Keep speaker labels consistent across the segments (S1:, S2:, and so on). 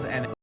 S1: pause and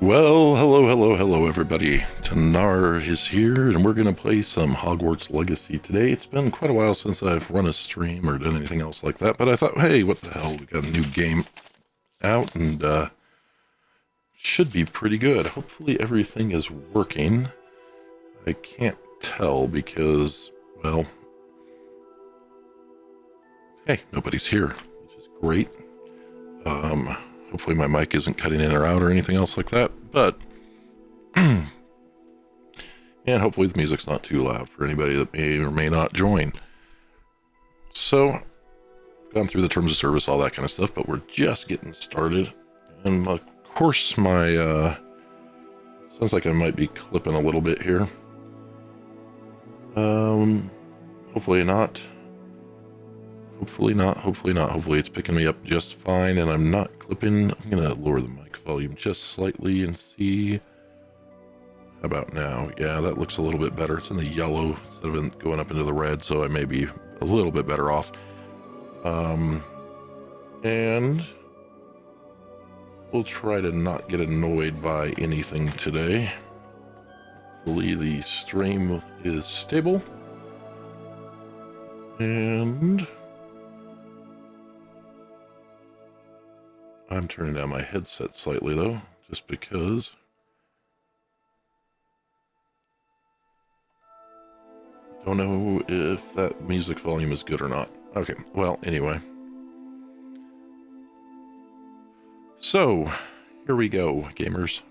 S1: Well, hello, everybody. Tanar is here, and we're going to play some Hogwarts Legacy today. It's been quite a while since I've run a stream or done anything else like that, but I thought, hey, what the hell, we got a new game out, and should be pretty good. Hopefully everything is working. I can't tell because, well, hey, nobody's here, which is great. Hopefully my mic isn't cutting in or out or anything else like that, but and hopefully the music's not too loud for anybody that may or may not join. So, I've gone through the terms of service, all that kind of stuff, but we're just getting started. And of course my, sounds like I might be clipping a little bit here. Hopefully not. Hopefully it's picking me up just fine and I'm not clipping. I'm gonna lower the mic volume just slightly and see. How about now? Yeah, that looks a little bit better. It's in the yellow instead of going up into the red, so I may be a little bit better off. And we'll try to not get annoyed by anything today. Hopefully the stream is stable. And I'm turning down my headset slightly though, just because. Don't know if that music volume is good or not. Okay, well, anyway. So, here we go, gamers.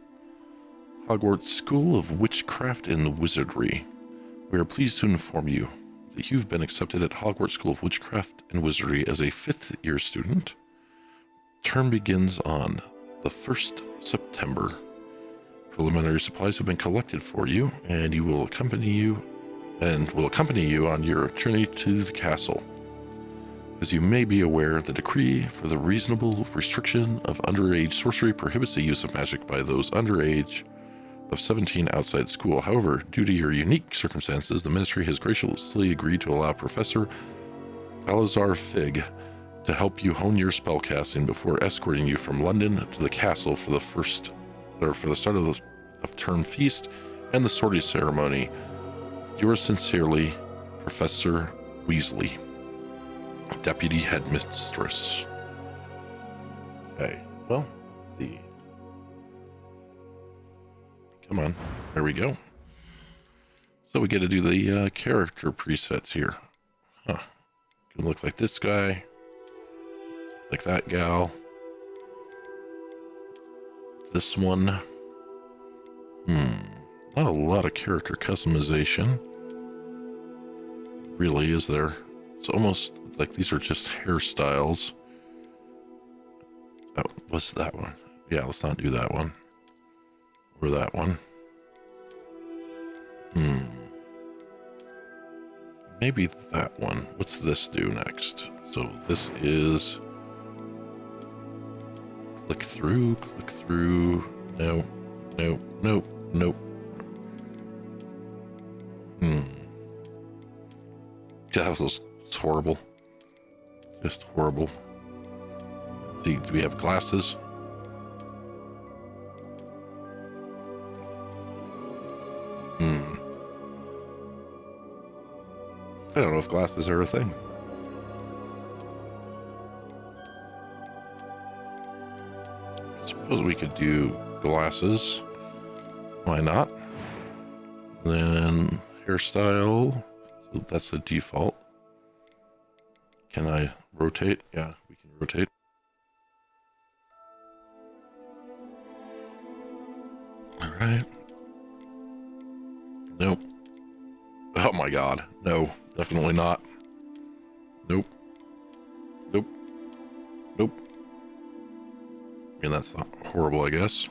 S1: Hogwarts School of Witchcraft and Wizardry. We are pleased to inform you that you've been accepted at Hogwarts School of Witchcraft and Wizardry as a 5th year student. Term begins on the 1st September. Preliminary supplies have been collected for you, and will accompany you on your journey to the castle. As you may be aware, the decree for the reasonable restriction of underage sorcery prohibits the use of magic by those under age of 17 outside school. However, due to your unique circumstances, the ministry has graciously agreed to allow Professor Alazar Fig to help you hone your spellcasting before escorting you from London to the castle for the start of the term feast and the sorting ceremony. Yours sincerely, Professor Weasley, Deputy Headmistress. Okay, well, let's see. Come on, there we go. So we get to do the character presets here. Huh. Can look like this guy, like that gal. This one. Not a lot of character customization. Really, is there? It's almost like these are just hairstyles. Oh, what's that one? Yeah, let's not do that one. Or that one. Maybe that one. What's this do next? So this is click through. No. That was horrible. Just horrible. See, do we have glasses? I don't know if glasses are a thing. Suppose we could do glasses. Why not? Then hairstyle. So that's the default. Can I rotate? Yeah, we can rotate. All right. Nope. Oh my god. No, definitely not. Nope. I mean, that's not horrible, I guess.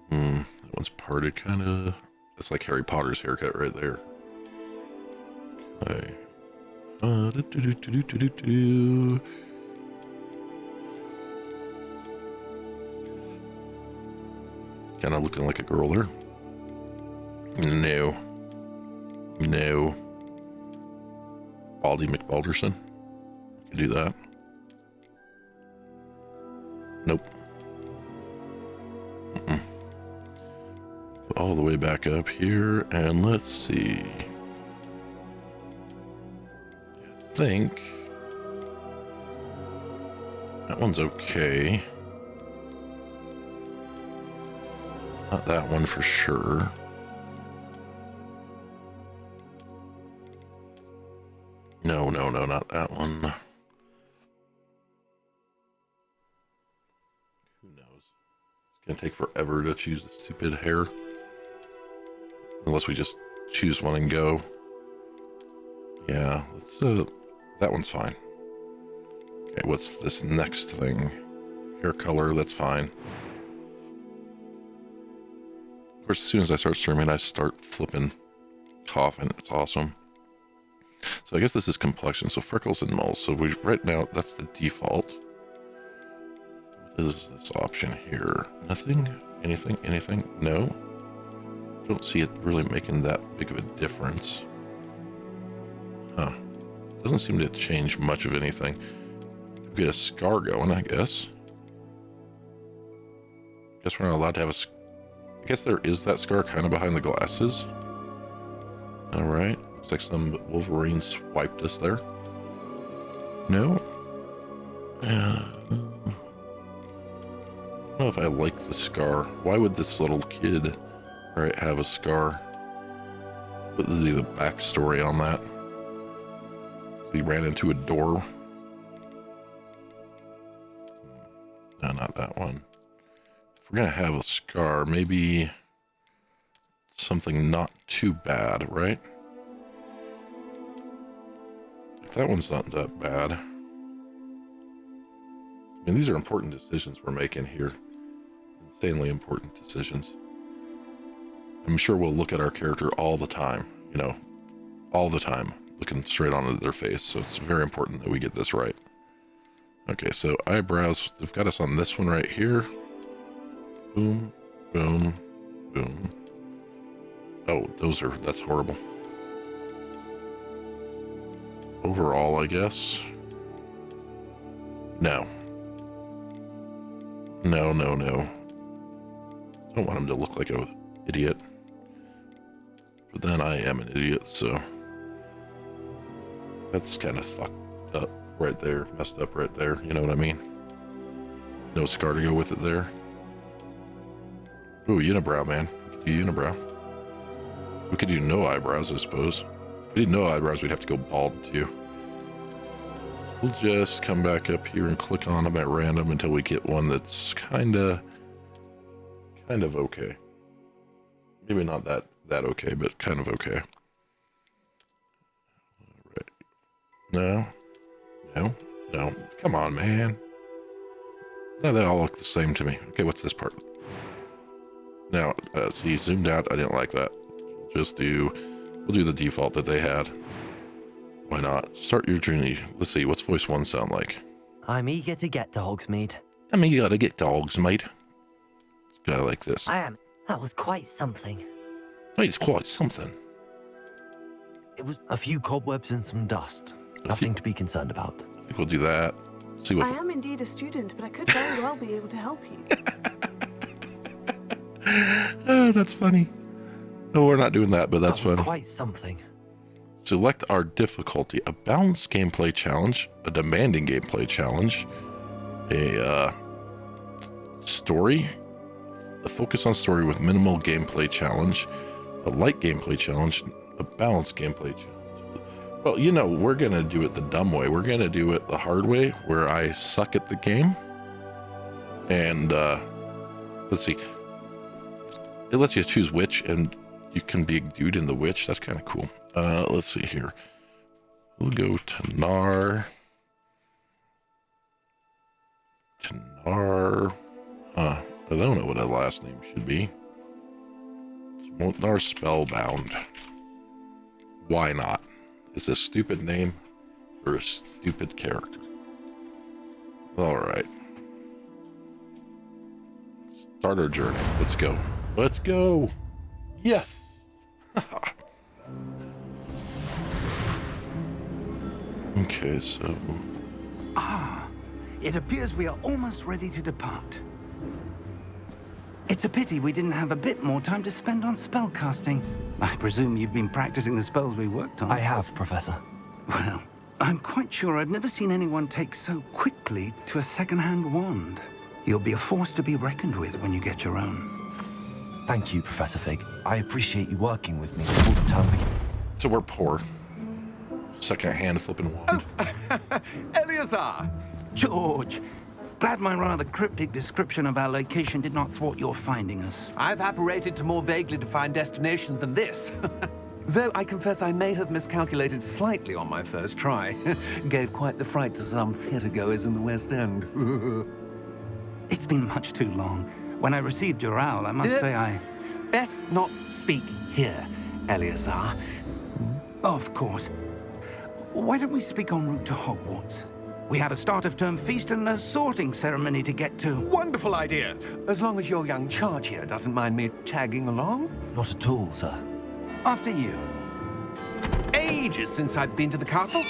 S1: That one's parted, kind of. That's like Harry Potter's haircut right there. Okay. Kind of looking like a girl there. No. Baldy McBalderson. Could do that. Nope. all the way back up here, and let's see. I think that one's okay. Not that one for sure. No, not that one. Who knows? It's gonna take forever to choose the stupid hair. Unless we just choose one and go. Yeah, let's, that one's fine. Okay, what's this next thing? Hair color, that's fine. Of course, as soon as I start streaming, I start flipping, coughing. It's awesome. So I guess this is complexion, so freckles and moles. So we right now, that's the default. What is this option here? Nothing? Anything? No? Don't see it really making that big of a difference. Huh. Doesn't seem to change much of anything. Get a scar going, I guess. Guess we're not allowed to have a... I guess there is that scar kind of behind the glasses. Alright. Looks like some Wolverine swiped us there. No? I don't know if I like the scar. Why would this little kid, right, have a scar? What is the backstory on that? He ran into a door. No, not that one. If we're gonna have a scar, maybe something not too bad, right? If that one's not that bad. I mean, these are important decisions we're making here. Insanely important decisions. I'm sure we'll look at our character all the time, you know, all the time, looking straight onto their face. So it's very important that we get this right. Okay, so eyebrows, they've got us on this one right here. Boom, boom, boom. Oh, that's horrible. Overall, I guess. No. No. Don't want him to look like an idiot. But then I am an idiot, so... That's kind of fucked up right there. Messed up right there, you know what I mean? No scar to go with it there. Ooh, unibrow, man. We could do unibrow. We could do no eyebrows, I suppose. If we did no eyebrows, we'd have to go bald, too. We'll just come back up here and click on them at random until we get one that's kind of okay. Maybe not that okay, but kind of okay. All right. No. Come on, man. No, they all look the same to me. Okay, what's this part? Now, see, zoomed out. I didn't like that. We'll do the default that they had. Why not? Start your journey. Let's see, what's voice 1 sound like?
S2: I'm eager to get to Hogsmeade.
S1: You gotta get dogs, mate. It's gotta like this.
S2: I am. That was quite something.
S1: It's quite something.
S2: It was a few cobwebs and some dust. Nothing to be concerned about.
S1: I think we'll do that. See what...
S3: I am indeed a student, but I could very well be able to help you.
S1: Oh, that's funny. No, we're not doing that, but that's
S2: that was
S1: funny.
S2: Quite something.
S1: Select our difficulty: a balanced gameplay challenge, a demanding gameplay challenge, a story, a focus on story with minimal gameplay challenge, a light gameplay challenge, a balanced gameplay challenge. Well, you know, we're gonna do it the dumb way. We're gonna do it the hard way, where I suck at the game. And let's see. It lets you choose which, and you can be a dude in the witch. That's kind of cool. Let's see here. We'll go to Nar. I don't know what that last name should be. Nar Spellbound. Why not? It's a stupid name for a stupid character. Alright. Start our journey. Let's go. Let's go! Yes! Okay, so...
S4: It appears we are almost ready to depart. It's a pity we didn't have a bit more time to spend on spellcasting. I presume you've been practicing the spells we worked on.
S2: I have, Professor.
S4: Well, I'm quite sure I've never seen anyone take so quickly to a second-hand wand. You'll be a force to be reckoned with when you get your own.
S2: Thank you, Professor Fig. I appreciate you working with me before the term begins.
S1: So we're poor. Second-hand flipping wand.
S5: Eleazar!
S4: George, glad my rather cryptic description of our location did not thwart your finding us.
S5: I've apparated to more vaguely defined destinations than this. Though I confess I may have miscalculated slightly on my first try. Gave quite the fright to some theatre-goers in the West End.
S4: It's been much too long. When I received your owl, I must say I...
S5: Best not speak here, Eleazar.
S4: Of course. Why don't we speak en route to Hogwarts? We have a start-of-term feast and a sorting ceremony to get to.
S5: Wonderful idea! As long as your young charge here doesn't mind me tagging along.
S2: Not at all, sir.
S4: After you.
S5: Ages since I've been to the castle.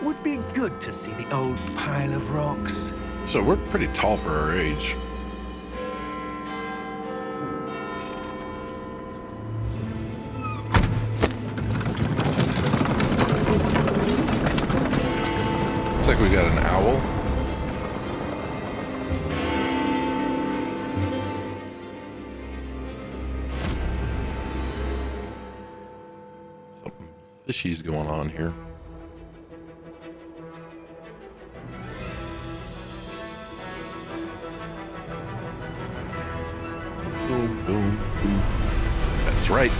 S5: Would be good to see the old pile of rocks.
S1: So we're pretty tall for our age. Looks like we got an owl. Something fishy's going on here. Boom, boom, boom. That's right.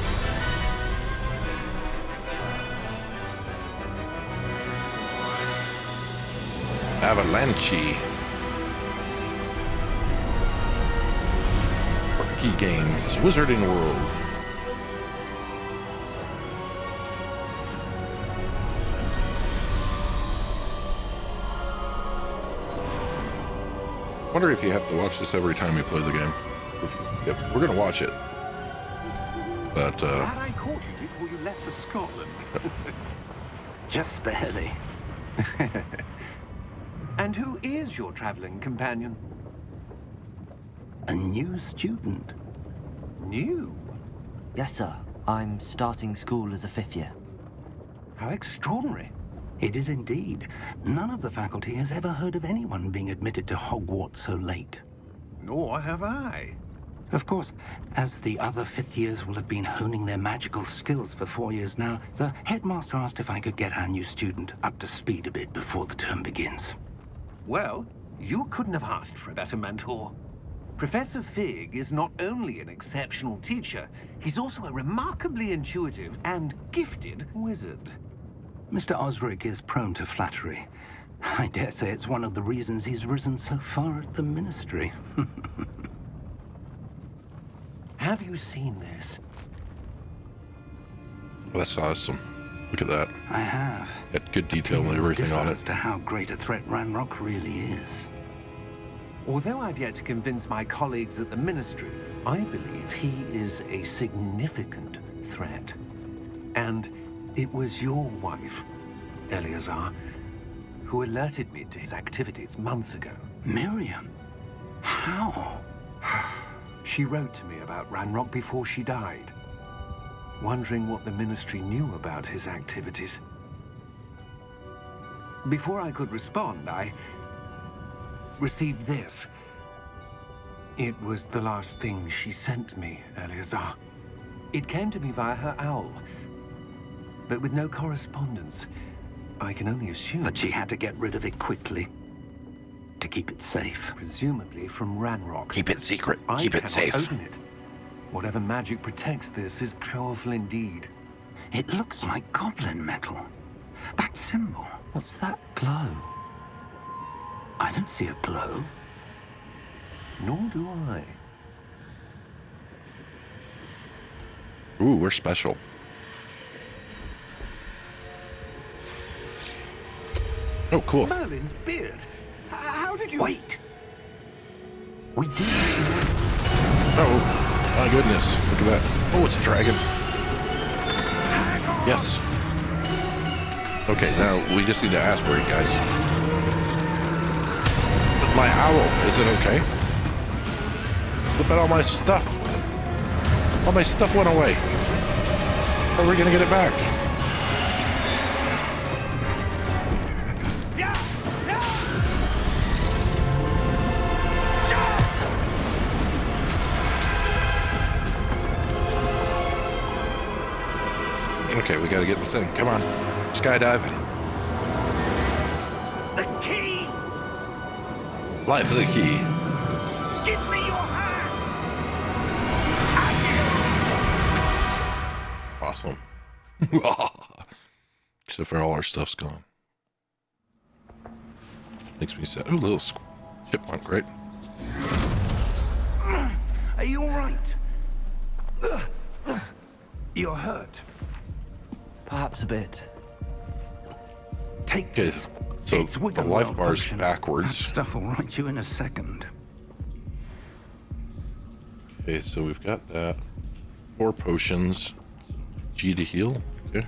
S1: Avalanche. Quirky Games, Wizarding World. Wonder if you have to watch this every time you play the game. Yep, we're gonna watch it. But
S5: Glad I caught you before you left for Scotland.
S4: Just barely.
S5: And who is your traveling companion?
S4: A new student.
S5: New?
S2: Yes, sir. I'm starting school as a 5th year.
S5: How extraordinary.
S4: It is indeed. None of the faculty has ever heard of anyone being admitted to Hogwarts so late.
S5: Nor have I.
S4: Of course, as the other 5th years will have been honing their magical skills for 4 years now, the headmaster asked if I could get our new student up to speed a bit before the term begins.
S5: Well, you couldn't have asked for a better mentor. Professor Fig is not only an exceptional teacher, he's also a remarkably intuitive and gifted wizard.
S4: Mr. Osric is prone to flattery. I dare say it's one of the reasons he's risen so far at the Ministry.
S5: Have you seen this?
S1: that's awesome. Look at that.
S4: I have.
S1: Got good detail and
S4: Opinions
S1: everything
S4: differ
S1: on
S4: as
S1: it.
S4: to how great a threat Ranrock really is.
S5: Although I've yet to convince my colleagues at the Ministry, I believe he is a significant threat. And it was your wife, Eleazar, who alerted me to his activities months ago.
S4: Miriam? How?
S5: She wrote to me about Ranrock before she died, wondering what the Ministry knew about his activities. Before I could respond, I received this. It was the last thing she sent me, Eleazar. It came to me via her owl, but with no correspondence. I can only assume
S4: That she had to get rid of it quickly. To keep it safe.
S5: presumably from Ranrock.
S1: Keep it secret.
S5: I
S1: Keep it
S5: cannot
S1: safe.
S5: open it. Whatever magic protects this is powerful indeed.
S4: It looks like goblin metal. That symbol.
S2: What's that glow?
S4: I don't see a glow.
S5: Nor do I.
S1: Ooh, we're special. Oh, cool.
S5: Merlin's beard. How did you...
S4: Wait! We did.
S1: Oh, my goodness. Look at that. Oh, it's a dragon. Yes. Okay, now we just need to aspirate, guys. But my owl, is it okay? What about all my stuff? All my stuff went away. How are we gonna get it back? Okay, we gotta get the thing. Come on. Skydiving.
S4: The key!
S1: Life of the key.
S4: Give me your hand!
S1: Awesome. Except for all our stuff's gone. Makes me sad. Ooh, little chipmunk, right?
S4: Are you all right? You're hurt.
S2: Perhaps a bit.
S4: Take
S1: Okay,
S4: this.
S1: so
S4: It's
S1: the
S4: Wiggle
S1: life
S4: Well
S1: bar's
S4: potion.
S1: backwards.
S4: That stuff will right you in a second.
S1: Okay, so we've got that. 4 potions. G to heal. Okay.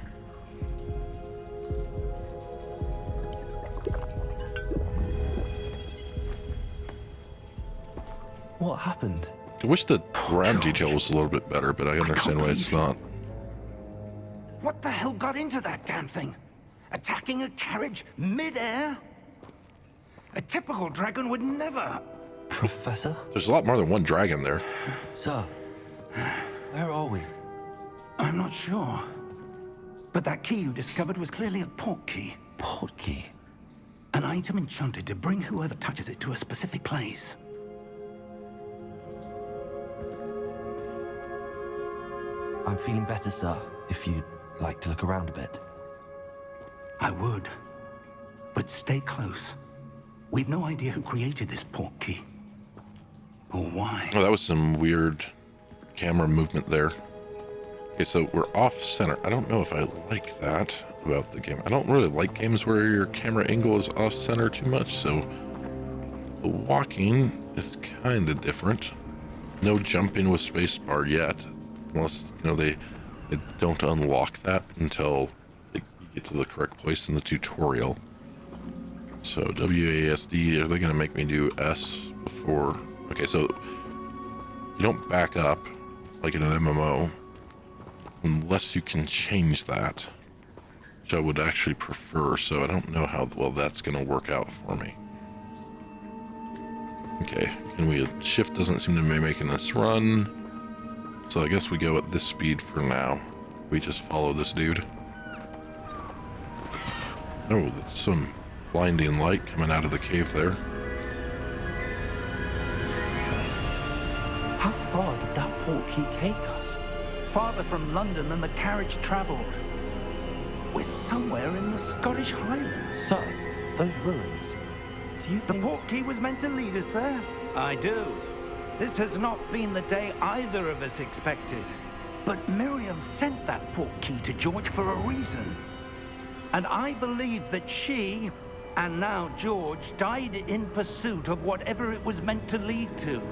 S2: What happened?
S1: I wish the ground detail was a little bit better, but I understand why it's not.
S4: What the hell got into that damn thing? Attacking a carriage mid-air? A typical dragon would never.
S2: Professor?
S1: There's a lot more than one dragon there.
S2: Sir, where are we?
S4: I'm not sure. But that key you discovered was clearly a port key.
S2: Port key?
S4: An item enchanted to bring whoever touches it to a specific place.
S2: I'm feeling better, sir, if you'd like to look around a bit.
S4: I would. But stay close. We've no idea who created this port key. Or why.
S1: Oh, that was some weird camera movement there. Okay, so we're off center. I don't know if I like that about the game. I don't really like games where your camera angle is off center too much, so the walking is kind of different. No jumping with spacebar yet, unless, you know, they don't unlock that until you get to the correct place in the tutorial. So WASD, are they going to make me do S before? Okay, so you don't back up like in an MMO unless you can change that, which I would actually prefer, so I don't know how well that's going to work out for me. Okay, and shift doesn't seem to be making us run, so I guess we go at this speed for now. We just follow this dude. Oh, that's some blinding light coming out of the cave there.
S2: How far did that port key take us?
S4: Farther from London than the carriage traveled. We're somewhere in the Scottish Highlands.
S2: Sir, those ruins. Do you
S4: The
S2: think...
S4: port key was meant to lead us there? I do. This has not been the day either of us expected. But Miriam sent that port key to George for a reason. And I believe that she, and now George, died in pursuit of whatever it was meant to lead to.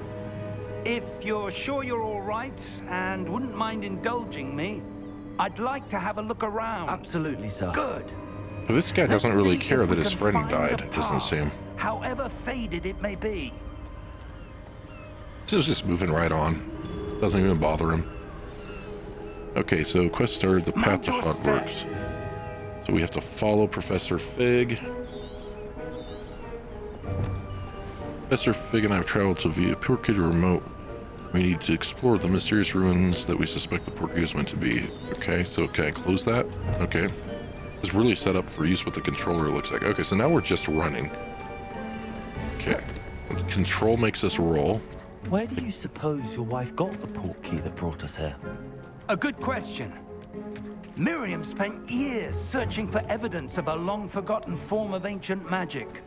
S4: If you're sure you're all right and wouldn't mind indulging me, I'd like to have a look around.
S2: Absolutely, sir.
S4: Good.
S1: But this guy doesn't
S4: Let's
S1: really
S4: see
S1: care
S4: if
S1: that
S4: we
S1: his
S4: can
S1: friend
S4: find a
S1: died, doesn't
S4: path,
S1: seem.
S4: however faded it may be.
S1: This is just moving right on. Doesn't even bother him. Okay, so quest started, the path to
S4: Mind your step.
S1: Hogwarts. So we have to follow Professor Fig. Professor Fig and I have traveled to via Portkey remote. We need to explore the mysterious ruins that we suspect the Portkey is meant to be. Okay, so can I close that? Okay. It's really set up for use with the controller, it looks like. Okay, so now we're just running. Okay. Control makes us roll.
S2: Where do you suppose your wife got the port key that brought us here?
S4: A good question. Miriam spent years searching for evidence of a long-forgotten form of ancient magic.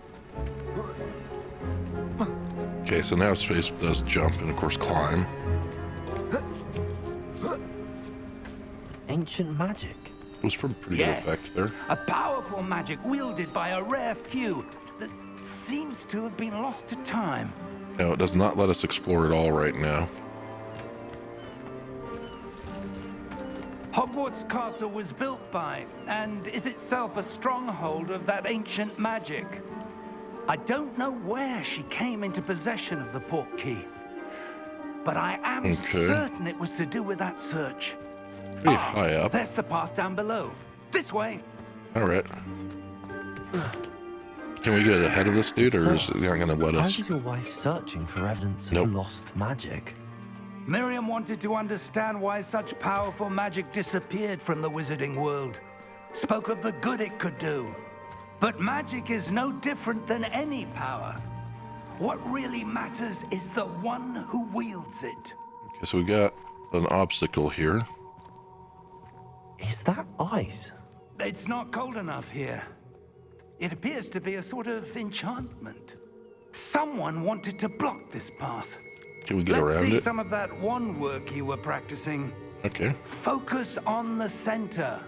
S1: Okay, so now space does jump and of course climb.
S2: Ancient magic?
S1: It was pretty good
S4: Yes,
S1: effect there.
S4: a powerful magic wielded by a rare few that seems to have been lost to time.
S1: No, it does not let us explore at all right now.
S4: Hogwarts Castle was built by, and is itself a stronghold of that ancient magic. I don't know where she came into possession of the port key. but I am certain it was to do with that search.
S1: Pretty high up.
S4: There's the path down below. This way.
S1: All right. Can we get ahead of this dude, or is he not going to let
S2: Why
S1: us?
S2: was your wife searching for evidence of lost magic?
S4: Miriam wanted to understand why such powerful magic disappeared from the wizarding world. Spoke of the good it could do. But magic is no different than any power. What really matters is the one who wields it.
S1: Okay, so we got an obstacle here.
S2: Is that ice?
S4: It's not cold enough here. It appears to be a sort of enchantment. Someone wanted to block this path.
S1: Can we get
S4: Let's
S1: around
S4: see
S1: it?
S4: some of that wand work you were practicing.
S1: Okay.
S4: Focus on the center.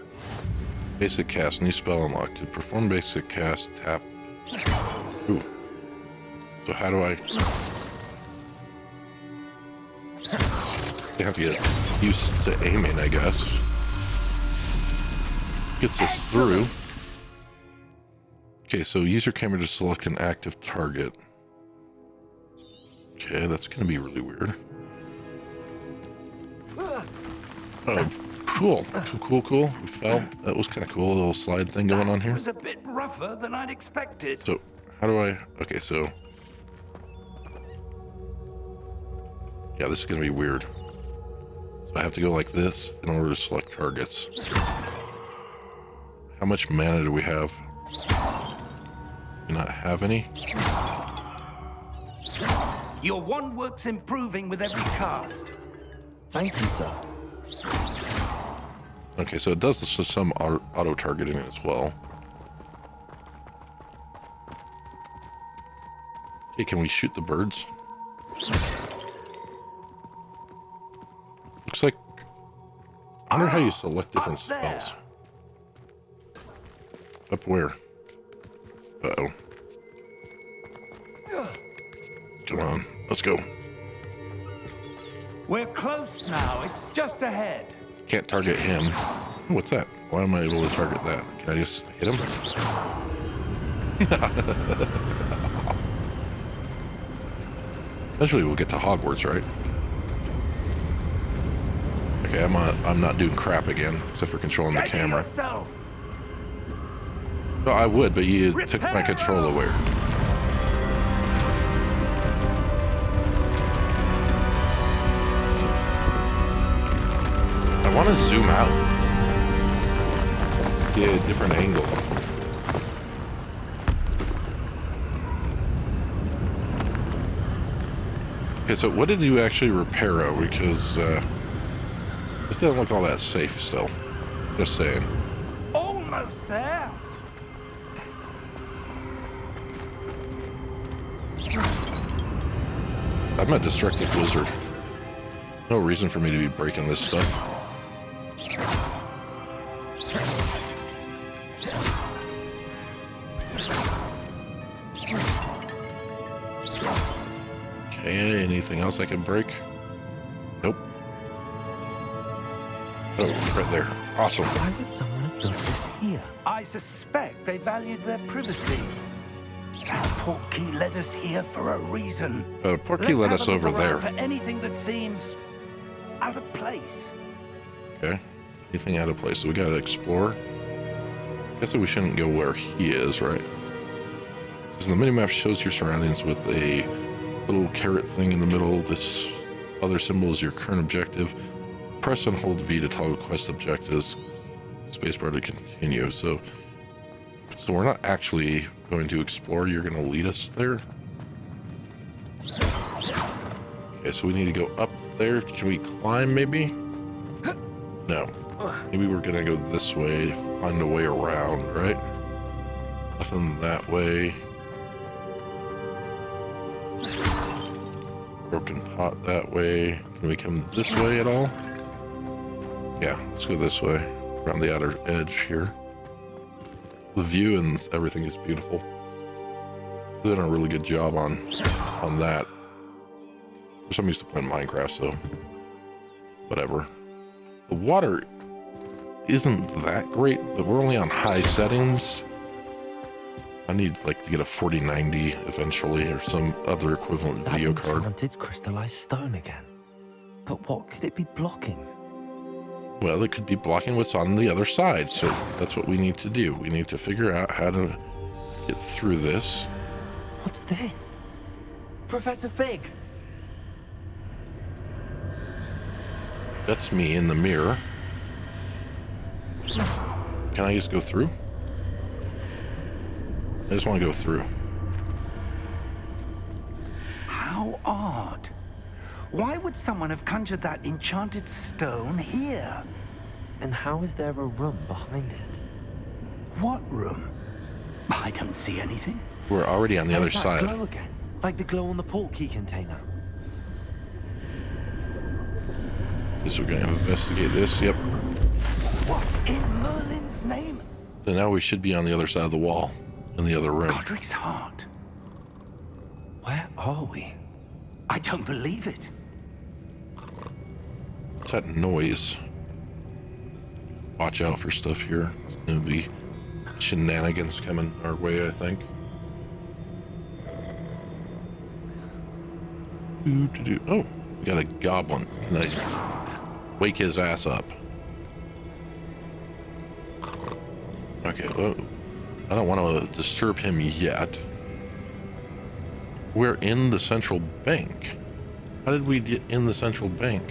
S1: Basic cast, new spell unlocked. To perform basic cast, tap. Ooh. So how do I? You have to get used to aiming, I guess. Gets us through. Okay, so use your camera to select an active target. Okay, that's gonna be really weird. Oh, cool. Cool. We fell. That was kind of cool. A little slide thing going on
S4: That
S1: here.
S4: was a bit rougher than I'd expected.
S1: So, how do I... Okay, so... Yeah, this is gonna be weird. So I have to go like this in order to select targets. How much mana do we have? Do not have any?
S4: Your wand work's improving with every cast.
S2: Thank you, sir.
S1: Okay, so it does some auto-targeting as well. Okay, can we shoot the birds? Looks like... I wonder how you select different
S4: Up there.
S1: spells. Up where? Uh-oh. Come on, let's go.
S4: We're close now. It's just ahead.
S1: Can't target him. What's that? Why am I able to target that? Can I just hit him? Eventually we'll get to Hogwarts, right? Okay, I'm not doing crap again, except for controlling the
S4: Steady
S1: camera.
S4: yourself.
S1: No, I would, but you took my control away. I want to zoom out. Get a different angle. Okay, so what did you actually repair out? Because this doesn't look all that safe still. Just saying.
S4: Almost there.
S1: I'm a destructive wizard. No reason for me to be breaking this stuff. Okay, anything else I can break? Nope. Oh, right there. Awesome.
S2: Why would someone have built this here?
S4: I suspect they valued their privacy. That portkey led us here for a reason.
S1: Portkey led us over there.
S4: For anything that seems out of place.
S1: Okay. Anything out of place? So we gotta explore. Guess that we shouldn't go where he is, right? Because the minimap shows your surroundings with a little carrot thing in the middle. This other symbol is your current objective. Press and hold V to toggle quest objectives. Spacebar to continue. So we're not actually going to explore. You're going to lead us there. Okay, so we need to go up there. Can we climb maybe? No. Maybe we're going to go this way, find a way around, right? Nothing that way. Broken pot that way. Can we come this way at all? Yeah, let's go this way, around the outer edge here. The view and everything is beautiful. They're doing a really good job on that. First time I used to play Minecraft, so whatever. The water isn't that great, but we're only on high settings. I need like to get a 4090 eventually, or some other equivalent
S2: That
S1: video
S2: looks
S1: card.
S2: haunted crystallized stone again. But what could it be blocking?
S1: Well, it could be blocking what's on the other side, so that's what we need to do. We need to figure out how to get through this.
S2: What's this? Professor Fig!
S1: That's me in the mirror. Can I just go through? I just want to go through.
S4: How odd. Why would someone have conjured that enchanted stone here?
S2: And how is there a room behind it?
S4: What room? I don't see anything.
S1: We're already on the other
S2: There's
S1: side.
S2: that glow again, like the glow on the portkey container.
S1: Guess we're gonna investigate this. Yep.
S4: What in Merlin's name?
S1: And now we should be on the other side of the wall, in the other room.
S4: Godric's heart.
S2: Where are we?
S4: I don't believe it.
S1: What's that noise? Watch out for stuff here. There's gonna be shenanigans coming our way, I think. Oh, we got a goblin. Nice. Wake his ass up. Okay, well, I don't want to disturb him yet. We're in the central bank. How did we get in the central bank?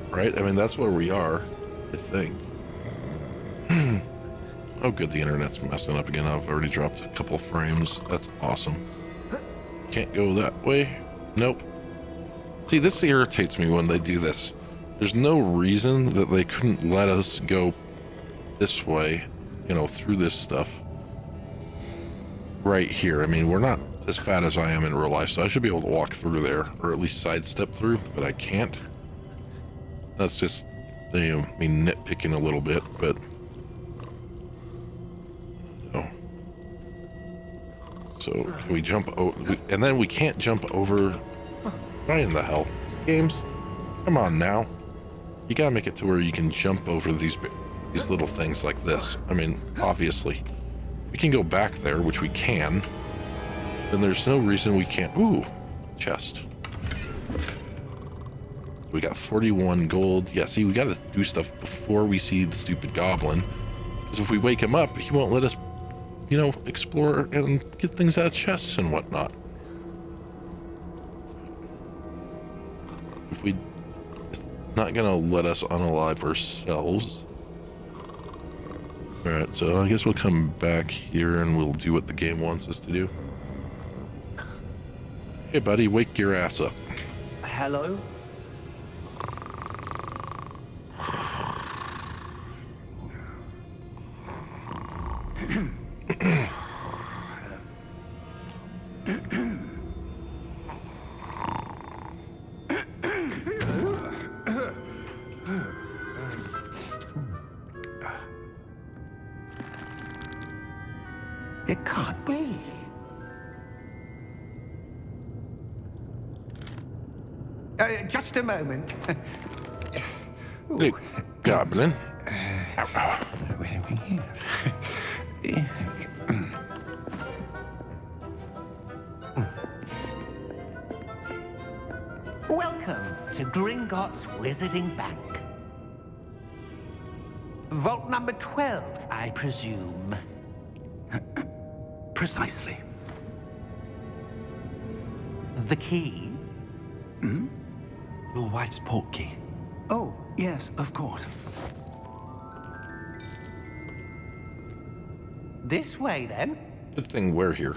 S1: Right? I mean, that's where we are, I think. Oh, good, the internet's messing up again. I've already dropped a couple frames. That's awesome. Can't go that way. Nope. See, this irritates me when they do this. There's no reason that they couldn't let us go this way, you know, through this stuff. Right here. I mean, we're not as fat as I am in real life, so I should be able to walk through there, or at least sidestep through, but I can't. That's just, you know, me nitpicking a little bit, but... No. So, can we jump over... And then we can't jump over... Why in the hell? Games? Come on now. You gotta make it to where you can jump over these little things like this. I mean, obviously. We can go back there, which we can. Then there's no reason we can't... Ooh, chest. We got 41 gold. Yeah, see, we gotta do stuff before we see the stupid goblin. Because if we wake him up, he won't let us, you know, explore and get things out of chests and whatnot. If we... It's not gonna let us unalive ourselves. Alright, so I guess we'll come back here and we'll do what the game wants us to do. Hey buddy, wake your ass up.
S2: Hello?
S4: It can't be. Just a moment.
S1: Hey, goblin.
S5: Welcome to Gringotts Wizarding Bank. Vault number 12, I presume.
S4: Precisely.
S5: The key?
S2: Your wife's portkey.
S4: Oh, yes, of course.
S5: This way, then.
S1: Good thing we're here.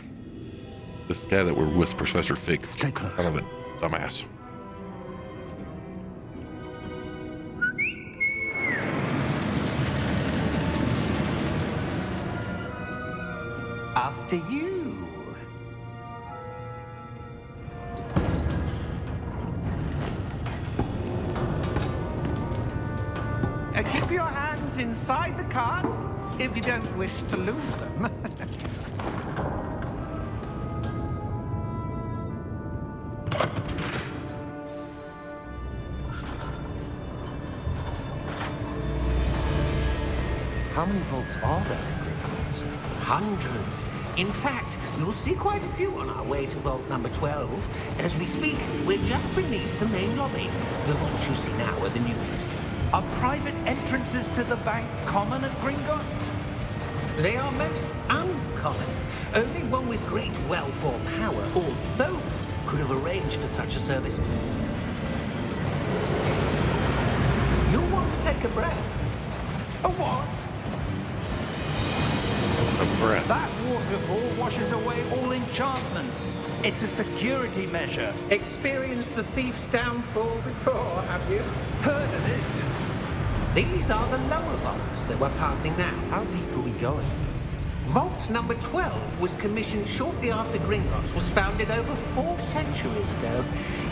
S1: This guy that we're with, Professor Fig,
S4: Stay close.
S1: kind of a dumbass.
S5: After you. Keep your hands inside the cart if you don't wish to lose them.
S2: How many vaults are there in Gringotts?
S5: Hundreds. In fact, You'll see quite a few on our way to vault number 12. As we speak, we're just beneath the main lobby. The vaults you see now are the newest.
S4: Are private entrances to the bank common at Gringotts?
S5: They are most uncommon. Only one with great wealth or power, or both, could have arranged for such a service. You'll want to take a breath.
S4: A what?
S1: A breath.
S4: That waterfall washes away all enchantments. It's a security measure.
S5: Experienced the thief's downfall before, have you?
S4: Heard of it?
S5: These are the lower vaults that we're passing now.
S2: How deep are we going?
S5: Vault number 12 was commissioned shortly after Gringotts was founded over 4 centuries ago.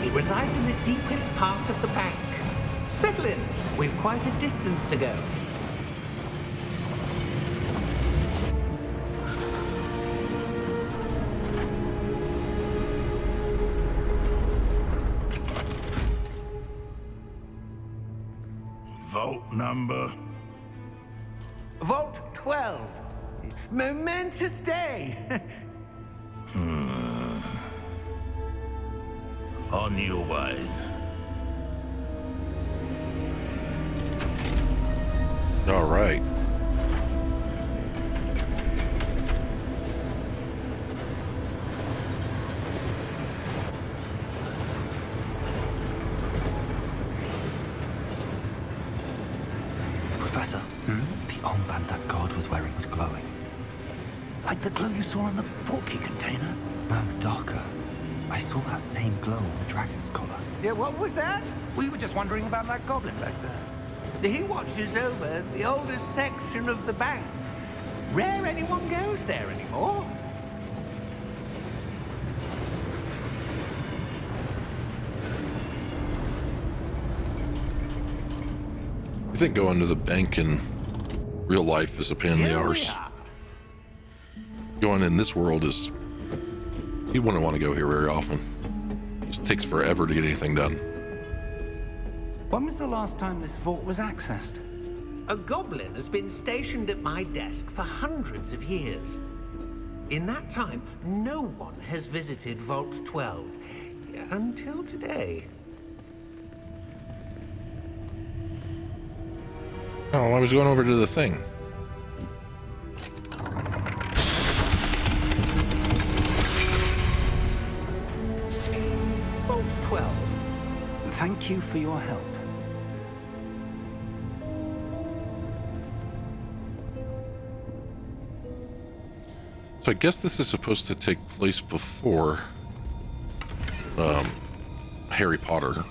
S5: It resides in the deepest part of the bank. Settle in. We've quite a distance to go.
S6: Vault number?
S5: Vault 12. Momentous day.
S6: On your way.
S1: All right.
S2: Professor, the armband that guard was wearing was glowing.
S4: Like the glow you saw on the portkey container?
S2: No, darker. I saw that same glow on the dragon's collar.
S5: Yeah, what was that?
S4: We were just wondering about that goblin back there.
S5: He watches over the oldest section of the bank. Rare anyone goes there anymore.
S1: I think going to the bank in real life is a pain in the
S5: Here we
S1: arse.
S5: are.
S1: Going in this world is... You wouldn't want to go here very often. It just takes forever to get anything done.
S4: When was the last time this vault was accessed?
S5: A goblin has been stationed at my desk for hundreds of years. In that time, no one has visited Vault 12. Until today.
S1: Oh, I was going over to the thing.
S5: Vault 12.
S4: Thank you for your help.
S1: So I guess this is supposed to take place before Harry Potter,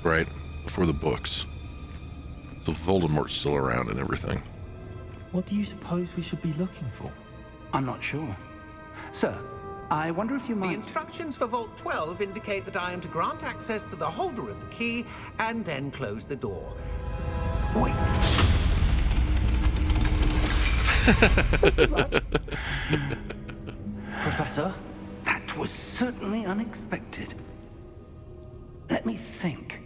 S1: right? Before the books. So Voldemort's still around and everything.
S2: What do you suppose we should be looking for?
S4: I'm not sure. Sir, I wonder if you
S5: The
S4: might...
S5: instructions for Vault 12 indicate that I am to grant access to the holder of the key and then close the door.
S4: Wait!
S2: Professor?
S4: That was certainly unexpected. Let me think.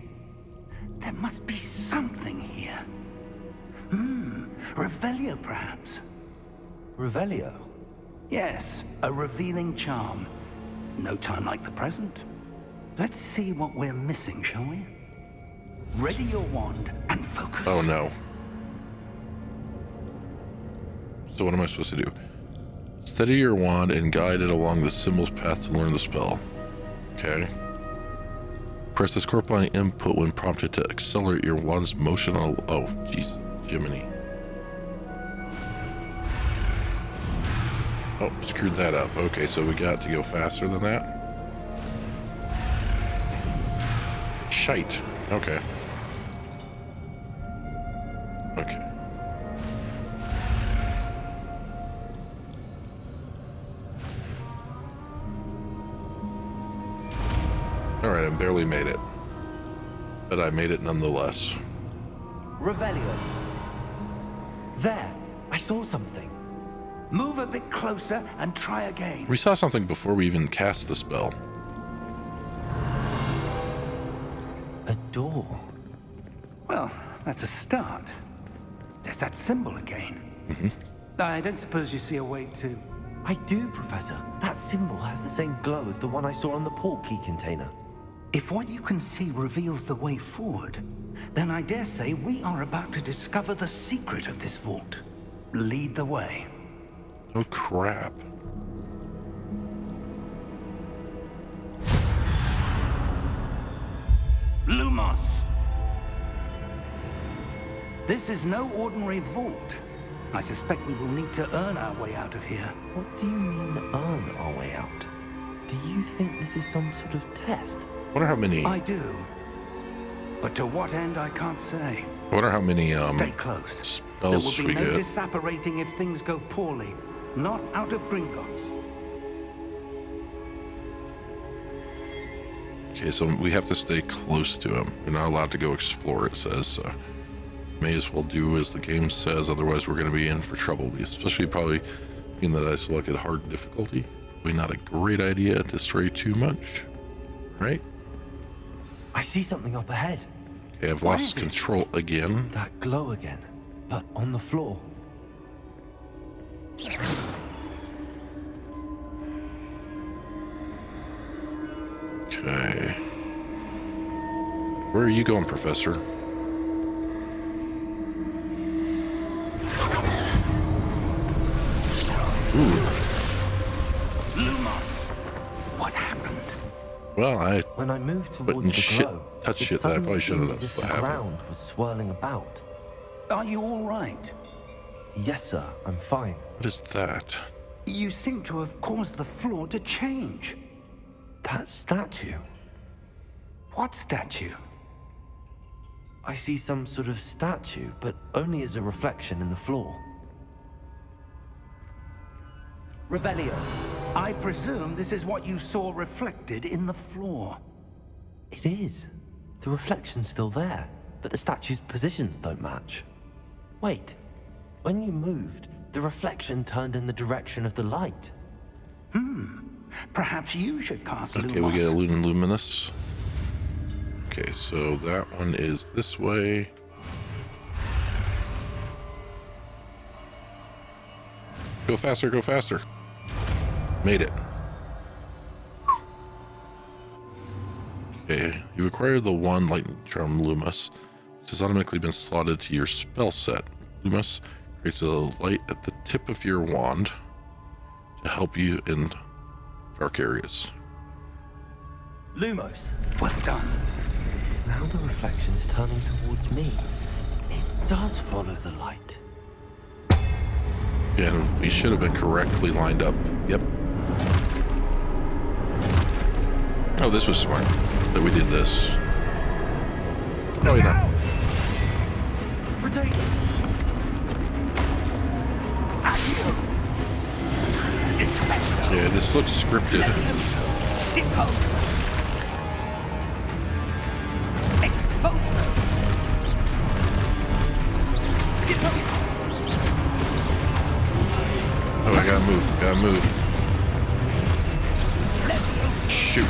S4: There must be something here. Revelio, perhaps?
S2: Revelio?
S4: Yes, a revealing charm. No time like the present. Let's see what we're missing, shall we? Ready your wand and focus.
S1: Oh no. So what am I supposed to do? Steady your wand and guide it along the symbol's path to learn the spell. Okay. Press this corresponding input when prompted to accelerate your wand's motion on... Oh, jeez. Jiminy. Oh, screwed that up. Okay, so we got to go faster than that? Shite. Okay. Okay. Alright, I barely made it. But I made it nonetheless.
S2: Revelio. There. I saw something.
S4: Move a bit closer and try again.
S1: We saw something before we even cast the spell.
S2: A door.
S4: Well, that's a start. There's that symbol again. I don't suppose you see a way to...
S2: I do, Professor. That symbol has the same glow as the one I saw on the portkey container.
S4: If what you can see reveals the way forward, then I dare say we are about to discover the secret of this vault. Lead the way.
S1: Oh, crap.
S4: Lumos! This is no ordinary vault. I suspect we will need to earn our way out of here.
S2: What do you mean, earn our way out? Do you think this is some sort of test?
S1: Wonder how many.
S4: I do. But to what end, I can't say.
S1: Wonder how many
S4: Stay close. There will
S1: spells
S4: be
S1: we
S4: no
S1: get.
S4: disapparating if things go poorly. Not out of Gringotts.
S1: Okay, so we have to stay close to him. We're not allowed to go explore, it says. So may as well do as the game says, otherwise we're going to be in for trouble. Especially probably being that I selected hard difficulty. Probably not a great idea to stray too much. Right?
S2: I see something up ahead.
S1: Okay, I've
S4: What
S1: lost
S4: is it?
S1: control again.
S2: That glow again, but on the floor.
S1: Okay. Where are you going, Professor? Ooh.
S4: Lumos! What happened?
S1: Well, I
S2: When I moved
S1: But
S2: towards the
S1: shit-
S2: glow,
S1: touch
S2: it
S1: shit that I probably
S2: suddenly
S1: shouldn't
S2: seemed
S1: have
S2: as if
S1: let
S2: the
S1: happen.
S2: ground was swirling about.
S4: Are you all right?
S2: Yes, sir, I'm fine.
S1: What is that?
S4: You seem to have caused the floor to change.
S2: That statue.
S4: What statue?
S2: I see some sort of statue, but only as a reflection in the floor.
S4: Revelio. I presume this is what you saw reflected in the floor.
S2: It is. The reflection's still there, but the statue's positions don't match. Wait. When you moved, the reflection turned in the direction of the light.
S4: Perhaps you should cast
S1: Okay,
S4: Lumos.
S1: we get a Luminous. Okay, so that one is this way. Go faster, go faster. Made it. Okay, you've acquired the one lightning charm Lumos, which has automatically been slotted to your spell set. Lumos creates a light at the tip of your wand to help you in dark areas.
S2: Lumos.
S4: Well done.
S2: Now the reflection's turning towards me. It does follow the light.
S1: Yeah, and we should have been correctly lined up. Yep. Oh, this was smart that we did this. No, wait, not.
S2: Potato!
S1: Yeah, this looks scripted.
S4: Deposo. Exposo. Deposo.
S1: Oh, I gotta move. Gotta move. Shoot.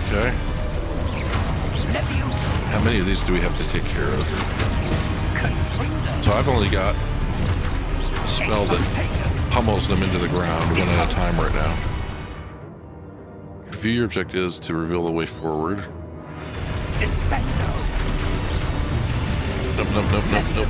S1: Okay. How many of these do we have to take care of? So I've only got a spell that pummels them into the ground one at a time right now. Review your objectives to reveal the way forward. Nope, nope, nope, nope, nope.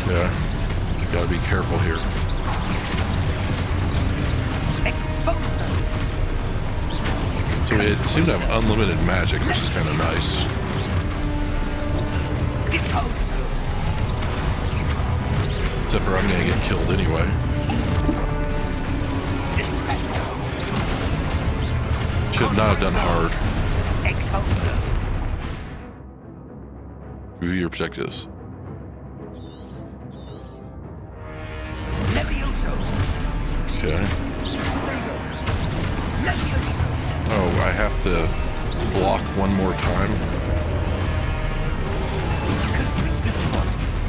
S1: Yeah, you gotta be careful here. So it seemed to have unlimited magic, which is kind of nice. Except for I'm gonna get killed anyway. Should not have done hard. Review your objectives. Okay. Oh, I have to block one more time.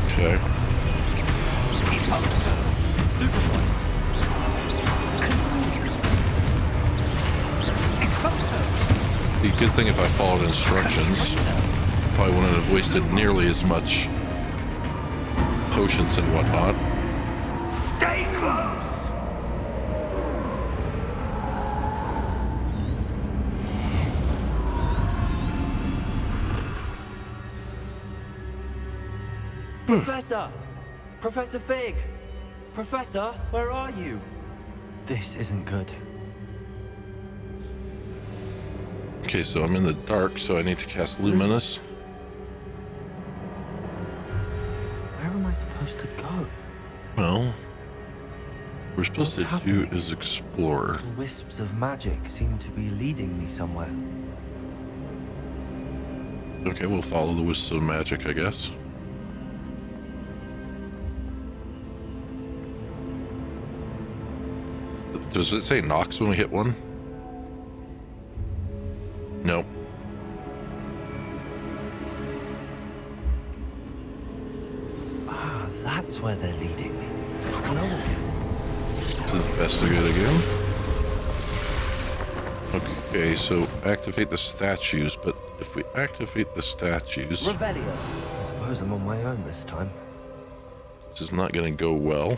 S1: Okay. Be a good thing if I followed instructions. Probably wouldn't have wasted nearly as much potions and whatnot.
S4: Stay close!
S2: Professor! Professor Fig! Professor, where are you? This isn't good.
S1: Okay, so I'm in the dark, so I need to cast Luminous.
S2: Where am I supposed to go?
S1: Well, what we're supposed
S2: What's
S1: to
S2: happening?
S1: do is explore.
S2: The wisps of magic seem to be leading me somewhere.
S1: Okay, we'll follow the wisps of magic, I guess. Does it say knocks when we hit one? Nope.
S2: Ah, that's where they're leading me. Hello again.
S1: Let's investigate again. Okay, so activate the statues, but if we activate the statues,
S2: Revelio. I suppose I'm on my own this time.
S1: this is not going to go well.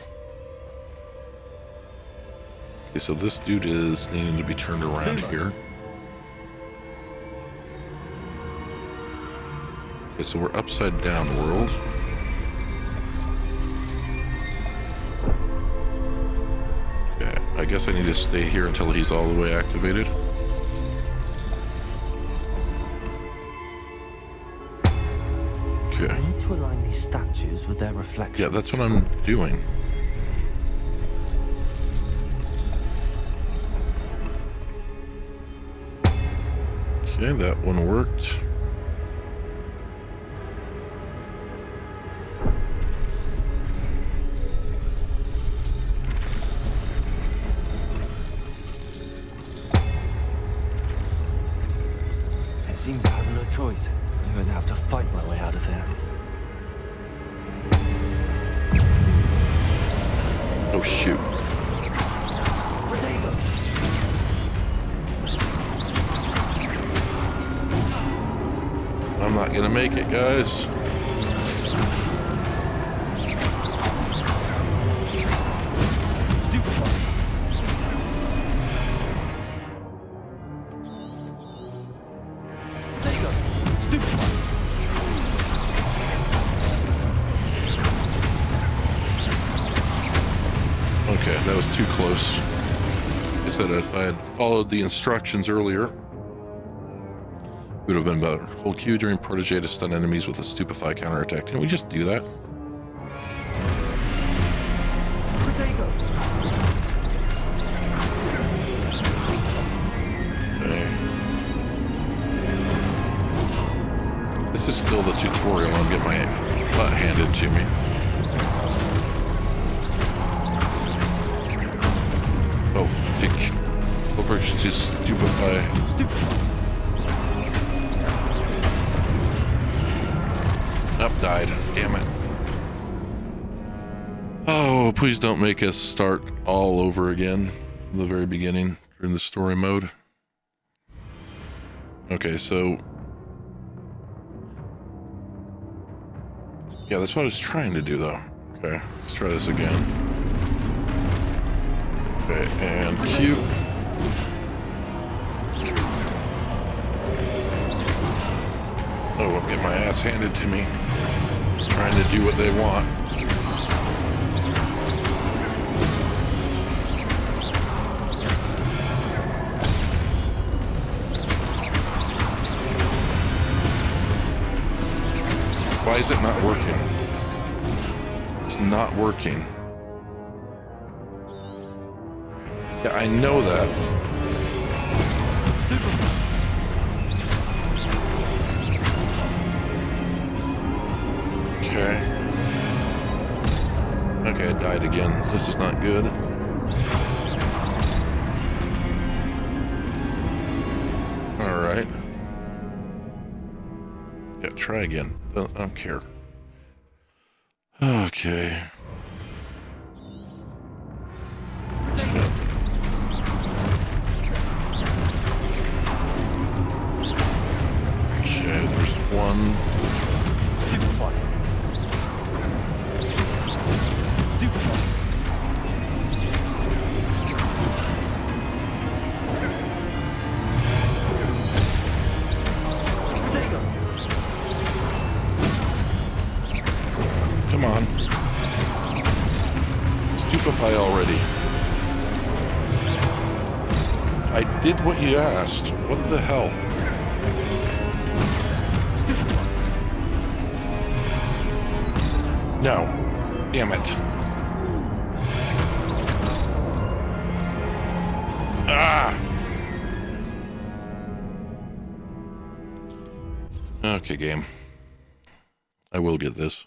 S1: Okay, so this dude is needing to be turned around here. Okay, so we're upside down world. Okay, I guess I need to stay here until he's all the way activated. Okay.
S2: I need to align these statues with their reflections.
S1: Yeah, that's what I'm doing. Okay, that one worked.
S2: It seems I have no choice. I'm going to have to fight my way out of here.
S1: Oh shoot.
S2: Potato!
S1: I'm not gonna make it, guys. Okay, that was too close. Like I said, if I had followed the instructions earlier, it would have been better. Hold Q during Protege to stun enemies with a Stupefy counterattack. Didn't we just do that?
S2: Potato!
S1: Okay. This is still the tutorial. I'm getting my butt handed to me. Oh, pick. Over to Stupefy. Up, died. Damn it. Oh, please don't make us start all over again from the very beginning during the story mode. Okay, so... yeah, that's what I was trying to do, though. Okay, let's try this again. Okay, and Q. Oh, I'm getting my ass handed to me. Just trying to do what they want. Why is it not working? It's not working. Yeah, I know that. Okay. Okay, I died again. This is not good. Alright. try again. I don't care. Okay. Okay, there's one.
S2: Stupefy. Stupefy. Potato.
S1: Come on. Stupefy already. I did what you asked. What the hell? No. Damn it. Ah! Okay, game. I will get this.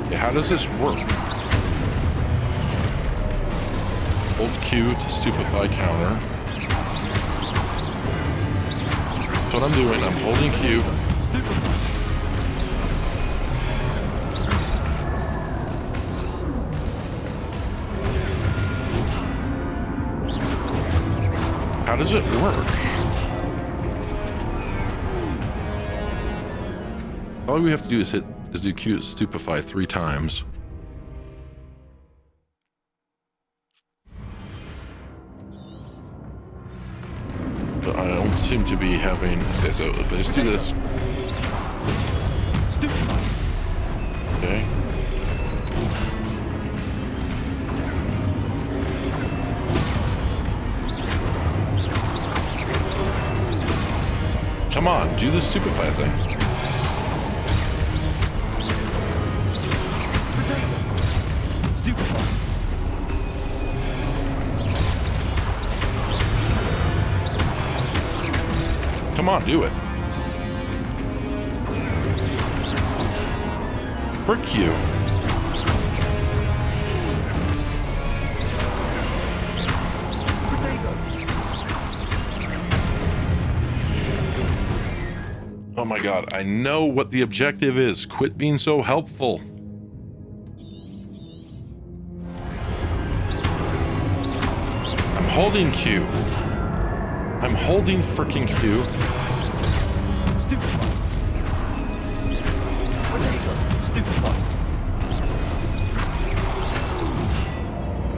S1: Okay, how does this work? Hold Q to stupefy counter. That's what I'm doing. I'm holding Q. How does it work? All we have to do is do Q to stupefy 3 times. But I don't seem to be having... Okay, so if I just do this... Okay. Come on, do the stupefy thing. Come on, do it. Frick you. Oh my god, I know what the objective is. Quit being so helpful. I'm holding Q. I'm holding freaking Q.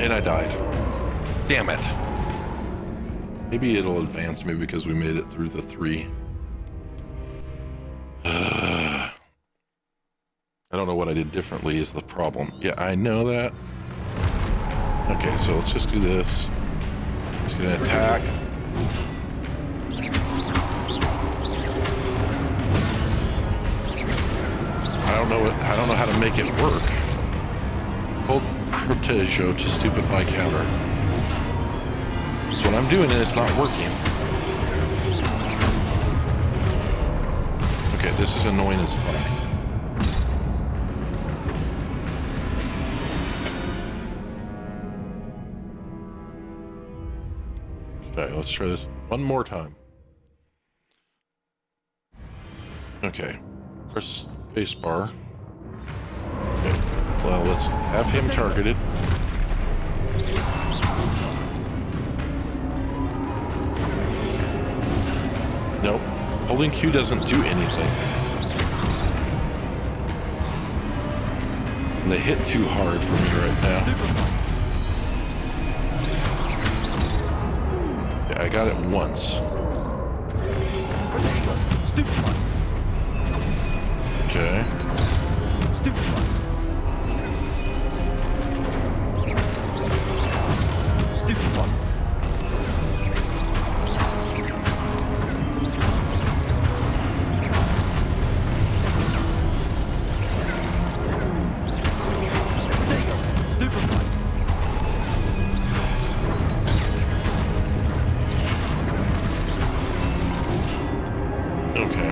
S1: And I died. Damn it. Maybe it'll advance me because we made it through the 3. I don't know what I did differently is the problem. Yeah, I know that. Okay, so let's just do this. It's gonna attack. I don't know how to make it work. Hold Protegio to stupefy counter. So what I'm doing and it's not working. Okay, this is annoying as fuck. Okay, let's try this one more time. Okay, press space bar. Okay, well, let's have him targeted. Nope, holding Q doesn't do anything. And they hit too hard for me right now. I got it once. Okay. Okay.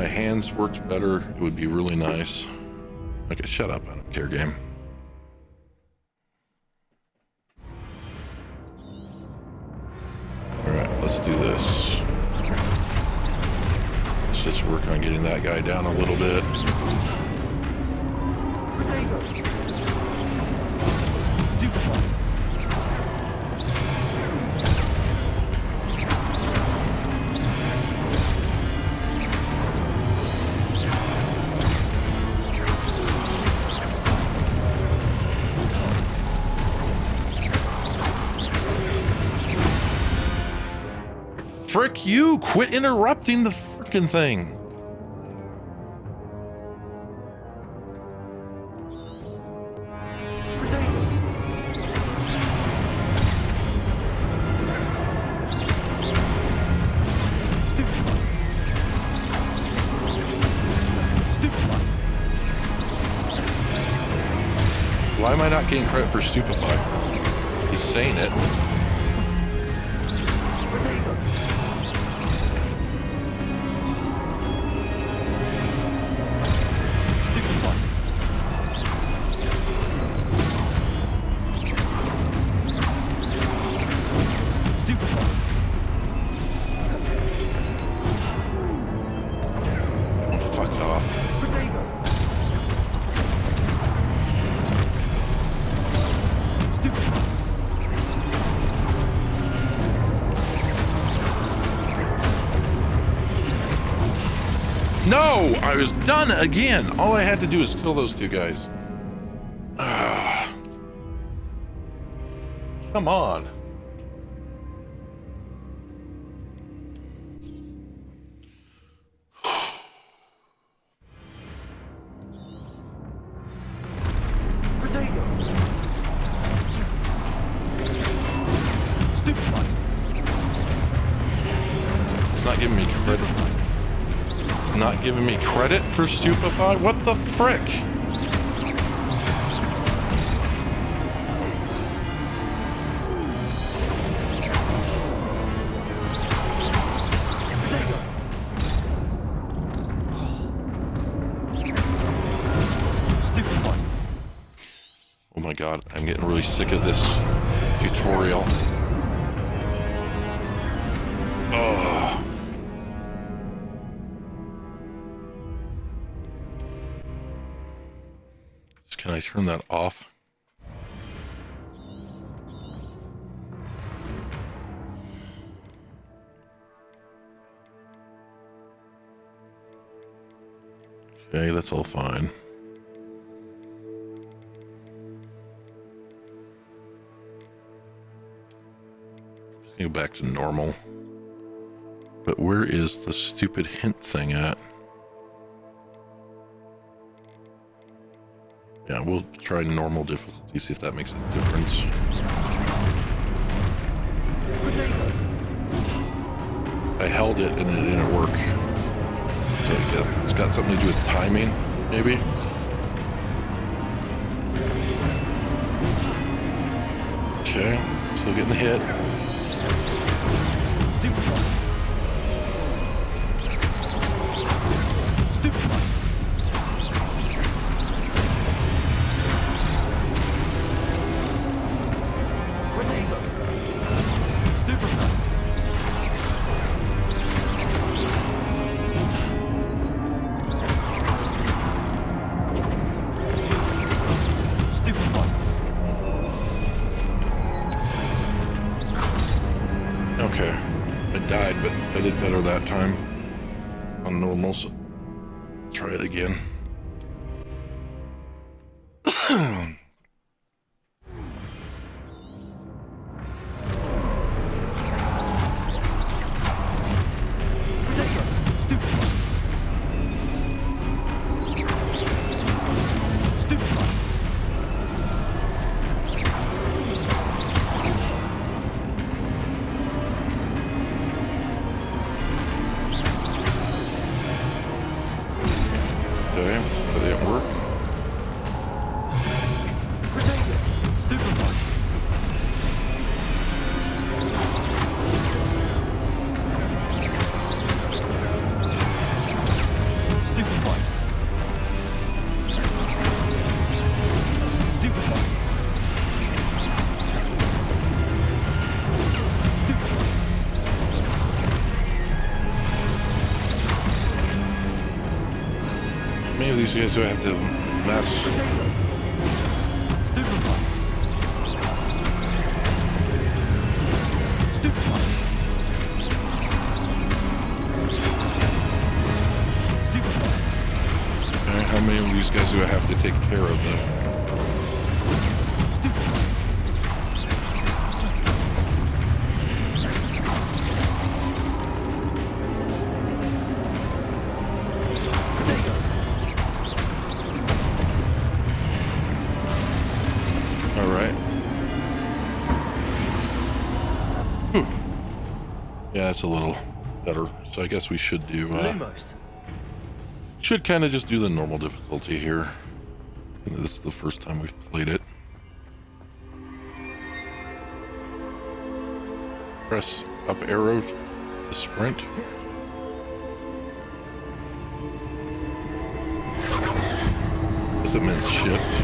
S1: my hands worked better, it would be really nice. Okay, shut up, I don't care, game. Alright, let's do this. Let's just work on getting that guy down a little bit.
S4: Potato. Stupefy.
S1: Frick you! Quit interrupting the frickin' thing! Why am I not getting credit for stupefy? He's saying it. No! I was done again! All I had to do was kill those two guys. Come on. It's not giving me credit. It's not giving me credit for stupefy? What the frick? Oh my god, I'm getting really sick of this tutorial. Oh. Can I turn that off? Okay, that's all fine. Just go back to normal. But where is the stupid hint thing at? Yeah, we'll try normal difficulty, see if that makes a difference. I held it and it didn't work. So yeah, it's got something to do with timing, maybe? Okay, still getting hit. Okay, I died, but I did better that time on normal, so try it again. Okay, that didn't work. Many of these guys do have to mass. Okay, how many of these guys do I have to take care of though? Yeah, that's a little better. So I guess we should do,
S2: Lumos.
S1: should kind of just do the normal difficulty here. This is the first time we've played it. Press up arrow to sprint. Guess it meant shift.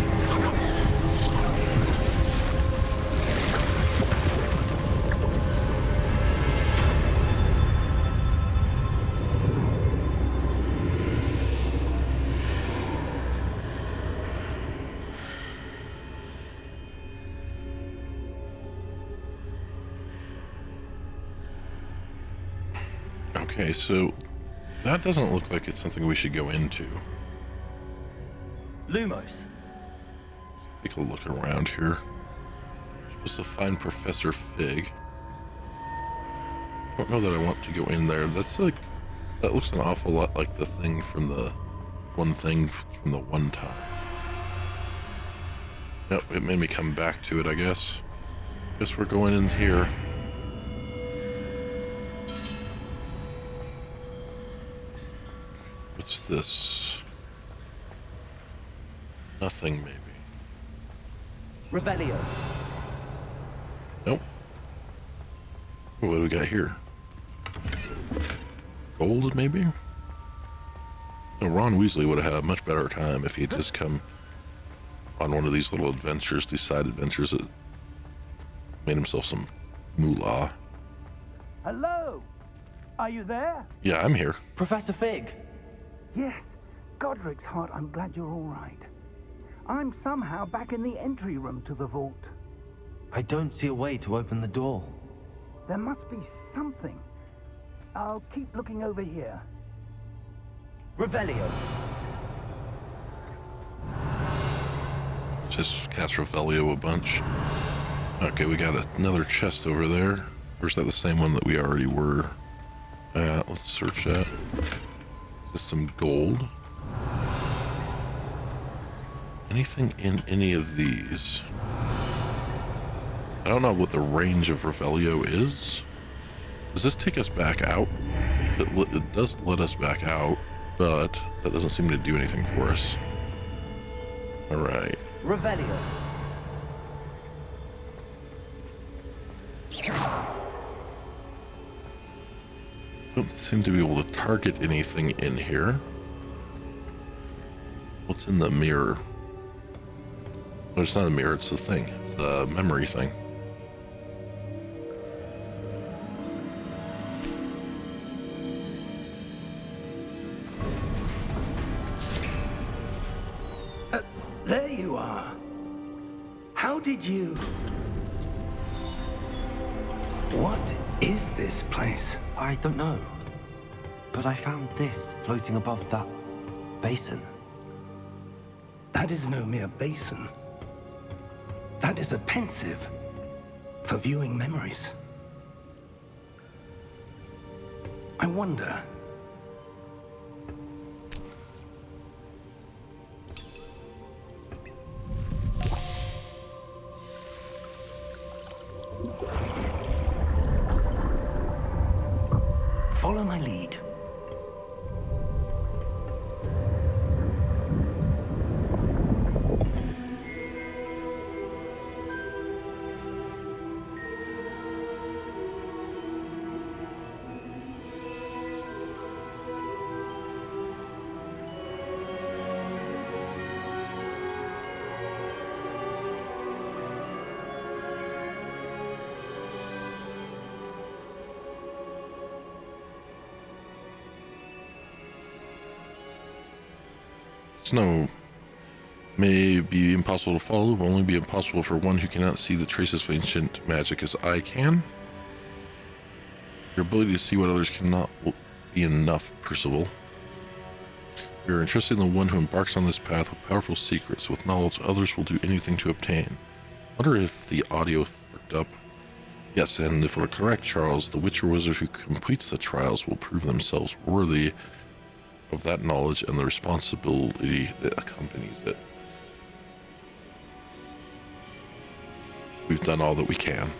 S1: Okay, so that doesn't look like it's something we should go into.
S2: Lumos.
S1: Take a look around here. Supposed to find Professor Fig. Don't know that I want to go in there. That's like, that looks an awful lot like the thing from the one time. Nope, it made me come back to it, I guess. Guess we're going in here. What's this? Nothing, maybe.
S2: Revelio.
S1: Nope. What do we got here? Gold, maybe? No, Ron Weasley would have had a much better time if he'd just come on one of these little adventures, these side adventures that made himself some moolah.
S4: Hello? Are you there?
S1: Yeah, I'm here.
S2: Professor Fig.
S4: Yes. Godric's heart, I'm glad you're all right. I'm somehow back in the entry room to the vault.
S2: I don't see a way to open the door.
S4: There must be something. I'll keep looking over here.
S2: Revelio.
S1: Just cast Revelio a bunch. Okay, we got another chest over there. Or is that the same one that we already were? Let's search that. Just some gold. Anything in any of these? I don't know what the range of Revelio is. Does this take us back out? It does let us back out, but that doesn't seem to do anything for us. Alright.
S2: Revelio.
S1: Don't seem to be able to target anything in here. What's in the mirror? Oh, it's not a mirror, it's a thing. It's a memory thing.
S4: There you are. How did you... What is this place?
S2: I don't know. But I found this floating above that basin.
S4: That is no mere basin. That is a pensive for viewing memories. I wonder... Follow my lead.
S1: Snow may be impossible to follow, will only be impossible for one who cannot see the traces of ancient magic as I can. Your ability to see what others cannot will be enough, Percival. We are interested in the one who embarks on this path with powerful secrets, with knowledge others will do anything to obtain. Wonder if the audio fucked up. Yes, and if we're correct, Charles, the witch or wizard who completes the trials will prove themselves worthy of that knowledge and the responsibility that accompanies it. We've done all that we can.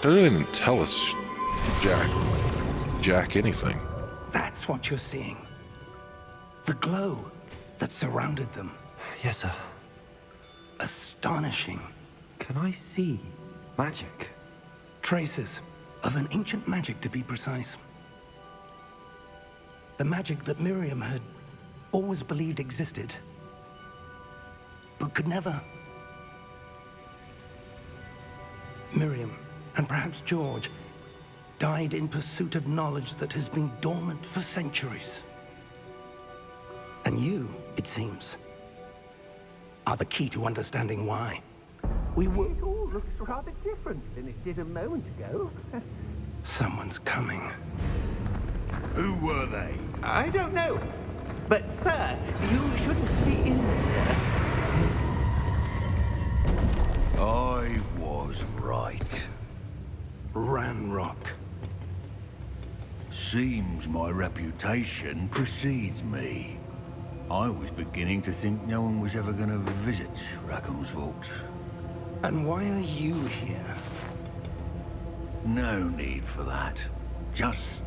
S1: They didn't tell us Jack anything.
S4: That's what you're seeing. The glow that surrounded them.
S2: Yes, sir.
S4: Astonishing.
S2: Can I see magic?
S4: Traces of an ancient magic, to be precise. The magic that Miriam had always believed existed, but could never. Miriam, and perhaps George, died in pursuit of knowledge that has been dormant for centuries. And you, it seems, are the key to understanding why. We were...
S5: It all looks rather different than it did a moment ago.
S4: Someone's coming.
S6: Who were they?
S5: I don't know. But, sir, you shouldn't be in here.
S6: I was right.
S4: Ranrock.
S6: Seems my reputation precedes me. I was beginning to think no one was ever going to visit Rackham's vault.
S4: And why are you here?
S6: No need for that. Just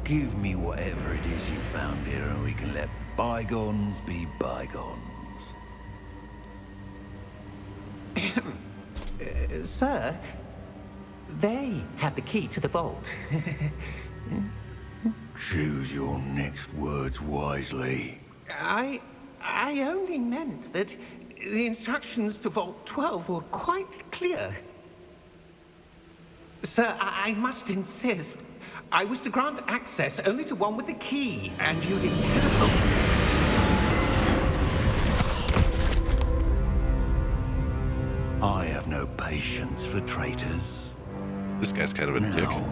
S6: give me whatever it is you found here and we can let bygones be bygones.
S5: Sir, they have the key to the vault.
S6: Choose your next words wisely.
S5: I only meant that the instructions to Vault 12 were quite clear. Sir, I must insist. I was to grant access only to one with the key, and you didn't have.
S6: I have no patience for traitors.
S1: This guy's kind of a dick.
S6: Now,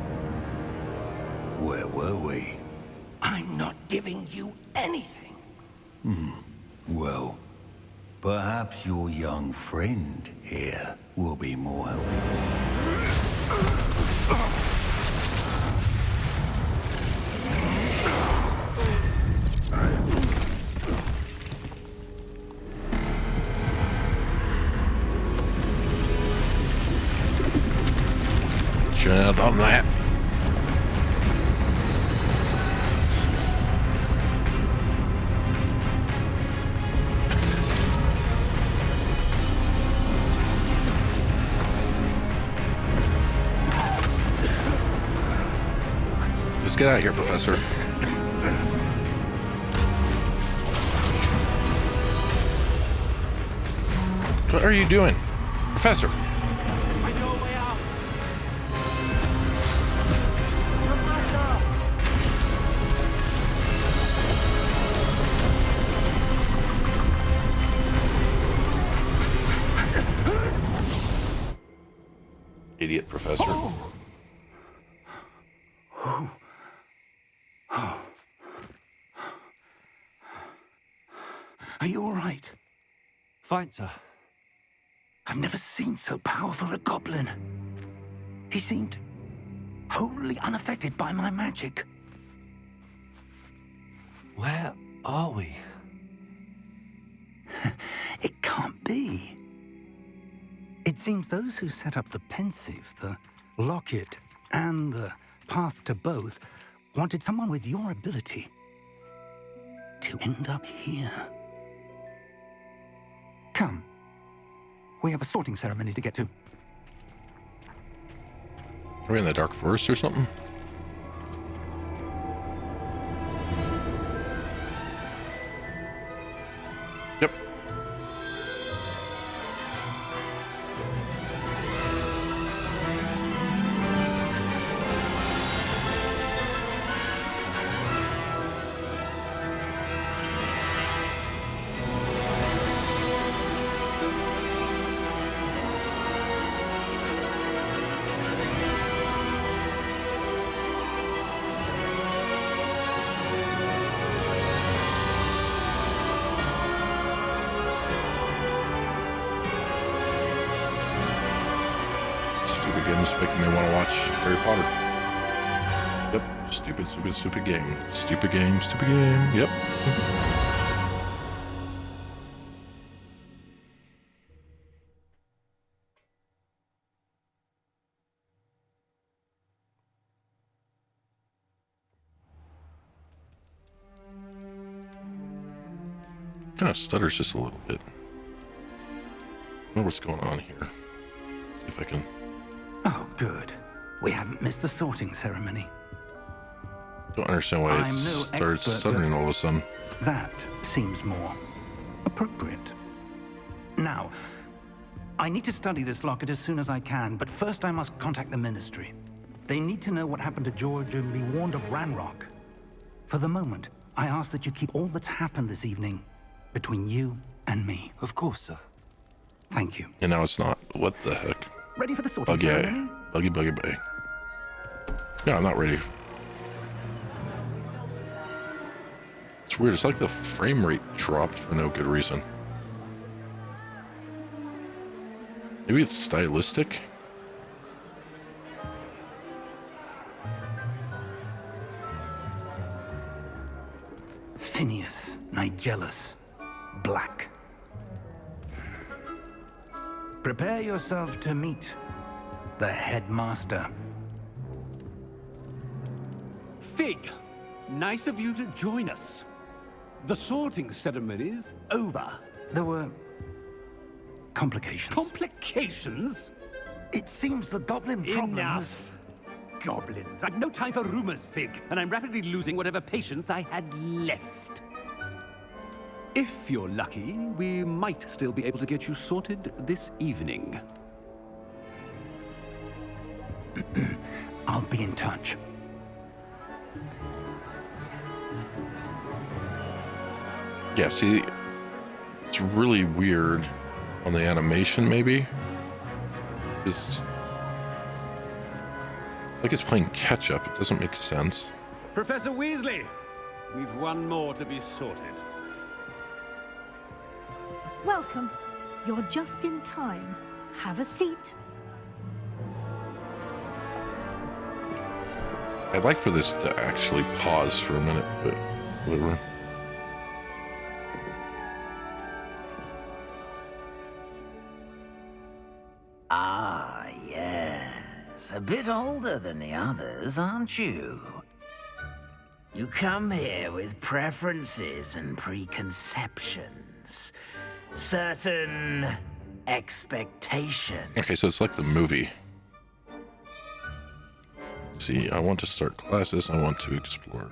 S6: where were we?
S4: I'm not giving you anything.
S6: Well, perhaps your young friend here will be more helpful.
S1: Shouldn't have done that. Let's get out of here, Professor. What are you doing? Professor!
S5: I know a way out.
S1: Idiot Professor.
S4: Are you all right?
S2: Fine, sir.
S4: I've never seen so powerful a goblin. He seemed wholly unaffected by my magic.
S2: Where are we?
S4: It can't be. It seems those who set up the pensive, the locket, and the path to both wanted someone with your ability to end up here. Come. We have a sorting ceremony to get to.
S1: Are we in the dark forest or something? Yep. Stupid games making me want to watch Harry Potter. Yep. Stupid game. Stupid game. Yep. Kind of stutters just a little bit. I wonder what's going on here. See if I can.
S4: Oh, good. We haven't missed the sorting ceremony.
S1: Don't understand why it
S4: I'm no
S1: started
S4: expert,
S1: stuttering
S4: but
S1: all of a sudden.
S4: That seems more appropriate. Now, I need to study this locket as soon as I can, but first I must contact the Ministry. They need to know what happened to George and be warned of Ranrock. For the moment, I ask that you keep all that's happened this evening between you and me.
S2: Of course, sir.
S4: Thank you.
S1: And now it's not. What the heck?
S4: Ready for the sorting
S1: Buggy.
S4: ceremony?
S1: Buggy. No, I'm not ready. It's weird. It's like the frame rate dropped for no good reason. Maybe it's stylistic?
S4: Phineas, Nigellus, Black. Prepare yourself to meet the headmaster.
S7: Fig, nice of you to join us. The sorting ceremony's over.
S4: There were complications.
S7: Complications?
S4: It seems the goblin problem has...
S7: Enough. Goblins. I've no time for rumors, Fig, and I'm rapidly losing whatever patience I had left. If you're lucky, we might still be able to get you sorted this evening.
S4: I'll be in touch.
S1: Yeah, see, it's really weird on the animation, maybe. It's like it's playing catch up. It doesn't make sense.
S7: Professor Weasley, we've one more to be sorted.
S8: Welcome. You're just in time. Have a seat.
S1: I'd like for this to actually pause for a minute, but whatever.
S9: Ah, yes. A bit older than the others, aren't you? You come here with preferences and preconceptions. Certain expectations.
S1: Okay, so it's like the movie. Let's see, I want to start classes. I want to explore.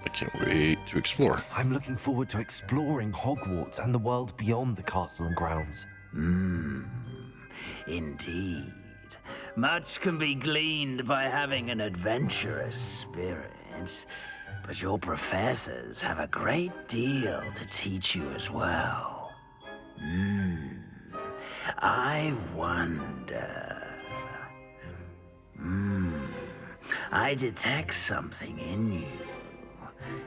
S1: I can't wait to explore.
S2: I'm looking forward to exploring Hogwarts and the world beyond the castle and grounds.
S9: Indeed. Much can be gleaned by having an adventurous spirit, but your professors have a great deal to teach you as well. I wonder... I detect something in you.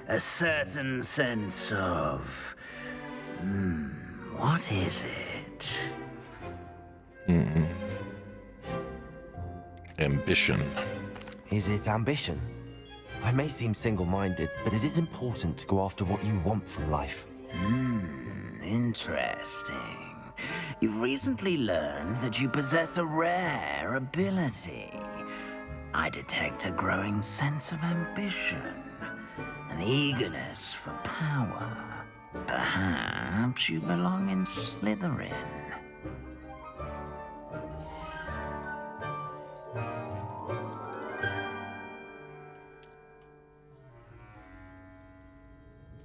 S9: A certain sense of... what is it?
S1: Ambition.
S2: Is it ambition? I may seem single-minded, but it is important to go after what you want from life.
S9: Interesting. You've recently learned that you possess a rare ability. I detect a growing sense of ambition, an eagerness for power. Perhaps you belong in Slytherin.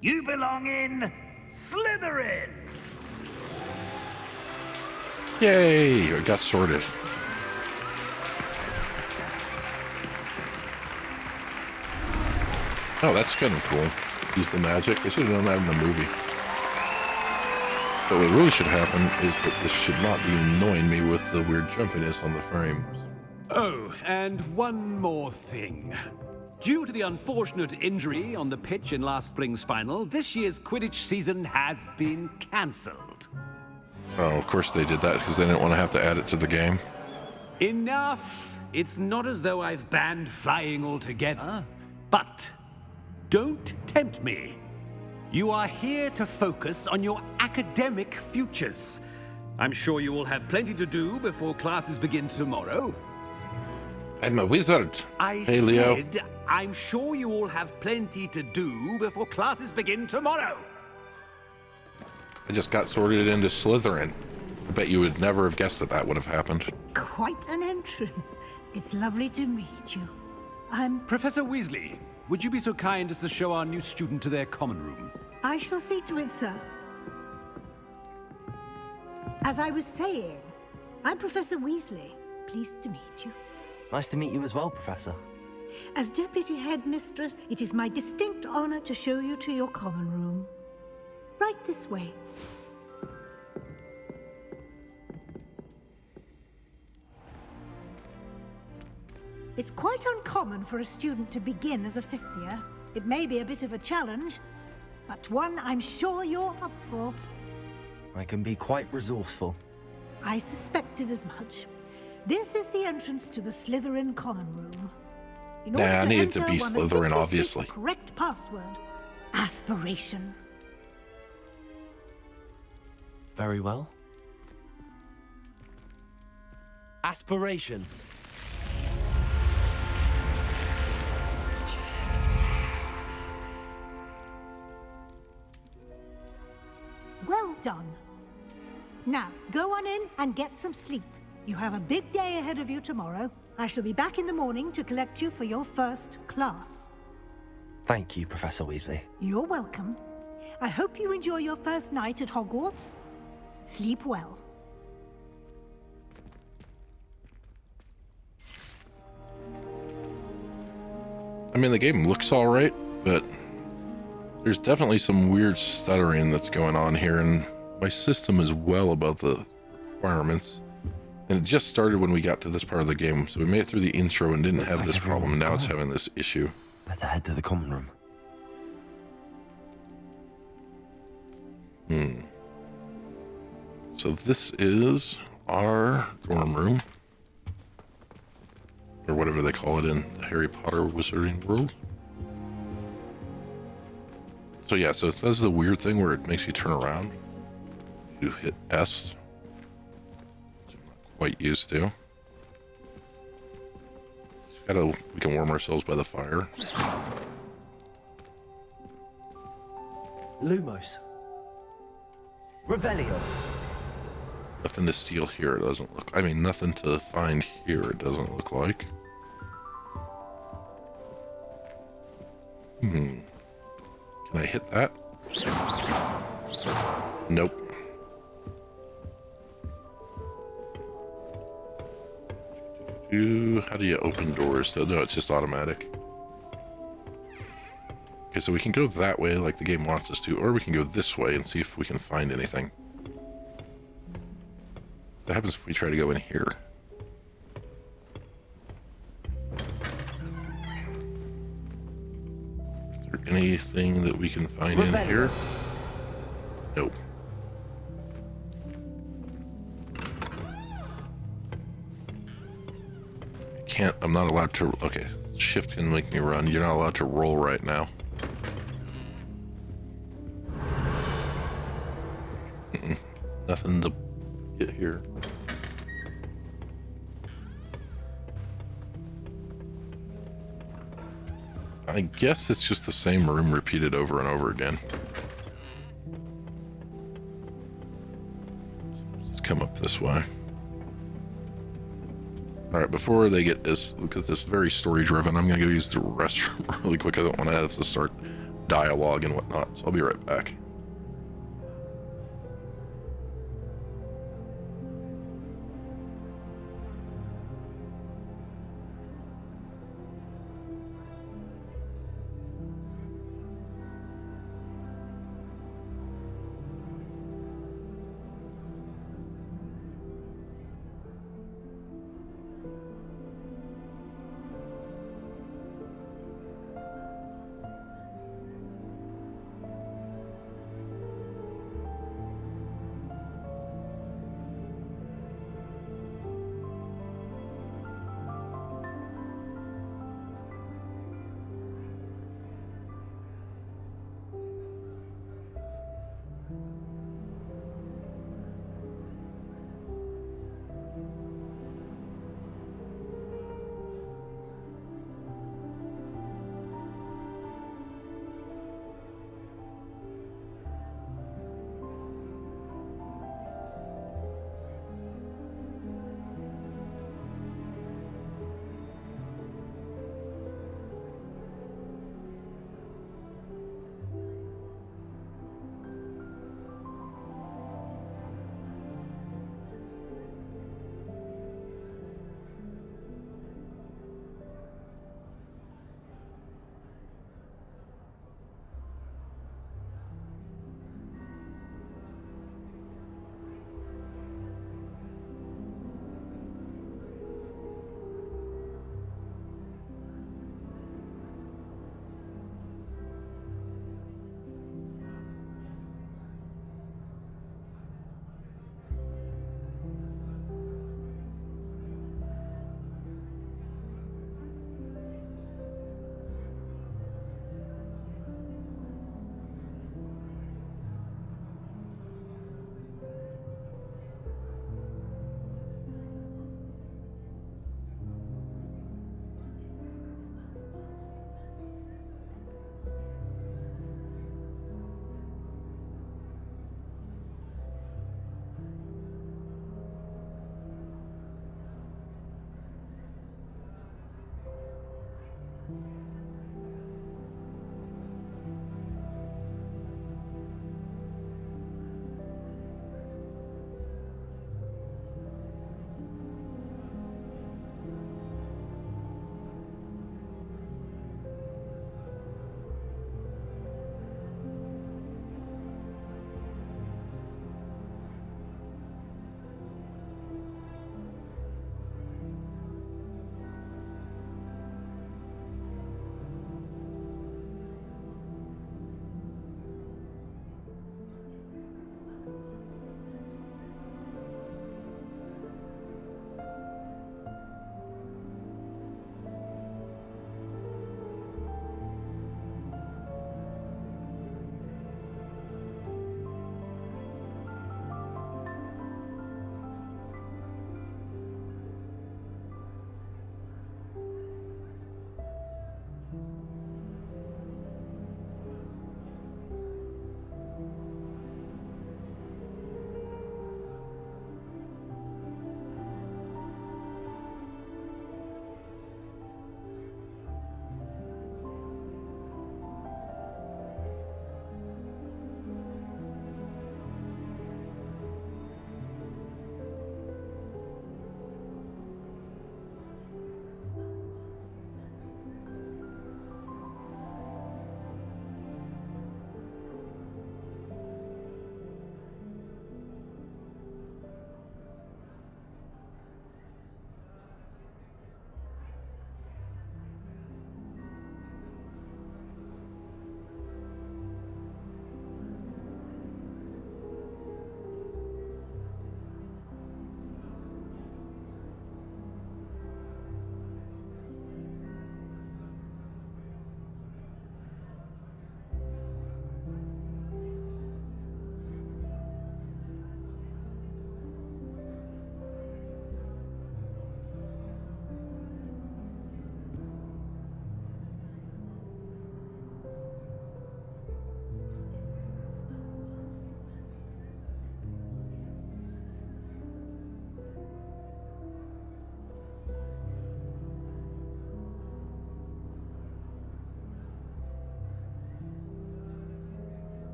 S9: You belong in Slytherin!
S1: Yay! I got sorted. Oh, that's kind of cool. Use the magic. They should have done that in the movie. But what really should happen is that this should not be annoying me with the weird jumpiness on the frames.
S7: Oh, and one more thing. Due to the unfortunate injury on the pitch in last spring's final, this year's Quidditch season has been cancelled.
S1: Oh, of course they did that because they didn't want to have to add it to the game.
S7: Enough! It's not as though I've banned flying altogether. But don't tempt me. You are here to focus on your academic futures. I'm sure you will have plenty to do before classes begin tomorrow.
S1: I'm a wizard. Hey, Leo.
S7: Said, I'm sure you all have plenty to do before classes begin tomorrow.
S1: I just got sorted into Slytherin. I bet you would never have guessed that that would have happened.
S8: Quite an entrance. It's lovely to meet you. I'm...
S7: Professor Weasley, would you be so kind as to show our new student to their common room?
S8: I shall see to it, sir. As I was saying, I'm Professor Weasley. Pleased to meet you.
S2: Nice to meet you as well, Professor.
S8: As Deputy Headmistress, it is my distinct honor to show you to your common room. Right this way. It's quite uncommon for a student to begin as a fifth year. It may be a bit of a challenge, but one I'm sure you're up for.
S2: I can be quite resourceful.
S8: I suspected as much. This is the entrance to the Slytherin common room. In order
S1: I
S8: to
S1: needed to
S8: enter,
S1: be
S8: one must
S1: Slytherin,
S8: simply speak
S1: obviously.
S8: the correct password. Aspiration.
S2: Very well. Aspiration.
S8: Well done. Now, go on in and get some sleep. You have a big day ahead of you tomorrow. I shall be back in the morning to collect you for your first class.
S2: Thank you, Professor Weasley.
S8: You're welcome. I hope you enjoy your first night at Hogwarts. Sleep well.
S1: I mean, the game looks alright, but there's definitely some weird stuttering that's going on here, and my system is well above the requirements. And it just started when we got to this part of the game, so we made it through the intro and didn't
S2: Looks
S1: have
S2: like
S1: this problem.
S2: everyone's
S1: Now it's
S2: gone.
S1: having this issue.
S2: Better head to the common room.
S1: So this is our dorm room. Or whatever they call it in the Harry Potter Wizarding World. So yeah, so it says the weird thing where it makes you turn around. You hit S. Which I'm not quite used to. We can warm ourselves by the fire.
S2: Lumos. Revelio.
S1: Nothing to steal here, it doesn't look. I mean, nothing to find here, it doesn't look like. Can I hit that? Nope. How do you open doors? So, no, it's just automatic. Okay, so we can go that way like the game wants us to, or we can go this way and see if we can find anything. What happens if we try to go in here? Is there anything that we can find in here? Nope. I'm not allowed to, okay, shift can make me run. You're not allowed to roll right now. Nothing to get here. I guess it's just the same room repeated over and over again. Let's come up this way. Alright, before they get this, because this is very story driven, I'm gonna go use the restroom really quick. I don't want to have to start dialogue and whatnot, so I'll be right back.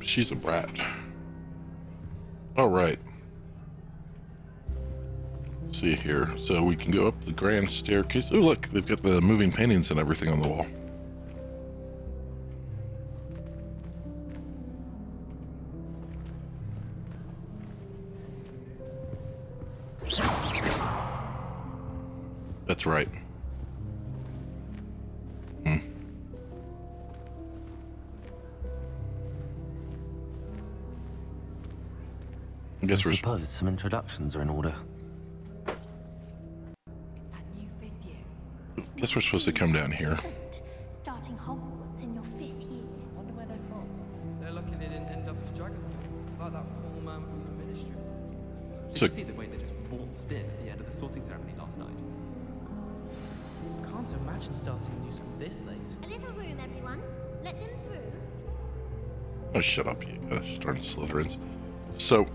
S1: She's a brat. All right. Let's see here. So we can go up the grand staircase. Oh, look, they've got the moving paintings and everything on the wall. That's right. I guess
S2: I
S1: we're...
S2: suppose some introductions are in order.
S1: Guess we're supposed to come down here.
S10: Starting Hogwarts in your 5th year.
S11: Wonder where they're from. They're lucky they didn't end up as Dragonfly, like that poor man from the Ministry.
S12: Did you see the way they just waltzed in at the end of the sorting ceremony last night?
S11: Can't imagine starting a new school this late.
S10: A little room, everyone. Let them through.
S1: Oh, shut up, you darn Slytherins. So,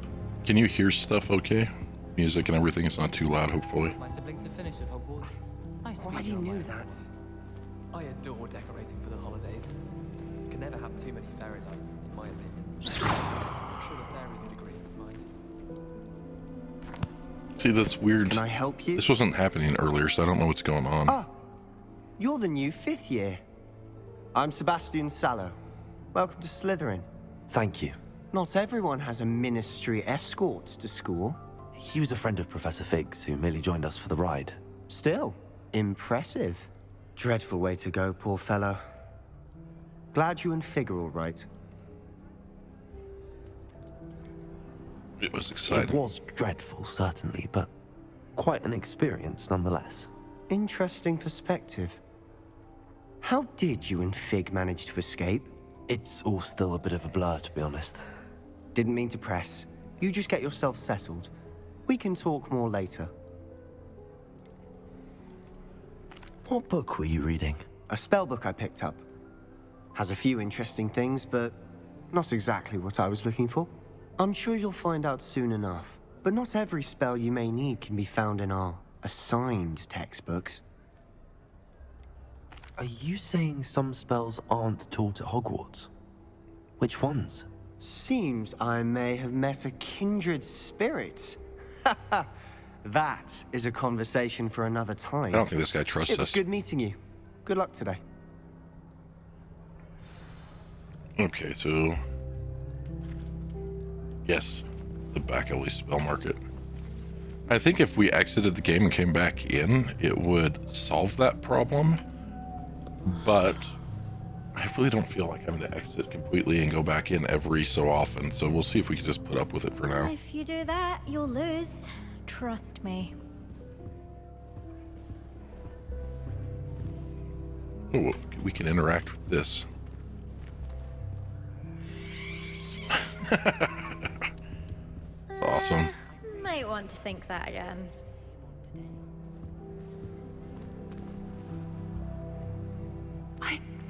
S1: can you hear stuff okay? Music and everything is not too loud, hopefully.
S11: My siblings are finished at Hogwarts. Nice to
S13: Already knew that.
S12: I adore decorating for the holidays. Can never have too many fairy lights, in my opinion. I'm sure the fairies would agree, mind.
S1: See, that's weird.
S13: Can I help you?
S1: This wasn't happening earlier, so I don't know what's going on.
S13: Ah, you're the new 5th year. I'm Sebastian Sallow. Welcome to Slytherin.
S2: Thank you.
S13: Not everyone has a ministry escort to school.
S2: He was a friend of Professor Fig's who merely joined us for the ride.
S13: Still, impressive. Dreadful way to go, poor fellow. Glad you and Fig are all right.
S1: It was exciting.
S2: It was dreadful, certainly, but quite an experience nonetheless.
S13: Interesting perspective. How did you and Fig manage to escape?
S2: It's all still a bit of a blur, to be honest.
S13: Didn't mean to press. You just get yourself settled. We can talk more later.
S2: What book were you reading?
S13: A spell book I picked up. Has a few interesting things, but not exactly what I was looking for. I'm sure you'll find out soon enough. But not every spell you may need can be found in our assigned textbooks.
S2: Are you saying some spells aren't taught at Hogwarts? Which ones?
S13: Seems I may have met a kindred spirit. That is a conversation for another time.
S1: I don't think this guy trusts
S13: It was
S1: us.
S13: good meeting you. Good luck today.
S1: Okay, so... Yes, the back alley spell market. I think if we exited the game and came back in, it would solve that problem. But I really don't feel like having to exit completely and go back in every so often. So we'll see if we can just put up with it for now.
S10: If you do that, you'll lose. Trust me.
S1: Oh, we can interact with this. That's awesome.
S10: Might want to think that again.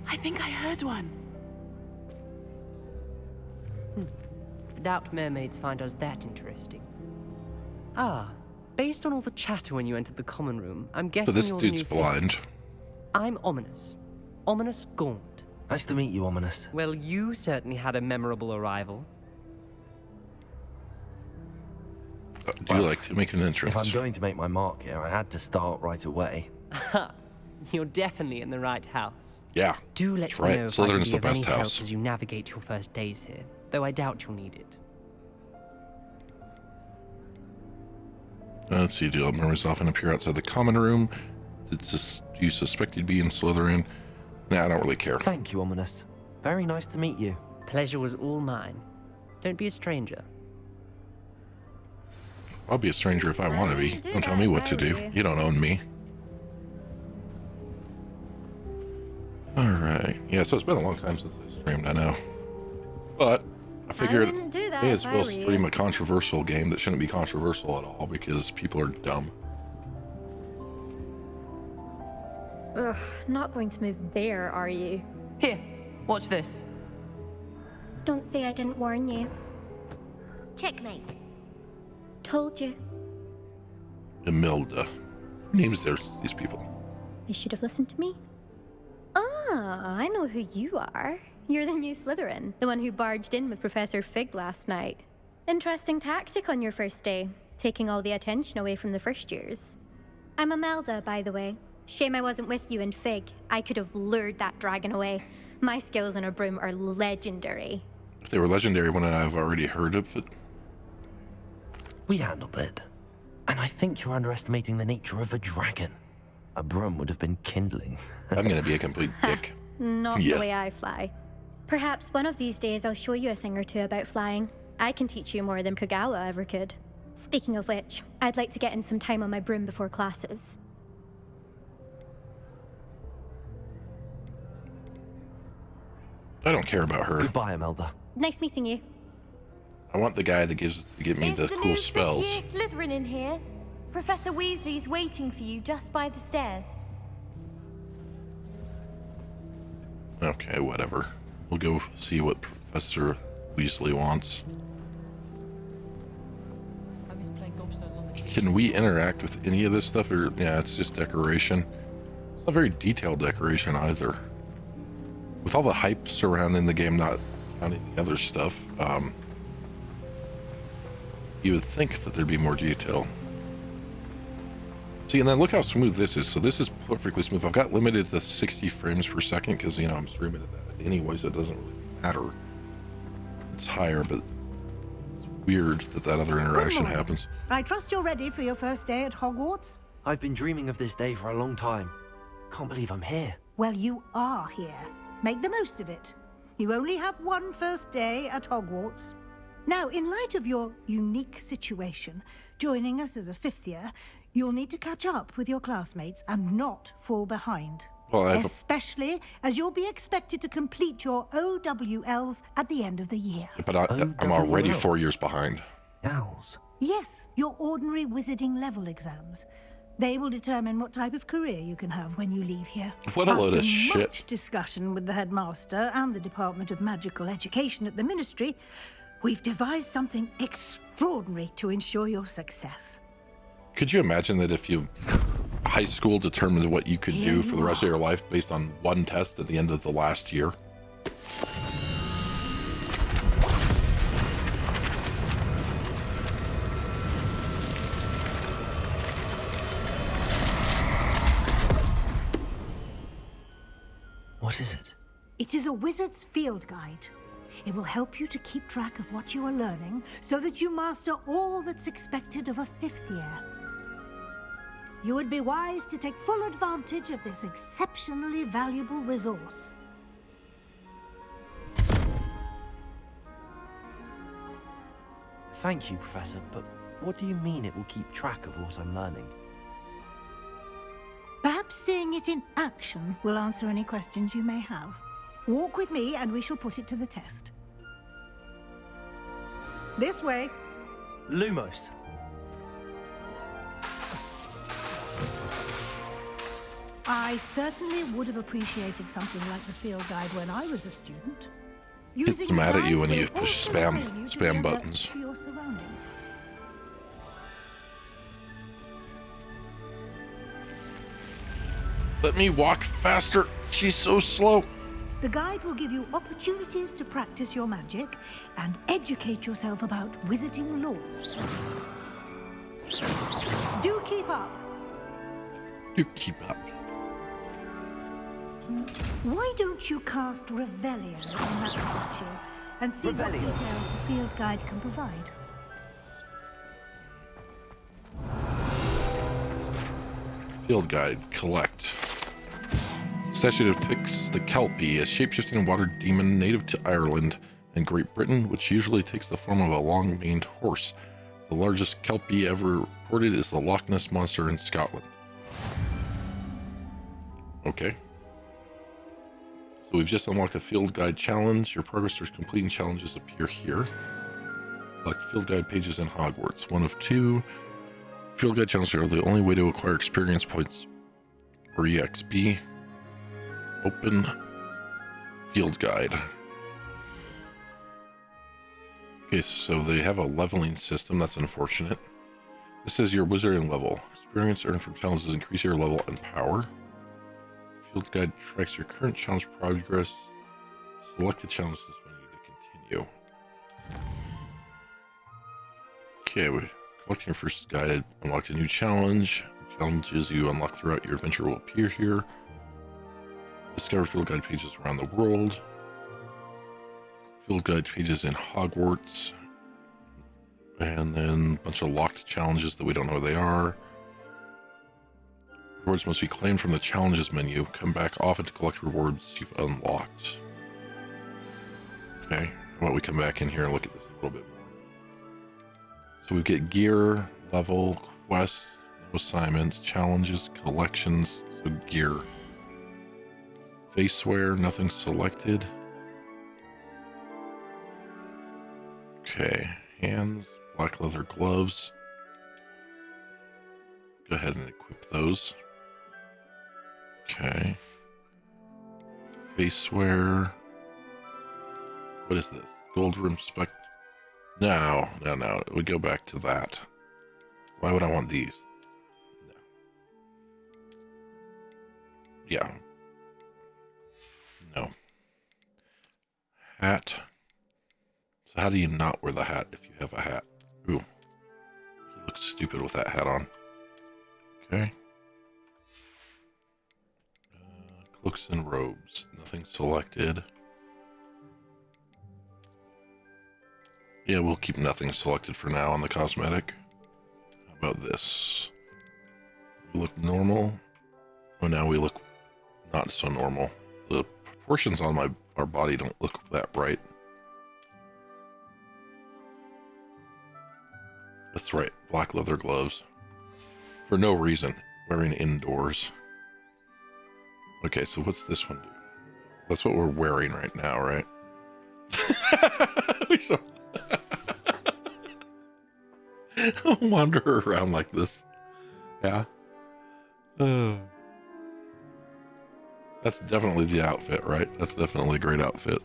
S11: I think I heard one. Doubt mermaids find us that interesting. Ah, based on all the chatter when you entered the common room, I'm
S1: So
S11: guessing
S1: this
S11: you're the
S1: dude's
S11: new
S1: blind.
S11: Fig. I'm Ominous. Ominous Gaunt.
S2: Nice to meet you, Ominous.
S11: Well, you certainly had a memorable arrival.
S1: Do you like to make an entrance?
S2: If I'm going to make my mark here, I had to start right away.
S11: Ha! You're definitely in the right house.
S1: Yeah,
S11: Do let
S1: that's
S11: me
S1: right.
S11: know if I can
S1: Slytherin's
S11: be
S1: the
S11: of any
S1: best
S11: help
S1: house.
S11: as you navigate your first days here, though I doubt you'll need it.
S1: Let's see, do members often appear outside the common room? You suspect you'd be in Slytherin? Nah, I don't really care.
S2: Thank you, Ominous. Very nice to meet you.
S11: Pleasure was all mine. Don't be a stranger.
S1: I'll be a stranger if I want to be.
S10: wouldn't do
S1: Don't tell
S10: that
S1: me
S10: if
S1: what
S10: I
S1: to
S10: were
S1: do.
S10: you.
S1: You don't own me. Alright. Yeah, so it's been a long time since I streamed, I know. But I figured
S10: wouldn't do that
S1: hey,
S10: if
S1: it's
S10: I
S1: supposed
S10: were
S1: to
S10: you.
S1: stream a controversial game that shouldn't be controversial at all because people are dumb.
S10: Ugh, not going to move there, are you?
S11: Here, watch this.
S10: Don't say I didn't warn you. Checkmate. Told you.
S1: Imelda. Names there's these people.
S10: They should have listened to me. Ah, I know who you are. You're the new Slytherin, the one who barged in with Professor Fig last night. Interesting tactic on your first day, taking all the attention away from the first years. I'm Imelda, by the way. Shame I wasn't with you in Fig. I could have lured that dragon away. My skills on a broom are legendary.
S1: If they were legendary, wouldn't I have already heard of it?
S2: We handled it. And I think you're underestimating the nature of a dragon. A broom would have been kindling.
S1: I'm gonna be a complete dick.
S10: Not
S1: Yes.
S10: the way I fly. Perhaps one of these days I'll show you a thing or two about flying. I can teach you more than Kagawa ever could. Speaking of which, I'd like to get in some time on my broom before classes.
S1: I don't care about her.
S2: Goodbye, Imelda.
S10: Nice meeting you.
S1: I want the guy that give me
S14: Is
S1: the
S14: the
S1: cool
S14: new
S1: spells.
S14: fifth year Slytherin in here? Professor Weasley's waiting for you just by the stairs.
S1: Okay, whatever. We'll go see what Professor Weasley wants.
S12: I miss playing gobstones on the key.
S1: Can we interact with any of this stuff, or yeah, it's just decoration? It's not very detailed decoration either. With all the hype surrounding the game, not any other stuff, you would think that there'd be more detail. See, and then look how smooth this is. So this is perfectly smooth. I've got limited to 60 frames per second because, you know, I'm streaming at that anyways. It doesn't really matter. It's higher, but it's weird that that other interaction happens.
S8: I trust you're ready for your first day at Hogwarts?
S2: I've been dreaming of this day for a long time. Can't believe I'm here.
S8: Well, you are here. Make the most of it. You only have one first day at Hogwarts. Now, in light of your unique situation, joining us as a fifth year, you'll need to catch up with your classmates and not fall behind.
S1: Well,
S8: especially as you'll be expected to complete your OWLs at the end of the year.
S1: But I'm already 4 years behind.
S2: Owls?
S8: Yes, your ordinary wizarding level exams. They will determine what type of career you can have when you leave here.
S1: What a load of
S8: After
S1: shit.
S8: much discussion with the headmaster and the Department of Magical Education at the Ministry, we've devised something extraordinary to ensure your success.
S1: Could you imagine that if you high school determines what you could do for the rest of your life based on one test at the end of the last year?
S2: What is it?
S8: It is a wizard's field guide. It will help you to keep track of what you are learning so that you master all that's expected of a fifth year. You would be wise to take full advantage of this exceptionally valuable resource.
S2: Thank you, Professor, but what do you mean it will keep track of what I'm learning?
S8: Perhaps seeing it in action will answer any questions you may have. Walk with me and we shall put it to the test. This way.
S2: Lumos.
S8: I certainly would have appreciated something like the field guide when I was a student.
S1: It's mad at you when you push spam buttons.
S8: To your surroundings.
S1: Let me walk faster. She's so slow.
S8: The guide will give you opportunities to practice your magic and educate yourself about wizarding laws. Do keep up.
S1: You keep up.
S8: Why don't you cast Revelio on that statue and see what details the field guide can provide?
S1: Field guide. Collect. Statue depicts the Kelpie, a shape-shifting water demon native to Ireland and Great Britain, which usually takes the form of a long-maned horse. The largest Kelpie ever reported is the Loch Ness Monster in Scotland. Okay. So we've just unlocked a field guide challenge. Your progress towards completing challenges appear here. Select field guide pages in Hogwarts. 1 of 2. Field guide challenges are the only way to acquire experience points or EXP. Open field guide. Okay, so they have a leveling system. That's unfortunate. This says your wizarding level. Experience earned from challenges increase your level and power. Field guide tracks your current challenge progress. Select the challenges menu to continue. Okay, we're collecting your first guide. Unlocked a new challenge. Challenges you unlock throughout your adventure will appear here. Discover field guide pages around the world. Field guide pages in Hogwarts. And then a bunch of locked challenges that we don't know what they are. Rewards must be claimed from the challenges menu. Come back often to collect rewards you've unlocked. Okay, how about we come back in here and look at this a little bit more. So we get gear, level, quests, assignments, challenges, collections, so gear. Faceware, nothing selected. Okay, hands, black leather gloves. Go ahead and equip those. Okay. Faceware. What is this? Gold rim spec. No. We go back to that. Why would I want these? No. Yeah. No. Hat. So how do you not wear the hat if you have a hat? Ooh. He looks stupid with that hat on. Okay. Cloaks and robes. Nothing selected. Yeah, we'll keep nothing selected for now on the cosmetic. How about this? We look normal. Oh, now we look not so normal. The proportions on our body don't look that bright. That's right, black leather gloves. For no reason, wearing indoors. Okay, so what's this one do? That's what we're wearing right now, right? Wander around like this. Yeah. That's definitely the outfit, right? That's definitely a great outfit.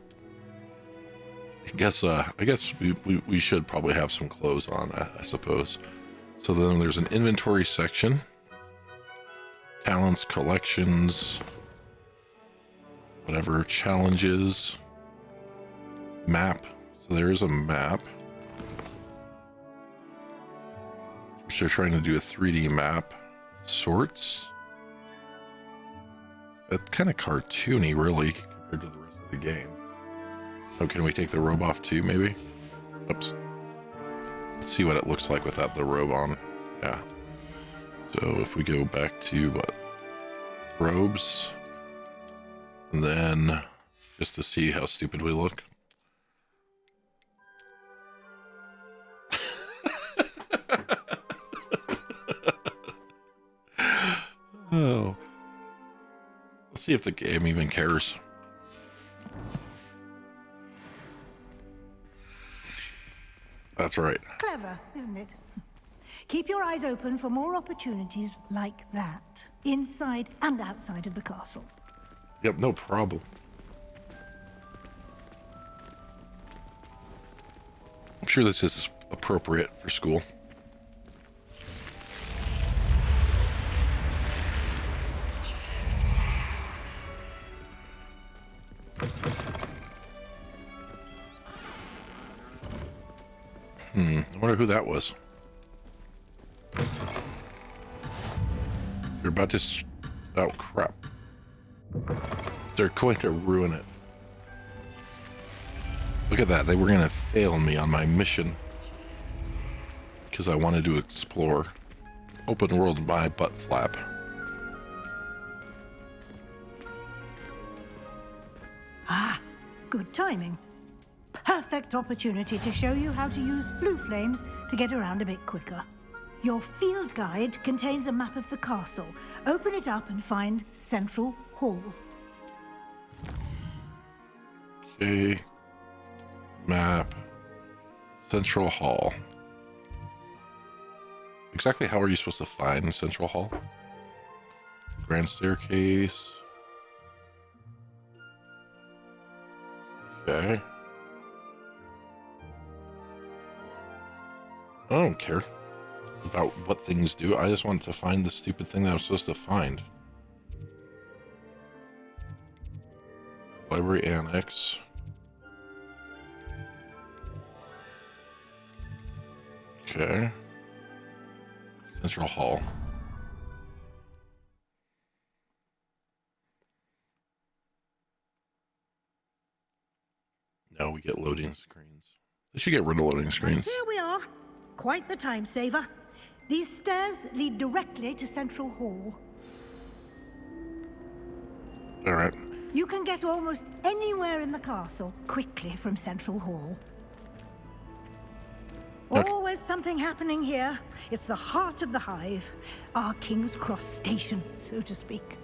S1: I guess we should probably have some clothes on, I suppose. So then there's an inventory section. Talents, collections, whatever, challenges, map. So there is a map. Which they're trying to do a 3D map. Sorts. That's kind of cartoony, really, compared to the rest of the game. Oh, can we take the robe off too, maybe? Oops. Let's see what it looks like without the robe on. Yeah. So if we go back to what? Robes. And then just to see how stupid we look. Oh. Let's see if the game even cares. That's right.
S8: Clever, isn't it? Keep your eyes open for more opportunities like that, inside and outside of the castle.
S1: Yep, no problem. I'm sure this is appropriate for school. I wonder who that was. You're about to... Oh, crap. They're going to ruin it. Look at that. They were going to fail me on my mission. Because I wanted to explore. Open world my butt flap.
S8: Ah, good timing. Perfect opportunity to show you how to use flue flames to get around a bit quicker. Your field guide contains a map of the castle. Open it up and find Central Hall.
S1: Okay. Map. Central Hall. Exactly how are you supposed to find Central Hall? Grand staircase. Okay. I don't care about what things do. I just wanted to find the stupid thing that I was supposed to find. Library Annex. Okay. Central Hall. No, we get loading screens. They should get rid of loading screens.
S8: Here we are. Quite the time saver. These stairs lead directly to Central Hall.
S1: All right.
S8: You can get almost anywhere in the castle quickly from Central Hall.
S1: Okay.
S8: Always something happening here. It's the heart of the hive. Our King's Cross station, so to speak.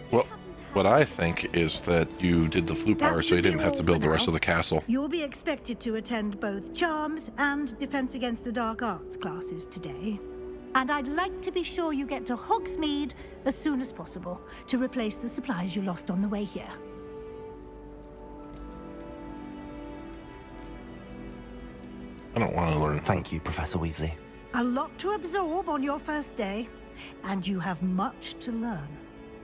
S1: Well, what I think is that you did the flute power so you didn't have to build the rest of the castle.
S8: You'll be expected to attend both Charms and Defense Against the Dark Arts classes today. And I'd like to be sure you get to Hogsmeade as soon as possible to replace the supplies you lost on the way here.
S1: I don't want to learn.
S2: Thank you, Professor Weasley.
S8: A lot to absorb on your first day, and you have much to learn.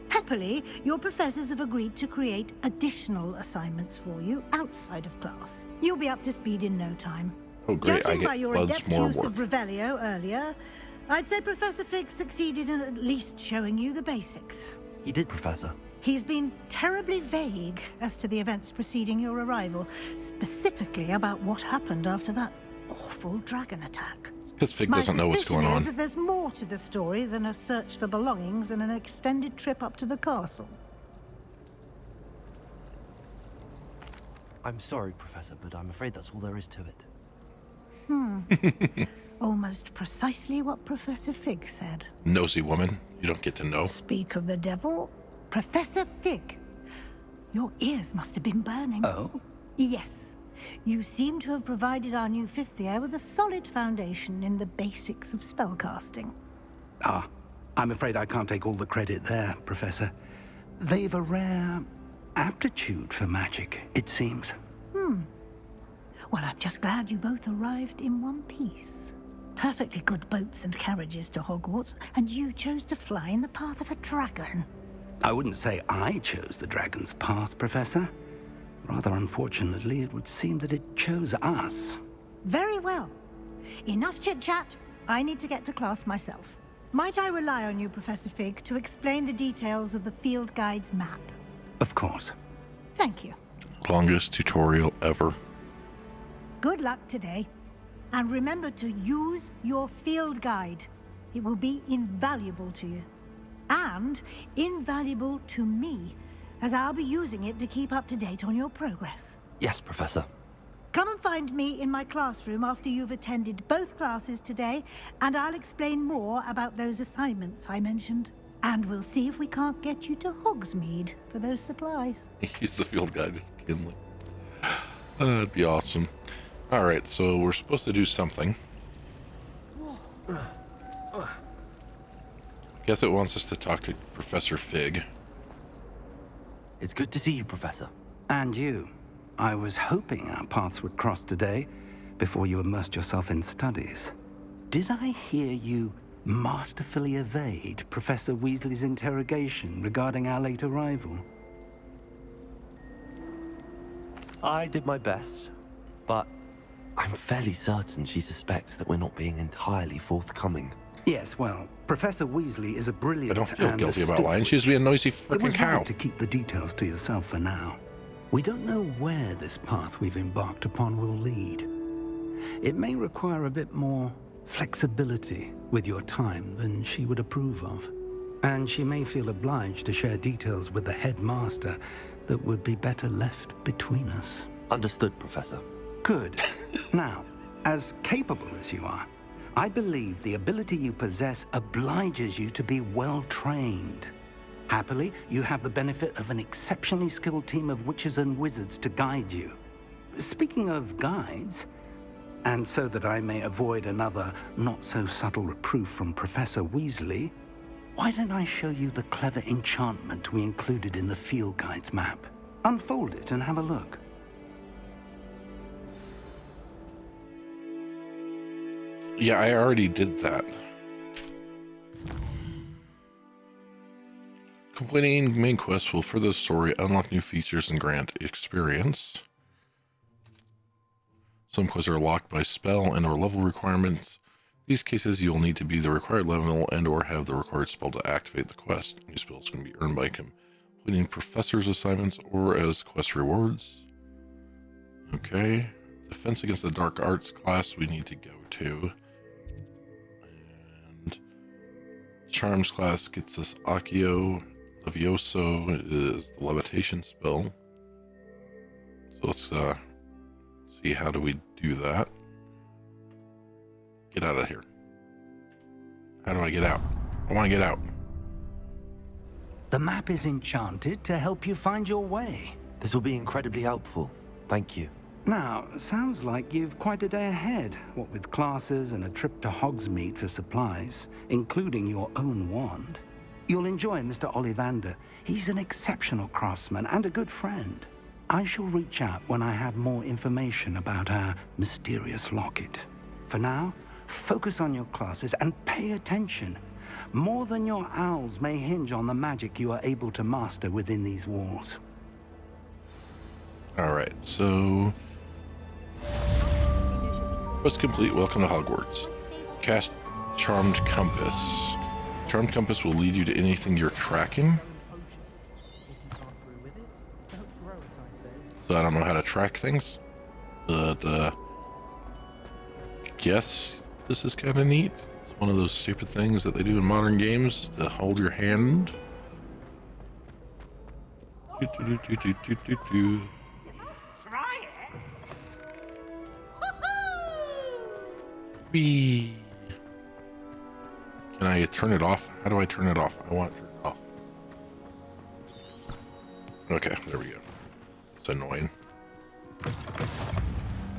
S8: Happily, your professors have agreed to create additional assignments for you outside of class. You'll be up to speed in no time.
S1: Oh, great.
S8: Judging
S1: I
S8: by
S1: get
S8: your
S1: loads
S8: adept
S1: more
S8: use
S1: work.
S8: of Revelio earlier, I'd say Professor Fig succeeded in at least showing you the basics.
S2: He did, Professor.
S8: He's been terribly vague as to the events preceding your arrival, specifically about what happened after that awful dragon attack.
S1: Because Fig doesn't know what's going
S8: My suspicion
S1: on.
S8: is that there's more to the story than a search for belongings and an extended trip up to the castle.
S2: I'm sorry, Professor, but I'm afraid that's all there is to it.
S8: Almost precisely what Professor Fig said.
S1: Nosy woman. You don't get to know.
S8: Speak of the devil. Professor Fig, your ears must have been burning.
S4: Oh?
S8: Yes. You seem to have provided our new fifth year with a solid foundation in the basics of spellcasting.
S4: Ah, I'm afraid I can't take all the credit there, Professor. They've a rare aptitude for magic, it seems.
S8: Well, I'm just glad you both arrived in one piece. Perfectly good boats and carriages to Hogwarts, and you chose to fly in the path of a dragon.
S4: I wouldn't say I chose the dragon's path, Professor. Rather unfortunately, it would seem that it chose us.
S8: Very well. Enough chit-chat. I need to get to class myself. Might I rely on you, Professor Fig, to explain the details of the field guide's map?
S4: Of course.
S8: Thank you.
S1: Longest tutorial ever.
S8: Good luck today. And remember to use your field guide. It will be invaluable to you. And invaluable to me, as I'll be using it to keep up to date on your progress.
S2: Yes, Professor.
S8: Come and find me in my classroom after you've attended both classes today, and I'll explain more about those assignments I mentioned. And we'll see if we can't get you to Hogsmeade for those supplies.
S1: Use the field guide as kindling. That'd be awesome. All right, so we're supposed to do something. Guess it wants us to talk to Professor Fig.
S2: It's good to see you, Professor.
S4: And you. I was hoping our paths would cross today, before you immersed yourself in studies. Did I hear you masterfully evade Professor Weasley's interrogation regarding our late arrival?
S2: I did my best, but I'm fairly certain she suspects that we're not being entirely forthcoming.
S4: Yes, well, Professor Weasley is a brilliant
S1: I don't feel
S4: and
S1: guilty about
S4: astute
S1: lying. She's being a noisy
S4: It
S1: freaking
S4: was
S1: cow.
S4: right to keep the details to yourself for now. We don't know where this path we've embarked upon will lead. It may require a bit more flexibility with your time than she would approve of. And she may feel obliged to share details with the headmaster that would be better left between us.
S2: Understood, Professor.
S4: Good. Now, as capable as you are, I believe the ability you possess obliges you to be well trained. Happily, you have the benefit of an exceptionally skilled team of witches and wizards to guide you. Speaking of guides, and so that I may avoid another not-so-subtle reproof from Professor Weasley, why don't I show you the clever enchantment we included in the field guide's map? Unfold it and have a look.
S1: Yeah, I already did that. Completing main quests will further the story, unlock new features, and grant experience. Some quests are locked by spell and or level requirements. these cases, you'll need to be the required level and or have the required spell to activate the quest. New spells can be earned by completing professor's assignments or as quest rewards. Okay. Defense against the dark arts class we need to go to. And charms class gets us Accio. Levioso is the levitation spell. So let's see, how do we do that? Get out of here. How do I get out? I want to get out.
S4: The map is enchanted to help you find your way.
S2: This will be incredibly helpful. Thank you.
S4: Now, sounds like you've quite a day ahead, what with classes and a trip to Hogsmeade for supplies, including your own wand. You'll enjoy Mr. Ollivander. He's an exceptional craftsman and a good friend. I shall reach out when I have more information about our mysterious locket. For now, focus on your classes and pay attention. More than your owls may hinge on the magic you are able to master within these walls.
S1: Alright, so... Quest complete, welcome to Hogwarts. Cast Charmed Compass. Charmed Compass will lead you to anything you're tracking. So I don't know how to track things, but I guess this is kind of neat. It's one of those stupid things that they do in modern games to hold your hand. Whee! Can I turn it off? How do I turn it off? I want to turn it off. Okay, there we go. It's annoying.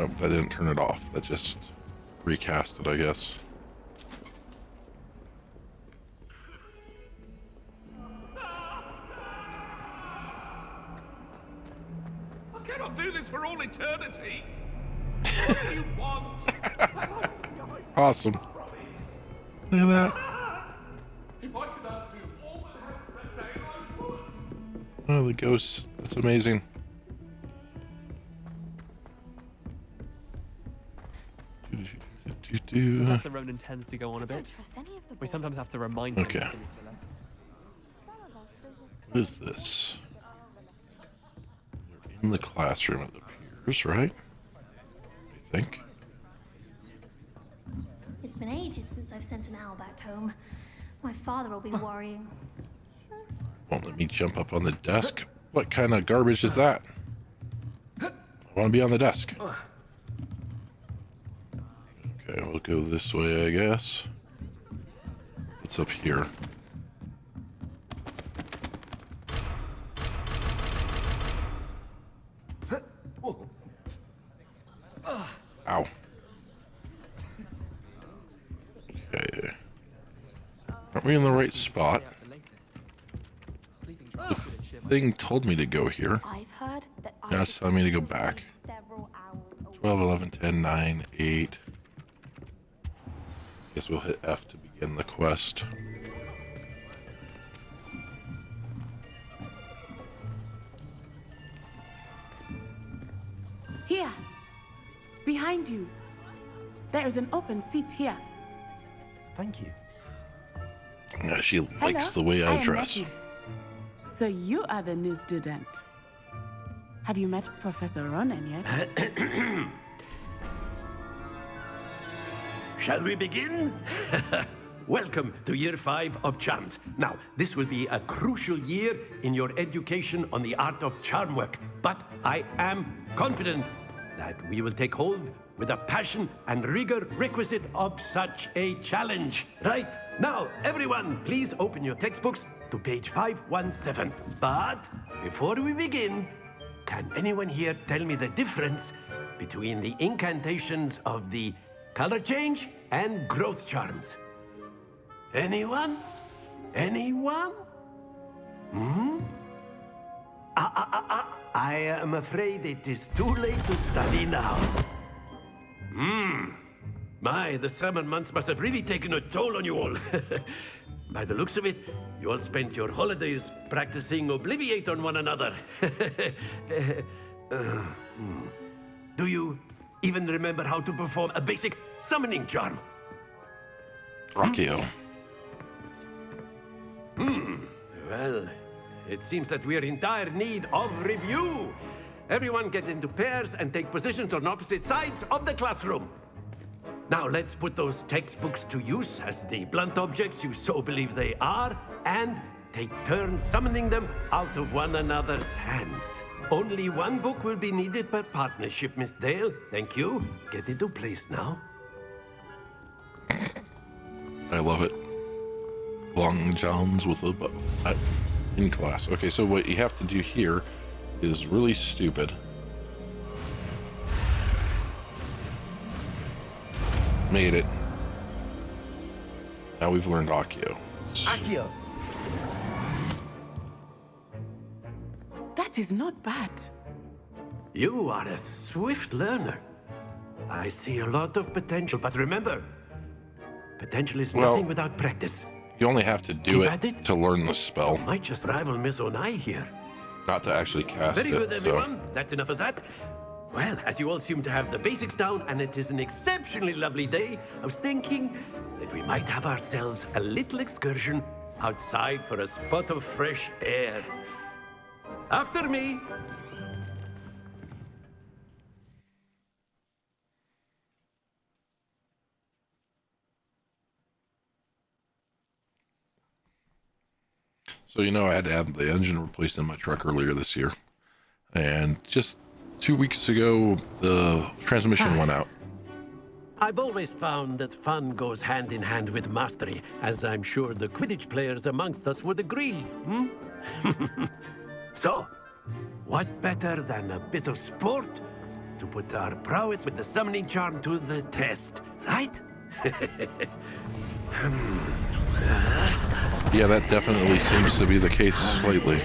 S1: Oh, that didn't turn it off. That just recast it, I guess.
S15: I cannot do this for all eternity. What do you want?
S1: Awesome. Look at that.
S15: If I could undo all that happened that day, I would.
S1: Oh, the ghosts. That's amazing.
S12: Professor Ronan tends to go on a bit. We sometimes have to remind him.
S1: Okay. What is this? They're in the classroom, it appears, right? I think.
S16: It's been ages since I've sent an owl back home. My father will be worrying.
S1: Won't let me jump up on the desk. What kind of garbage is that? I want to be on the desk. Okay, we'll go this way, I guess. What's up here? Ow. Okay. Aren't we in the right spot? The thing told me to go here. Now it's telling me to go back. 12, 11, 10, 9, 8. Guess we'll hit F to begin the quest.
S17: Here. Behind you. There is an open seat here.
S2: Thank you.
S1: Yeah, she likes the way I dress.
S17: Nettie. So you are the new student. Have you met Professor Ronan yet?
S18: Shall we begin? Welcome to Year 5 of Charms. Now, this will be a crucial year in your education on the art of charm work, but I am confident that we will take hold with the passion and rigor requisite of such a challenge. Right, now, everyone, please open your textbooks to page 517. But before we begin, can anyone here tell me the difference between the incantations of the color change and growth charms? Anyone? Anyone? I am afraid it is too late to study now. My, the summer months must have really taken a toll on you all. By the looks of it, you all spent your holidays practicing Obliviate on one another. Do you even remember how to perform a basic summoning charm?
S1: Akio.
S18: Well, it seems that we are in dire need of review. Everyone get into pairs and take positions on opposite sides of the classroom. Now let's put those textbooks to use as the blunt objects you so believe they are, and take turns summoning them out of one another's hands. Only one book will be needed per partnership, Miss Dale. Thank you. Get into place now.
S1: I love it. Long Johns with a in class. Okay, so what you have to do here is really stupid. Made it. Now we've learned Akio.
S11: Akio!
S17: That is not bad.
S18: You are a swift learner. I see a lot of potential, but remember, potential is nothing without practice.
S1: You only have to do it to learn the spell.
S18: You might just rival Miss Onai here.
S1: Not to actually cast it.
S18: Very good, everyone. That's enough of that. Well, as you all seem to have the basics down, and it is an exceptionally lovely day, I was thinking that we might have ourselves a little excursion outside for a spot of fresh air. After me.
S1: So, you know, I had to have the engine replaced in my truck earlier this year. And just 2 weeks ago, the transmission went out.
S18: I've always found that fun goes hand in hand with mastery, as I'm sure the Quidditch players amongst us would agree. So, what better than a bit of sport to put our prowess with the summoning charm to the test, right?
S1: Yeah, that definitely seems to be the case lately.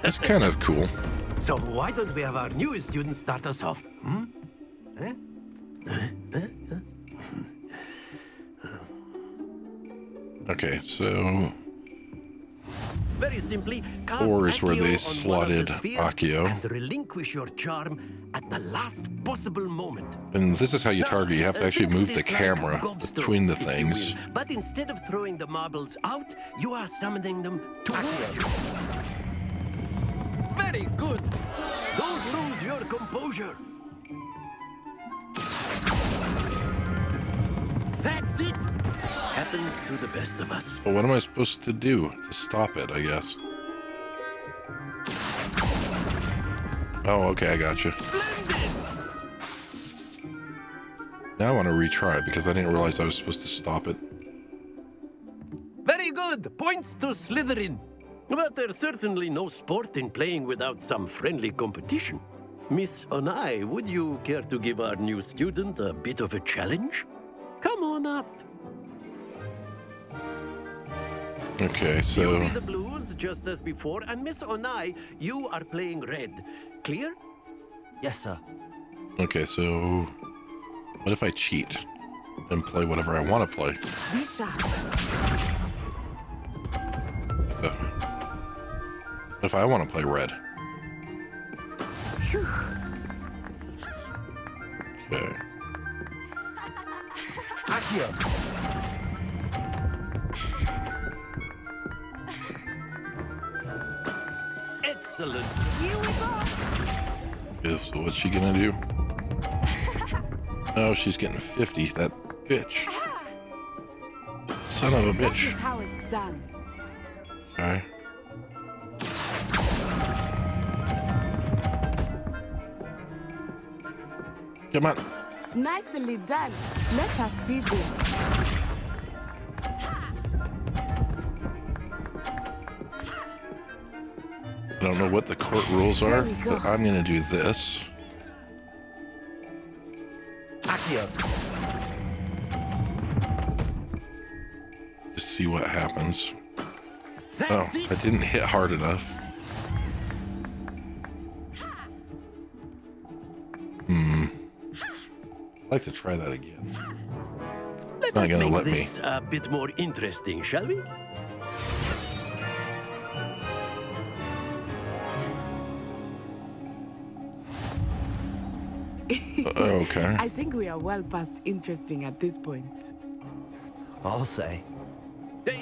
S1: It's kind of cool.
S18: So why don't we have our newest student start us off?
S1: Okay, so
S18: very simply, cast
S1: 4 is where
S18: Accio
S1: they
S18: on one of
S1: slotted
S18: the spheres
S1: Akio.
S18: and relinquish your charm at the last possible moment.
S1: And this is how you target. You have to actually move the camera between the things.
S18: But instead of throwing the marbles out, you are summoning them toward you. Very good. Don't lose your composure. That's it. Happens to the best of us.
S1: But what am I supposed to do to stop it, I guess? Oh, okay, I got you. Now I want to retry because I didn't realize I was supposed to stop it.
S18: Very good. Points to Slytherin. But there's certainly no sport in playing without some friendly competition. Miss Onai, would you care to give our new student a bit of a challenge? Come on up.
S1: Okay, so
S18: You'll be the blues just as before, and Miss Onai, you are playing red. Clear?
S2: Yes, sir.
S1: okay, so what if I cheat and play whatever I want to play?
S17: Be sharp.
S1: What if I want to play red?
S17: Phew.
S1: Okay.
S11: Akio!
S18: Excellent.
S17: Here we go.
S1: Yeah, so what's she gonna do? Oh, she's getting 50. That bitch. Son of a
S17: That
S1: bitch.
S17: is how it's done.
S1: Okay. Come on.
S17: Nicely done. Let us see this.
S1: I don't know what the court rules are, but I'm gonna do this.
S11: Akio!
S1: To see what happens. Oh, I didn't hit hard enough. I'd like to try that again.
S18: Let
S1: Not
S18: us
S1: gonna
S18: make
S1: let me.
S18: this a bit more interesting, shall we?
S1: Okay.
S17: I think we are well past interesting at this point.
S2: I'll say.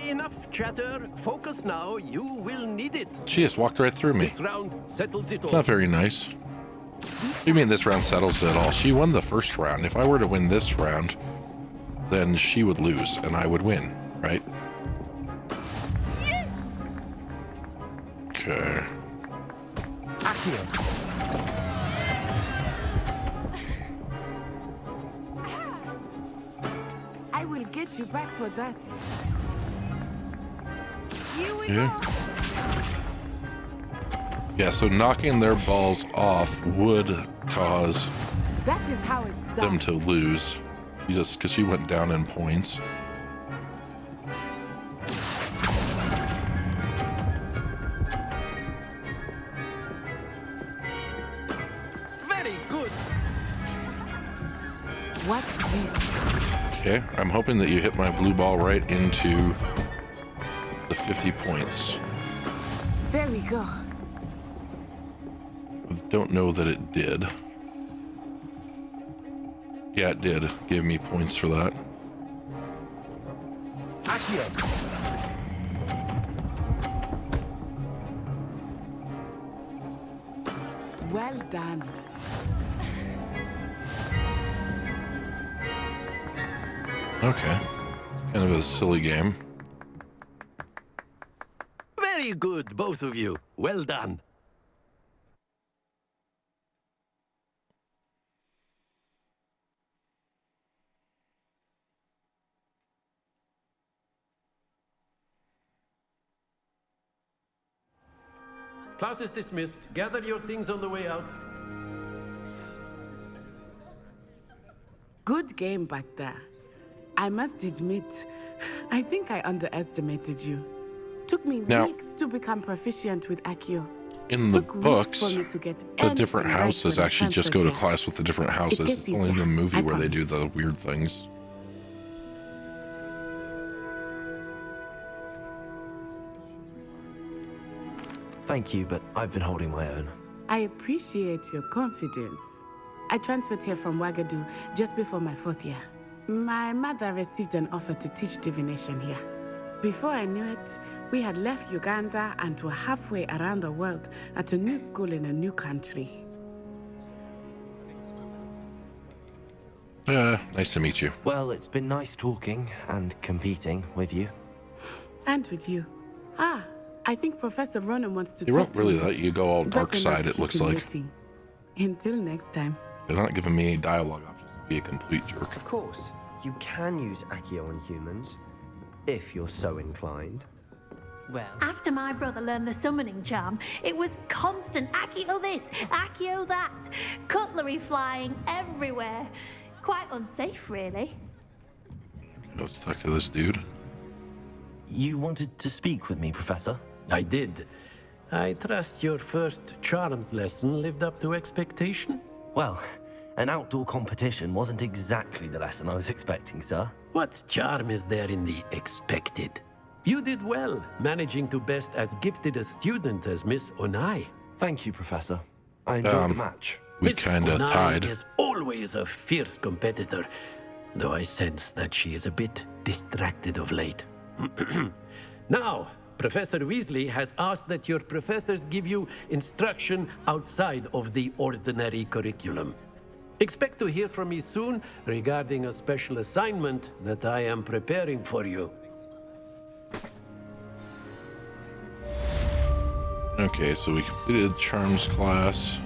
S18: Enough chatter. Focus now. You will need it.
S1: She just walked right through me.
S18: This round settles it all.
S1: It's not very nice. What do you mean this round settles it all? She won the first round. If I were to win this round, then she would lose and I would win, right?
S17: Yes!
S1: Okay.
S17: I will get you back for that. Here we
S1: Yeah.
S17: go.
S1: Yeah, so knocking their balls off would cause
S17: That is how it's
S1: them
S17: done.
S1: to lose. Just because she went down in points.
S18: Very good.
S17: Watch this.
S1: Okay, I'm hoping that you hit my blue ball right into the 50 points.
S17: There we go.
S1: I don't know that it did. Yeah, it did. Gave me points for that.
S17: Well done.
S1: Okay. Kind of a silly game.
S18: Very good, both of you. Well done. Class is dismissed. Gather your things on the way out.
S17: Good game back there. I must admit, I think I underestimated you. Took me
S1: Now-
S17: weeks to become proficient with Accio.
S1: In the
S17: Took weeks
S1: books,
S17: for me to get
S1: the different
S17: anything right
S1: houses
S17: when I
S1: actually just go to
S17: transferred here.
S1: class with the different houses.
S17: gets
S1: It's only in the
S17: easier,
S1: movie
S17: I
S1: where they do
S17: promise.
S1: the weird things.
S2: Thank you, but I've been holding my own.
S17: I appreciate your confidence. I transferred here from Wagadu just before my 4th year. My mother received an offer to teach divination here. Before I knew it, we had left Uganda and were halfway around the world at a new school in a new country.
S1: Nice to meet you.
S2: Well, it's been nice talking and competing with you.
S17: And with you. Ah, I think Professor Ronan wants to
S1: They
S17: talk
S1: won't
S17: to
S1: really
S17: you.
S1: let you go all dark
S17: Better not
S1: side, it
S17: keep
S1: looks
S17: him
S1: like.
S17: waiting. Until next time.
S1: They're not giving me any dialogue options to be a complete jerk.
S13: Of course, you can use Accio on humans, if you're so inclined.
S11: Well,
S16: After my brother learned the summoning charm, it was constant Accio this, Accio that, cutlery flying everywhere. Quite unsafe, really.
S1: Let's talk to this dude.
S2: You wanted to speak with me, Professor?
S18: I did. I trust your first charms lesson lived up to expectation?
S2: Well, an outdoor competition wasn't exactly the lesson I was expecting, sir.
S18: What charm is there in the expected? You did well, managing to best as gifted a student as Miss Onai.
S2: Thank you, Professor. I enjoyed the match.
S1: We
S18: Miss
S1: kinda
S18: Onai
S1: tied.
S18: is always a fierce competitor, though I sense that she is a bit distracted of late. Now, Professor Weasley has asked that your professors give you instruction outside of the ordinary curriculum. Expect to hear from me soon regarding a special assignment that I am preparing for you.
S1: Okay, so we completed Charms class.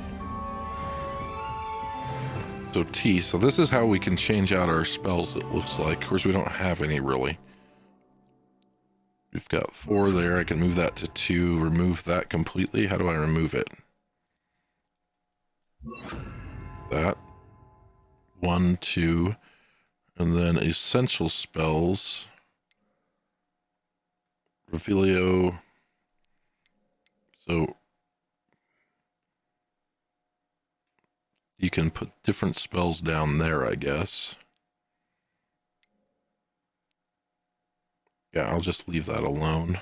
S1: So T, so this is how we can change out our spells, it looks like. Of course, we don't have any, really. We've got 4 there. I can move that to 2, remove that completely. How do I remove it? That. 1, 2. And then essential spells. Revelio. So you can put different spells down there, I guess. Yeah, I'll just leave that alone.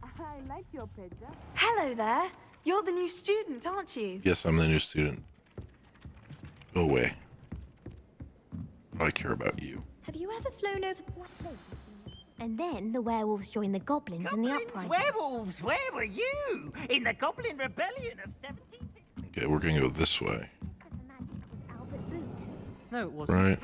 S17: I like your picture.
S3: Hello there. You're the new student, aren't you?
S1: Yes, I'm the new student. Go away. I care about you.
S14: Have you ever flown over the Black Lake? And then the werewolves joined the goblins in the uprising.
S9: Werewolves, where were you? In the Goblin Rebellion of 17...
S1: Okay, we're gonna go this way.
S11: No, it wasn't.
S1: Right.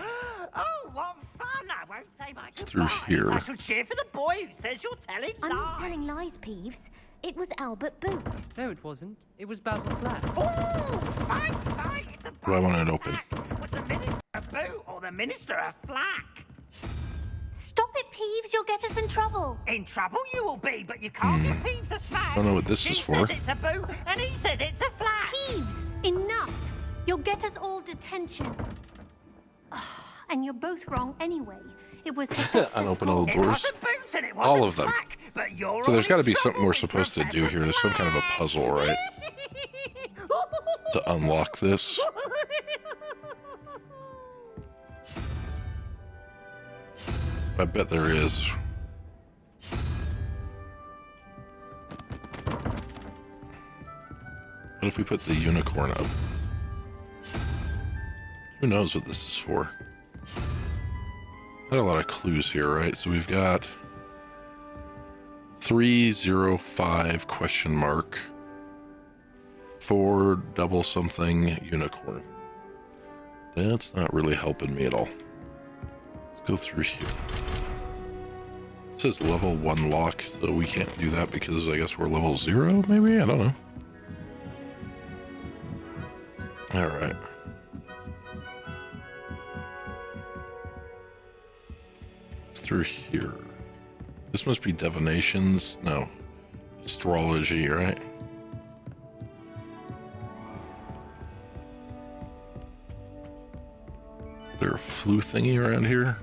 S9: Oh, what fun! I won't say my
S1: It's through
S9: goodbyes.
S1: here.
S9: I shall cheer for the boy who says you're telling
S14: I'm
S9: lies.
S14: not telling lies, Peeves. It was Albert Boot.
S11: No, it wasn't. It was Basil Flat.
S9: Oh, fight! It's a
S1: Do I want it open?
S9: Was the minister a boot or the minister a flack?
S16: Stop it, Peeves. You'll get us in trouble.
S9: In trouble you will be, but you can't give Peeves a smack.
S1: I don't know what this
S9: She
S1: is for.
S9: says it's a boot, and he says it's a flack.
S16: Peeves, enough. You'll get us all detention. And you're both wrong anyway. It was
S1: Unopen all the
S9: It
S1: doors.
S9: wasn't boots and it wasn't
S1: All of them.
S9: flack, but you're
S1: So there's
S9: all
S1: got to
S9: in
S1: be something
S9: trouble
S1: we're
S9: with
S1: supposed to do here. There's some kind of a puzzle, right? To unlock this. I bet there is. What if we put the unicorn up? Who knows what this is for? Got a lot of clues here, right? So we've got 305 question mark 4 double something unicorn. That's not really helping me at all. Let's go through here. It says level 1 lock, so we can't do that because I guess we're level 0, maybe? I don't know. Alright. It's through here. This must be divinations. No. Astrology, right? Is there a flu thingy around here?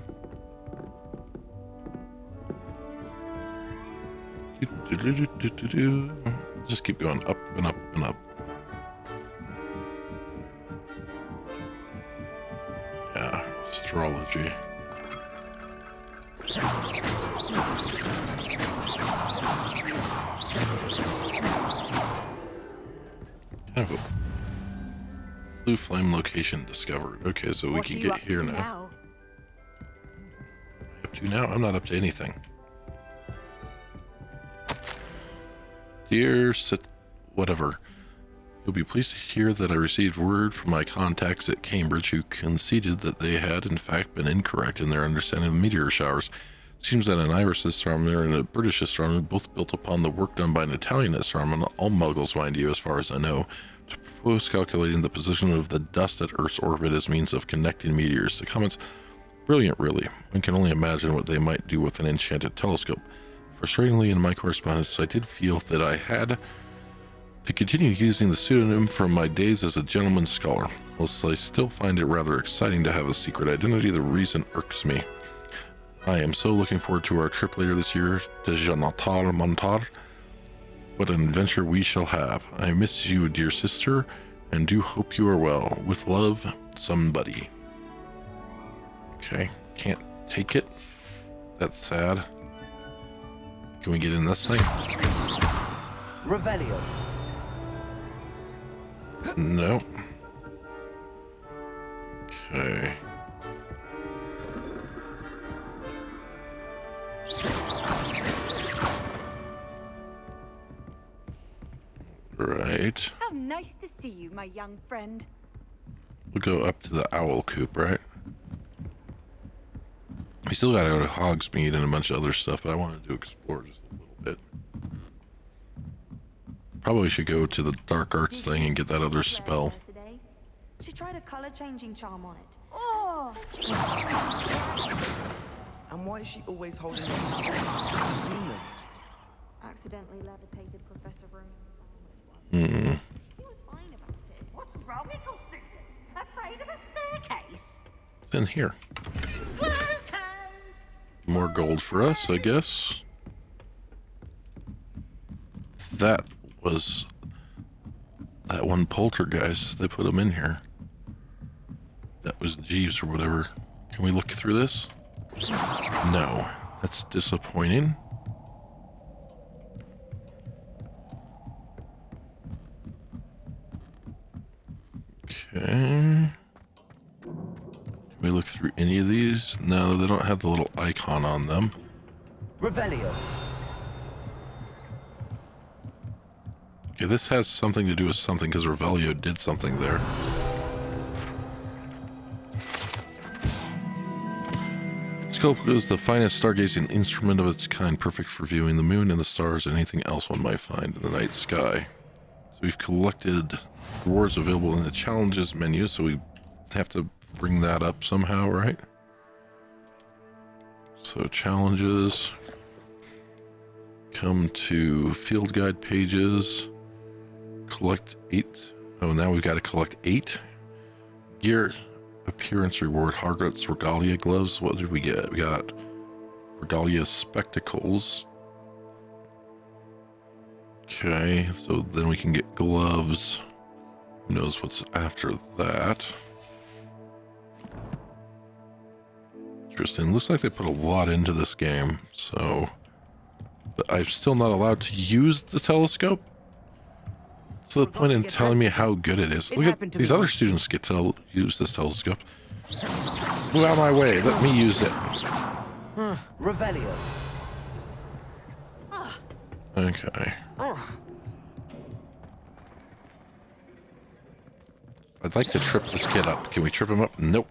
S1: Just keep going up and up and up. Yeah, astrology. Kind of a blue flame location discovered. Okay, so we
S3: What
S1: can
S3: are you
S1: get
S3: up
S1: here
S3: to
S1: now. Up to now? I'm not up to anything. Dear whatever. You'll be pleased to hear that I received word from my contacts at Cambridge who conceded that they had in fact been incorrect in their understanding of meteor showers. It seems that an Irish astronomer and a British astronomer both built upon the work done by an Italian astronomer, all muggles mind you as far as I know, to propose calculating the position of the dust at Earth's orbit as means of connecting meteors. The comments, brilliant really. One can only imagine what they might do with an enchanted telescope. Frustratingly, in my correspondence, I did feel that I had to continue using the pseudonym from my days as a gentleman scholar. Whilst I still find it rather exciting to have a secret identity, the reason irks me. I am so looking forward to our trip later this year to Janatal Montar. What an adventure we shall have. I miss you, dear sister, and do hope you are well. With love, somebody. Okay, can't take it. That's sad. Can we get in this thing?
S4: Revelio.
S1: No. Okay. Right.
S19: How nice to see you, my young friend.
S1: We'll go up to the owl coop, right? We still gotta go to Hogsmeade and a bunch of other stuff, but I wanted to explore just a little bit. Probably should go to the dark arts thing and get that other spell.
S19: She tried a color changing charm on it. Oh!
S12: And why is she always holding them?
S19: Accidentally levitated Professor Room.
S1: Hmm.
S19: He was fine about it. What's wrong with your students? Afraid of a staircase?
S1: It's in here. More gold for us, I guess. That was that one poltergeist. They put him in here. That was Jeeves or whatever. Can we look through this? No. That's disappointing. Okay. Can we look through any of these? No, they don't have the little icon on them.
S2: Revelio.
S1: Okay, this has something to do with something because Revelio did something there. Telescope is the finest stargazing instrument of its kind, perfect for viewing the moon and the stars and anything else one might find in the night sky. So we've collected rewards available in the challenges menu, so we have to bring that up somehow, right? So challenges, come to field guide pages, collect 8. Oh, now we've got to collect 8 gear. Appearance reward, Hogwart's Regalia gloves. What did we get? We got Regalia spectacles. Okay, so then we can get gloves. Who knows what's after that? Interesting. Looks like they put a lot into this game, so... But I'm still not allowed to use the telescope? To the point in telling me how good it is. Look at these other students get to use this telescope. Move out of my way. Let me use it.
S2: Revelio.
S1: Okay. I'd like to trip this kid up. Can we trip him up? Nope.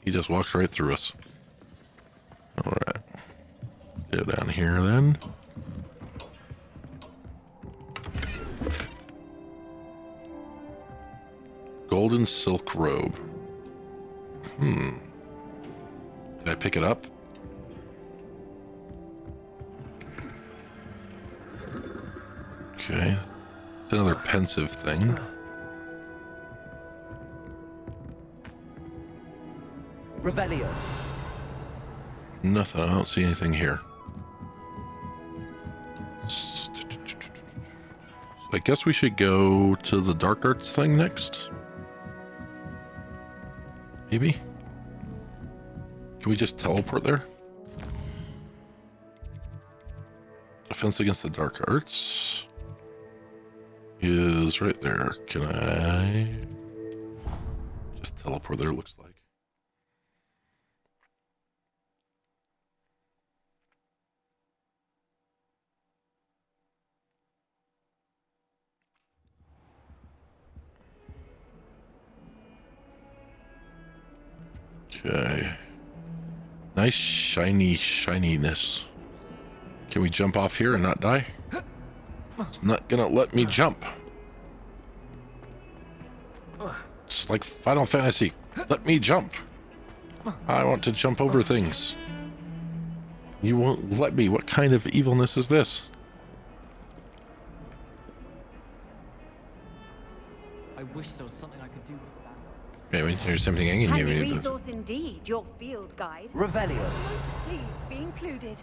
S1: He just walks right through us. Alright. Go down here then. Golden silk robe. Did I pick it up? Okay. It's another pensive thing.
S2: Revelio.
S1: Nothing. I don't see anything here. I guess we should go to the dark arts thing next. Maybe? Can we just teleport there? Defense against the dark arts is right there. Can I just teleport there, looks like? Okay. Nice shininess. Can we jump off here and not die? It's not gonna let me jump. It's like Final Fantasy. Let me jump. I want to jump over things. You won't let me. What kind of evilness is this?
S12: I wish there was something I could do.
S1: Maybe there's something I can
S3: Handy
S1: do.
S3: resource indeed, your field guide.
S2: Revelio.
S3: Most pleased to be included.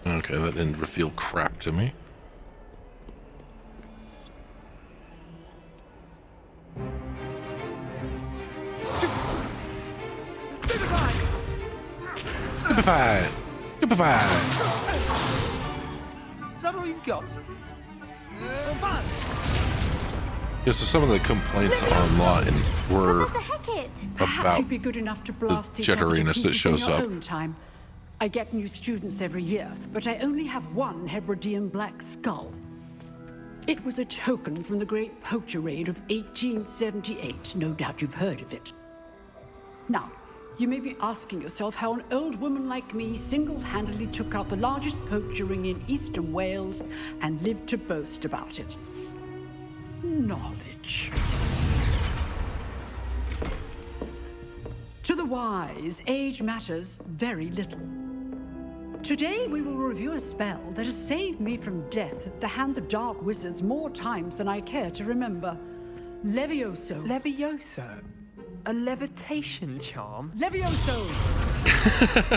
S1: Okay, that didn't reveal crap to me.
S15: Stupefy!
S1: Stupefy! Stupefy!
S15: Is that all you've got?
S1: Yeah, so some of the complaints online were
S20: Perhaps
S1: about
S20: you'd be good enough to blast
S1: the
S20: each other to
S1: jitteriness that
S20: pieces
S1: shows
S20: in your
S1: up.
S20: own time. I get new students every year, but I only have one Hebridean black skull. It was a token from the Great Poacher Raid of 1878. No doubt you've heard of it. Now, you may be asking yourself how an old woman like me single-handedly took out the largest poacher ring in eastern Wales and lived to boast about it. Knowledge. To the wise, age matters very little. Today we will review a spell that has saved me from death at the hands of dark wizards more times than I care to remember. Levioso.
S11: Levioso? A levitation charm?
S20: Levioso!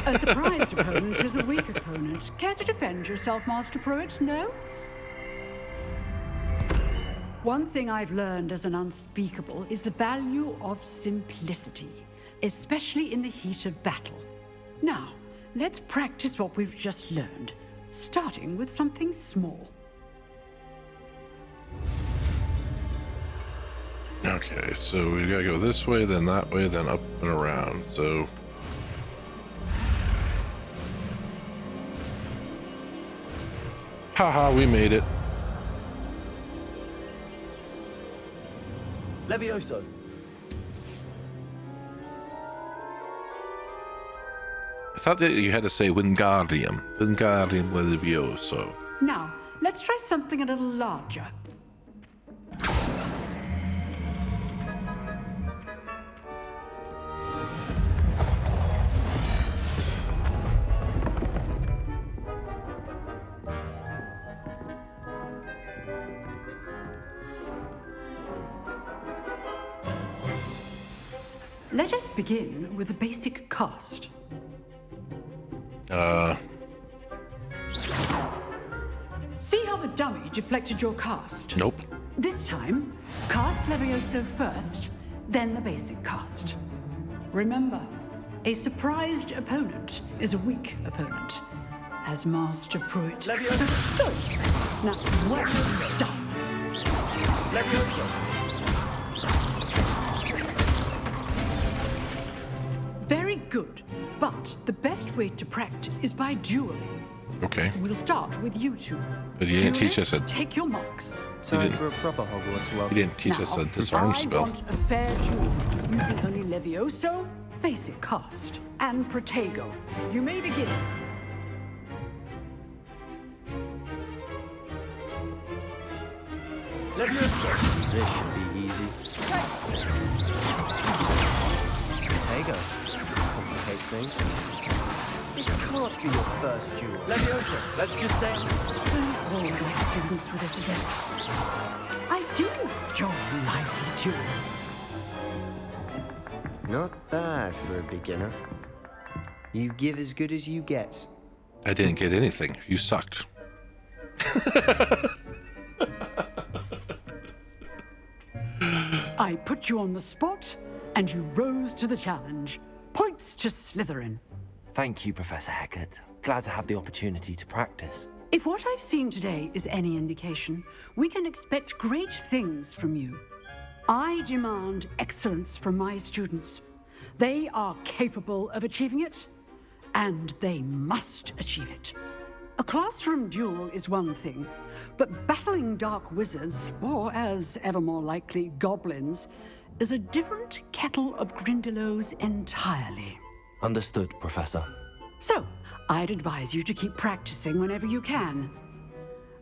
S20: A surprised opponent is a weak opponent. Care to defend yourself, Master Pruitt? No? One thing I've learned as an unspeakable is the value of simplicity, especially in the heat of battle. Now, let's practice what we've just learned, starting with something small.
S1: Okay, so we gotta go this way, then that way, then up and around. So haha, we made it.
S2: Levioso.
S1: I thought that you had to say Wingardium. Wingardium Levioso.
S20: Now, let's try something a little larger. Let us begin with the basic cast. See how the dummy deflected your cast?
S1: Nope.
S20: This time, cast Levioso first, then the basic cast. Remember, a surprised opponent is a weak opponent, as Master Pruitt.
S2: Levioso.
S20: So, now, well done.
S2: Levioso.
S20: Very good, but the best way to practice is by dueling.
S1: Okay.
S20: We'll start with you two.
S1: But you didn't teach us a...
S20: Take your marks.
S13: Time for a proper Hogwarts welcome.
S1: You didn't teach us a disarm spell.
S20: I want a fair duel, using only Levioso, basic cast, and Protego. You may begin.
S2: Levioso.
S13: This should be easy. Protego. Complicates things. This can't be your first duel.
S2: Levioso. Let's just say...
S20: Don't hold my students with this again. I do enjoy lively duel.
S13: Not bad for a beginner. You give as good as you get.
S1: I didn't get anything. You sucked.
S20: I put you on the spot, and you rose to the challenge. Points to Slytherin.
S2: Thank you, Professor Hecat. Glad to have the opportunity to practice.
S20: If what I've seen today is any indication, we can expect great things from you. I demand excellence from my students. They are capable of achieving it, and they must achieve it. A classroom duel is one thing, but battling dark wizards, or as ever more likely, goblins, is a different kettle of Grindylows entirely.
S2: Understood, Professor.
S20: So, I'd advise you to keep practicing whenever you can.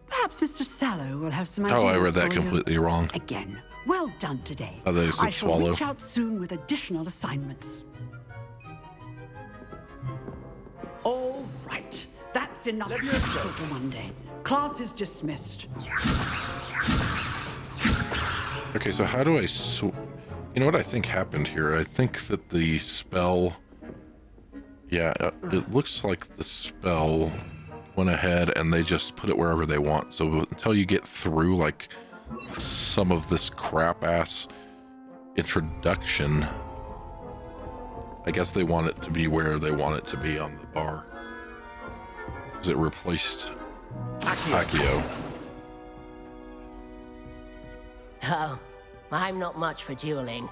S20: Perhaps Mr. Sallow will have some ideas
S1: Oh, I read that
S20: for you.
S1: completely wrong.
S20: Again, well done today.
S1: Oh, that is
S20: I shall
S1: swallow.
S20: reach out soon with additional assignments. All right, that's enough for one day. Class is dismissed.
S1: Okay, so how do I... You know what I think happened here? I think that the spell... Yeah, it looks like the spell went ahead and they just put it wherever they want. So until you get through, like, some of this crap-ass introduction, I guess they want it to be where they want it to be on the bar. Because it replaced Accio.
S21: Oh, I'm not much for dueling.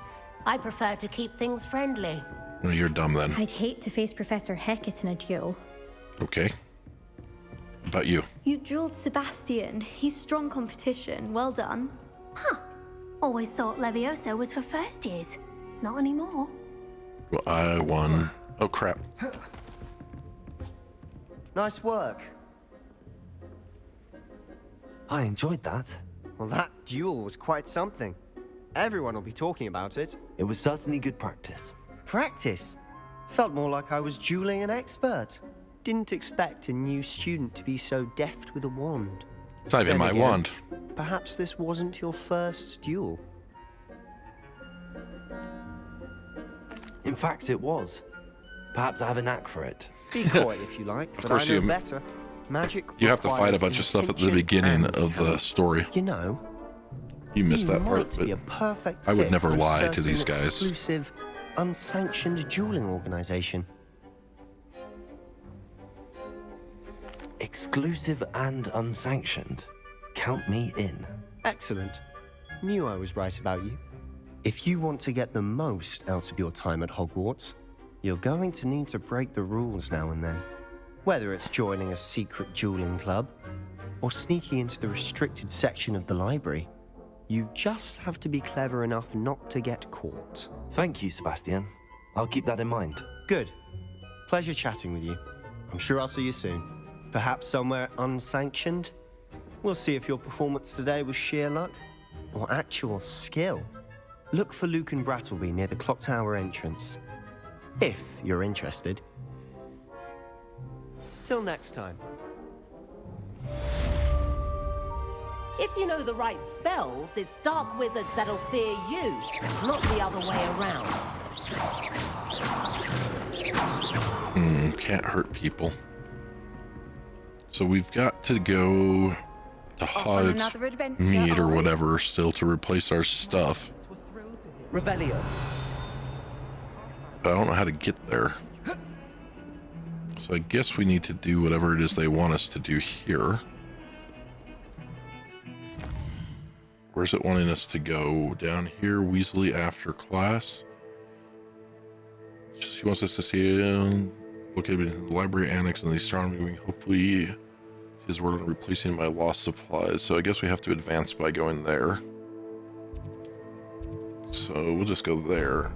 S21: I prefer to keep things friendly.
S1: No, you're dumb then.
S10: I'd hate to face Professor Hecat in a duel.
S1: Okay. About you.
S22: You dueled Sebastian. He's strong competition. Well done.
S16: Huh. Always thought Levioso was for first years. Not anymore.
S1: Well, I won. Oh, crap.
S13: Nice work.
S2: I enjoyed that.
S13: Well, that duel was quite something. Everyone will be talking about it.
S2: It was certainly good practice.
S13: Practice? Felt more like I was dueling an expert. Didn't expect a new student to be so deft with a wand.
S1: It's not even
S13: Then
S1: my
S13: again,
S1: wand.
S13: Perhaps this wasn't your first duel.
S2: In fact, it was. Perhaps I have a knack for it.
S13: Be coy if you like,
S1: Of
S13: but
S1: course
S13: I know
S1: you-
S13: better. Magic
S1: You have to fight a
S13: requires
S1: bunch of stuff at the
S13: intention
S1: beginning
S13: and
S1: of the
S13: talent.
S1: story.
S13: You know,
S1: You missed that part,
S13: might be a
S1: but
S13: perfect
S1: I would
S13: fit
S1: never
S13: for a
S1: lie to
S13: certain
S1: these guys.
S13: exclusive, unsanctioned dueling organization.
S2: Exclusive and unsanctioned. Count me in.
S13: Excellent. Knew I was right about you. If you want to get the most out of your time at Hogwarts, you're going to need to break the rules now and then. Whether it's joining a secret dueling club or sneaking into the restricted section of the library, you just have to be clever enough not to get caught.
S2: Thank you, Sebastian. I'll keep that in mind.
S13: Good. Pleasure chatting with you. I'm sure I'll see you soon. Perhaps somewhere unsanctioned? We'll see if your performance today was sheer luck or actual skill. Look for Luke and Brattleby near the clock tower entrance, if you're interested. Till next time.
S21: If you know the right spells, it's dark wizards that'll fear you, not the other way around.
S1: Can't hurt people. So we've got to go to Hogsmeade or whatever still to replace our stuff.
S11: Revelio.
S1: But I don't know how to get there. So I guess we need to do whatever it is they want us to do here. Where's it wanting us to go? Down here, Weasley after class. She wants us to see him located in the library annex in the astronomy wing. Hopefully his word on replacing my lost supplies. So I guess we have to advance by going there. So we'll just go there.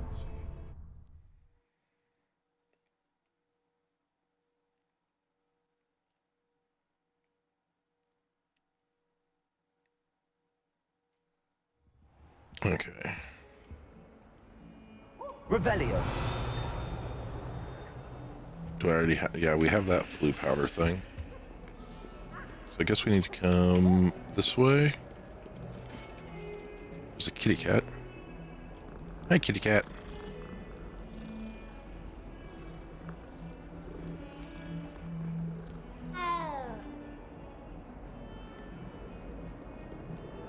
S1: Okay.
S11: Revelio.
S1: Do I already have? Yeah, we have that blue powder thing. So I guess we need to come this way. There's a kitty cat. Hi, kitty cat.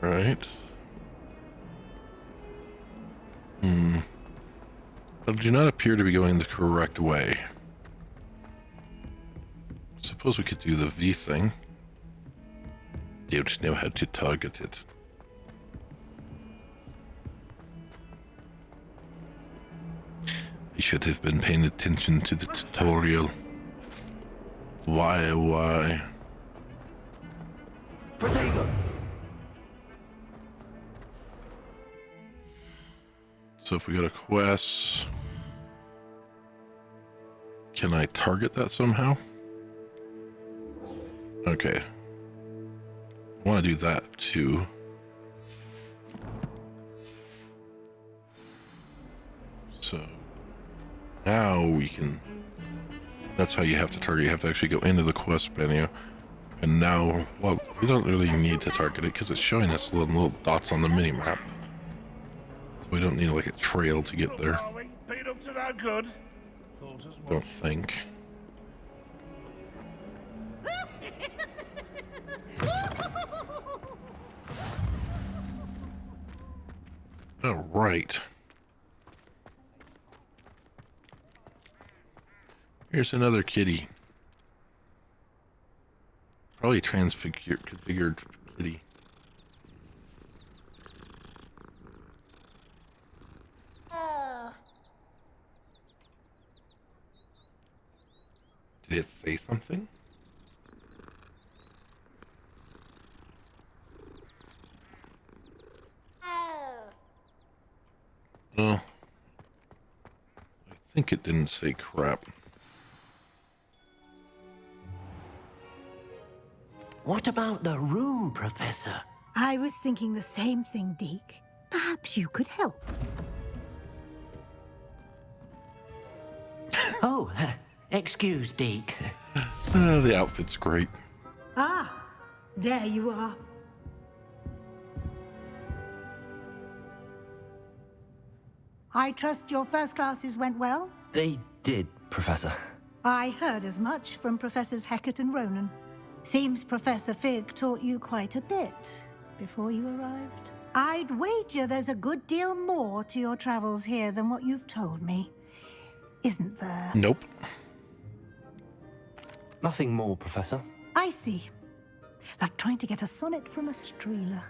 S1: Right. But do not appear to be going the correct way. Suppose we could do the V thing. Don't know how to target it. I should have been paying attention to the tutorial. Why?
S11: Protego.
S1: So if we go to quests, can I target that somehow? Okay. I want to do that too. So now we can, that's how you have to target. You have to actually go into the quest menu. And now, well, we don't really need to target it because it's showing us little dots on the mini map. So we don't need like a trail to get there.
S15: Been up to no good.
S1: Don't think. All right. Here's another kitty. Probably configured kitty. Did it say something? No. I think it didn't say crap.
S21: What about the room, Professor?
S8: I was thinking the same thing, Deke. Perhaps you could help.
S21: Oh, excuse, Deke.
S1: The outfit's great.
S8: Ah, there you are. I trust your first classes went well?
S2: They did, Professor.
S8: I heard as much from Professors Hecat and Ronan. Seems Professor Fig taught you quite a bit before you arrived. I'd wager there's a good deal more to your travels here than what you've told me. Isn't there?
S1: Nope.
S2: Nothing more, Professor.
S8: I see. Like trying to get a sonnet from a streeler.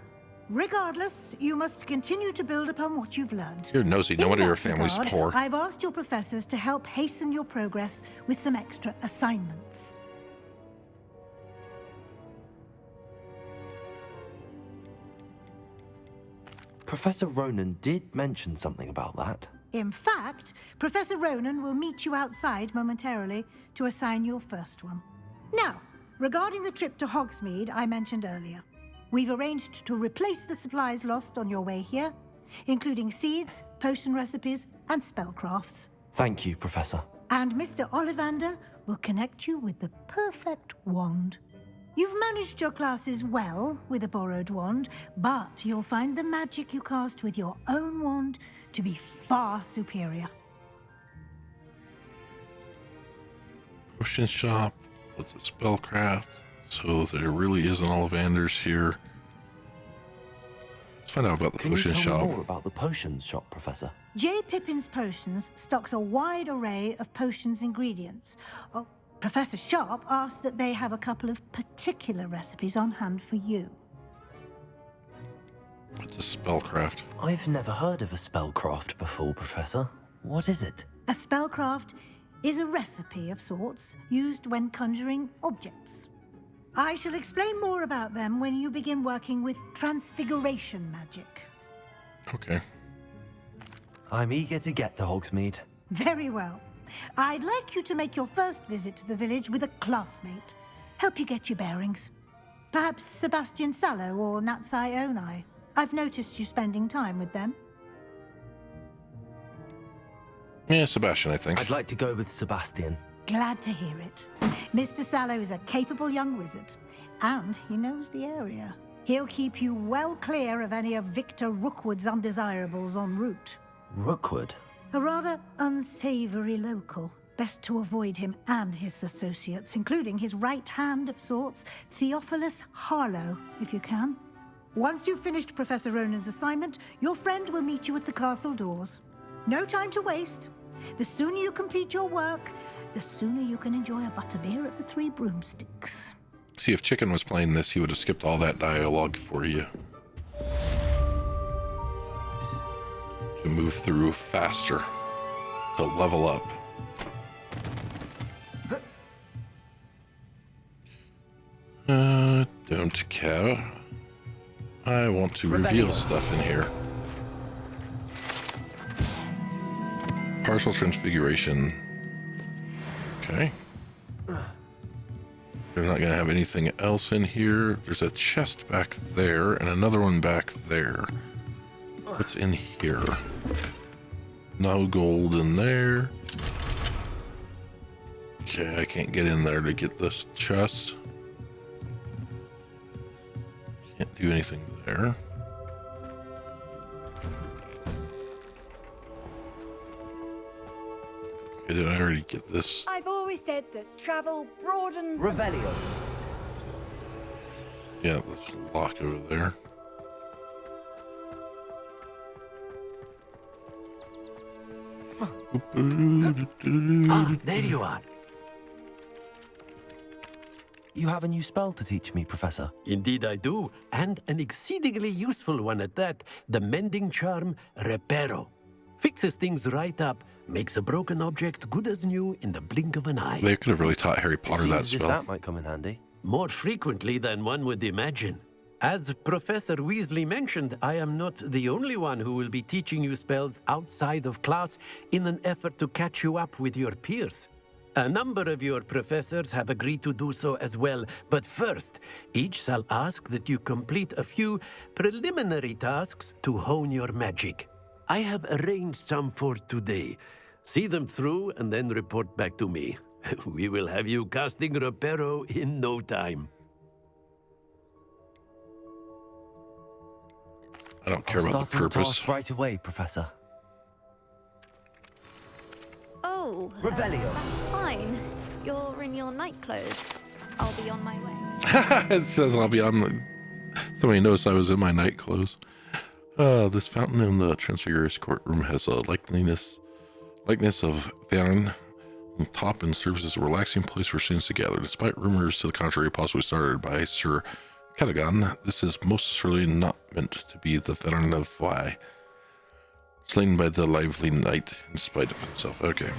S8: Regardless, you must continue to build upon what you've learned.
S1: You're nosy. No
S8: In
S1: wonder your
S8: that
S1: family's
S8: regard,
S1: poor.
S8: I've asked your professors to help hasten your progress with some extra assignments.
S2: Professor Ronan did mention something about that.
S8: In fact, Professor Ronan will meet you outside momentarily to assign your first one. Now, regarding the trip to Hogsmeade I mentioned earlier, we've arranged to replace the supplies lost on your way here, including seeds, potion recipes, and spellcrafts.
S2: Thank you, Professor.
S8: And Mr. Ollivander will connect you with the perfect wand. You've managed your classes well with a borrowed wand, but you'll find the magic you cast with your own wand to be far superior.
S1: Potion shop. What's a spellcraft? So there really is an Ollivanders here. Let's find out about the potion
S2: Can you tell
S1: shop.
S2: me more about the potions shop, Professor?
S8: J. Pippin's Potions stocks a wide array of potions ingredients. Oh, Professor Sharp asked that they have a couple of particular recipes on hand for you.
S1: What's a spellcraft?
S2: I've never heard of a spellcraft before, Professor. What is it?
S8: A spellcraft is a recipe of sorts used when conjuring objects. I shall explain more about them when you begin working with transfiguration magic.
S1: Okay.
S2: I'm eager to get to Hogsmeade.
S8: Very well. I'd like you to make your first visit to the village with a classmate. Help you get your bearings. Perhaps Sebastian Sallow or Natsai Onai. I've noticed you spending time with them.
S1: Yeah, Sebastian, I think.
S2: I'd like to go with Sebastian.
S8: Glad to hear it. Mr. Sallow is a capable young wizard, and he knows the area. He'll keep you well clear of any of Victor Rookwood's undesirables en route.
S2: Rookwood?
S8: A rather unsavory local. Best to avoid him and his associates, including his right hand of sorts, Theophilus Harlow, if you can. Once you've finished Professor Ronan's assignment, your friend will meet you at the castle doors. No time to waste. The sooner you complete your work, the sooner you can enjoy a butterbeer at the Three Broomsticks.
S1: See, if Chicken was playing this, he would have skipped all that dialogue for you. To move through faster. To level up. Don't care. I want to reveal stuff in here. Partial transfiguration. Okay. They're not going to have anything else in here. There's a chest back there and another one back there. What's in here? No gold in there. Okay, I can't get in there to get this chest. Can't do anything there. Okay, did I already get this?
S3: I've always said that travel broadens.
S2: Revelio.
S1: Yeah, let's lock over there.
S18: Ah, there you are.
S2: You have a new spell to teach me, Professor.
S18: Indeed I do, and an exceedingly useful one at that. The mending charm, Reparo. Fixes things right up, makes a broken object good as new in the blink of an eye.
S1: They could have really taught Harry Potter that
S2: Seems as if
S1: spell.
S2: that might come in handy.
S18: More frequently than one would imagine. As Professor Weasley mentioned, I am not the only one who will be teaching you spells outside of class in an effort to catch you up with your peers. A number of your professors have agreed to do so as well, but first, each shall ask that you complete a few preliminary tasks to hone your magic. I have arranged some for today. See them through and then report back to me. We will have you casting Reparo in no time.
S1: I don't care about the
S2: Start on
S1: purpose.
S2: task right away, Professor.
S22: Oh,
S2: Revelio.
S22: that's fine. You're in your night clothes. I'll be on my way.
S1: It says I'll be on. Somebody noticed I was in my night clothes. This fountain in the Transfigurer's courtroom has a likeness of Vern on top and serves as a relaxing place for students to gather, despite rumors to the contrary possibly started by Sir Catagon, this is most surely not meant to be the veteran of Fly, slain by the lively knight in spite of himself. Okay.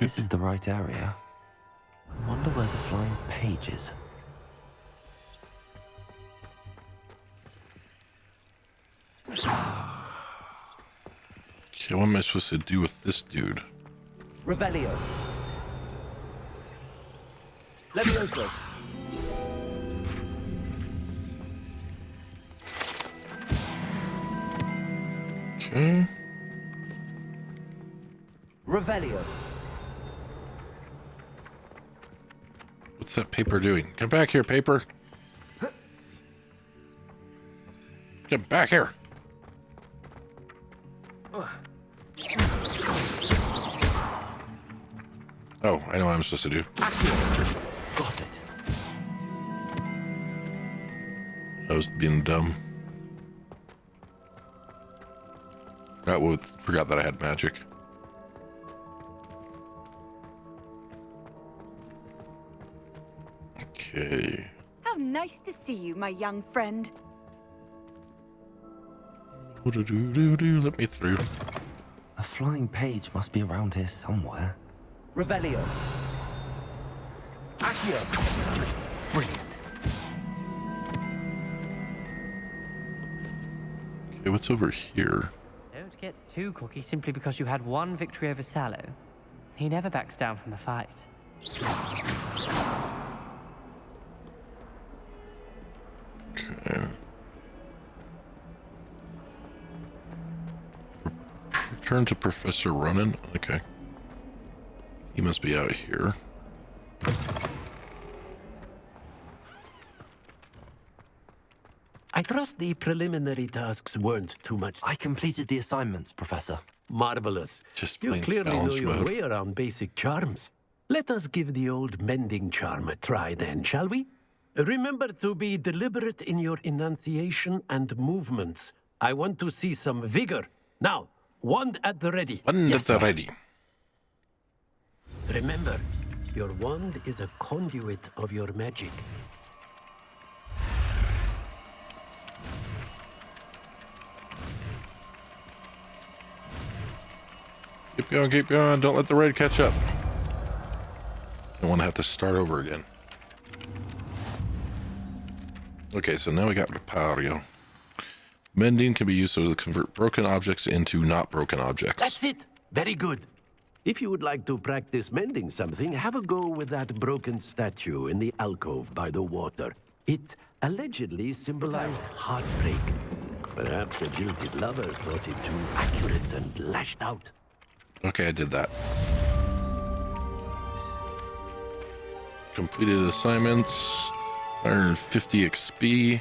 S2: This is the right area. I wonder where the flying page is.
S1: Okay, what am I supposed to do with this dude?
S5: Revelio. Levioso.
S1: Okay.
S5: Revelio.
S1: What's that paper doing? Come back here, paper. Get back here. Oh, I know what I'm supposed to do.
S2: Got it.
S1: I was being dumb. Forgot that I had magic. Okay.
S3: How nice to see you, my young friend.
S1: Let me through.
S2: A flying page must be around here somewhere.
S5: Revelio. Accio.
S2: Brilliant.
S1: Okay, what's over here?
S11: Don't get too cocky simply because you had one victory over Sallow. He never backs down from a fight.
S1: Okay. Return to Professor Ronan. Okay. He must be out here.
S18: I trust the preliminary tasks weren't too much.
S2: I completed the assignments, Professor.
S18: Marvelous.
S1: Just
S18: You clearly know
S1: challenge
S18: your
S1: mode.
S18: way around basic charms. Let us give the old mending charm a try then, shall we? Remember to be deliberate in your enunciation and movements. I want to see some vigor. Now, wand at the ready.
S1: Wand at the ready.
S18: Remember, your wand is a conduit of your magic.
S1: Keep going, keep going. Don't let the raid catch up. Don't want to have to start over again. Okay, so now we got Repario. Mending can be used so to convert broken objects into not broken objects.
S18: That's it. Very good. If you would like to practice mending something, have a go with that broken statue in the alcove by the water. It allegedly symbolized heartbreak. Perhaps a jilted lover thought it too accurate and lashed out.
S1: Okay, I did that. Completed assignments. 150 XP.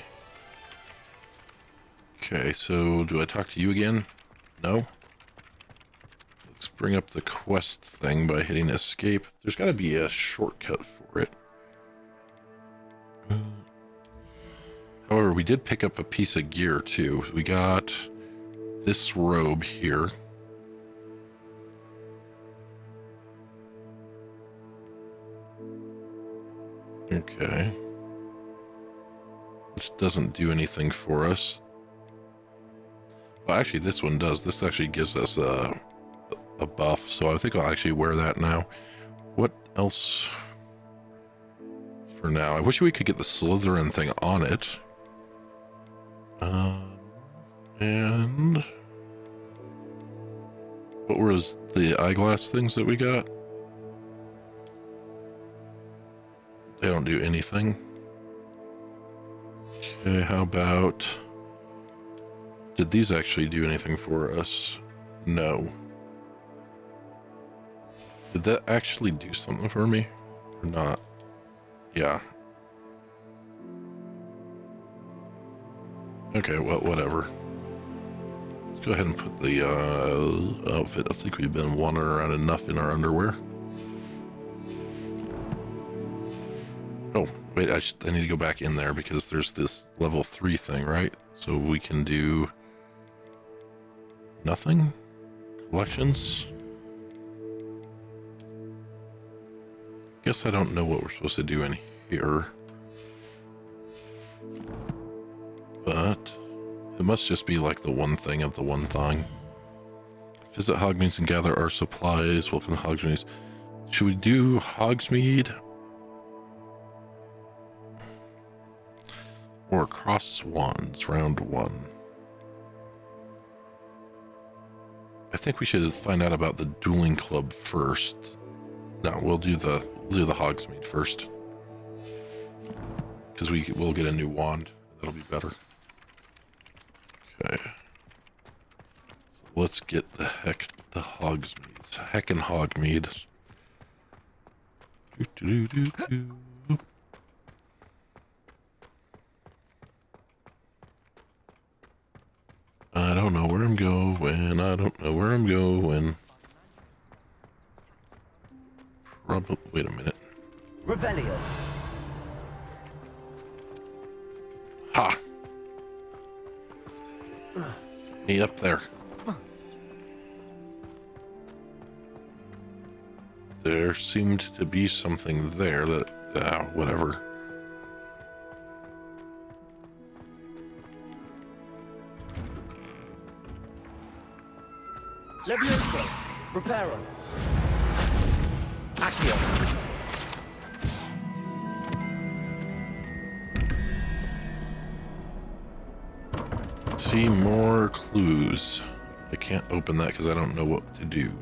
S1: Okay, so do I talk to you again? No? Let's bring up the quest thing by hitting escape. There's got to be a shortcut for it. However, we did pick up a piece of gear too. We got this robe here. Okay. Which doesn't do anything for us. Well, actually, this one does. This actually gives us a buff, so I think I'll actually wear that now. What else for now? I wish we could get the Slytherin thing on it. And what was the eyeglass things that we got? They don't do anything. Okay, how about... Did these actually do anything for us? No. Did that actually do something for me? Or not? Yeah. Okay, well, whatever. Let's go ahead and put the outfit. I think we've been wandering around enough in our underwear. Oh, wait, I need to go back in there because there's this level 3 thing, right? So we can do nothing? Elections. Guess I don't know what we're supposed to do in here. But it must just be like the one thing of the one thing. Visit Hogsmeade and gather our supplies. Welcome to Hogsmeade. Should we do Hogsmeade? Or Cross Swans, round 1? I think we should find out about the dueling club first. No, we'll do the Hogsmeade first. Because we'll get a new wand. That'll be better. Okay. So let's get the Hogsmeade. Heckin' Hogmeade. I don't know where I'm going. I don't know where I'm going. Wait a minute.
S5: Revelio.
S1: Ha! Me up there. There seemed to be something there that, whatever.
S5: Levioso. Reparo. Accio.
S1: See more clues. I can't open that because I don't know what to do.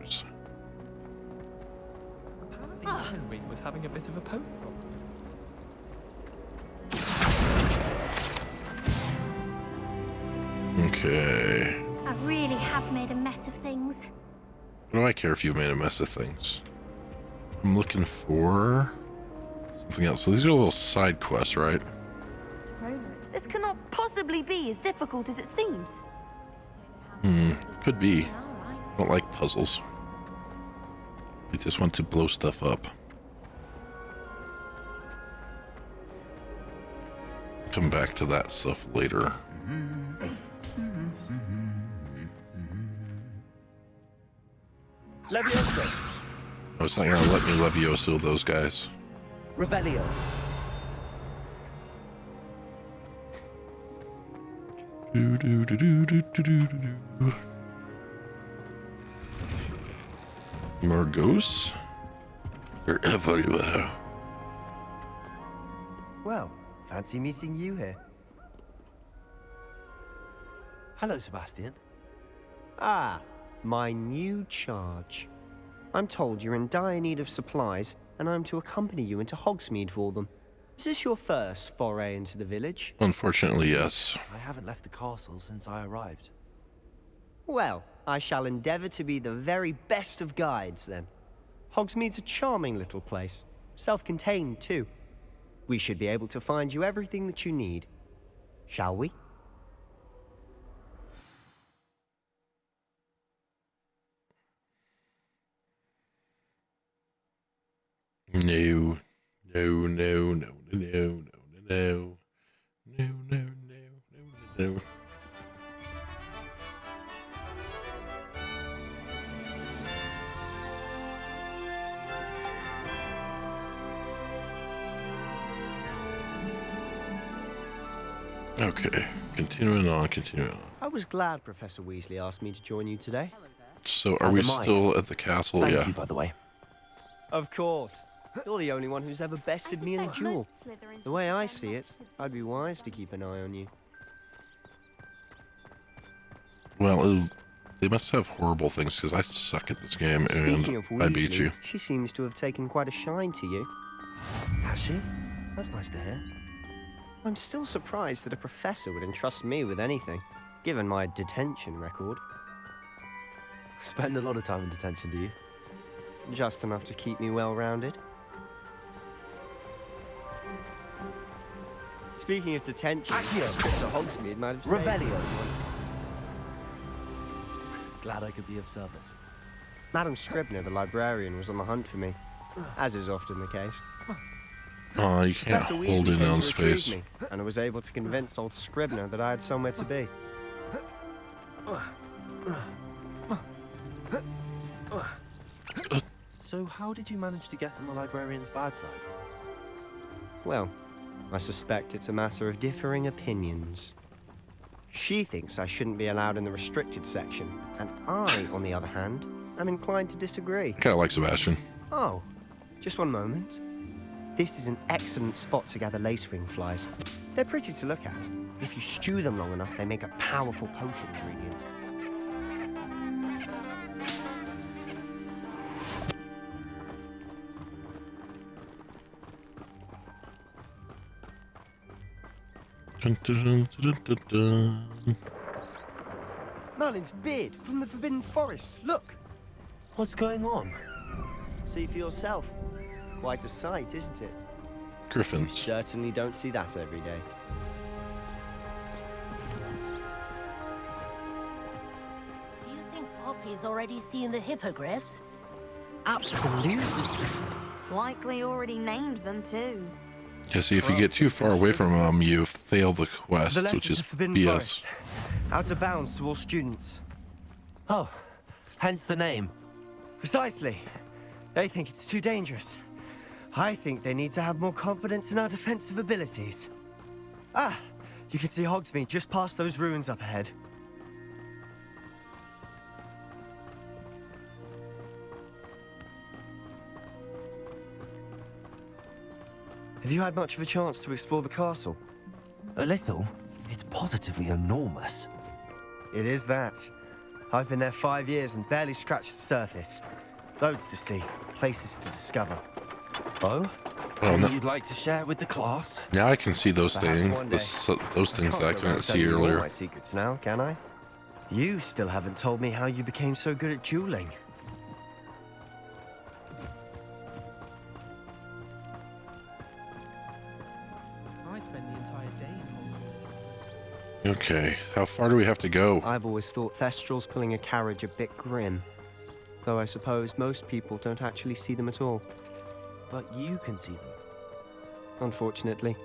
S12: Apparently Henry was having a bit of a poke problem.
S1: Okay.
S22: I really have made a mess of things.
S1: What do I care if you've made a mess of things? I'm looking for something else. So these are little side quests, right?
S3: This cannot possibly be as difficult as it seems.
S1: Could be. Don't like puzzles. We just want to blow stuff up. Come back to that stuff later.
S5: Levioso.
S1: Oh, it's not gonna let me Levioso those guys.
S5: Revelio.
S1: More ghosts? They're everywhere.
S13: Well, fancy meeting you here.
S2: Hello, Sebastian.
S13: Ah, my new charge. I'm told you're in dire need of supplies, and I'm to accompany you into Hogsmeade for them. Is this your first foray into the village?
S1: Unfortunately, yes.
S2: I haven't left the castle since I arrived.
S13: Well, I shall endeavor to be the very best of guides, then. Hogsmeade's a charming little place. Self-contained, too. We should be able to find you everything that you need. Shall we?
S1: No. No, no, no, no, no, no, no, no, no, no, no. Okay, continuing on.
S13: I was glad Professor Weasley asked me to join you today.
S1: So, are we still at the castle?
S2: Thank
S1: yeah.
S2: you, by the way.
S13: Of course. You're the only one who's ever bested me in a duel. The way I see it, I'd be wise to keep an eye on you.
S1: Well, they must have horrible things because I suck at this game
S13: Speaking of
S1: and I beat
S13: Weasley,
S1: you.
S13: she seems to have taken quite a shine to you.
S2: Has she? That's nice to hear.
S13: I'm still surprised that a professor would entrust me with anything, given my detention record.
S2: Spend a lot of time in detention, do you?
S13: Just enough to keep me well-rounded. Speaking of detention,
S5: Accio.
S13: Mr. Hogsmeade might have saved
S5: Revelio.
S13: one.
S2: Glad I could be of service.
S13: Madam Scribner, the librarian, was on the hunt for me, as is often the case.
S1: Oh, you can't
S13: Professor
S1: hold
S13: Weasley
S1: in
S13: came
S1: on
S13: to retrieve
S1: space.
S13: me, and I was able to convince old Scribner that I had somewhere to be.
S2: So how did you manage to get on the librarian's bad side?
S13: Well, I suspect it's a matter of differing opinions. She thinks I shouldn't be allowed in the restricted section, and I, on the other hand, am inclined to disagree.
S1: Kind of like Sebastian.
S13: Oh, just one moment. This is an excellent spot to gather lacewing flies. They're pretty to look at. If you stew them long enough, they make a powerful potion ingredient.
S1: Dun, dun, dun, dun, dun.
S13: Merlin's beard from the Forbidden Forest. Look!
S2: What's going on?
S13: See for yourself. Quite a sight, isn't it?
S1: Griffins.
S13: You certainly don't see that every day.
S21: Do you think Poppy's already seen the hippogriffs?
S2: Absolutely.
S3: Likely already named them too.
S1: Yeah, see, if you get too far away from them, you fail the
S13: To
S1: quest,
S13: the left
S1: which
S13: is
S1: is
S13: the Forbidden
S1: BS.
S13: Forest. Out of bounds to all students.
S2: Oh, hence the name.
S13: Precisely. They think it's too dangerous. I think they need to have more confidence in our defensive abilities. Ah, you can see Hogsmeade just past those ruins up ahead. Have you had much of a chance to explore the castle?
S2: A little. It's positively enormous.
S13: It is that. I've been there 5 years and barely scratched the surface. Loads to see, places to discover.
S2: Oh?
S1: Oh, no.
S2: You'd like to share it with the class?
S1: Now I can see those
S13: Perhaps
S1: things,
S13: one day.
S1: those things that I
S13: can't go
S1: couldn't
S13: around
S1: see
S13: telling you all
S1: earlier.
S13: my secrets now, can I? You still haven't told me how you became so good at dueling.
S12: I spend the entire day in Hogwarts.
S1: Okay, how far do we have to go?
S13: I've always thought Thestral's pulling a carriage a bit grim. Though I suppose most people don't actually see them at all.
S2: But you can see them.
S13: Unfortunately.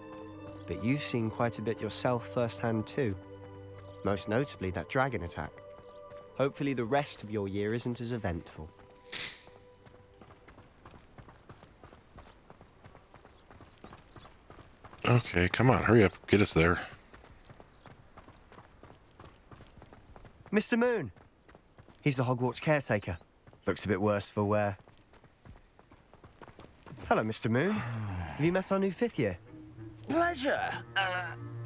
S13: But you've seen quite a bit yourself firsthand too. Most notably that dragon attack. Hopefully the rest of your year isn't as eventful.
S1: Okay, come on, hurry up, get us there.
S13: Mr. Moon! He's the Hogwarts caretaker. Looks a bit worse for wear. Hello, Mr. Moon. Have you met our new 5th year?
S9: Pleasure.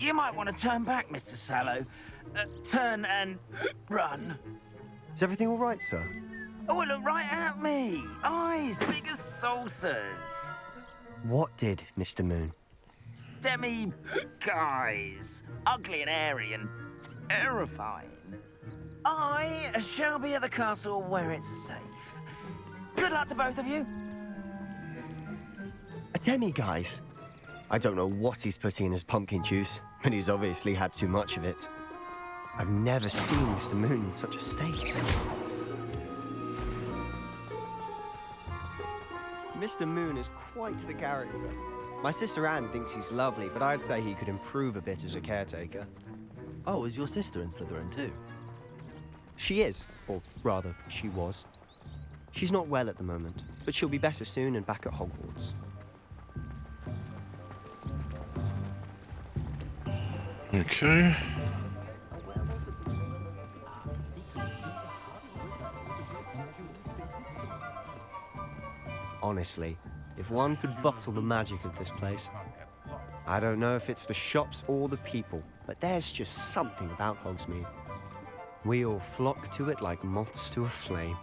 S9: You might want to turn back, Mr. Sallow. Turn and run.
S13: Is everything all right, sir?
S9: Oh, look right at me. Eyes big as saucers.
S13: What did, Mr. Moon?
S9: Guys. Ugly and airy and terrifying. I shall be at the castle where it's safe. Good luck to both of you.
S13: A demi-guise? I don't know what he's putting in his pumpkin juice, but he's obviously had too much of it. I've never seen Mr. Moon in such a state. Mr. Moon is quite the character. My sister Anne thinks he's lovely, but I'd say he could improve a bit as a caretaker.
S2: Oh, is your sister in Slytherin too?
S13: She is, or rather, she was. She's not well at the moment, but she'll be better soon and back at Hogwarts.
S1: Okay.
S13: Honestly, if one could bottle the magic of this place. I don't know if it's the shops or the people, but there's just something about Hogsmeade. We all flock to it like moths to a flame.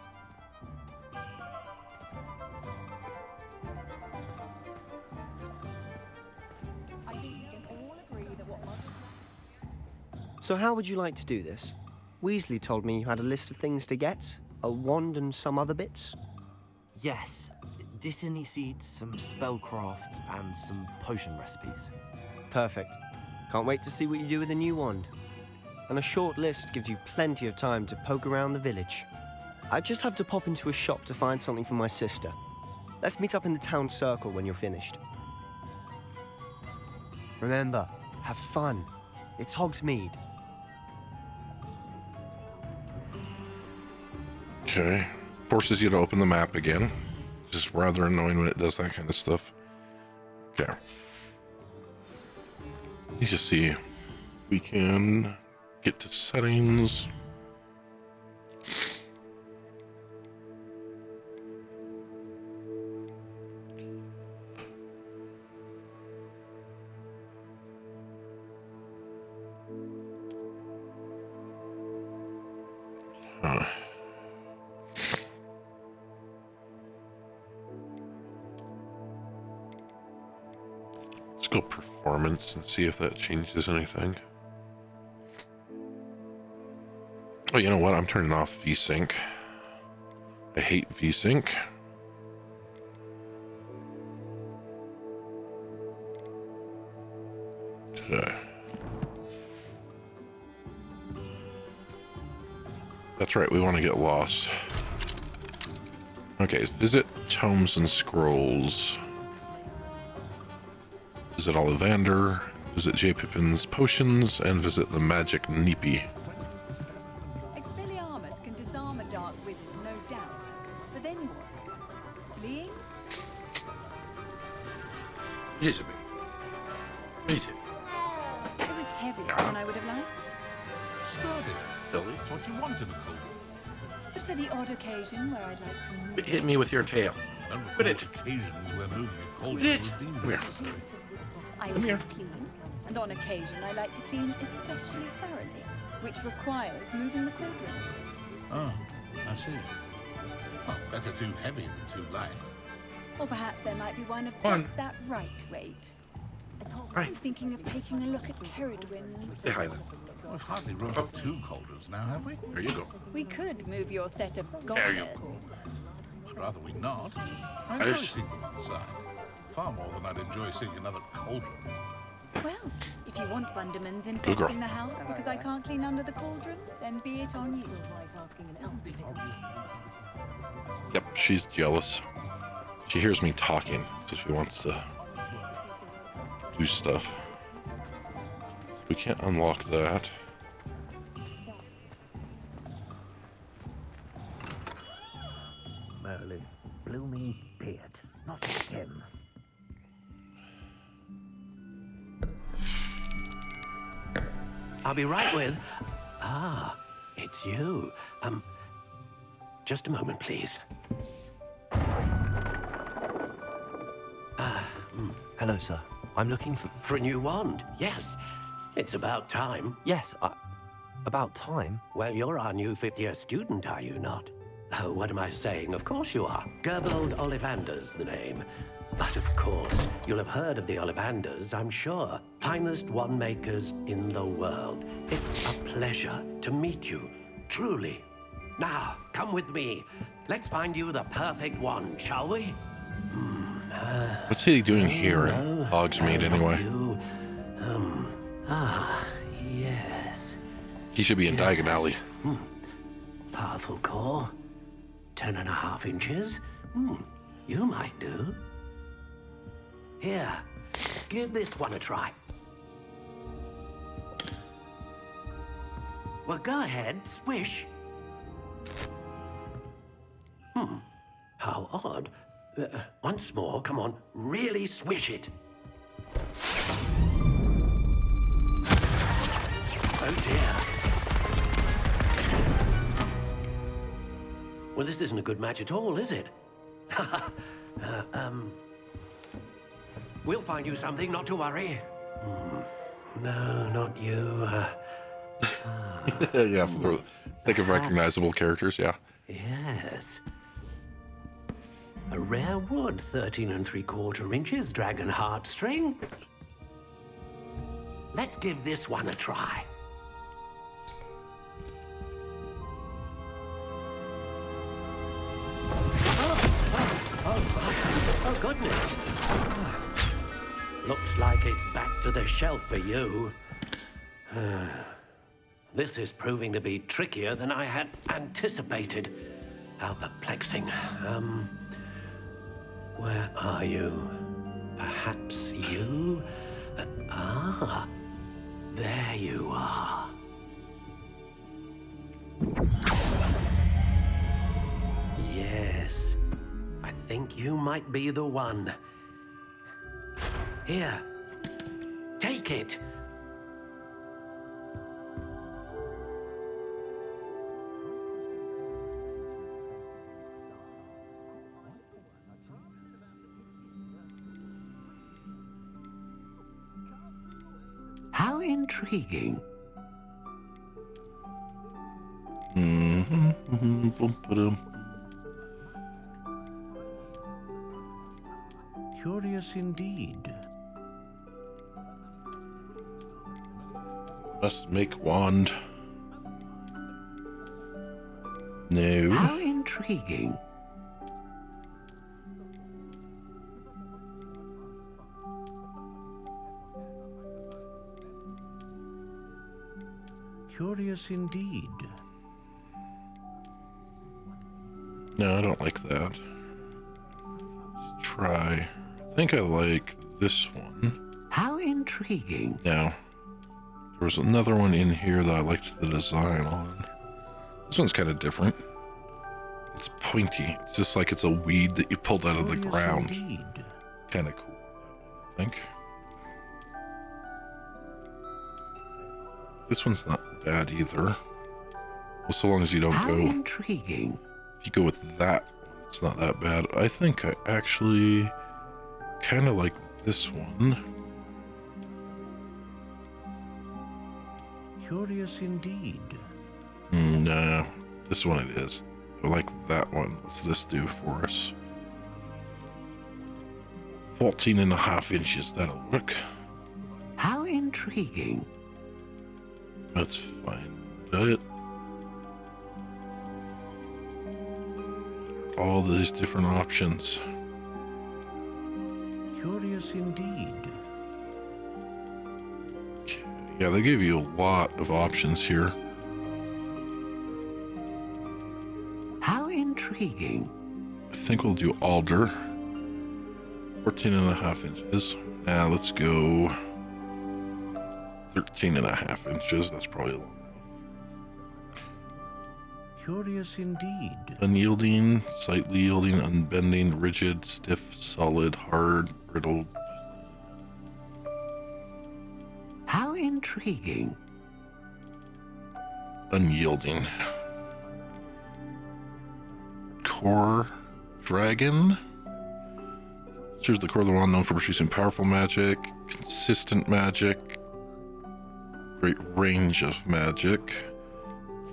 S13: So how would you like to do this? Weasley told me you had a list of things to get, a wand and some other bits.
S2: Yes. Dittany seeds, some spellcrafts, and some potion recipes.
S13: Perfect. Can't wait to see what you do with the new wand. And a short list gives you plenty of time to poke around the village. I just have to pop into a shop to find something for my sister. Let's meet up in the town circle when you're finished. Remember, have fun. It's Hogsmeade.
S1: Okay. Forces you to open the map again. Just rather annoying when it does that kind of stuff. Okay. Let's just see. We can get to settings. Let's go performance and see if that changes anything. Oh, you know what? I'm turning off VSync. I hate VSync. Okay. That's right, we want to get lost. Okay, visit Tomes and Scrolls. Visit Ollivander, visit J. Pippin's Potions, and visit the Magic Neepy.
S6: Expelliarmus can disarm a dark wizard, no doubt. But then what? Fleeing?
S18: Elizabeth. Elizabeth.
S6: It was heavier than I would have liked.
S15: Sturdy.
S1: Billy?
S15: That's what you wanted, of course.
S6: But for the odd occasion where I'd like to move...
S18: Hit me with your tail.
S15: And
S18: Quit it.
S15: occasions where moving a cauldron
S18: Quit it.
S15: was deemed
S18: Come here.
S15: necessary.
S6: I like to clean, and on occasion I like to clean especially thoroughly, which requires moving the cauldron.
S15: Oh, I see. Well, better too heavy than too light.
S6: Or perhaps there might be one of
S15: One.
S6: just that right weight. I'm thinking of taking a look at Ceridwen's.
S18: Say hi then.
S15: We've hardly room for two cauldrons now, have we?
S18: There you go.
S6: We could move your set of
S18: There you
S6: goblets.
S15: I'd rather we not. I enjoy seeing them on side. Far more than I'd enjoy seeing another cauldron.
S6: Well, if you want Bundermans
S1: Good
S6: infesting
S1: girl.
S6: the house because I can't clean under the cauldron, then be it on you.
S1: Yep, she's jealous. She hears me talking, so she wants to do stuff. We can't unlock that.
S9: Merlin's blooming beard, not him.
S18: I'll be right with... Ah, it's you. Just a moment, please.
S2: Hello, sir. I'm looking for...
S18: For a new wand, yes. It's about time.
S2: Yes, about time?
S18: Well, you're our new fifth-year student, are you not? Oh, what am I saying? Of course you are. Gerbold Ollivander's the name. But of course, you'll have heard of the Ollivanders, I'm sure. Finest wand makers in the world. It's a pleasure to meet you, truly. Now, come with me. Let's find you the perfect wand, shall we?
S1: What's he doing here in Hogsmeade anyway?
S18: Yes.
S1: He should be in Diagon Alley.
S18: Powerful core. 10.5 inches. You might do. Here, give this one a try. Well, go ahead, swish. How odd. Once more, come on, really swish it. Oh dear. Well, this isn't a good match at all, is it? We'll find you something, not to worry. No, not you.
S1: Yeah, for the sake of recognizable characters, yeah.
S18: Yes. A rare wood, 13 3/4 inches, dragon heartstring. Let's give this one a try. Oh, goodness. Looks like it's back to the shelf for you. This is proving to be trickier than I had anticipated. How perplexing. Where are you? Perhaps you? There you are. Yes, I think think you might be the one. Here, take it. How intriguing. Curious indeed.
S1: Must make wand. No.
S18: How intriguing. Curious indeed.
S1: No, I don't like that. Let's try. I think I like this one.
S18: How intriguing.
S1: Now, there was another one in here that I liked the design on. This one's kind of different. It's pointy. It's just like it's a weed that you pulled out of the ground. Kind of cool, that one, I think. This one's not bad either. Well, so long as you don't
S18: How
S1: go...
S18: intriguing.
S1: If you go with that one, it's not that bad. I think I actually kind of like this one.
S18: Curious indeed.
S1: No, this one it is. I like that one. What's this do for us? 14.5 inches, that'll work.
S18: How intriguing.
S1: Let's find it. All these different options.
S18: Curious indeed.
S1: Yeah, they gave you a lot of options here.
S18: How intriguing.
S1: I think we'll do alder. 14.5 inches. Now let's go 13.5 inches. That's probably long enough.
S18: Curious indeed.
S1: Unyielding, slightly yielding, unbending, rigid, stiff, solid, hard, brittle.
S18: How intriguing.
S1: Unyielding. Core dragon. Here's the core of the wand, known for producing powerful magic, consistent magic, great range of magic.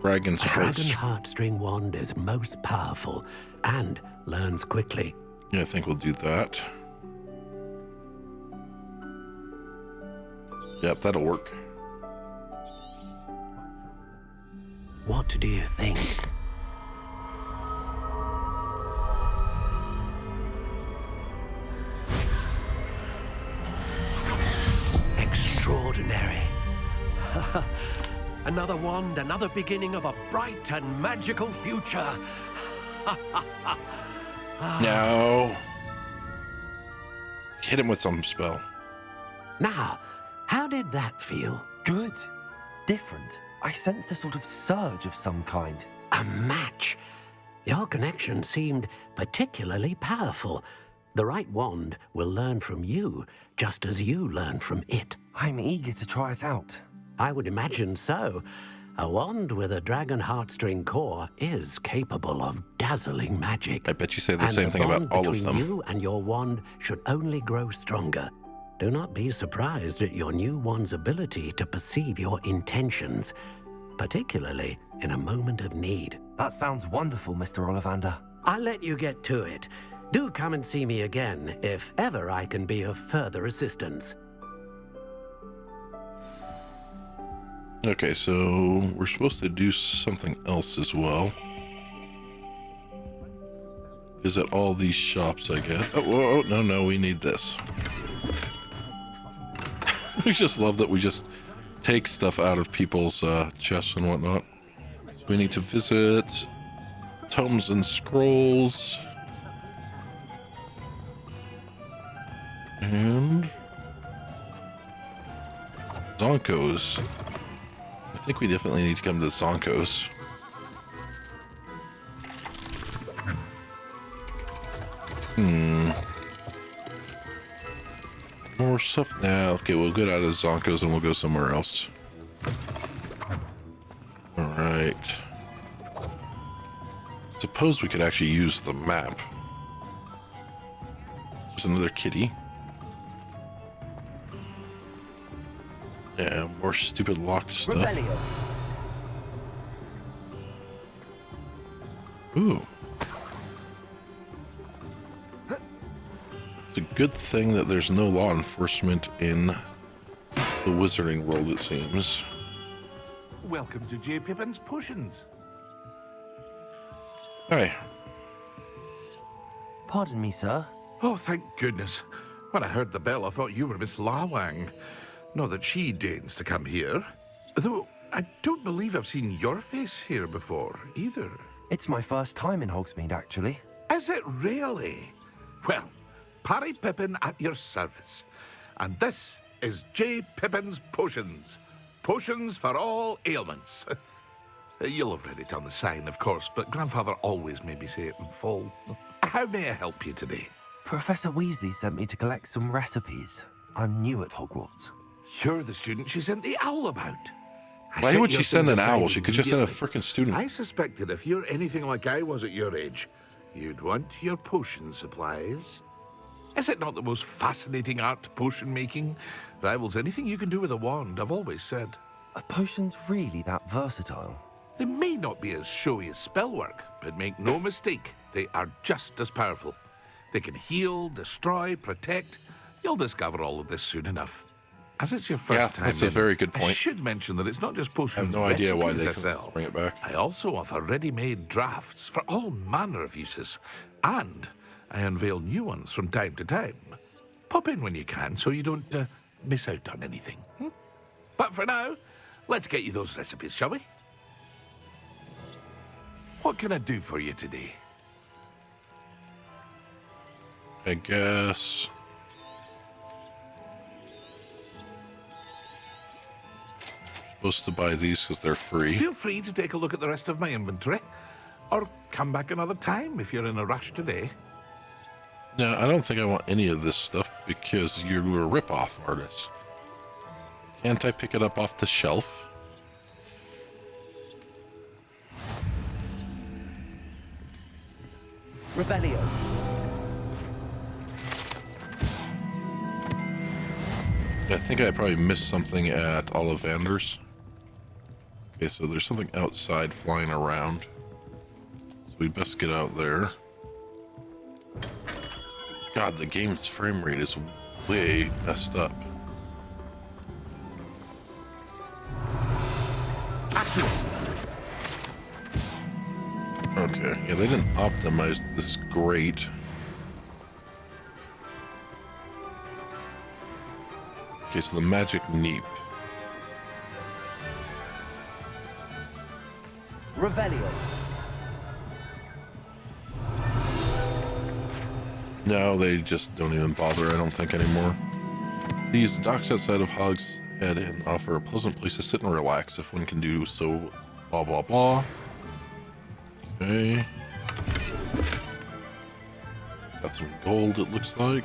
S1: Dragon
S18: A
S1: strikes.
S18: dragon heartstring wand is most powerful and learns quickly.
S1: Yeah, I think we'll do that. Yep, that'll work.
S18: What do you think? Extraordinary. Another wand, another beginning of a bright and magical future.
S1: No. Hit him with some spell.
S18: Now, how did that feel?
S2: Good. Different. I sensed a sort of surge of some kind.
S18: A match. Your connection seemed particularly powerful. The right wand will learn from you, just as you learn from it.
S2: I'm eager to try it out.
S18: I would imagine so. A wand with a dragon heartstring core is capable of dazzling magic.
S1: I bet you say the same thing about all of them.
S18: You and your wand should only grow stronger. Do not be surprised at your new wand's ability to perceive your intentions, particularly in a moment of need.
S2: That sounds wonderful, Mr. Ollivander.
S18: I'll let you get to it. Do come and see me again if ever I can be of further assistance.
S1: Okay, so we're supposed to do something else as well. Visit all these shops, I guess. Oh, whoa, no, we need this. We just love that we just take stuff out of people's chests and whatnot. So we need to visit Tomes and Scrolls. And Zonkos. I think we definitely need to come to Zonkos. More stuff now. Okay, we'll get out of Zonko's and we'll go somewhere else. Alright. Suppose we could actually use the map. There's another kitty. Yeah, more stupid locked stuff.
S2: Revelio.
S1: Ooh. It's a good thing that there's no law enforcement in the wizarding world, it seems.
S15: Welcome to J. Pippin's Potions.
S1: Hi.
S2: Pardon me, sir.
S15: Oh, thank goodness. When I heard the bell, I thought you were Miss Lawang. Not that she deigns to come here. Though, I don't believe I've seen your face here before, either.
S2: It's my first time in Hogsmeade, actually.
S15: Is it really? Well, Parry Pippin at your service. And this is J. Pippin's Potions. Potions for all ailments. You'll have read it on the sign, of course, but Grandfather always made me say it in full. How may I help you today?
S2: Professor Weasley sent me to collect some recipes. I'm new at Hogwarts.
S15: You're the student she sent the owl about.
S1: Why would she send an owl? She could just send a frickin' student.
S15: I suspected if you're anything like I was at your age, you'd want your potion supplies. Is it not the most fascinating art, potion making? Rivals anything you can do with a wand, I've always said.
S2: Are potions really that versatile?
S15: They may not be as showy as spellwork, but make no mistake, they are just as powerful. They can heal, destroy, protect. You'll discover all of this soon enough. As it's your first time
S1: that's a very good point.
S15: I should mention that it's not just potion
S1: I have no idea why they
S15: sell.
S1: Bring it back.
S15: I also offer ready-made drafts for all manner of uses, and I unveil new ones from time to time. Pop in when you can so you don't miss out on anything. But for now, let's get you those recipes, shall we? What can I do for you today?
S1: I guess... supposed to buy these because they're free.
S15: Feel free to take a look at the rest of my inventory, or come back another time if you're in a rush today.
S1: No, I don't think I want any of this stuff because you're a rip-off artist. Can't I pick it up off the shelf?
S5: Revelio.
S1: I think I probably missed something at Ollivander's. Okay, so there's something outside flying around. So we best get out there. God, the game's frame rate is way messed up. Okay, yeah, they didn't optimize this great. Okay, so the magic neep.
S5: Revelio.
S1: No, they just don't even bother, I don't think, anymore. These docks outside of Hog's Head and offer a pleasant place to sit and relax if one can do so, blah, blah, blah. Okay. Got some gold, it looks like.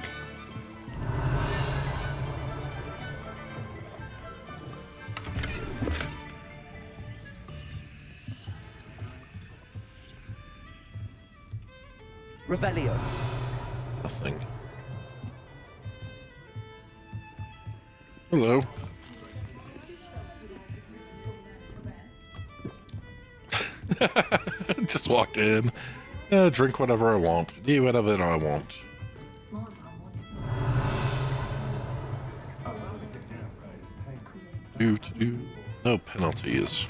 S5: Revelio.
S1: Nothing. Hello. Just walk in. Drink whatever I want. Do whatever I want. No penalties.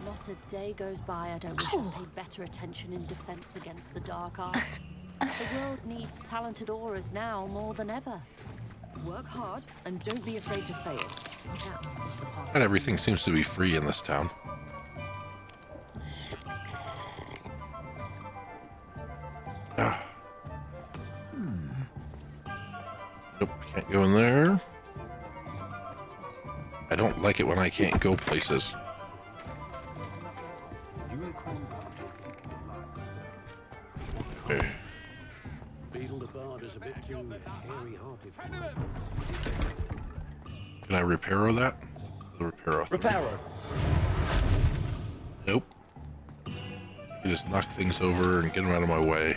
S7: Not a day goes by I don't wish I paid better attention in defense against the dark arts. The world needs talented aurors now more than ever. Work hard and don't be afraid to fail. That is the path.
S1: And everything seems to be free in this town. Ah. Nope, can't go in there. I don't like it when I can't go places. Okay. Can I repair that? The repair.
S5: Reparo.
S1: Nope. You just knock things over and get them out of my way.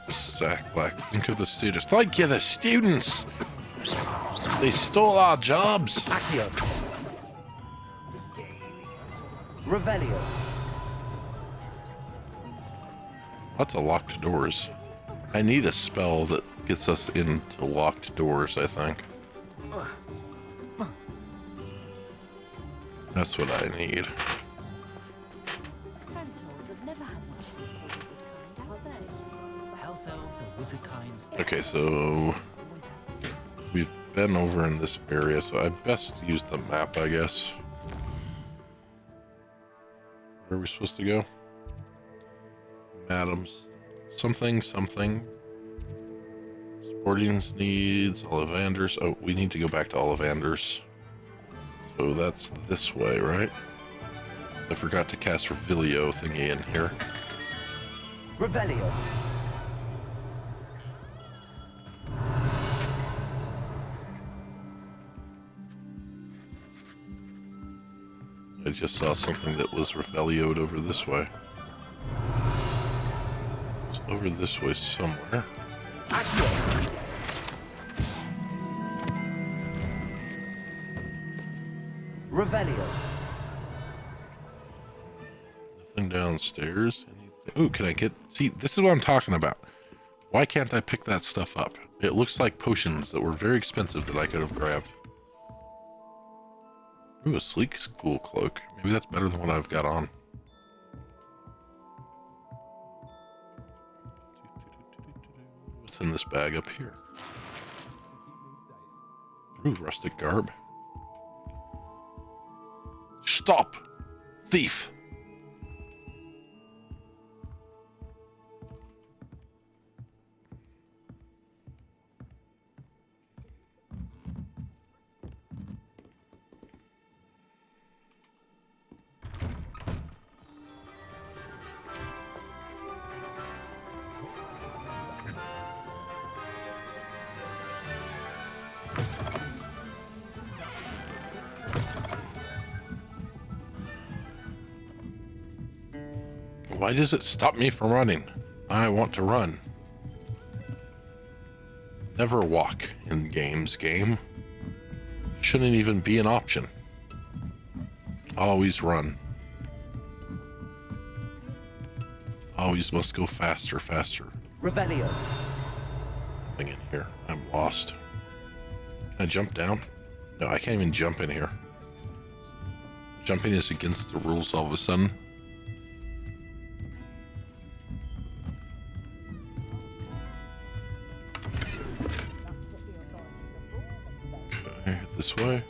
S1: Zach Black, think of the students. Thank you, the students! They stole our jobs!
S5: Accio. Revelio.
S1: Lots of locked doors. I need a spell that gets us into locked doors, I think. That's what I need.
S7: Centaurs have never had much use for wizard kind, have they?
S2: House elves and wizard kinds.
S1: Okay, so we've been over in this area, so I best use the map, I guess. Where are we supposed to go? Madam's something. Sporting's needs, Ollivander's. Oh, we need to go back to Ollivander's. So that's this way, right? I forgot to cast Revelio thingy in here.
S5: Revelio.
S1: I just saw something that was Revelio'd over this way. It's over this way somewhere.
S5: Revelio.
S1: Nothing downstairs. Ooh, can I get... See, this is what I'm talking about. Why can't I pick that stuff up? It looks like potions that were very expensive that I could have grabbed. Ooh, a sleek school cloak. Maybe that's better than what I've got on. What's in this bag up here? Ooh, rustic garb. Stop! Thief! Why does it stop me from running? I want to run. Never walk in games, game. Shouldn't even be an option. Always run. Always must go faster.
S5: Revelio.
S1: Nothing in here. I'm lost. Can I jump down? No, I can't even jump in here. Jumping is against the rules all of a sudden. Okay, this way.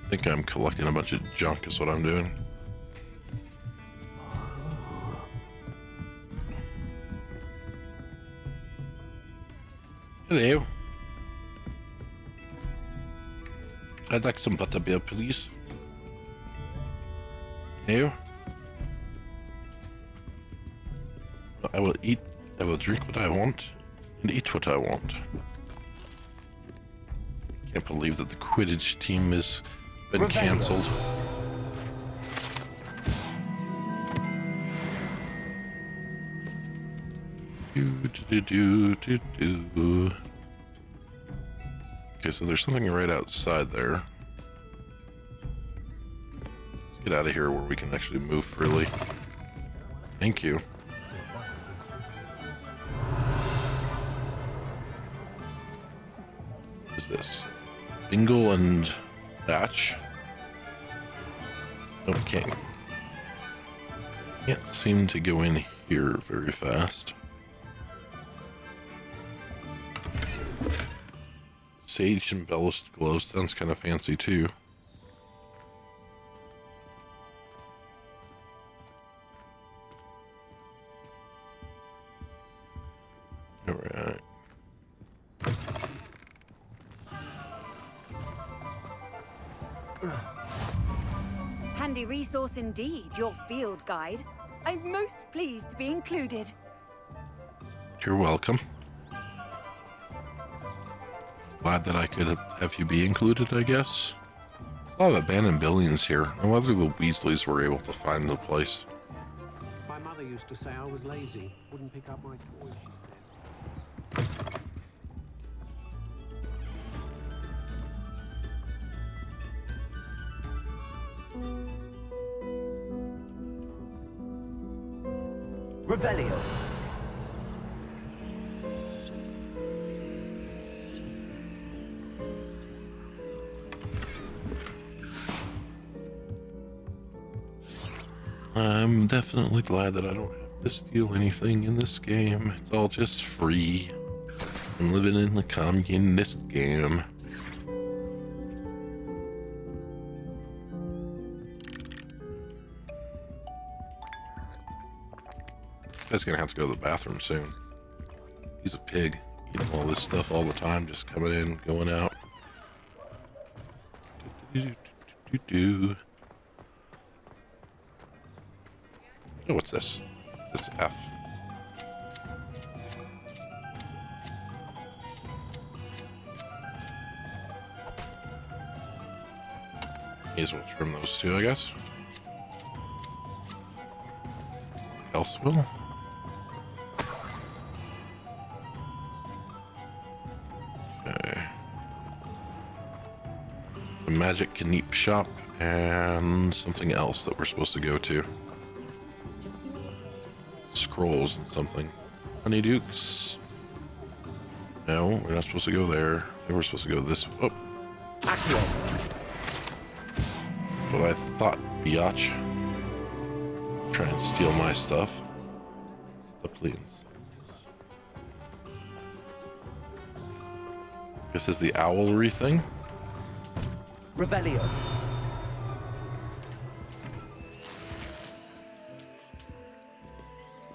S1: I think I'm collecting a bunch of junk is what I'm doing. Hello. I'd like some butterbeer, please. No. I will eat, I will drink what I want, and eat what I want. Can't believe that the Quidditch team has been cancelled. Okay, so there's something right outside there. Let's get out of here where we can actually move freely. Thank you. What is this? Bingle and Batch? No, we can't. Can't seem to go in here very fast. Sage embellished glow sounds kind of fancy too. All right.
S14: handy resource indeed, your field guide. I'm most pleased to be included.
S1: You're welcome. Glad that I could have you be included, I guess. A lot of abandoned buildings here. No wonder the Weasleys were able to find the place.
S17: My mother used to say I was lazy, wouldn't pick up my toys, she said.
S5: Revelio.
S1: I'm definitely glad that I don't have to steal anything in this game. It's all just free. I'm living in the communist game. This guy's gonna have to go to the bathroom soon. He's a pig, eating all this stuff all the time, just coming in, going out. Oh, what's this? This F. May as well trim those two, I guess. What else will? Okay. The Magic Kneep shop and something else that we're supposed to go to. Scrolls and something. Honeydukes. No, we're not supposed to go there. I think we're supposed to go this. Oh. What I thought, biatch. Try and steal my stuff. Please. This is the owlery thing.
S5: Revelio.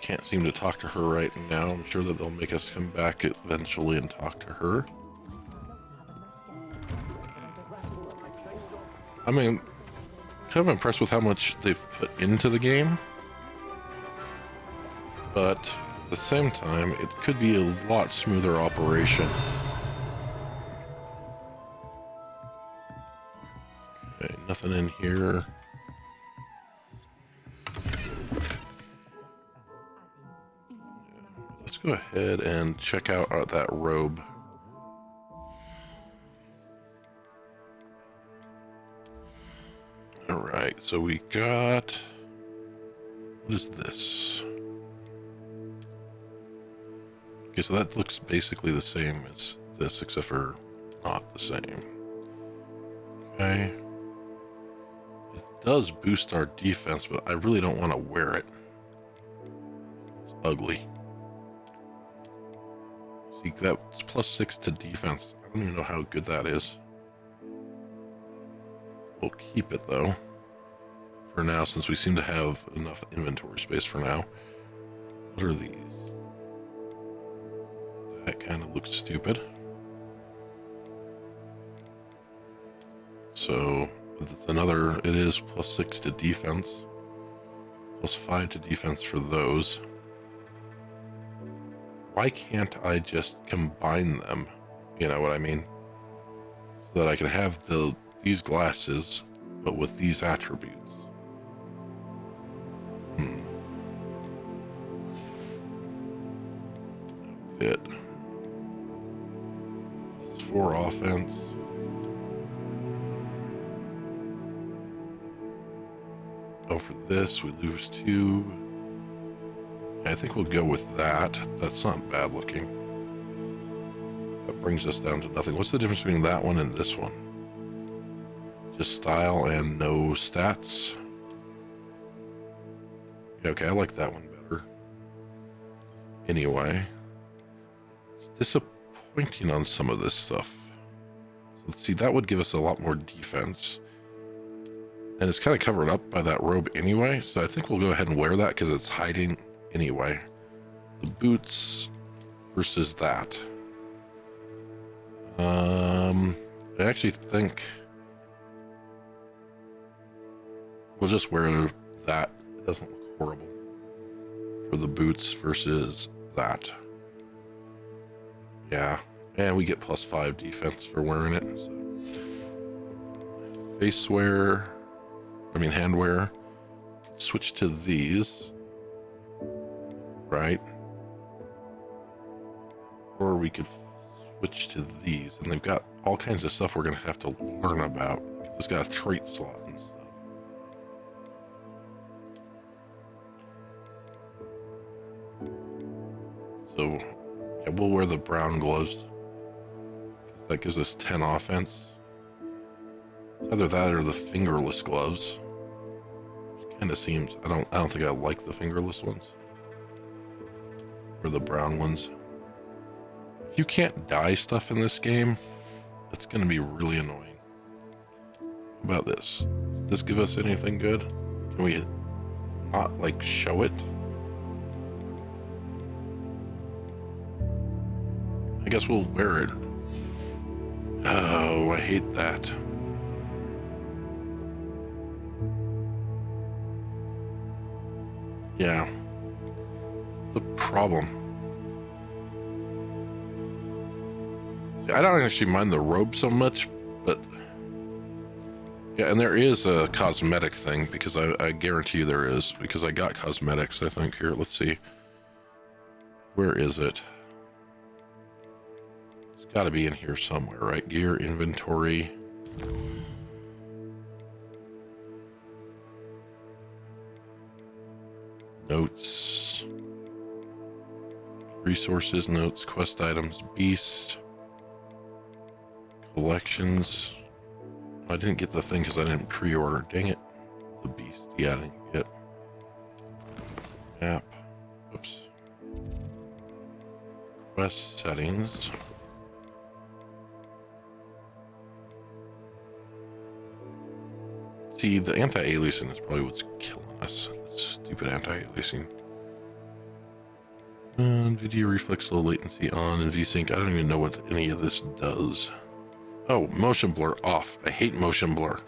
S1: Can't seem to talk to her right now. I'm sure that they'll make us come back eventually and talk to her. I mean, kind of impressed with how much they've put into the game. But at the same time, it could be a lot smoother operation. Okay, nothing in here. Let's go ahead and check out that robe. Alright, so we got... What is this? Okay, so that looks basically the same as this, except for not the same. Okay. It does boost our defense, but I really don't want to wear it. It's ugly. See, that's +6 to defense. I don't even know how good that is. We'll keep it, though. For now, since we seem to have enough inventory space for now. What are these? That kind of looks stupid. So, it's another, it is +6 to defense. +5 to defense for those. Why can't I just combine them? You know what I mean? So that I can have these glasses, but with these attributes. Fit. +4 offense. Oh, for this, we lose 2. I think we'll go with that. That's not bad looking. That brings us down to nothing. What's the difference between that one and this one? Just style and no stats. Okay, I like that one better. Anyway. It's disappointing on some of this stuff. So let's see, that would give us a lot more defense. And it's kind of covered up by that robe anyway, so I think we'll go ahead and wear that because it's hiding anyway. The boots versus that. I actually think We'll just wear that. It doesn't look horrible for the boots versus that. Yeah, and we get +5 defense for wearing it. So. Face wear, hand wear. Switch to these, right? Or we could switch to these, and they've got all kinds of stuff we're gonna have to learn about. It's got a trait slot and stuff. So, yeah, we'll wear the brown gloves. That gives us 10 offense. It's either that or the fingerless gloves. Which kind of seems, I don't think I like the fingerless ones. Or the brown ones. If you can't dye stuff in this game, that's going to be really annoying. How about this? Does this give us anything good? Can we not, like, show it? I guess we'll wear it. Oh, I hate that. Yeah. The problem. See, I don't actually mind the robe so much, but... Yeah, and there is a cosmetic thing, because I guarantee you there is, because I got cosmetics, I think. Here, let's see. Where is it? It's got to be in here somewhere, right? Gear, inventory. Notes. Resources, notes, quest items, beast. Collections. I didn't get the thing because I didn't pre-order. Dang it. The beast. Yeah, I didn't get. Map. Oops. Quest settings. See, the anti-aliasing is probably what's killing us. Stupid anti-aliasing. Video reflex, low latency on, and VSync. I don't even know what any of this does. Oh, motion blur off. I hate motion blur.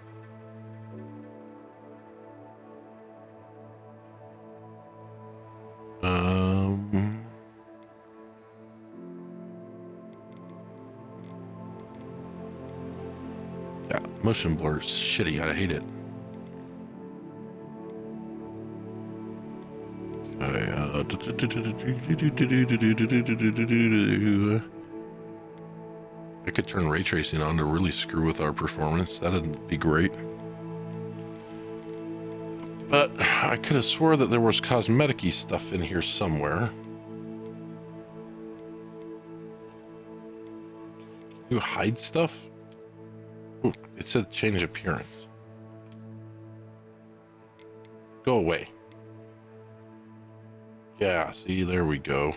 S1: Yeah, motion blur is shitty. I hate it. I could turn ray tracing on to really screw with our performance. That'd be great. But I could have swore that there was cosmetic-y stuff in here somewhere. Can you hide stuff? Ooh, it said change appearance. Go away. Yeah, see, there we go.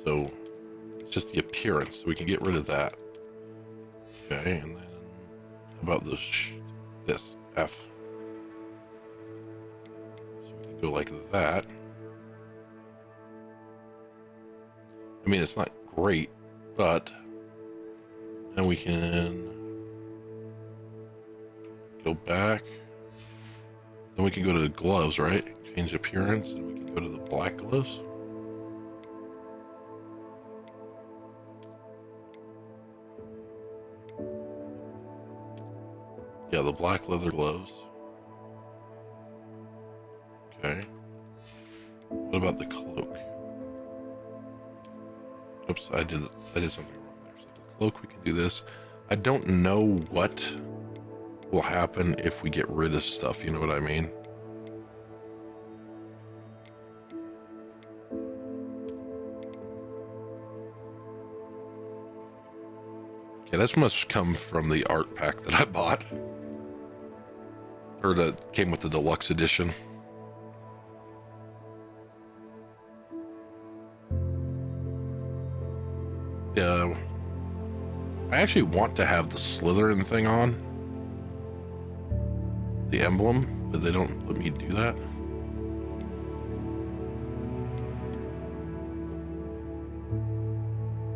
S1: So, it's just the appearance, so we can get rid of that. Okay, and then, how about this, F. So we can go like that. I mean, it's not great, but then we can go back. Then we can go to the gloves, right? Change appearance, and we can go to the black gloves. Yeah, the black leather gloves. Okay. What about the cloak? Oops, I did something wrong there. So the cloak, we can do this. I don't know what will happen if we get rid of stuff, you know what I mean? Yeah, this must come from the art pack that I bought. Or that came with the deluxe edition. Yeah. I actually want to have the Slytherin thing on. The emblem, but they don't let me do that.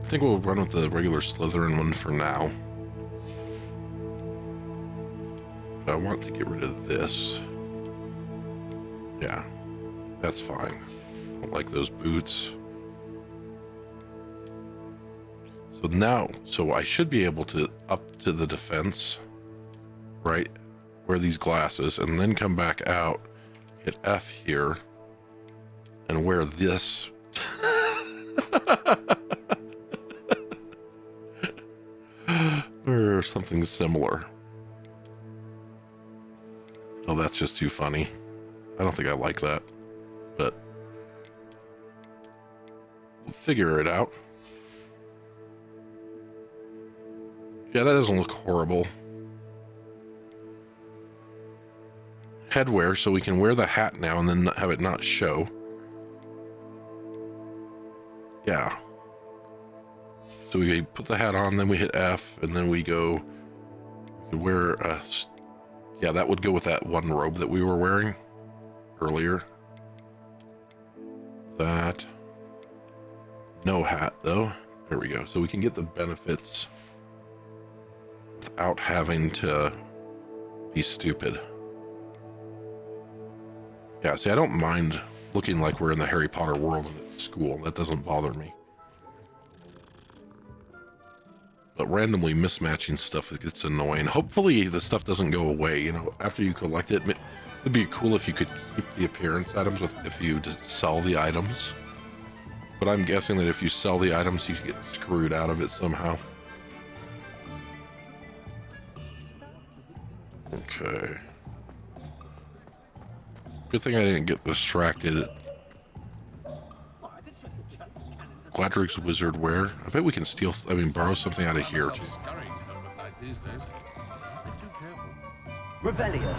S1: I think we'll run with the regular Slytherin one for now. I want to get rid of this. Yeah, that's fine. I don't like those boots. So now, I should be able to up to the defense, right? Wear these glasses and then come back out, hit F here, and wear this. Or something similar. Oh, that's just too funny. I don't think I like that, but we'll figure it out. Yeah, that doesn't look horrible. Headwear, so we can wear the hat now and then have it not show. Yeah. So we put the hat on, then we hit F, and then we go, we could wear a, yeah, that would go with that one robe that we were wearing earlier. That. No hat, though. There we go. So we can get the benefits without having to be stupid. Yeah, see, I don't mind looking like we're in the Harry Potter world and at school. That doesn't bother me. But randomly mismatching stuff gets annoying. Hopefully the stuff doesn't go away, you know, after you collect it. It'd be cool if you could keep the appearance items if you just sell the items. But I'm guessing that if you sell the items, you get screwed out of it somehow. Okay. Good thing I didn't get distracted. Gladrick's wizard wear. I bet we can steal, borrow something out of here too.
S5: Revelio.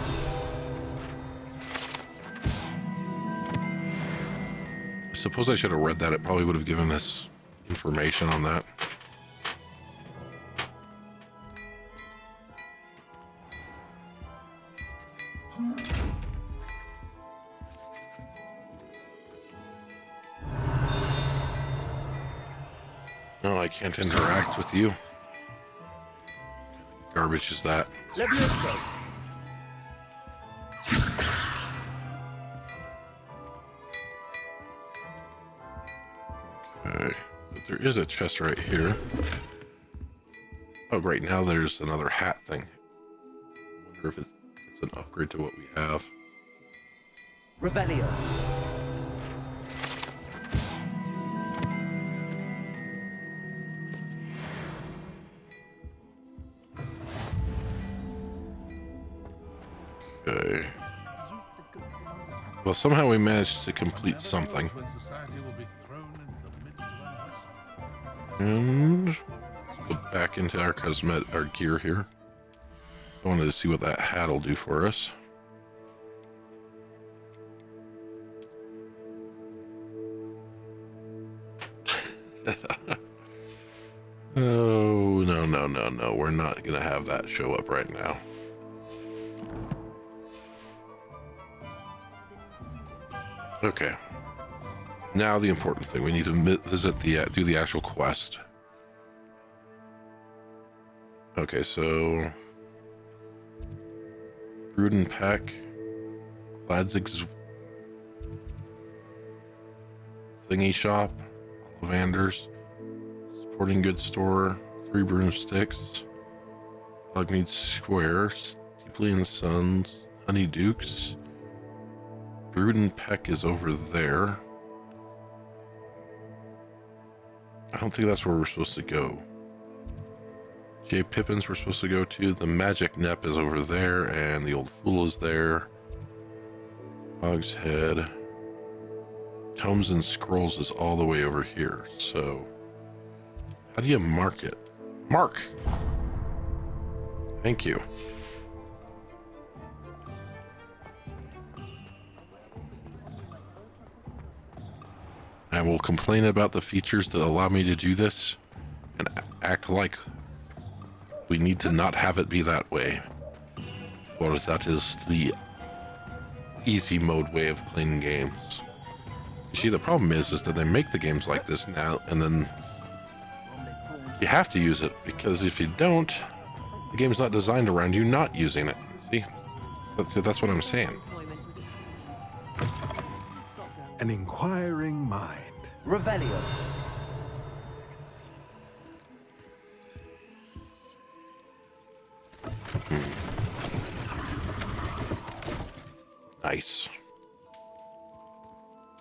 S1: I suppose I should have read that. It probably would have given us information on that. No, I can't interact with you. Garbage is that?
S5: Levioso.
S1: Okay, but there is a chest right here. Oh, right now there's another hat thing. I wonder if it's an upgrade to what we have.
S5: Revelio.
S1: Okay. Well, somehow we managed to complete something. And let's go back into our our gear here. I wanted to see what that hat will do for us. Oh, no. We're not going to have that show up right now. Okay. Now the important thing. We need to visit do the actual quest. Okay, so... Bruden Peck. Gladzig's Thingy Shop. Ollivander's Sporting Goods Store. 3 Broomsticks. Hogmead Square. Steeply and Sons. Honey Dukes. Bruden Peck is over there. I don't think that's where we're supposed to go. J. Pippin's we're supposed to go to. The Magic Nep is over there, and the Old Fool is there. Hog's Head. Tomes and Scrolls is all the way over here. So, how do you mark it? Mark! Thank you. I will complain about the features that allow me to do this and act like we need to not have it be that way. Or that is the easy mode way of playing games. You see, the problem is that they make the games like this now, and then you have to use it, because if you don't, the game's not designed around you not using it. See, That's what I'm saying.
S4: An inquiring mind.
S5: Revelio.
S1: Nice.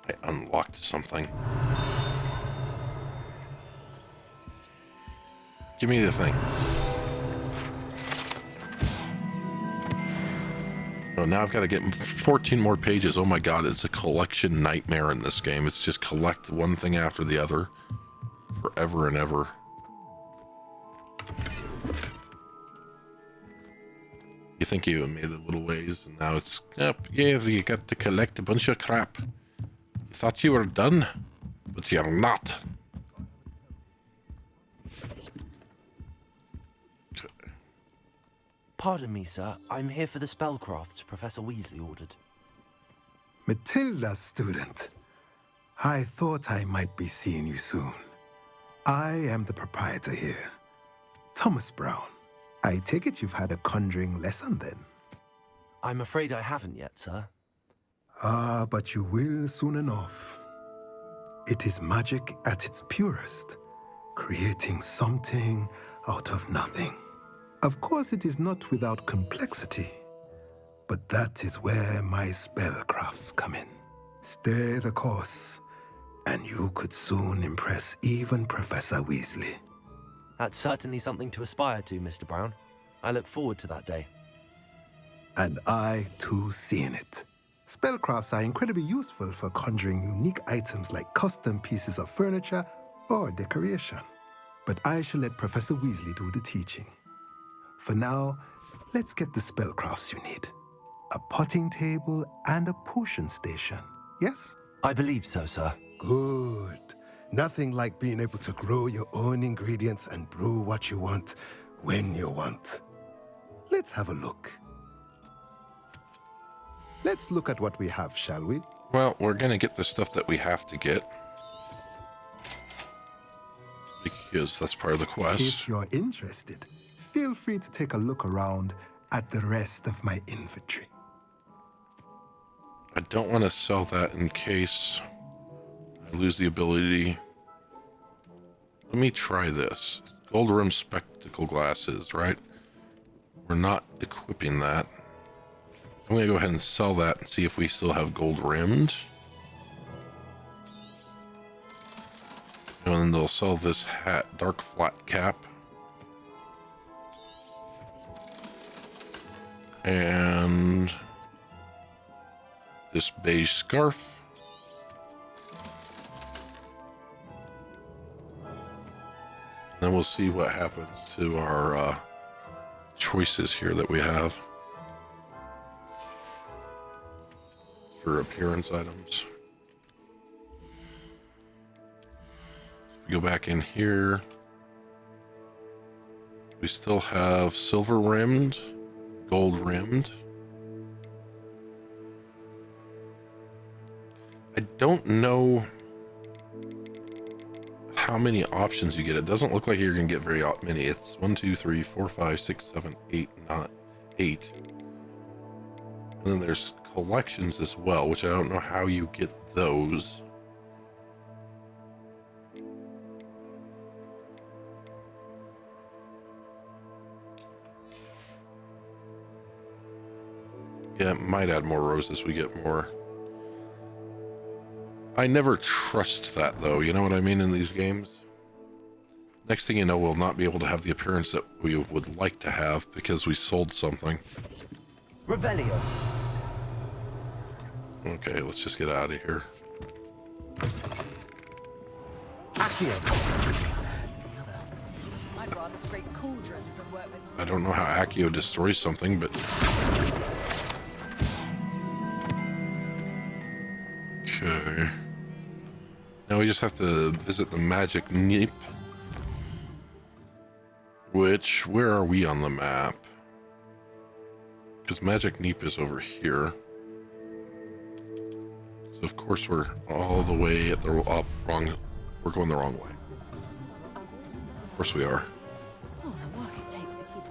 S1: I unlocked something. Give me the thing. Oh, now I've got to get 14 more pages. Oh my god, it's a collection nightmare in this game. It's just collect one thing after the other. Forever and ever. You think you made it a little ways, and now it's, yep, yeah, you got to collect a bunch of crap. You thought you were done, but you're not.
S2: Pardon me, sir. I'm here for the spellcrafts Professor Weasley ordered.
S4: Matilda's student. I thought I might be seeing you soon. I am the proprietor here, Thomas Brown. I take it you've had a conjuring lesson then?
S2: I'm afraid I haven't yet, sir.
S4: Ah, but you will soon enough. It is magic at its purest, creating something out of nothing. Of course, it is not without complexity, but that is where my spellcrafts come in. Stay the course, and you could soon impress even Professor Weasley.
S2: That's certainly something to aspire to, Mr. Brown. I look forward to that day.
S4: And I, too, see in it. Spellcrafts are incredibly useful for conjuring unique items like custom pieces of furniture or decoration. But I shall let Professor Weasley do the teaching. For now, let's get the spellcrafts you need. A potting table and a potion station, yes?
S2: I believe so, sir.
S4: Good. Nothing like being able to grow your own ingredients and brew what you want, when you want. Let's have a look. Let's look at what we have, shall we?
S1: Well, we're gonna get the stuff that we have to get. Because that's part of the quest.
S4: If you're interested, feel free to take a look around at the rest of my inventory.
S1: I don't want to sell that in case I lose the ability. Let me try this. Gold rimmed spectacle glasses, right? We're not equipping that. I'm going to go ahead and sell that and see if we still have gold rimmed. And then they'll sell this hat, dark flat cap. And this beige scarf. Then we'll see what happens to our choices here that we have for appearance items. If we go back in here, we still have silver rimmed, gold rimmed. I don't know how many options you get. It doesn't look like you're gonna get very many. It's 1, 2, 3, 4, 5, 6, 7, 8, not 8. And then there's collections as well, which I don't know how you get those. Yeah, it might add more rows as we get more. I never trust that, though, you know what I mean, in these games? Next thing you know, we'll not be able to have the appearance that we would like to have because we sold something.
S5: Revelio.
S1: Okay, let's just get out of here.
S5: Accio.
S6: I'd rather scrape cauldrons than work with...
S1: I don't know how Accio destroys something, but... Okay. Now we just have to visit the Magic Neep. Which, where are we on the map? Because Magic Neep is over here. So of course we're all the way at the wrong... We're going the wrong way. Of course we are.
S7: Oh, the work it takes to keep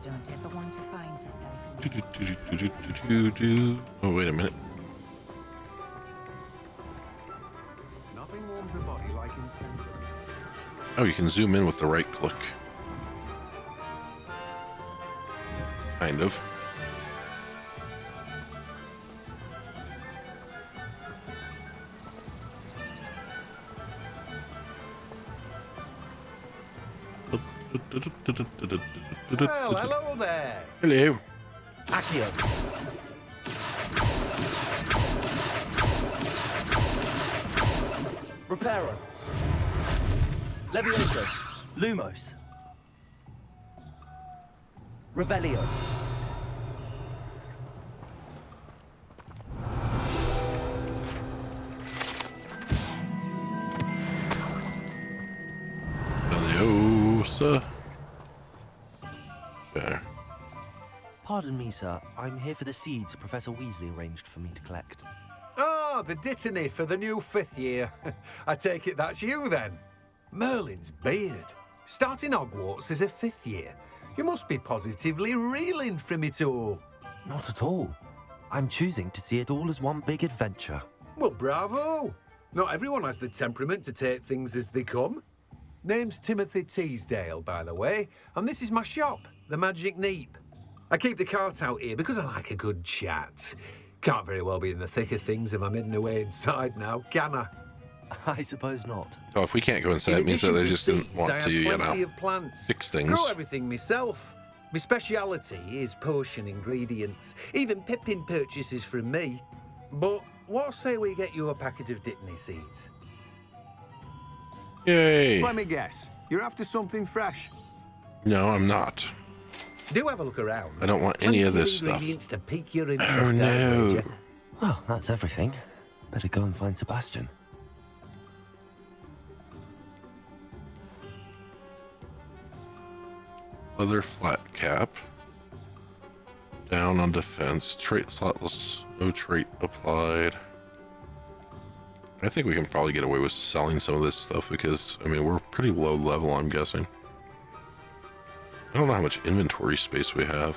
S19: don't ever want to find her.
S1: Oh, wait a minute.
S17: Nothing warms a body like intensity.
S1: Oh, you can zoom in with the right click. Kind of.
S20: Well, hello there.
S1: Hello.
S20: Accio.
S5: Reparo. Levioso. Lumos. Revelio.
S1: Leviosa. There.
S2: Pardon me, sir. I'm here for the seeds Professor Weasley arranged for me to collect.
S20: Ah, the dittany for the new 5th year. I take it that's you then. Merlin's beard. Starting Hogwarts as a 5th year. You must be positively reeling from it all.
S2: Not at all. I'm choosing to see it all as one big adventure.
S20: Well, bravo. Not everyone has the temperament to take things as they come. Name's Timothy Teasdale, by the way, and this is my shop, the Magic Neep. I keep the cart out here because I like a good chat. Can't very well be in the thick of things if I'm hidden away inside now, can I?
S2: I suppose not.
S1: Oh, if we can't go inside, it means that they just didn't want to, you know,
S20: of plants.
S1: fix things.
S20: Grow everything myself. My speciality is potion ingredients. Even Pippin purchases from me. But what say we get you a packet of Dittany seeds?
S1: Yay!
S20: Let me guess. You're after something fresh.
S1: No, I'm not.
S20: Do have a look around.
S1: I don't want any of this stuff.
S20: Ingredients to pique your interest.
S1: Oh no!
S2: Well, that's everything. Better go and find Sebastian.
S1: Leather flat cap. Down on defense. Trait slotless. No trait applied. I think we can probably get away with selling some of this stuff because, I mean, we're pretty low level, I'm guessing. I don't know how much inventory space we have.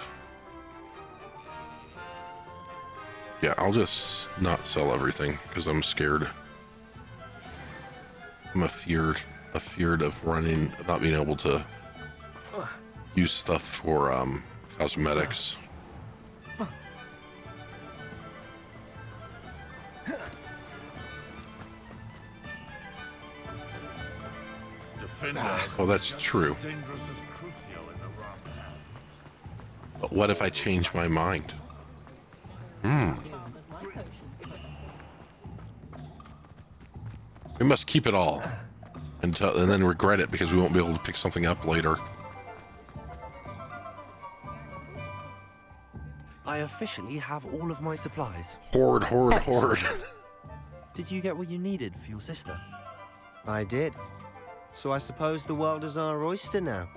S1: Yeah, I'll just not sell everything because I'm scared. I'm afeared of running, not being able to use stuff for cosmetics. Oh, that's true. But what if I change my mind? We must keep it all and then regret it because we won't be able to pick something up later.
S2: I officially have all of my supplies.
S1: Hoard, hoard, hoard.
S2: Did you get what you needed for your sister?
S13: I did. So I suppose the world is our oyster now.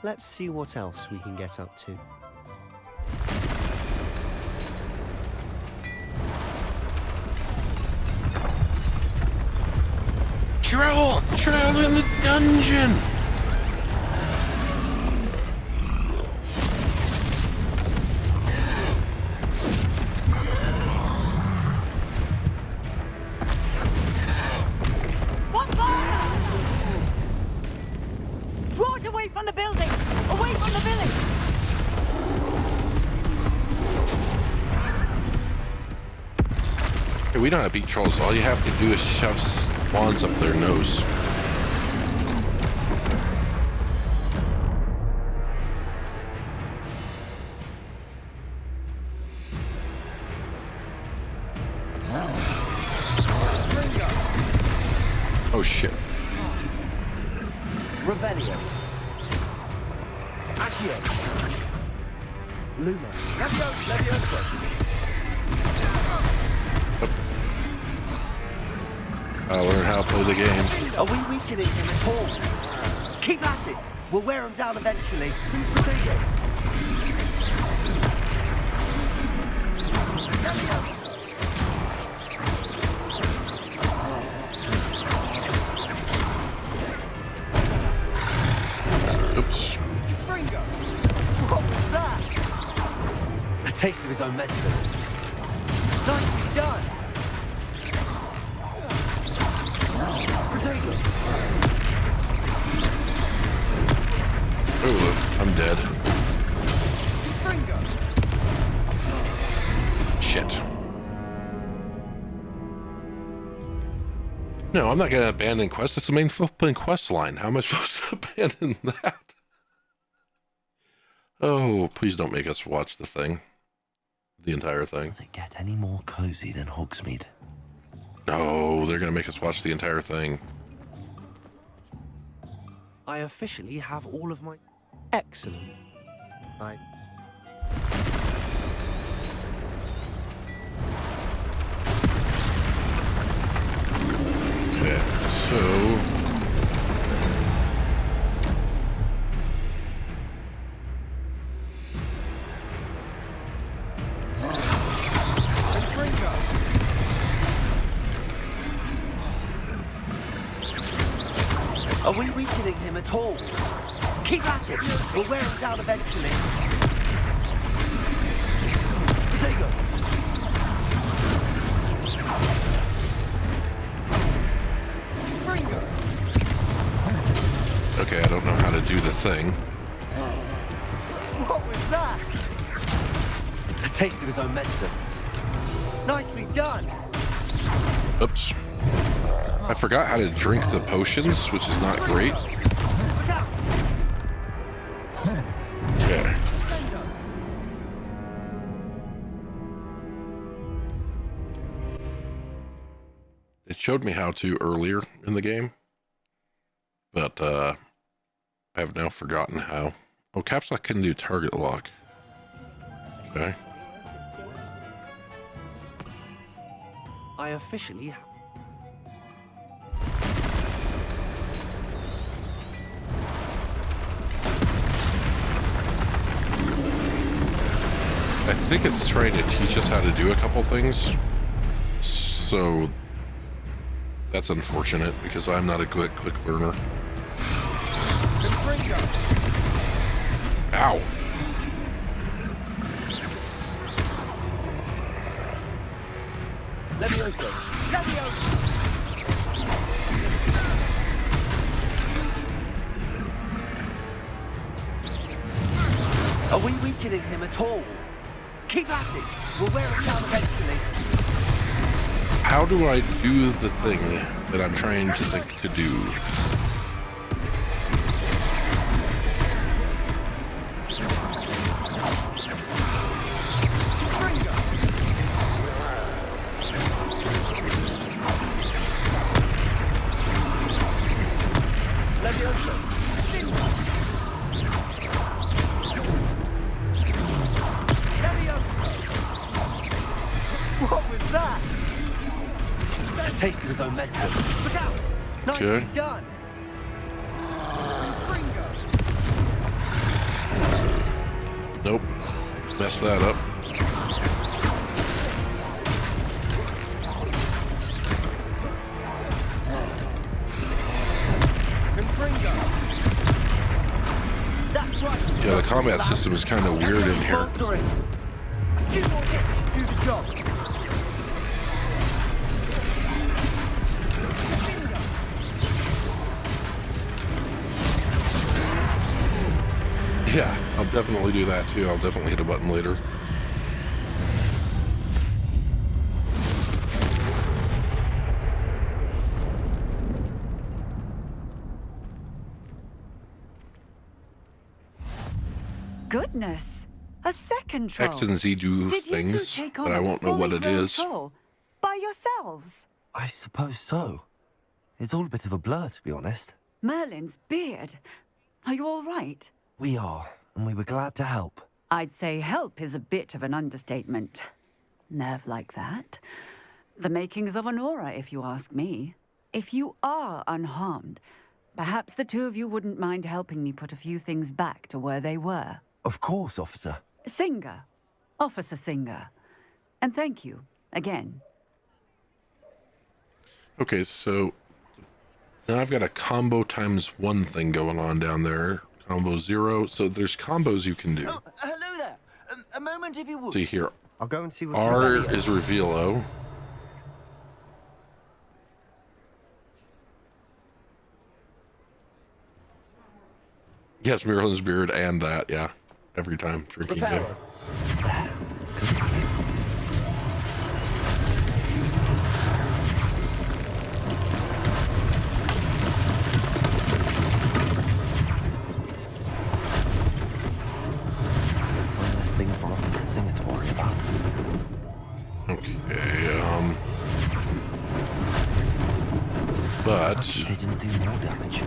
S13: Let's see what else we can get up to.
S1: Travel in the dungeon!
S14: What fire? Draw it away from the building! Away from the village!
S1: Hey, we don't have to beat trolls. All you have to do is shove wands up their nose. Oh shit.
S5: Revelio. Accio. Lumos. Levioso.
S1: I'll learn how to play the game.
S5: Are we weakening him at all? Keep at it. We'll wear him down eventually. Take it.
S1: Oops.
S5: What was
S2: taste of his own medicine.
S5: Nicely done! Potato!
S1: Oh, I'm dead. Shit. No, I'm not going to abandon quest. It's the main flipping quest line. How am I supposed to abandon that? Oh, please don't make us watch the thing. The entire thing.
S2: Does it get any more cozy than Hogsmeade?
S1: No, they're going to make us watch the entire thing.
S2: I officially have all of my... Excellent.
S1: Okay, so...
S5: Are we weakening him at all? Keep at it! We'll wear him down eventually. Potato!
S1: Okay, I don't know how to do the thing.
S5: What was that?
S2: A taste of his own medicine.
S5: Nicely done!
S1: Oops. I forgot how to drink the potions, which is not great. Okay. It showed me how to earlier in the game, but I have now forgotten how. Oh, caps lock can do target lock. Okay.
S2: I officially...
S1: I think it's trying to teach us how to do a couple things. So that's unfortunate because I'm not a quick learner. Ow.
S5: Levioso! Levioso! Are we weakening him at all? Keep at it! We'll wear him down eventually.
S1: How do I do the thing that I'm trying to think to do?
S5: What was that?
S2: A taste of his own medicine.
S5: Look out! Nicely
S1: Okay.
S5: done!
S1: Nope. Messed that up.
S5: That's right.
S1: Yeah, the combat system is kind of weird in here.
S5: Faltering. A few more hits to do the job.
S1: Yeah, I'll definitely do that too. I'll definitely hit a button later.
S10: Goodness, a second troll.
S1: X and Z do
S10: Did you two
S1: things,
S10: take
S1: but
S10: on
S1: I
S10: a
S1: won't know what
S10: fully
S1: it
S10: grown
S1: is.
S10: troll by yourselves?
S2: I suppose so. It's all a bit of a blur, to be honest.
S10: Merlin's beard. Are you all right?
S2: We are, and we were glad to help.
S10: I'd say help is a bit of an understatement. Nerve like that. The makings of an aura, if you ask me. If you are unharmed, perhaps the two of you wouldn't mind helping me put a few things back to where they were.
S2: Of course, officer.
S10: Singer. Officer Singer. And thank you, again.
S1: Okay, so now I've got a combo ×1 thing going on down there. Combo 0. So there's combos you can do.
S5: Oh, hello there.
S9: A moment if you would.
S1: See here.
S13: I'll go and see what's
S1: R is Revealo. Yes, Merlin's beard and that, yeah. Every time drinking game.
S2: One less thing for Officer Singer to worry about.
S1: Okay, but
S2: they didn't do more damage.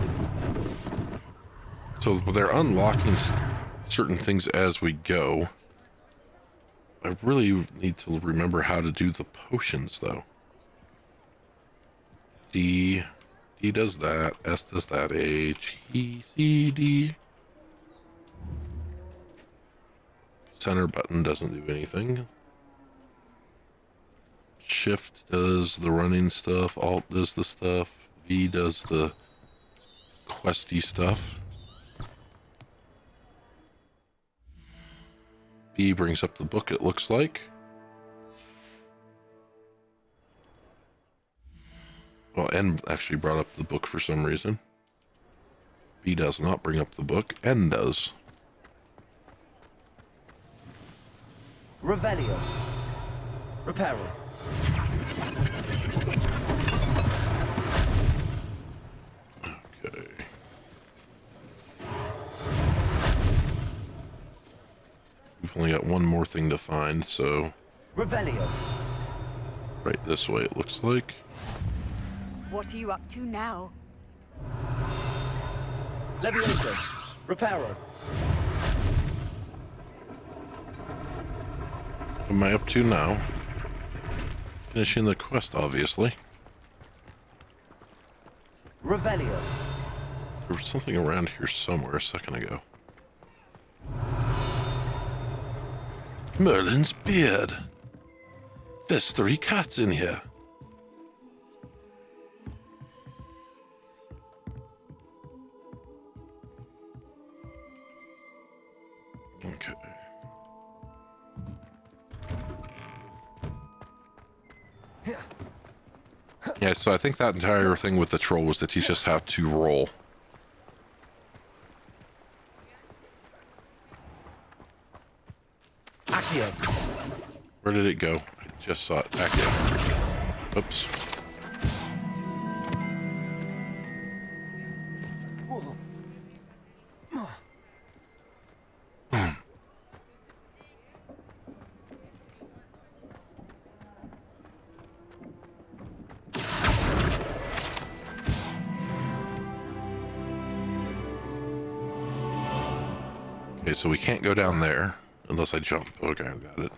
S1: So they're unlocking certain things as we go. I really need to remember how to do the potions, though. D does that. S does that. H, E, C, D. Center button doesn't do anything. Shift does the running stuff. Alt does the stuff. V does the questy stuff. B brings up the book, it looks like. Well, N actually brought up the book for some reason. B does not bring up the book. N does.
S5: Revelio. Reparo.
S1: Okay. We've only got one more thing to find, so...
S5: Revelio.
S1: Right this way, it looks like.
S14: What are you up to now?
S5: Levioso. Reparo.
S1: What am I up to now? Finishing the quest, obviously.
S5: Revelio.
S1: There was something around here somewhere a second ago. Merlin's beard. There's 3 cats in here. Okay. Yeah, so I think that entire thing with the troll was to teach us how to roll.
S5: Accio.
S1: Where did it go? I just saw it. Accio. Oops. Okay, so we can't go down there unless I jump. Okay, I got it.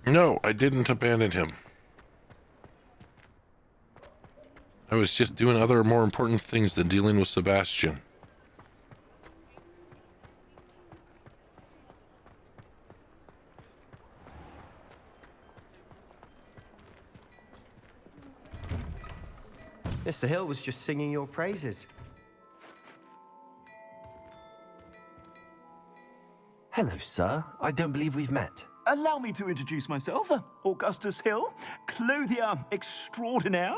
S1: No, I didn't abandon him. I was just doing other more important things than dealing with Sebastian.
S13: Mr. Hill was just singing your praises.
S2: Hello, sir. I don't believe we've met.
S16: Allow me to introduce myself, Augustus Hill, clothier extraordinaire.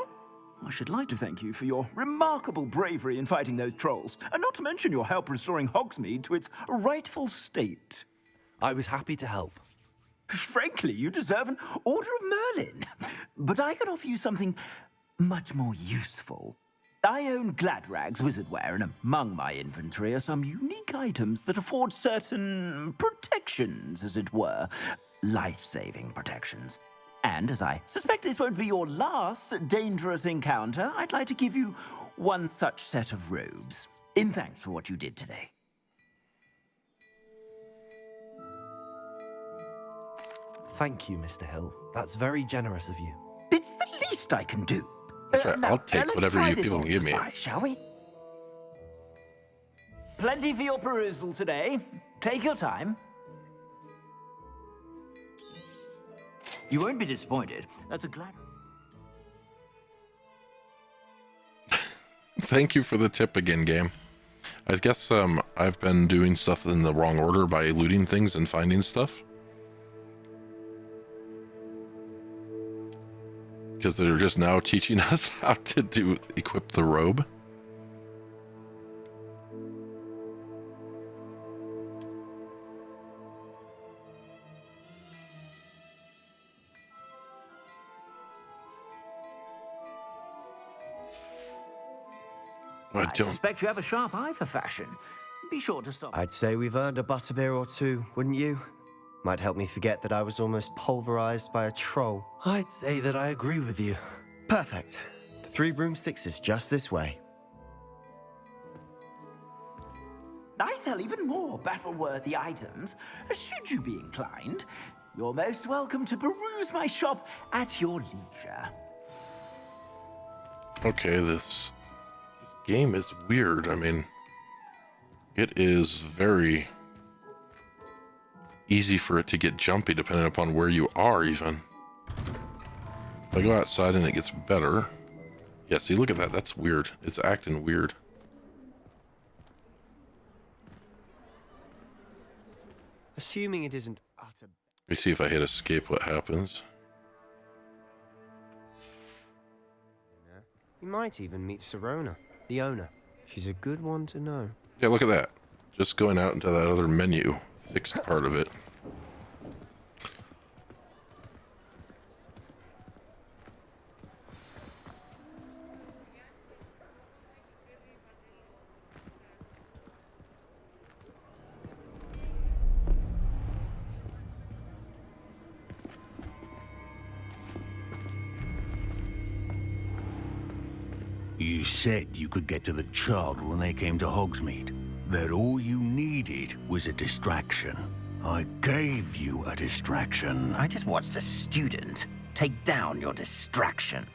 S16: I should like to thank you for your remarkable bravery in fighting those trolls, and not to mention your help restoring Hogsmeade to its rightful state.
S2: I was happy to help.
S16: Frankly, you deserve an Order of Merlin. But I can offer you something much more useful. I own Gladrag's wizardware, and among my inventory are some unique items that afford certain protections, as it were. Life-saving protections. And as I suspect this won't be your last dangerous encounter, I'd like to give you one such set of robes, in thanks for what you did today.
S2: Thank you, Mr. Hill. That's very generous of you.
S16: It's the least I can do.
S1: I'll take whatever you people give me.
S16: Shall we? Plenty for your perusal today. Take your time. You won't be disappointed. That's a glad.
S1: Thank you for the tip again, game. I guess I've been doing stuff in the wrong order by looting things and finding stuff. Because they're just now teaching us how to equip the robe.
S16: I suspect you have a sharp eye for fashion. Be sure to stop.
S13: I'd say we've earned a butterbeer or two, wouldn't you? Might help me forget that I was almost pulverized by a troll.
S2: I'd say that I agree with you.
S13: Perfect. The Three Broomsticks is just this way.
S16: I sell even more battle-worthy items. Should you be inclined, you're most welcome to peruse my shop at your leisure.
S1: Okay, this game is weird. I mean, it is very easy for it to get jumpy depending upon where you are even. If I go outside and it gets better. Yeah, see, look at that. That's weird. It's acting weird.
S13: Assuming it isn't utter...
S1: Let me see if I hit escape what happens.
S13: You might even meet Sirona, the owner. She's a good one to know.
S1: Yeah, look at that. Just going out into that other menu. Fixed part of it.
S8: You said you could get to the child when they came to Hogsmeade. That all you needed was a distraction. I gave you a distraction.
S9: I just watched a student take down your distraction.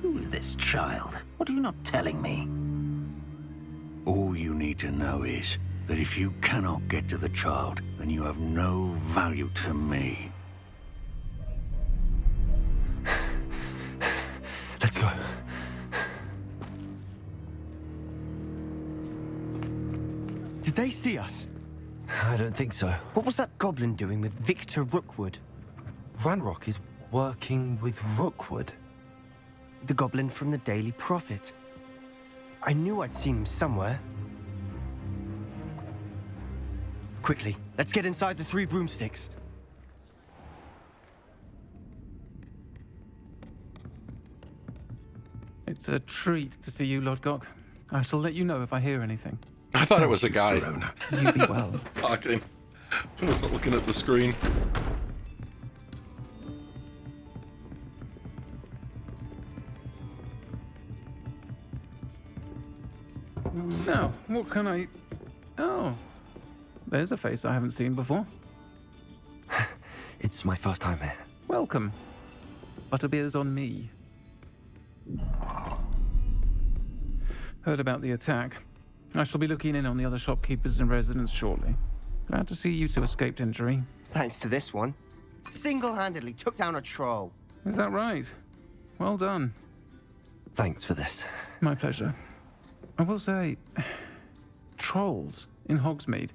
S9: Who's this child? What are you not telling me?
S8: All you need to know is that if you cannot get to the child, then you have no value to me.
S2: Let's go.
S13: Did they see us?
S2: I don't think so.
S13: What was that goblin doing with Victor Rookwood?
S2: Ranrock is working with Rookwood.
S13: The goblin from the Daily Prophet. I knew I'd seen him somewhere. Quickly, let's get inside the Three Broomsticks.
S19: It's a treat to see you, Lodgok. I shall let you know if I hear anything.
S1: I thought it was a guy.
S19: You be well.
S1: Talking. I wasn't looking at the screen.
S19: Now, what can I... Oh, there's a face I haven't seen before.
S2: It's my first time here.
S19: Welcome. Butterbeer's on me. Heard about the attack. I shall be looking in on the other shopkeepers and residents shortly. Glad to see you two escaped injury.
S13: Thanks to this one. Single-handedly took down a troll.
S19: Is that right? Well done.
S2: Thanks for this.
S19: My pleasure. I will say, trolls in Hogsmeade.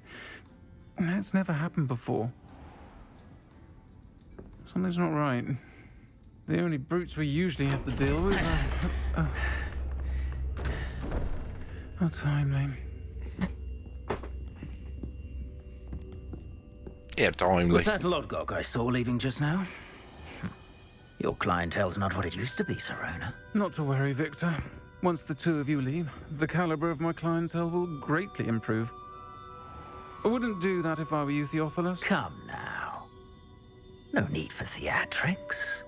S19: That's never happened before. Something's not right. The only brutes we usually have to deal with are... How timely.
S1: Yeah, timely.
S9: Was that Lodgok I saw leaving just now? Your clientele's not what it used to be, Sirona.
S19: Not to worry, Victor. Once the two of you leave, the caliber of my clientele will greatly improve. I wouldn't do that if I were you, Theophilus.
S9: Come now. No need for theatrics.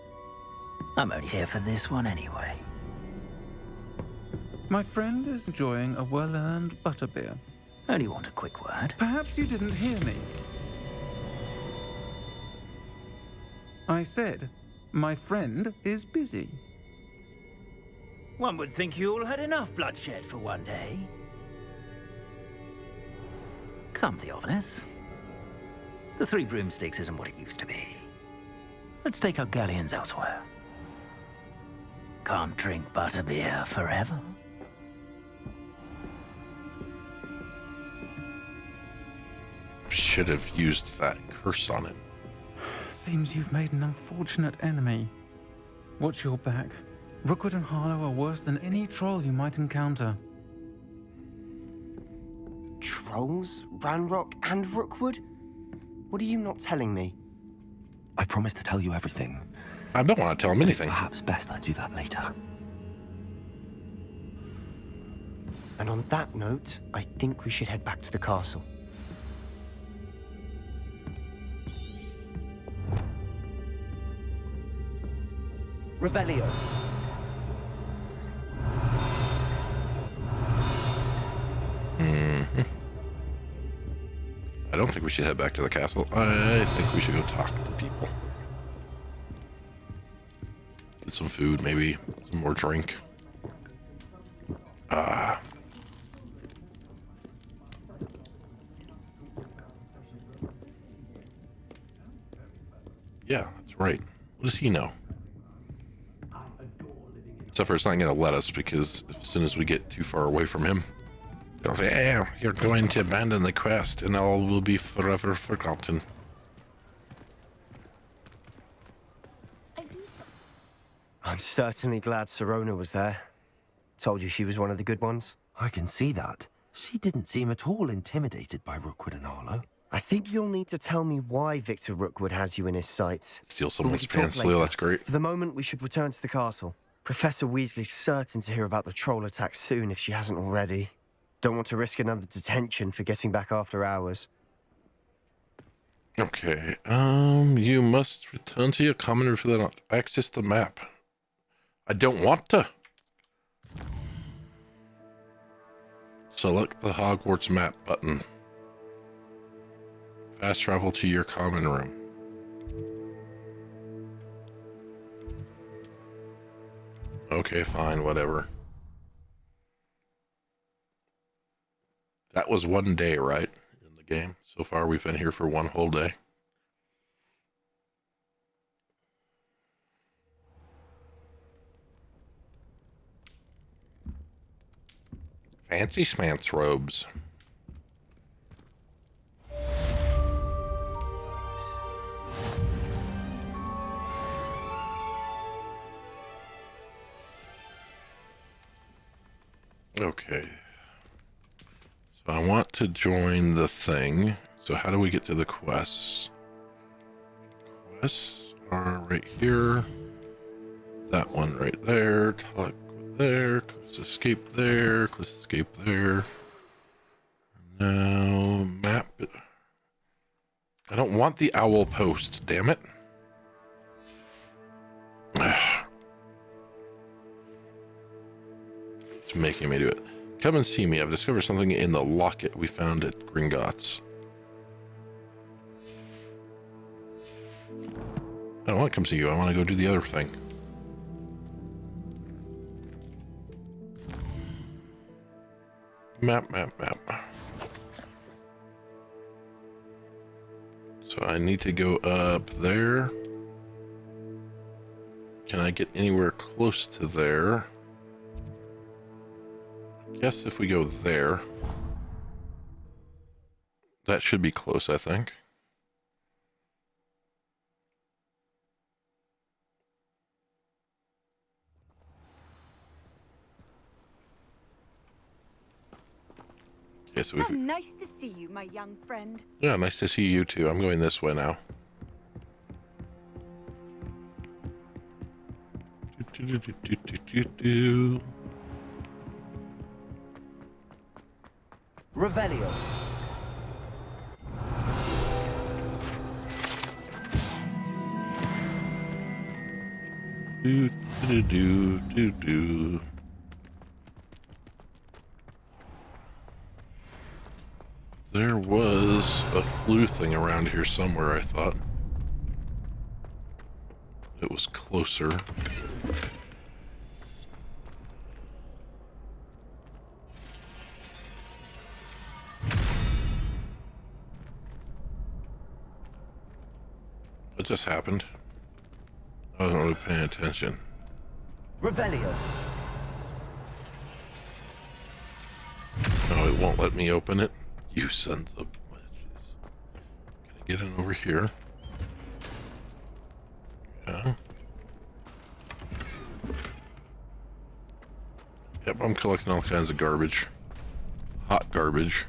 S9: I'm only here for this one anyway.
S19: My friend is enjoying a well-earned butterbeer.
S9: Only want a quick word.
S19: Perhaps you didn't hear me. I said, my friend is busy.
S9: One would think you all had enough bloodshed for one day. Come, Theophilus. The Three Broomsticks isn't what it used to be. Let's take our galleons elsewhere. can't drink butterbeer forever.
S1: Should have used that curse on him.
S19: Seems you've made an unfortunate enemy. Watch your back. Rookwood and Harlow are worse than any troll you might encounter.
S13: Trolls? Ranrock and Rookwood? What are you not telling me?
S2: I promised to tell you everything.
S1: I don't want to tell him anything.
S2: It's perhaps best I do that later.
S13: And on that note, I think we should head back to the castle.
S5: Revelio.
S1: I don't think we should head back to the castle. I think we should go talk to people. Get some food, maybe. Some more drink. Yeah, that's right. What does he know? Except for it's not going to let us, because as soon as we get too far away from him, it'll say, hey, you're going to abandon the quest and all will be forever forgotten.
S13: I'm certainly glad Sirona was there. Told you she was one of the good ones.
S2: I can see that. She didn't seem at all intimidated by Rookwood and Harlow.
S13: I think you'll need to tell me why Victor Rookwood has you in his sights.
S1: Steal someone's pants, Leo, that's great.
S13: For the moment, we should return to the castle. Professor Weasley's certain to hear about the troll attack soon if she hasn't already. Don't want to risk another detention for getting back after hours.
S1: Okay, you must return to your common room to access the map. I don't want to. Select the Hogwarts map button. Fast travel to your common room. Okay, fine, whatever. That was one day, right? In the game. So far, we've been here for one whole day. Fancy smance robes. Okay. So I want to join the thing. So how do we get to the quests? Quests are right here. That one right there. Talk there. Let's escape there. Let's escape there. Now map. I don't want the owl post. Damn it. It's making me do it. Come and see me. I've discovered something in the locket we found at Gringotts. I don't want to come see you. I want to go do the other thing. Map. So I need to go up there. Can I get anywhere close to there? I guess if we go there, that should be close, I think. Okay, so we've...
S14: Nice to see you, my young friend.
S1: Yeah, nice to see you too. I'm going this way now.
S5: Revelio.
S1: Do. There was a flu thing around here somewhere, I thought. It was closer. What just happened? I wasn't really paying attention.
S2: Revelio.
S1: No, it won't let me open it. You sons of bitches. Can I get in over here? Yeah. Yep, I'm collecting all kinds of garbage. Hot garbage.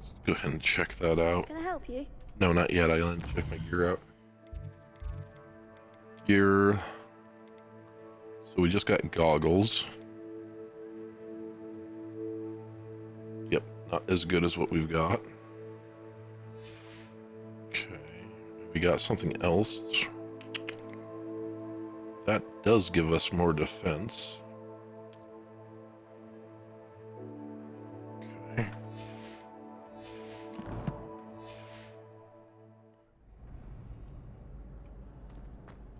S1: Let's go ahead and check that out.
S11: Can I help you?
S1: No, not yet. I want to check my gear out. Gear. So we just got goggles. Yep, not as good as what we've got. Okay. We got something else. That does give us more defense. Okay.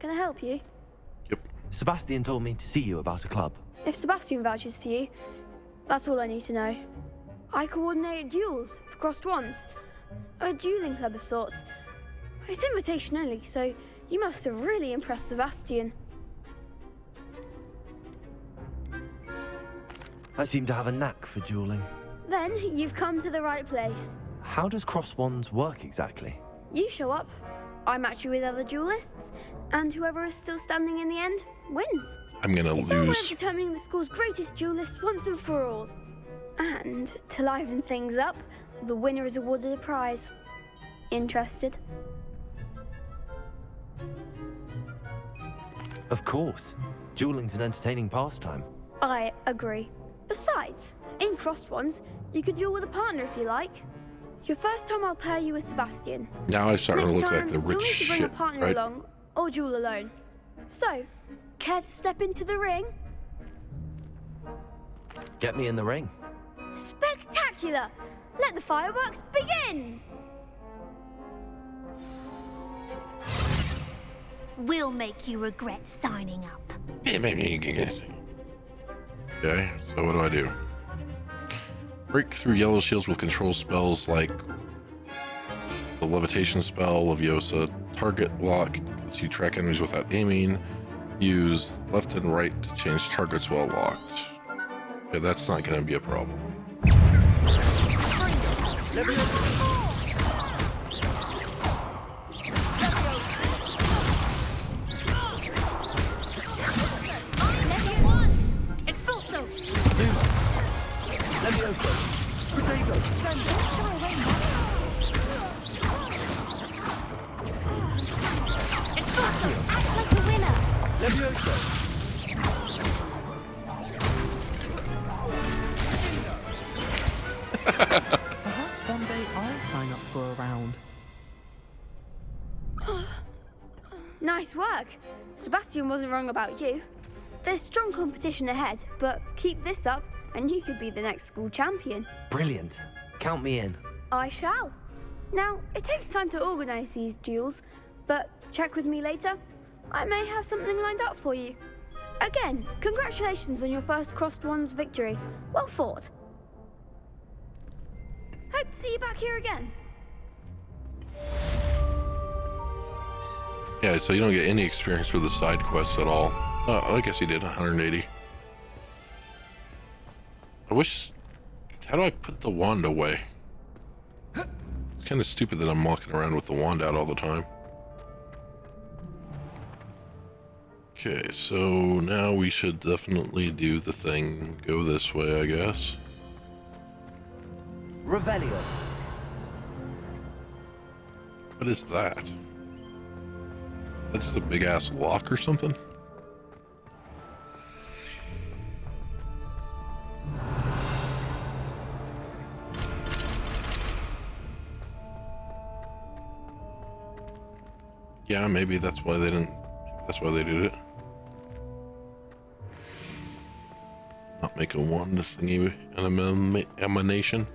S11: Can I help you?
S1: Yep.
S2: Sebastian told me to see you about a club.
S11: If Sebastian vouches for you, that's all I need to know. I coordinate duels for crossed wands. A dueling club of sorts. It's invitation only, so you must have really impressed Sebastian.
S2: I seem to have a knack for dueling.
S11: Then you've come to the right place.
S2: How does cross wands work exactly?
S11: You show up, I match you with other duelists, and whoever is still standing in the end wins.
S1: I'm gonna
S11: It's our way of
S1: lose.
S11: determining the school's greatest duelist once and for all. And to liven things up, the winner is awarded a prize. Interested?
S2: Of course. Dueling's an entertaining pastime.
S11: I agree. Besides, in crossed ones, you could duel with a partner if you like. Your first time I'll pair you with Sebastian.
S1: Now I'm starting to
S11: Next
S1: look like
S11: time,
S1: the
S11: you'll
S1: rich
S11: need to bring a
S1: shit,
S11: partner
S1: right?
S11: along, or duel alone. So, care to step into the ring?
S2: Get me in the ring.
S11: Spectacular! Let the fireworks begin!
S22: We'll make you regret signing up.
S1: Okay, so what do I do? Break through yellow shields with control spells like the levitation spell, Leviosa, target lock, lets you track enemies without aiming, use left and right to change targets while locked. Okay, that's not going to be a problem.
S23: Perhaps one day I'll sign up for a round.
S11: Nice work. Sebastian wasn't wrong about you. There's strong competition ahead, but keep this up and you could be the next school champion.
S2: Brilliant. Count me in.
S11: I shall. Now, it takes time to organise these duels, but check with me later. I may have something lined up for you. Again, congratulations on your first crossed ones victory. Well fought. Hope to see you back here again.
S1: Yeah, so you don't get any experience with the side quests at all. Oh, I guess he did 180. I wish... How do I put the wand away? It's kind of stupid that I'm walking around with the wand out all the time. Okay, so now we should definitely do the thing. Go this way, I guess.
S2: Revelio.
S1: What is that? Is that just a big ass lock or something? Yeah, maybe that's why they didn't. That's why they did it. Not make a wand thingy an emanation.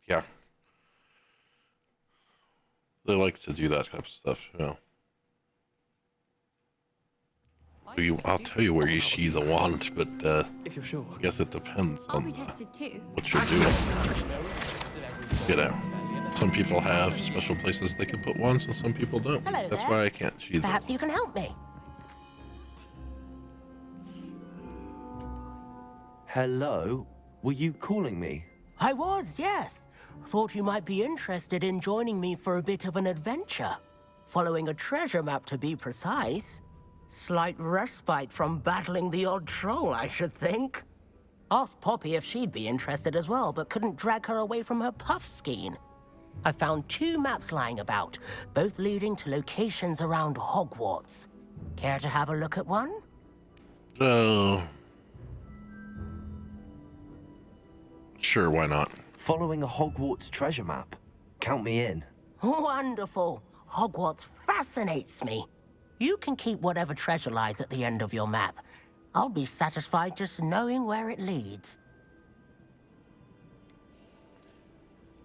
S1: Yeah. They like to do that type of stuff, yeah. I'll tell you where you see the wand, but
S3: if you're sure.
S1: I guess it depends on
S22: Tested too.
S1: what you're doing. You know, some people have special places they can put wands, and some people don't.
S12: Hello
S1: That's
S12: there.
S1: why I can't see them.
S12: Perhaps you can help me.
S5: Hello? Were you calling me?
S12: I was, yes. Thought you might be interested in joining me for a bit of an adventure. Following a treasure map, to be precise. Slight respite from battling the odd troll, I should think. Asked Poppy if she'd be interested as well, but couldn't drag her away from her puff skein. I found 2 maps lying about, both leading to locations around Hogwarts. Care to have a look at one?
S1: Sure, why not?
S5: Following a Hogwarts treasure map. Count me in.
S12: Wonderful. Hogwarts fascinates me. You can keep whatever treasure lies at the end of your map. I'll be satisfied just knowing where it leads.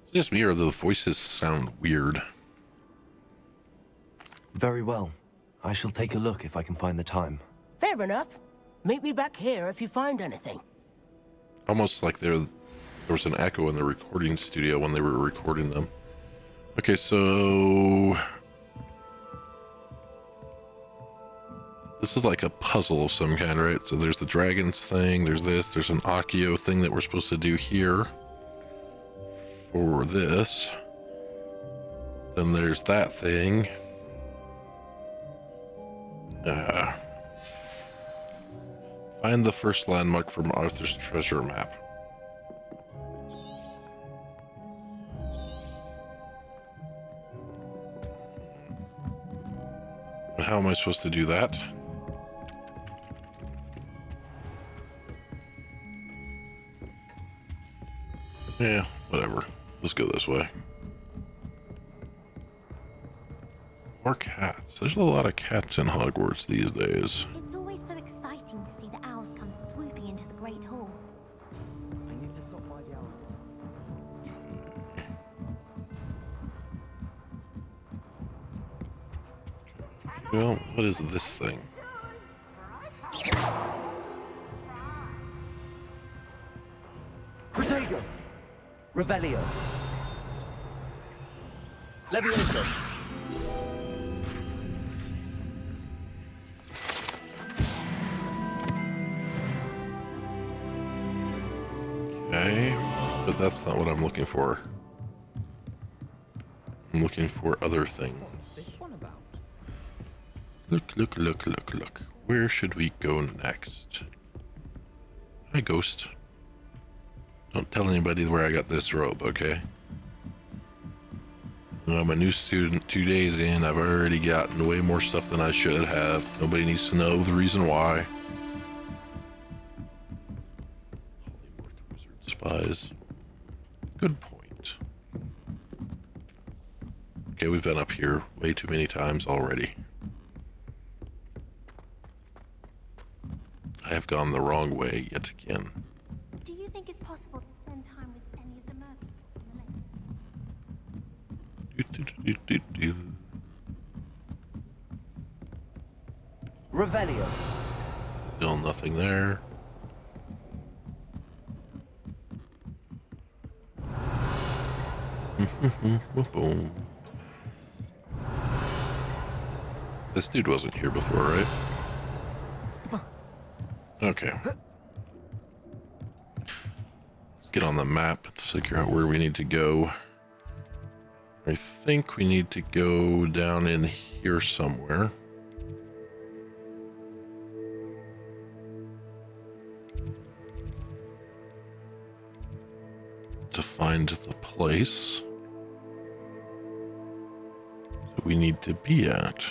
S1: It's just me, or the voices sound weird.
S5: Very well. I shall take a look if I can find the time.
S12: Fair enough. Meet me back here if you find anything.
S1: Almost like there was an echo in the recording studio when they were recording them. Okay, so this is like a puzzle of some kind, right? So there's the dragons thing, there's this, there's an Accio thing that we're supposed to do here for this. Then there's that thing. Find the first landmark from Arthur's treasure map. And how am I supposed to do that? Yeah, whatever. Let's go this way. More cats. There's a lot of cats in Hogwarts these days.
S22: It's always so exciting to see the owls come swooping into the Great Hall.
S3: I need to stop by the owl.
S1: Well, what is this thing?
S5: Protego! Revelio! Leviosa!
S1: Okay, but that's not what I'm looking for. I'm looking for other things.
S3: What's this one about?
S1: Look. Where should we go next? Hi, Ghost. Don't tell anybody where I got this robe, okay? I'm a new student, 2 days in. I've already gotten way more stuff than I should have. Nobody needs to know the reason why. Spies. Good point. Okay, we've been up here way too many times already. I have gone the wrong way yet again.
S22: Do you think it's possible to spend time with any of the mermaids in the lake?
S5: Revelio.
S1: Still nothing there. Boom. This dude wasn't here before, right? Okay. Let's get on the map and figure out where we need to go. I think we need to go down in here somewhere. To find the place that we need to be at.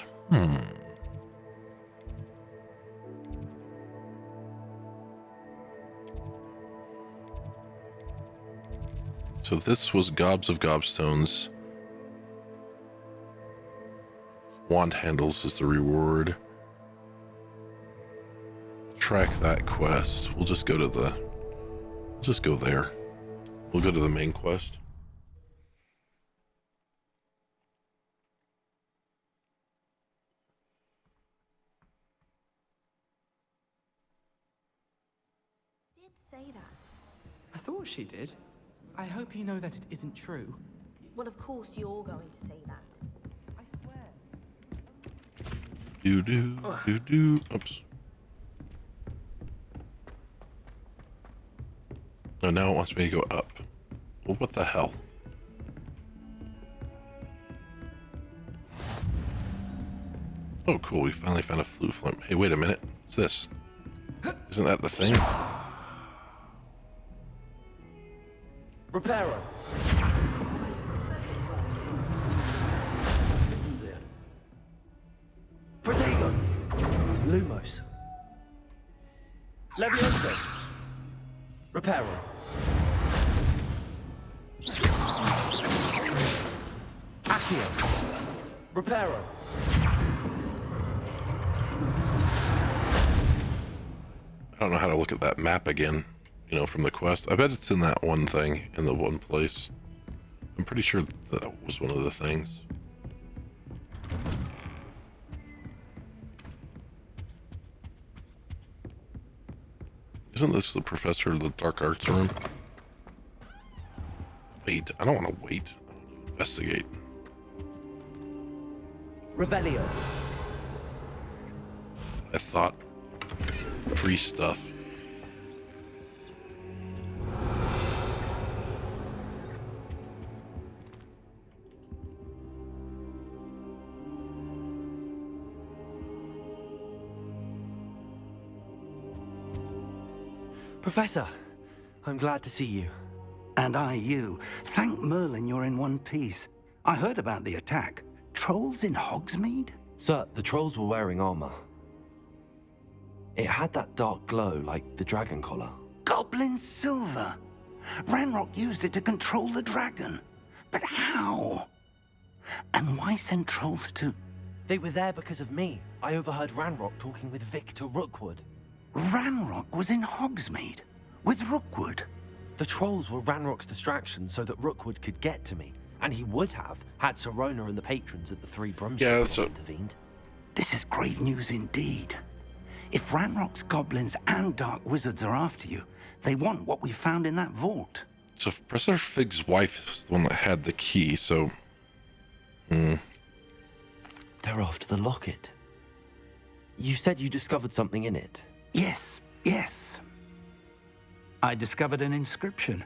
S1: So this was Gobs of Gobstones. Wand handles is the reward. Track that quest. We'll just go to there. We'll go to the main quest.
S23: did say that. I thought she did. I hope you know that it isn't true.
S14: Well, of course you're going to say that. I swear.
S1: Oops. Oh, now it wants me to go up. Well, what the hell? Oh, cool. We finally found a flute flame. Hey, wait a minute. What's this? Isn't that the thing?
S2: Reparo. Protego. Lumos. Levioso. Reparo. Accio. Reparo.
S1: I don't know how to look at that map again, you know, from the quest. I bet it's in that one thing, in the one place. I'm pretty sure that was one of the things. Isn't this the professor of the dark arts room? Wait, I don't want to wait. I want to investigate.
S2: Revelio.
S1: I thought free stuff.
S2: Professor, I'm glad to see you.
S8: And I you. Thank Merlin you're in one piece. I heard about the attack. Trolls in Hogsmeade?
S2: Sir, the trolls were wearing armor. It had that dark glow like the dragon collar.
S8: Goblin silver. Ranrock used it to control the dragon. But how? And why send trolls to...
S2: They were there because of me. I overheard Ranrock talking with Victor Rookwood.
S8: Ranrock was in Hogsmeade? With Rookwood?
S2: The trolls were Ranrock's distraction so that Rookwood could get to me. And he would have, had Sirona and the patrons at the Three Broomsticks intervened.
S8: This is grave news indeed. If Ranrock's goblins and dark wizards are after you, they want what we found in that vault.
S1: So Professor Fig's wife is the one that had the key, so...
S2: They're after the locket. You said you discovered something in it.
S8: Yes, yes. I discovered an inscription.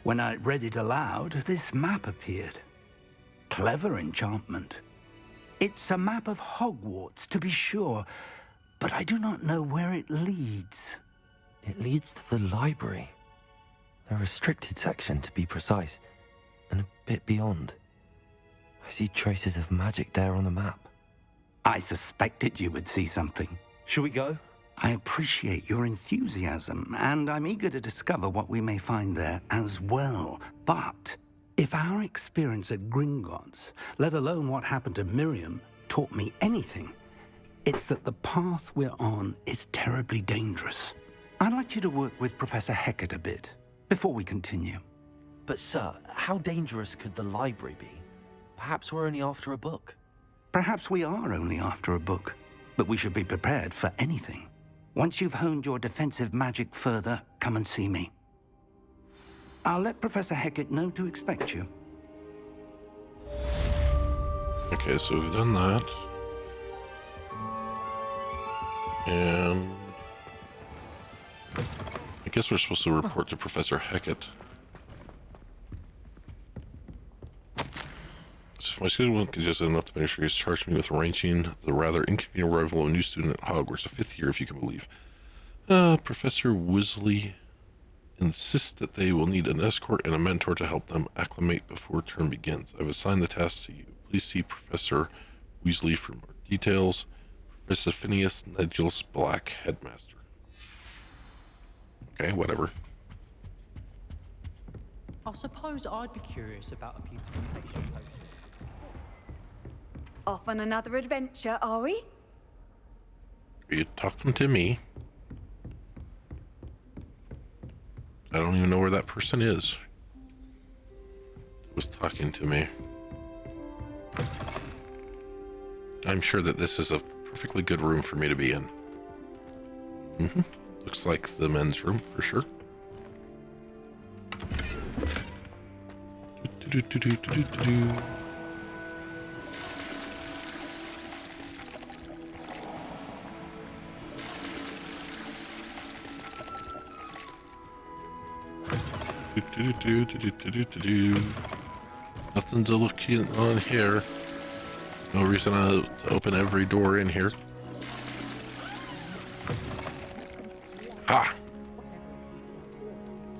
S8: When I read it aloud, this map appeared. Clever enchantment. It's a map of Hogwarts, to be sure, but I do not know where it leads.
S2: It leads to the library. The restricted section, to be precise, and a bit beyond. I see traces of magic there on the map.
S8: I suspected you would see something.
S2: Shall we go?
S8: I appreciate your enthusiasm, and I'm eager to discover what we may find there as well. But if our experience at Gringotts, let alone what happened to Miriam, taught me anything, it's that the path we're on is terribly dangerous. I'd like you to work with Professor Hecat a bit before we continue.
S2: But sir, how dangerous could the library be? Perhaps we're only after a book.
S8: Perhaps we are only after a book, but we should be prepared for anything. Once you've honed your defensive magic further, come and see me. I'll let Professor Hecat know to expect you.
S1: Okay, so we've done that. And... I guess we're supposed to report to Professor Hecat. So if my schedule wasn't congested enough, the ministry has charged me with arranging the rather inconvenient arrival of a new student at Hogwarts, a 5th year if you can believe. Professor Weasley insists that they will need an escort and a mentor to help them acclimate before term begins. I've assigned the task to you. Please see Professor Weasley for more details. Professor Phineas Negilus Black, Headmaster. Okay, whatever.
S3: I suppose I'd be curious about a beautification potion.
S14: Off on another adventure, are we?
S1: Are you talking to me? I don't even know where that person is. Was talking to me. I'm sure that this is a perfectly good room for me to be in. Looks like the men's room for sure. Nothing to look on here. No reason to open every door in here. Ah!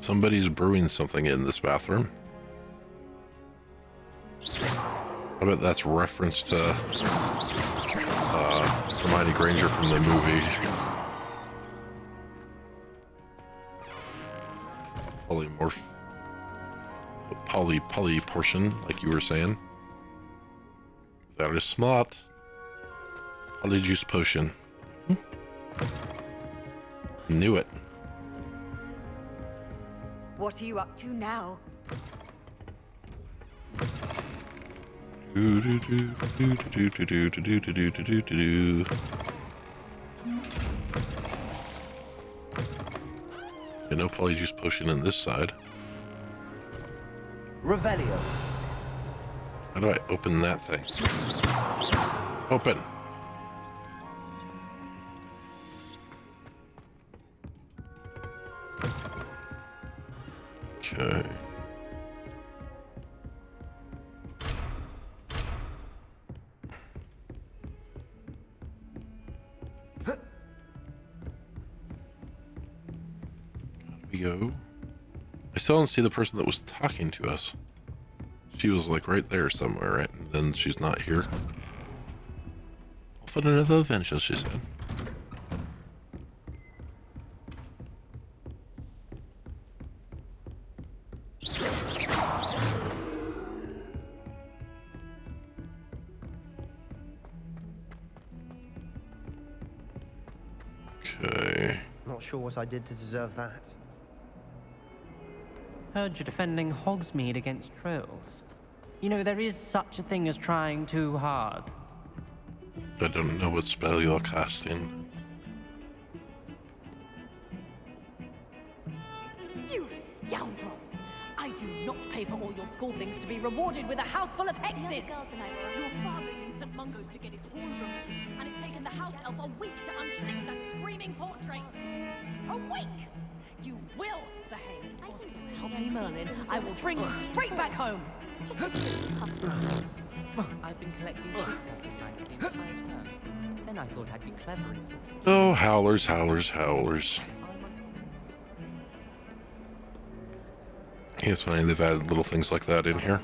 S1: Somebody's brewing something in this bathroom. I bet that's reference to Hermione Granger from the movie. Polymorph. Poly portion, like you were saying. That is smart. Polyjuice potion. Knew it.
S14: What are you up to now?
S1: Do do do do do do do do do do do do. No polyjuice potion in this side.
S5: Revelio.
S1: How do I open that thing? Open. Okay. We go. I still don't see the person that was talking to us. She was like right there somewhere, right? And then she's not here. Off on another adventure, she said. Okay.
S13: Not sure what I did to deserve that.
S3: Heard you're defending Hogsmeade against trolls. You know, there is such a thing as trying too hard.
S1: I don't know what spell you're casting.
S7: You scoundrel! I do not pay for all your school things to be rewarded with a house full of hexes! Your father's in St. Mungo's to get his horns removed, and it's taken the house elf a week to unstick that screaming portrait! A week! You will behave, or so help me Merlin, I will bring you straight back home!
S3: I've been collecting cheesecake for the entire term. Then I thought I'd be clever and simple.
S1: Oh, howlers, howlers, howlers. Yeah, it's funny they've added little things like that in here.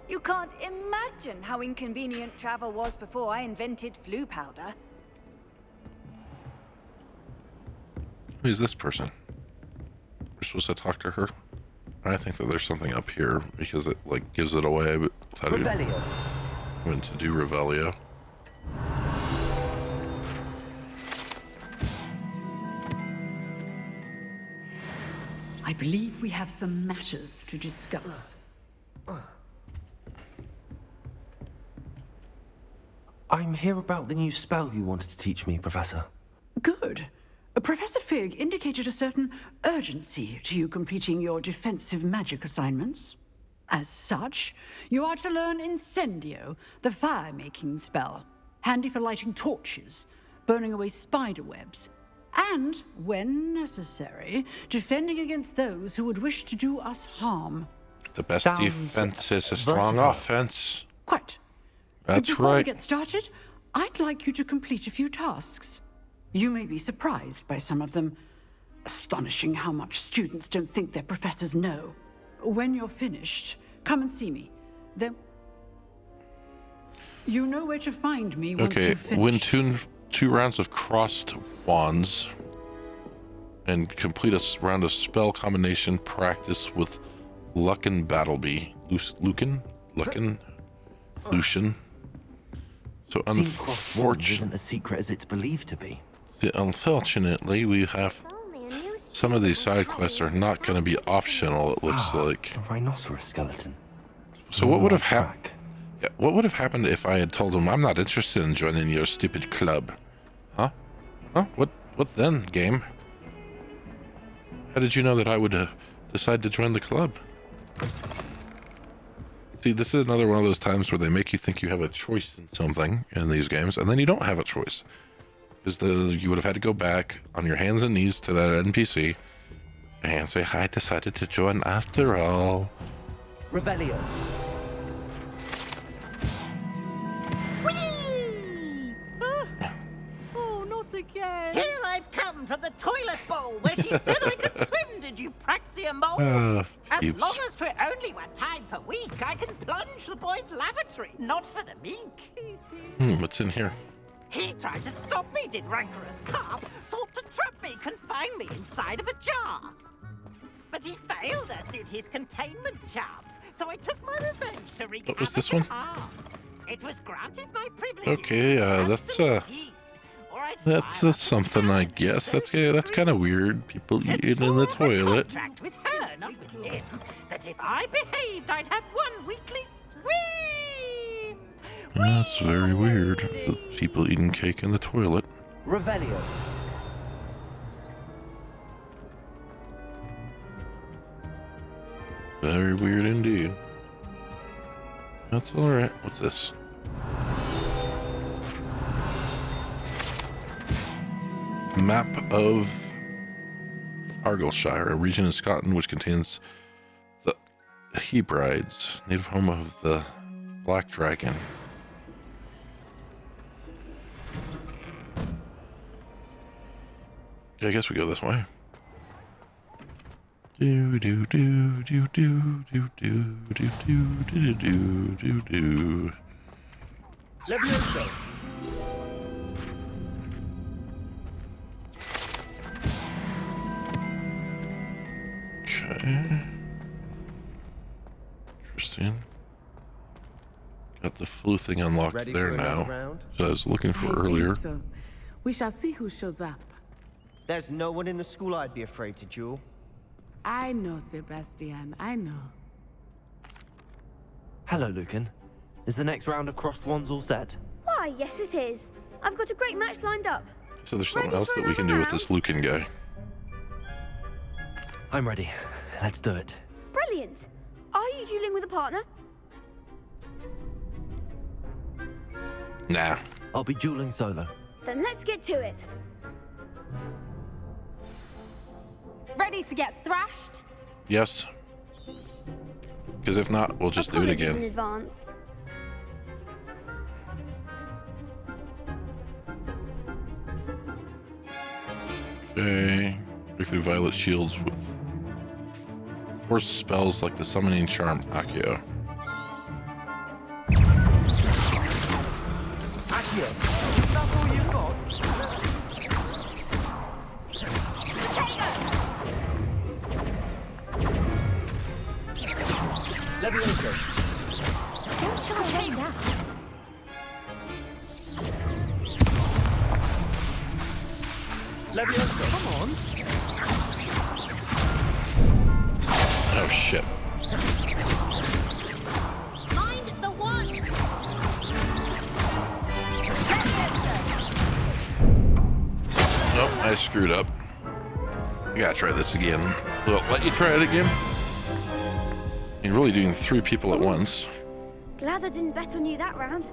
S14: You can't imagine how inconvenient travel was before I invented flu powder.
S1: Who's this person? We're supposed to talk to her? I think that there's something up here because it like gives it away, but
S5: Revelio.
S1: I went to do Revelio.
S15: I believe we have some matters to discuss.
S5: I'm here about the new spell you wanted to teach me, Professor.
S15: Good. Professor Fig indicated a certain urgency to you completing your defensive magic assignments. As such, you are to learn Incendio, the fire-making spell, handy for lighting torches, burning away spider webs, and, when necessary, defending against those who would wish to do us harm.
S1: The best defense is a strong
S15: versatile.
S1: offense.
S15: Quite.
S1: That's
S15: Before we
S1: right.
S15: get started, I'd like you to complete a few tasks. You may be surprised by some of them. Astonishing how much students don't think their professors know. When you're finished, come and see me. Then you know where to find me once
S1: Okay,
S15: you've finished.
S1: win two rounds of crossed wands and complete a round of spell combination practice with Lucan Battleby. Lucan? Lucian. So
S5: Seeing crossed wands
S1: unfortunately,
S5: isn't as secret as it's believed to be.
S1: unfortunately, we have some of these side quests are not going to be optional. It looks like.
S5: A rhinoceros skeleton.
S1: So what would have happened? Yeah, what would have happened if I had told him I'm not interested in joining your stupid club? Huh? Huh? What then, game? How did you know that I would decide to join the club? See, this is another one of those times where they make you think you have a choice in something in these games, and then you don't have a choice. Because you would have had to go back on your hands and knees to that NPC and say, I decided to join after all.
S5: Revelio.
S4: Oh, not again. Here I've come from the toilet bowl where she said I could swim, did you praxia mole? As
S1: Pubes.
S4: long as for only 1 time per week, I can plunge the boy's lavatory, not for the meek.
S1: What's in here?
S4: He tried to stop me, did rancorous carp, sought to trap me, confine me inside of a jar. But he failed, as did his containment charms, so I took my revenge to wreak
S1: What was this
S4: havoc
S1: one?
S4: and harm. It was granted my privilege.
S1: Okay, that's something, I guess. That's kind of weird. People eating in the toilet.
S4: Contract with her, not with him, that if I behaved, I'd have 1 weekly swim.
S1: That's very weird. The people eating cake in the toilet.
S5: Revelio.
S1: Very weird indeed. That's alright. What's this? Map of Argyllshire, a region in Scotland which contains the Hebrides, native home of the Black Dragon. Okay, I guess we go this way. Do do do do do do do do do do do do do.
S5: Levioso.
S1: Okay. Interesting. Got the flu thing unlocked
S13: Ready
S1: there
S13: for another
S1: now.
S13: round?
S1: So I was looking for
S18: I think
S1: earlier.
S18: so. We shall see who shows up.
S13: There's no one in the school I'd be afraid to duel.
S18: I know, Sebastian. I know.
S2: Hello, Lucan. Is the next round of crossed wands all set?
S11: Why, yes it is. I've got a great match lined up.
S1: So there's something
S11: Ready
S1: else
S11: for
S1: that we can do with this
S11: another
S1: Lucan guy.
S2: I'm ready. Let's do it.
S11: Brilliant. Are you dueling with a partner?
S1: Nah.
S2: I'll be dueling solo.
S11: Then let's get to it. Ready to get thrashed?
S1: Yes. Because if not, we'll just do it
S11: Apologies in
S1: again.
S11: advance.
S1: Okay. Break through violet shields with force spells like the summoning charm Accio.
S5: Accio. That's all you've got? Levioso.
S22: Don't show away now.
S5: Levioso. Come on.
S1: Oh shit.
S22: Mind the one.
S1: Nope, I screwed up. You gotta try this again. Well, let you try it again. You're really doing 3 people at once.
S11: Glad I didn't bet on you that round.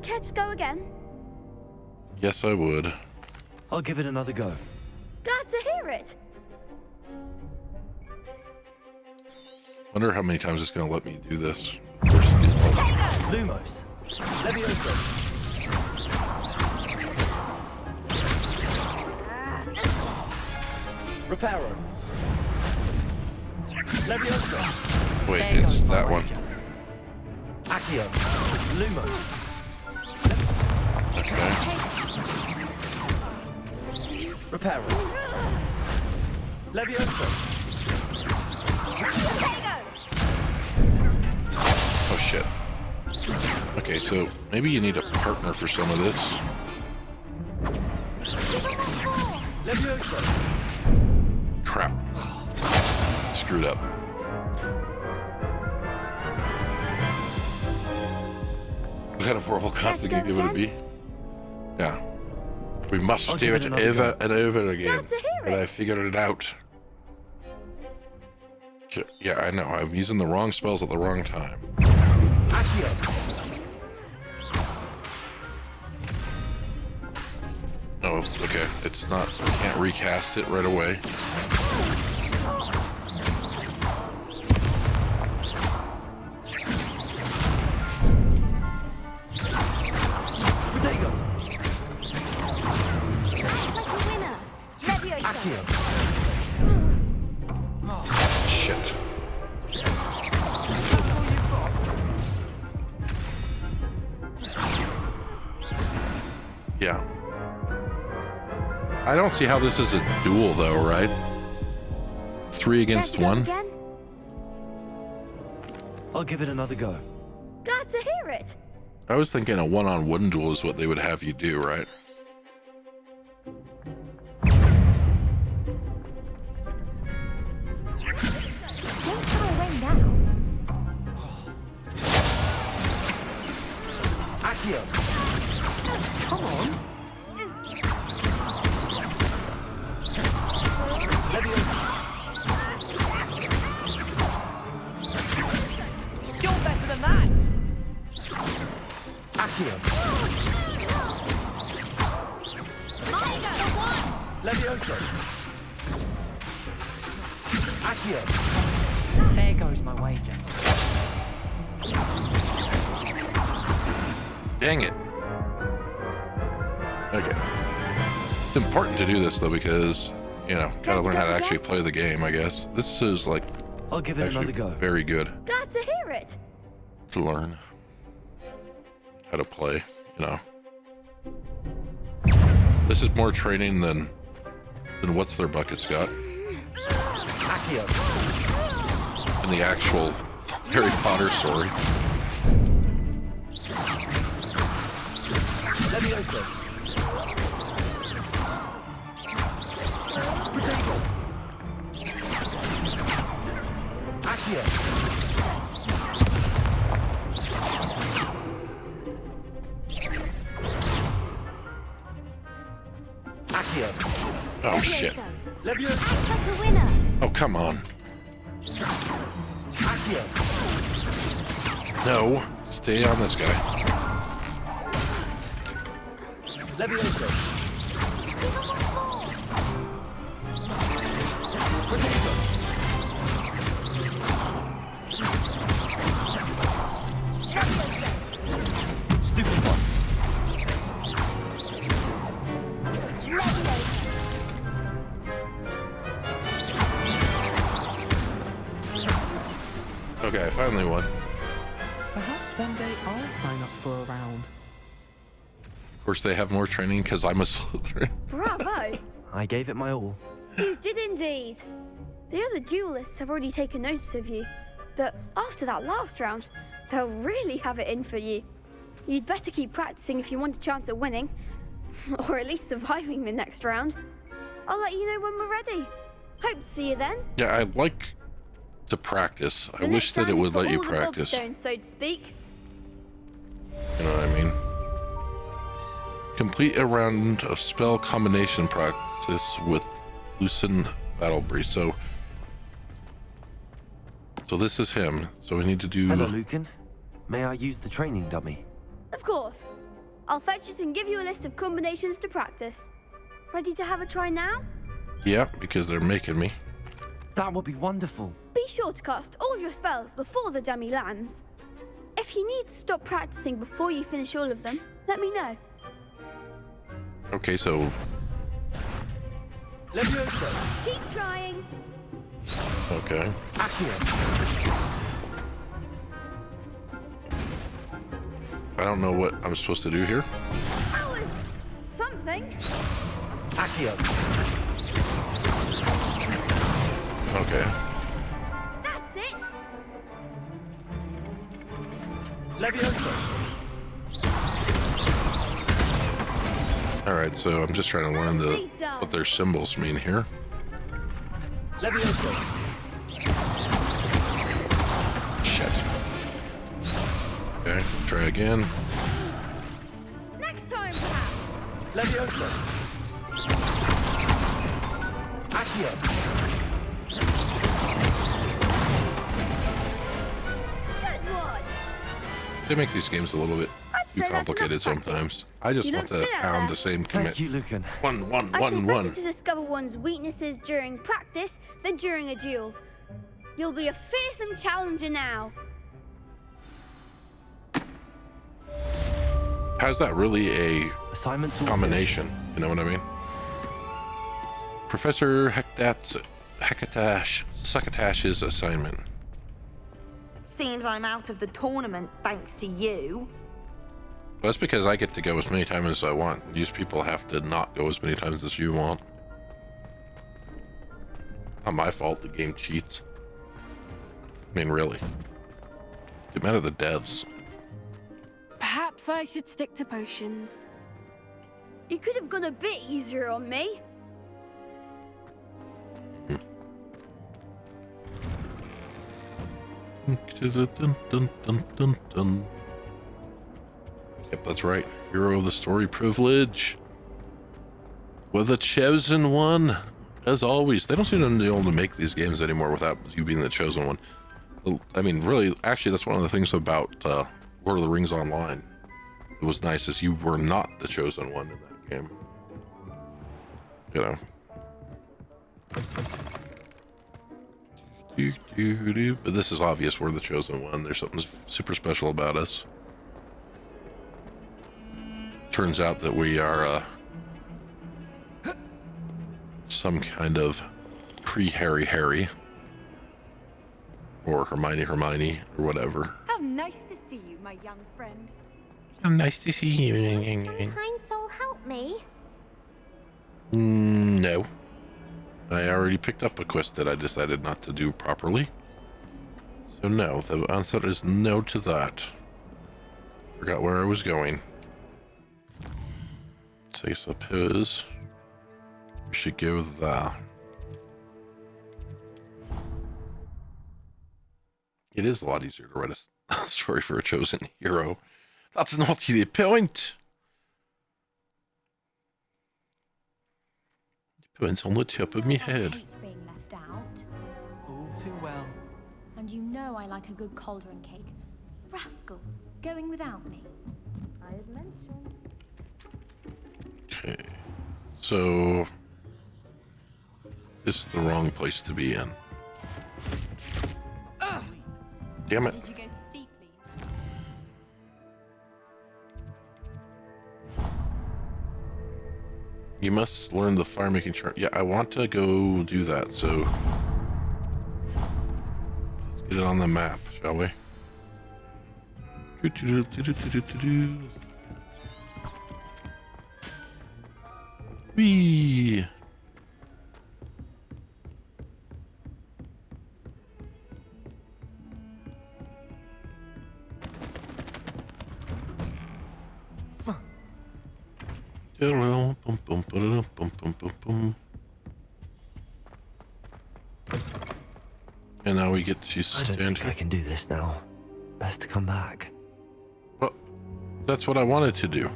S11: Care to go again?
S1: Yes, I would.
S2: I'll give it another go.
S11: Glad to hear it.
S1: Wonder how many times it's gonna let me do this.
S2: Lumos.
S5: Levioso. Reparo. Levioso.
S1: Wait, it's that one.
S5: Accio. Lumos.
S1: Okay.
S5: Reparo. Levioso.
S1: Oh shit. Okay, so maybe you need a partner for some of this.
S5: Levioso.
S1: Crap. Screwed up. What kind of horrible casting you give it a B? Yeah. We must
S2: I'll
S1: do
S2: give
S1: it
S2: it another
S1: over
S2: go.
S1: and over again.
S11: Glad to hear
S1: But I
S11: it.
S1: figured it out. Yeah, I know. I'm using the wrong spells at the wrong time. Oh, okay. It's not. I can't recast it right away. Shit. Yeah. I don't see how this is a duel though, right? 3 against 1?
S11: Again?
S2: I'll give it another go.
S11: Glad to hear it.
S1: I was thinking a 1-on-1 duel is what they would have you do, right?
S22: Don't try away now.
S5: Accio.
S22: Come on.
S5: You're better than that. Accio. Levioso. Accio.
S3: There goes my wager.
S1: Dang it. Okay. It's important to do this though because, you know, kind of learn how to actually play the game, I guess. This is like
S2: I'll give it another go.
S1: Very good
S11: Glad to hear it.
S1: to learn how to play, you know. This is more training than what's their bucket's got.
S5: Accio.
S1: In the actual Harry Potter story.
S5: Levioso. Potato. Accio. Accio.
S1: Oh shit.
S5: Levioso.
S22: Like a winner.
S1: Oh, come on.
S5: Accio.
S1: No. Stay on this guy.
S5: Levioso.
S2: Stupid one.
S1: Okay, I finally won.
S23: Perhaps one day I'll sign up for a round.
S1: Of course, they have more training because I'm a Slytherin.
S11: Bravo.
S2: I gave it my all.
S11: You did indeed. The other duelists have already taken notice of you, but after that last round, they'll really have it in for you. You'd better keep practicing if you want a chance at winning, or at least surviving the next round. I'll let you know when we're ready. Hope to see you then.
S1: Yeah, I like to practice. I
S11: The
S1: wish
S11: next
S1: that it
S11: round is
S1: would
S11: for
S1: let you
S11: all the
S1: practice.
S11: gobstones, so to speak.
S1: You know what I mean? Complete a round of spell combination practice with Lucen Battlebury. So this is him. So we need to do.
S2: Hello, Lucan. May I use the training dummy?
S11: Of course. I'll fetch it and give you a list of combinations to practice. Ready to have a try now?
S1: Yeah, because they're making me.
S2: That would be wonderful.
S11: Be sure to cast all your spells before the dummy lands. If you need to stop practicing before you finish all of them, let me know.
S1: Okay, so
S5: Levioso.
S11: Keep trying.
S1: okay.
S5: Accio.
S1: I don't know what I'm supposed to do here.
S11: That was something.
S5: Accio.
S1: Okay.
S11: That's it.
S5: Levioso.
S1: All right, so I'm just trying to learn what their symbols mean here.
S5: Levioso.
S1: Shit. Okay, try again.
S11: Next time, perhaps.
S5: Levioso. Accio.
S1: They make these games a little bit
S11: I'd
S1: too
S11: say that's
S1: complicated
S11: enough practice.
S1: sometimes. I just
S11: You
S1: want
S11: looked
S1: to
S11: good out
S1: pound
S11: there.
S1: the same commit.
S2: Thank you, Lucan.
S11: I say better to discover one's weaknesses during practice than during a duel. You'll be a fearsome challenger now.
S1: How's that really a
S2: Assignments all
S1: combination? You know what I mean? Professor Succotash's assignment.
S14: Seems I'm out of the tournament thanks to you.
S1: Well, that's because I get to go as many times as I want. These people have to not go as many times as you want. Not my fault the game cheats. I mean, really. Get mad at the devs.
S11: Perhaps I should stick to potions. You could have gone a bit easier on me.
S1: Yep, that's right. Hero of the story privilege. With a chosen one. As always. They don't seem to be able to make these games anymore without you being the chosen one. I mean, really, actually, that's one of the things about Lord of the Rings Online. It was nice is you were not the chosen one in that game. You know. But this is obvious we're the chosen one. There's something super special about us. Turns out that we are some kind of pre-Harry or Hermione or whatever.
S14: How nice to see you, my young friend.
S1: Nice to see you.
S22: Kind soul, help me.
S1: No. I already picked up a quest that I decided not to do properly. So no, the answer is no to that. Forgot where I was going. So I suppose we should go there. It is a lot easier to write a story for a chosen hero. That's not the point. The point's on the top of my head.
S22: I hate being left out.
S23: All too well.
S22: And you know I like a good cauldron cake. Rascals, going without me. I had mentioned.
S1: Okay, so this is the wrong place to be in. Damn it.
S22: Did you go to steeply?
S1: You must learn the fire making charm. Yeah, I want to go do that, so let's get it on the map, shall we? Whee! And now we get to
S2: I
S1: stand
S2: don't think
S1: here.
S2: I can do this now. Best to come back.
S1: Well, that's what I wanted to do.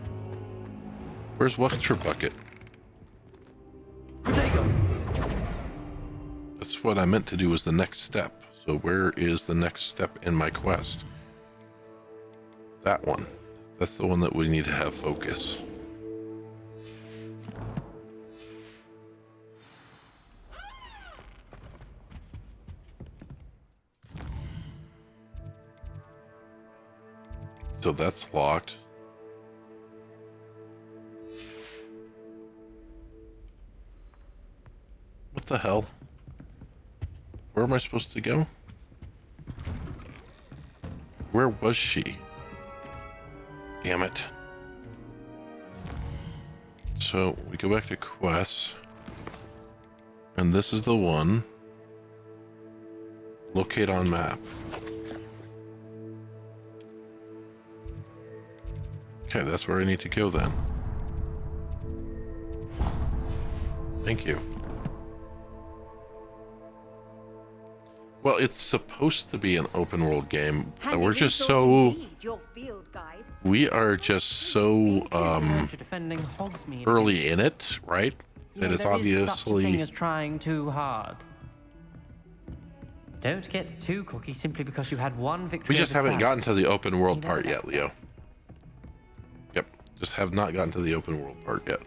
S1: Where's Water Bucket? That's what I meant to do was the next step. So where is the next step in my quest? That one. That's the one that we need to have focus. So that's locked. What the hell? Where am I supposed to go? Where was she? Damn it. So we go back to quests. And this is the one. Locate on map. Okay, that's where I need to go then. Thank you. Well, it's supposed to be an open world game. We're just so... We are just so
S3: defending Hogsmeade
S1: early in it, right?
S3: You
S1: That
S3: know,
S1: it's
S3: there is such a thing
S1: obviously...
S3: as trying too hard.
S2: Don't get too cocky simply because you had one victory.
S1: We just
S2: over
S1: haven't
S2: Sam.
S1: gotten to the open world
S2: You know
S1: part
S2: that.
S1: yet, Leo. Yep, just have not gotten to the open world part yet.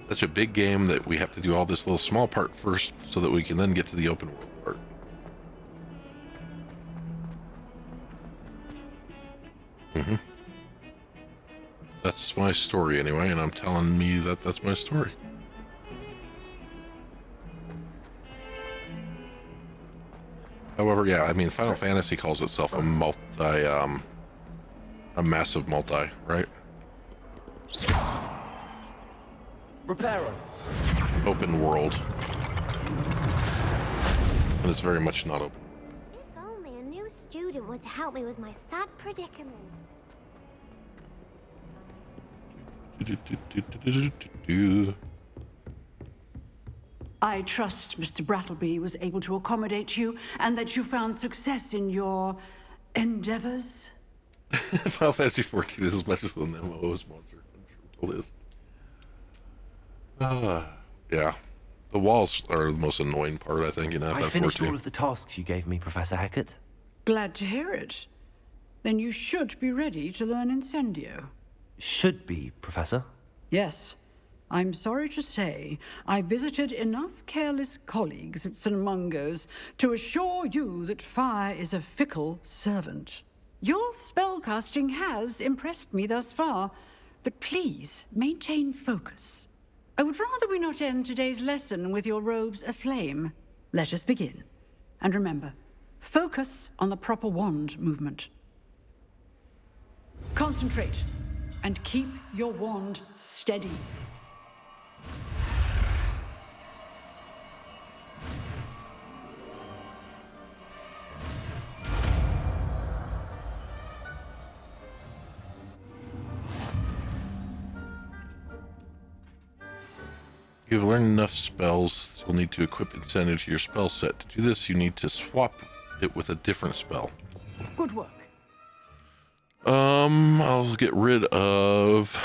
S1: Such a big game that we have to do all this little small part first so that we can then get to the open world part. That's my story anyway, and I'm telling me that that's my story. However, yeah, I mean, Final Fantasy calls itself a massive multi, right?
S5: Reparo.
S1: Open world. And it's very much not open.
S6: If only a new student were to help me with my sad predicament.
S15: I trust Mr. Brattleby was able to accommodate you and that you found success in your endeavors.
S1: Final Fantasy 14 is as much as an MMO as Monster Hunter is. Yeah. The walls are the most annoying part, I think, in FF14.
S2: I finished all of the tasks you gave me, Professor Hackett.
S15: Glad to hear it. Then you should be ready to learn Incendio.
S2: Should be, Professor.
S15: Yes. I'm sorry to say, I visited enough careless colleagues at St. Mungo's to assure you that fire is a fickle servant. Your spellcasting has impressed me thus far, but please maintain focus. I would rather we not end today's lesson with your robes aflame. Let us begin. And remember, focus on the proper wand movement. Concentrate, and keep your wand steady.
S1: You've learned enough spells, you'll need to equip Incendio to your spell set. To do this, you need to swap it with a different spell.
S15: Good work.
S1: I'll get rid of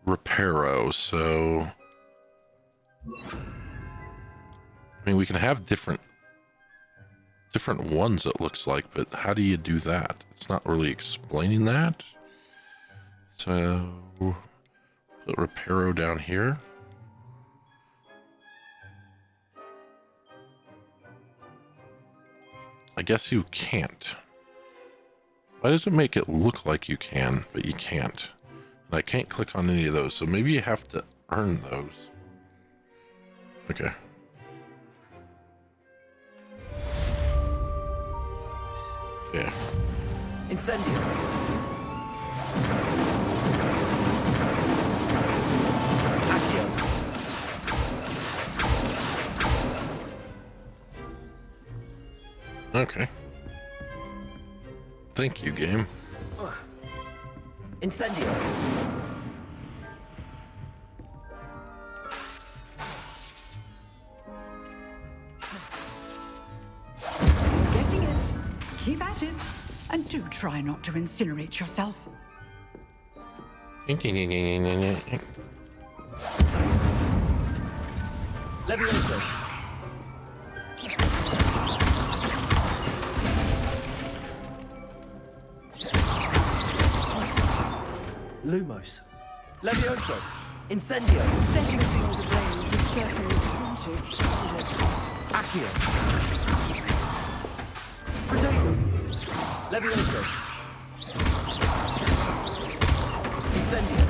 S1: Reparo, so... I mean, we can have different ones, it looks like, but how do you do that? It's not really explaining that. So, put Reparo down here. I guess you can't. Why does it make it look like you can, but you can't? And I can't click on any of those, so maybe you have to earn those. Okay. Yeah.
S5: Incendio.
S1: Okay. Thank you, game.
S5: Incendio.
S15: Getting it. Keep at it. And do try not to incinerate yourself.
S5: Levioso. Lumos. Levioso. Incendio.
S15: Setting things ablaze is certainly frantic, isn't it?
S5: Accio. Protego. Levioso. Incendio.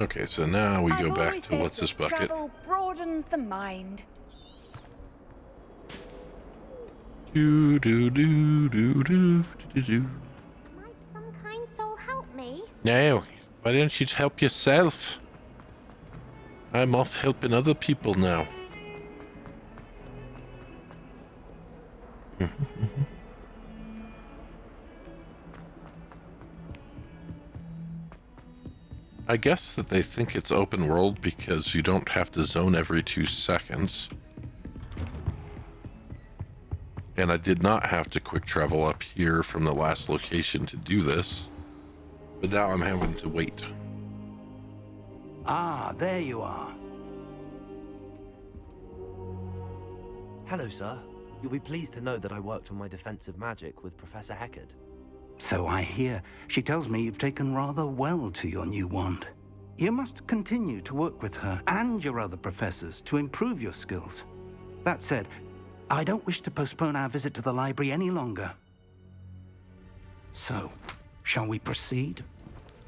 S1: Okay, so now we go back to what's this bucket?
S14: Travel broadens the mind.
S1: Do do do do do do do.
S6: Might some kind soul help me?
S1: No, why don't you help yourself? I'm off helping other people now. I guess that they think it's open world because you don't have to zone every 2 seconds. And I did not have to quick travel up here from the last location to do this. But now I'm having to wait.
S8: Ah, there you are.
S2: Hello, sir. You'll be pleased to know that I worked on my defensive magic with Professor Heckard.
S8: So I hear. She tells me you've taken rather well to your new wand. You must continue to work with her and your other professors to improve your skills. That said, I don't wish to postpone our visit to the library any longer. So, shall we proceed?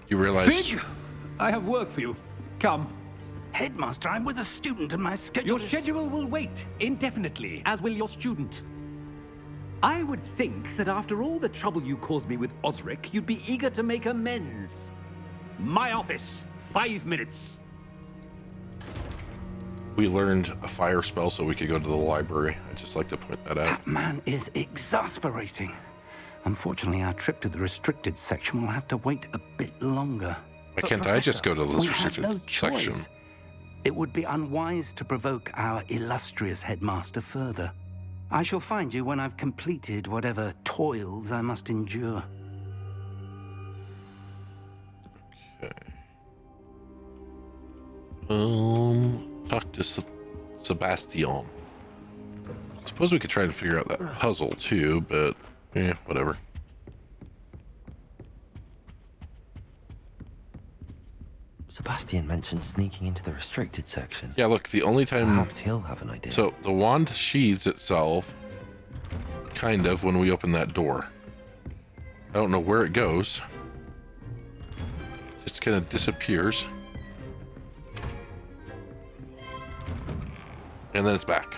S1: You realize...
S17: Fig! I have work for you. Come.
S8: Headmaster, I'm with a student and my schedule
S17: Your schedule will wait indefinitely, as will your student. I would think that after all the trouble you caused me with Osric, you'd be eager to make amends. My office, 5 minutes.
S1: We learned a fire spell so we could go to the library. I'd just like to point that out.
S8: That man is exasperating. Unfortunately, our trip to the restricted section will have to wait a bit longer.
S1: Why can't I just go to the
S8: we have
S1: restricted
S8: no choice.
S1: section?
S8: It would be unwise to provoke our illustrious headmaster further. I shall find you when I've completed whatever toils I must endure.
S1: Talk to Sebastian. Suppose we could try and figure out that puzzle too, but whatever.
S2: Sebastian mentioned sneaking into the restricted section.
S1: Yeah, look, the only time...
S2: Perhaps he'll have an idea.
S1: So, the wand sheathes itself, kind of, when we open that door. I don't know where it goes. Just kind of disappears. And then it's back.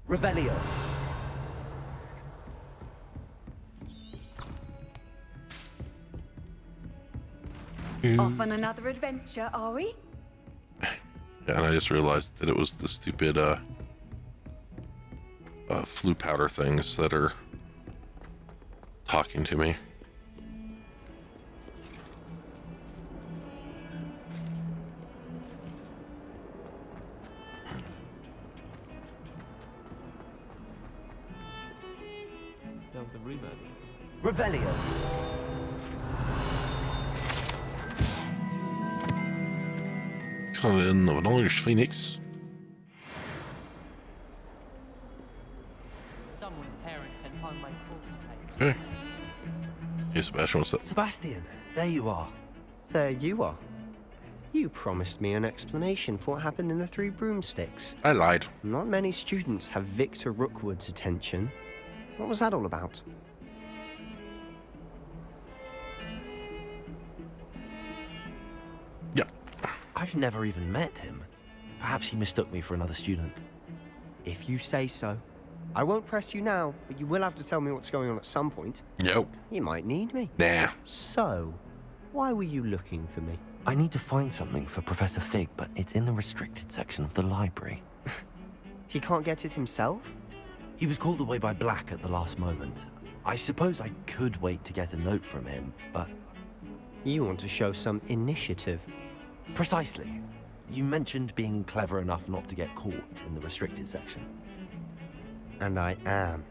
S5: Revelio.
S14: Off on another adventure, are we?
S1: Yeah, and I just realized that it was the stupid flu powder things that are talking to me.
S23: There was a rumor.
S5: Revelio.
S1: In of an Irish phoenix.
S3: Someone's parents sent home my fortune paper.
S1: Okay. Hey, Sebastian, what's up?
S2: Sebastian, there you are.
S13: There you are. You promised me an explanation for what happened in the Three Broomsticks.
S1: I lied.
S13: Not many students have Victor Rookwood's attention. What was that all about?
S1: Yeah.
S2: I've never even met him. Perhaps he mistook me for another student.
S13: If you say so. I won't press you now, but you will have to tell me what's going on at some point.
S1: Yep.
S13: You might need me.
S1: Nah.
S13: So, why were you looking for me?
S2: I need to find something for Professor Fig, but it's in the restricted section of the library.
S13: He can't get it himself?
S2: He was called away by Black at the last moment. I suppose I could wait to get a note from him, but...
S13: You want to show some initiative.
S2: Precisely. You mentioned being clever enough not to get caught in the restricted section.
S13: And I am.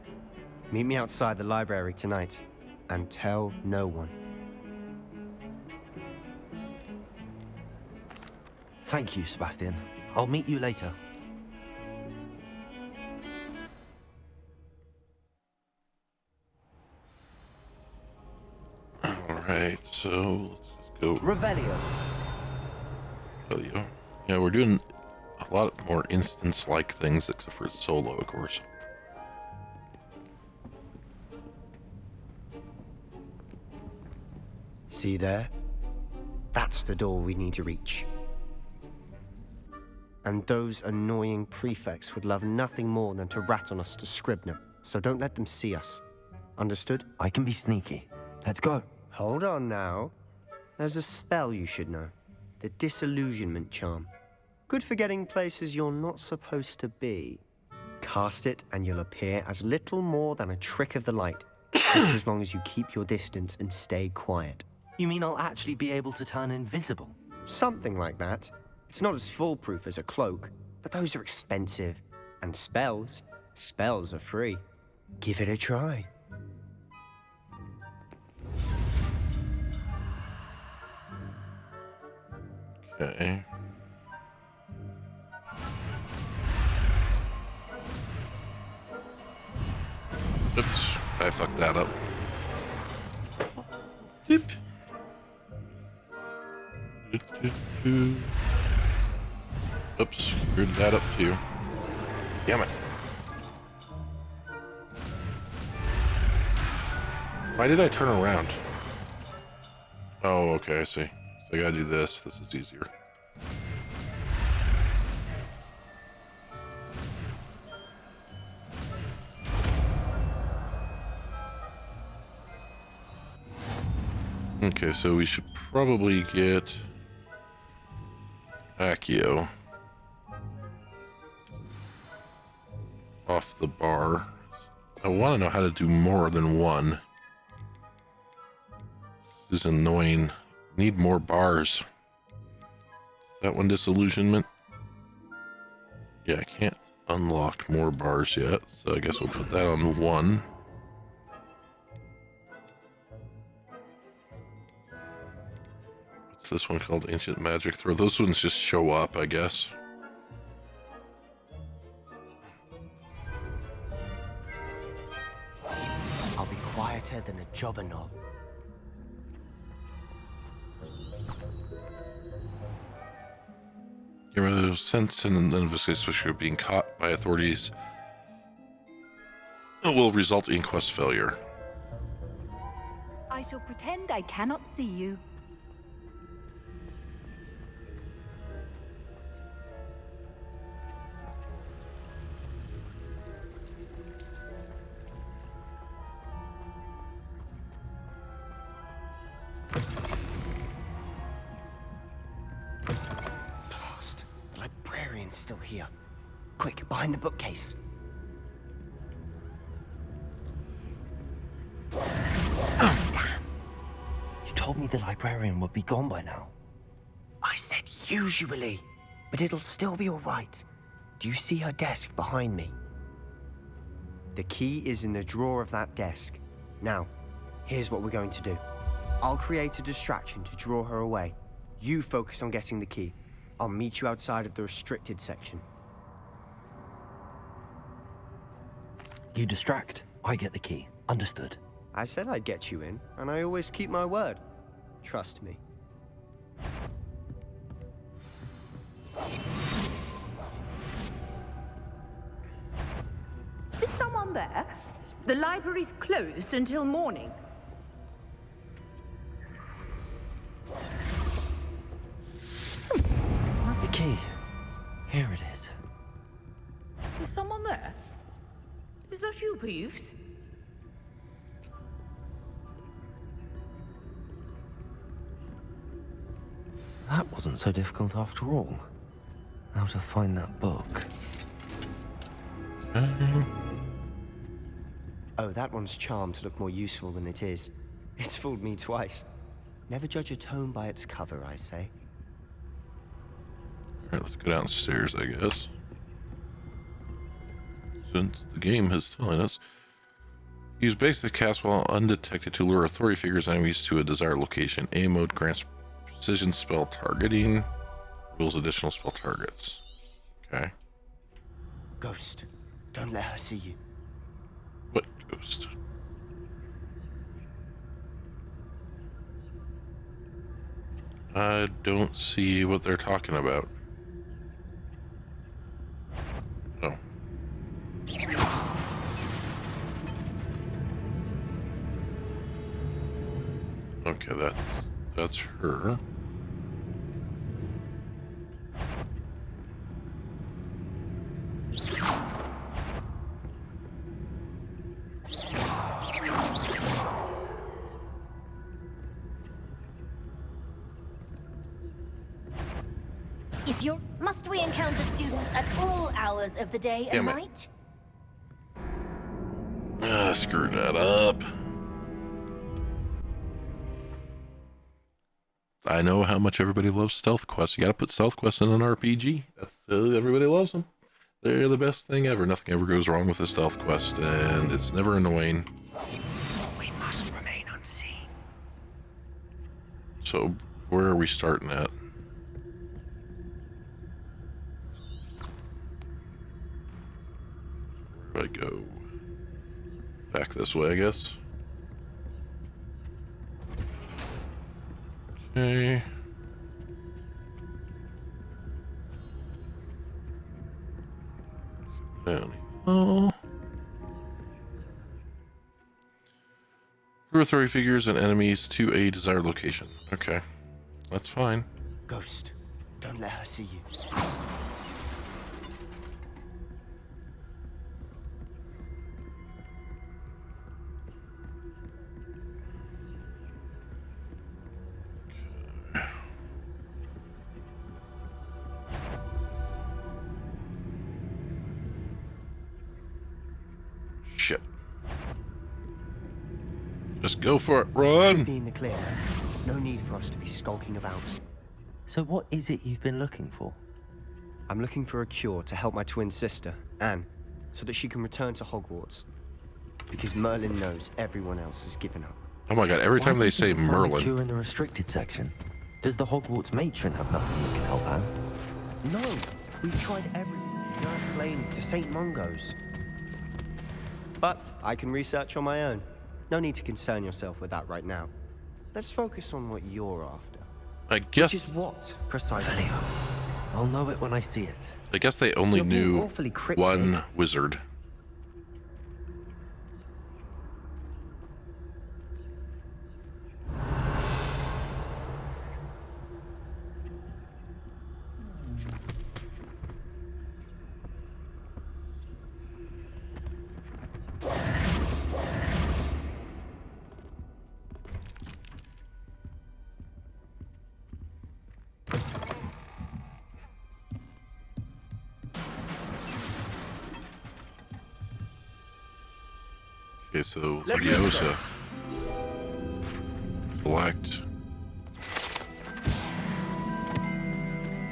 S13: Meet me outside the library tonight, and tell no one.
S2: Thank you, Sebastian. I'll meet you later.
S1: Alright, so let's just go.
S5: Revelio.
S1: Revelio. Yeah, we're doing a lot more instance-like things, except for solo, of course.
S13: See there? That's the door we need to reach. And those annoying prefects would love nothing more than to rat on us to Scribner, so don't let them see us. Understood?
S2: I can be sneaky. Let's go.
S13: Hold on now. There's a spell you should know. The Disillusionment Charm. Good for getting places you're not supposed to be. Cast it and you'll appear as little more than a trick of the light, just as long as you keep your distance and stay quiet.
S2: You mean I'll actually be able to turn invisible?
S13: Something like that. It's not as foolproof as a cloak, but those are expensive. And spells are free. Give it a try.
S1: Okay. Oops, I fucked that up. Dip. Oops, screwed that up too. Damn it. Why did I turn around? Oh, okay, I see. So I gotta do this. This is easier. Okay, so we should probably get Accio off the bar. I want to know how to do more than one. This is annoying. Need more bars. Is that one disillusionment? Yeah, I can't unlock more bars yet, so I guess we'll put that on 1. What's this one called? Ancient Magic Throw. Those ones just show up, I guess.
S5: I'll be quieter than a jobberknoll.
S1: Your sense and then investigate especially being caught by authorities will result in quest failure.
S14: I shall pretend I cannot see you.
S5: Blast. The librarian's still here. Quick, behind the bookcase. You told me the librarian would be gone by now. I said usually, but it'll still be all right. Do you see her desk behind me? The key is in the drawer of that desk. Now, here's what we're going to do. I'll create a distraction to draw her away. You focus on getting the key. I'll meet you outside of the restricted section.
S2: You distract, I get the key. Understood.
S5: I said I'd get you in, and I always keep my word. Trust me.
S10: Is someone there? The library's closed until morning.
S2: The key. Here it is.
S10: Is someone there? Is that you, Peeves?
S2: That wasn't so difficult after all. How to find that book.
S5: Oh, that one's charmed to look more useful than it is. It's fooled me twice. Never judge a tome by its cover, I say.
S1: Alright, let's go downstairs, I guess. Since the game is telling us. Use basic cast while undetected to lure authority figures and enemies to a desired location. A mode grants precision spell targeting. Rules additional spell targets. Okay.
S5: Ghost, don't let her see you.
S1: What ghost? I don't see what they're talking about. Oh. Okay, that's her.
S6: If you're... Must we encounter students at all hours of the day and
S1: Damn it.
S6: night?
S1: Screwed that up. I know how much everybody loves stealth quests. You gotta put stealth quests in an RPG. That's everybody loves them. They're the best thing ever. Nothing ever goes wrong with a stealth quest, and it's never annoying.
S5: We must remain unseen.
S1: So, where are we starting at? Where do I go? Back this way, I guess. Okay. Down. Oh. Throw authority figures and enemies to a desired location. Okay. That's fine.
S13: Ghost, don't let her see you.
S1: Shit. Just go for it. Run!
S13: Should be in the clear. There's no need for us to be skulking about.
S2: So what is it you've been looking for?
S13: I'm looking for a cure to help my twin sister, Anne, so that she can return to Hogwarts. Because Merlin knows everyone else has given up.
S1: Oh my god, every time
S2: Why
S1: they
S2: do
S1: say
S2: you find a
S1: Merlin.
S2: cure in the restricted section. Does the Hogwarts matron have nothing that can help Anne?
S13: No, we've tried everything. Nurse Blaine to St. Mungo's. But I can research on my own. No need to concern yourself with that right now. Let's focus on what you're after.
S1: I guess.
S13: Which is what, precisely?
S2: I'll know it when I see it.
S1: I guess they only
S13: You're being
S1: knew
S13: awfully cryptic.
S1: one wizard. Okay, so Leviosa. Collect.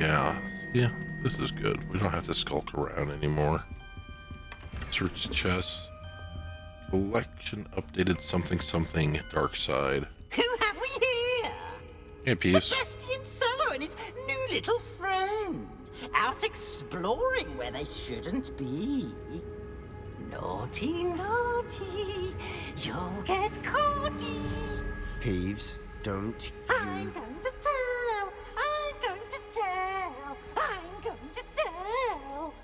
S1: Yeah, this is good. We don't have to skulk around anymore. Search chests. Collection updated something dark side.
S4: Who have we here?
S1: Hey, Peeves.
S4: Sebastian Sallow and his new little friend. Out exploring where they shouldn't be. Naughty, naughty, you'll get caughty.
S13: Peeves, don't
S4: I'm going to tell, I'm going to tell, I'm going to tell.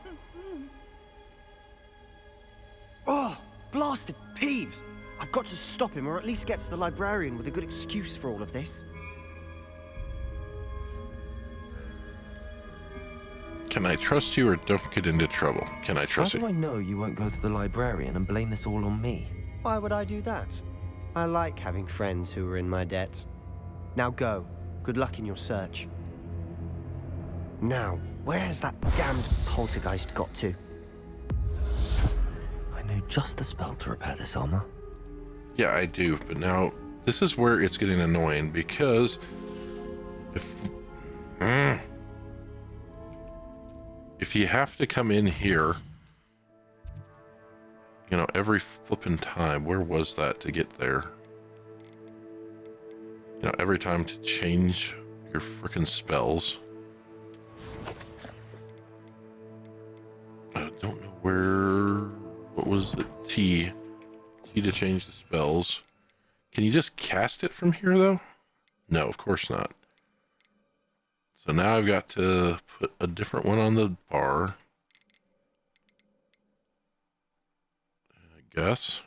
S13: Oh, blasted Peeves! I've got to stop him, or at least get to the librarian with a good excuse for all of this.
S1: Can I trust you or don't get into trouble? Can I trust
S2: How do
S1: you?
S2: I know you won't go to the librarian and blame this all on me?
S13: Why would I do that? I like having friends who are in my debt. Now go. Good luck in your search. Now, where has that damned poltergeist got to?
S2: I know just the spell to repair this armor.
S1: Yeah, I do, but now this is where it's getting annoying because if you have to come in here, you know, every flipping time, where was that to get there? You know, every time to change your frickin' spells. I don't know where, what was it? T to change the spells. Can you just cast it from here though? No, of course not. So now I've got to put a different one on the bar. I guess.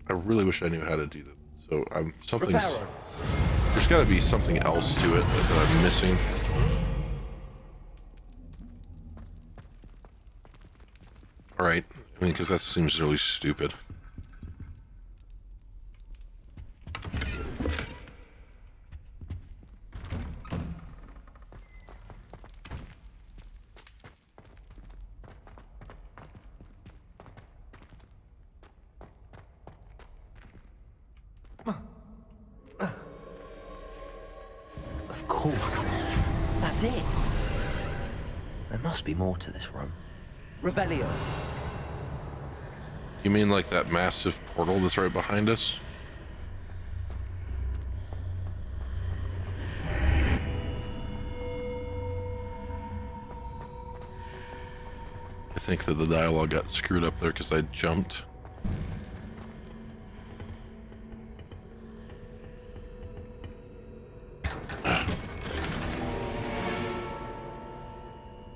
S1: I really wish I knew how to do that. So there's got to be something else to it that I'm missing. All right, I mean, because that seems really stupid.
S2: Of course. That's it. There must be more to this room.
S5: Revelio.
S1: You mean like that massive portal that's right behind us? I think that the dialogue got screwed up there because I jumped.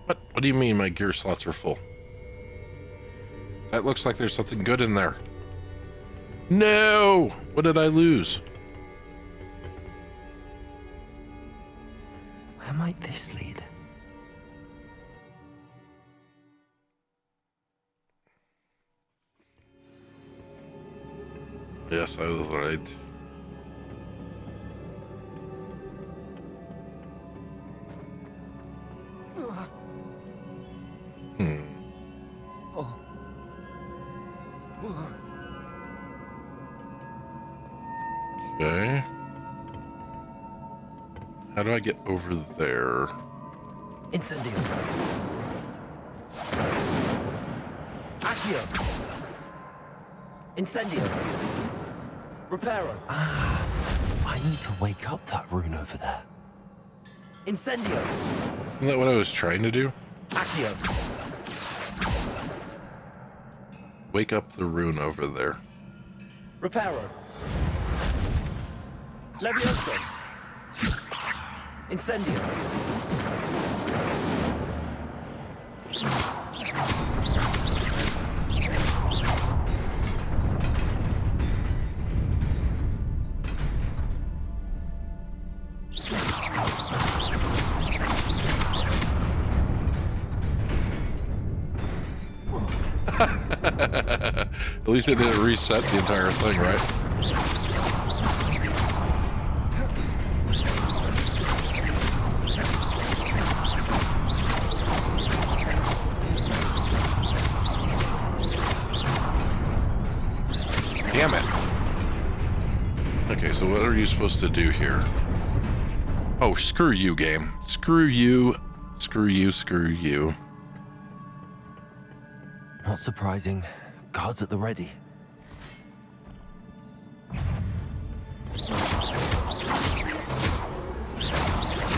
S1: What do you mean my gear slots are full? That looks like there's something good in there. No! What did I lose?
S2: Where might this lead?
S1: Yes, I was right. Okay. How do I get over there?
S2: Incendio. Accio. Incendio. Reparo. I need to wake up that rune over there. Incendio.
S1: Isn't that what I was trying to do?
S2: Accio.
S1: Wake up the rune over there.
S2: Reparo. Levioso. Incendio.
S1: At least it didn't reset the entire thing, right? Damn it. Okay, so what are you supposed to do here? Oh, screw you, game. Screw you. Screw you, screw you.
S2: Not surprising. Guards at the ready.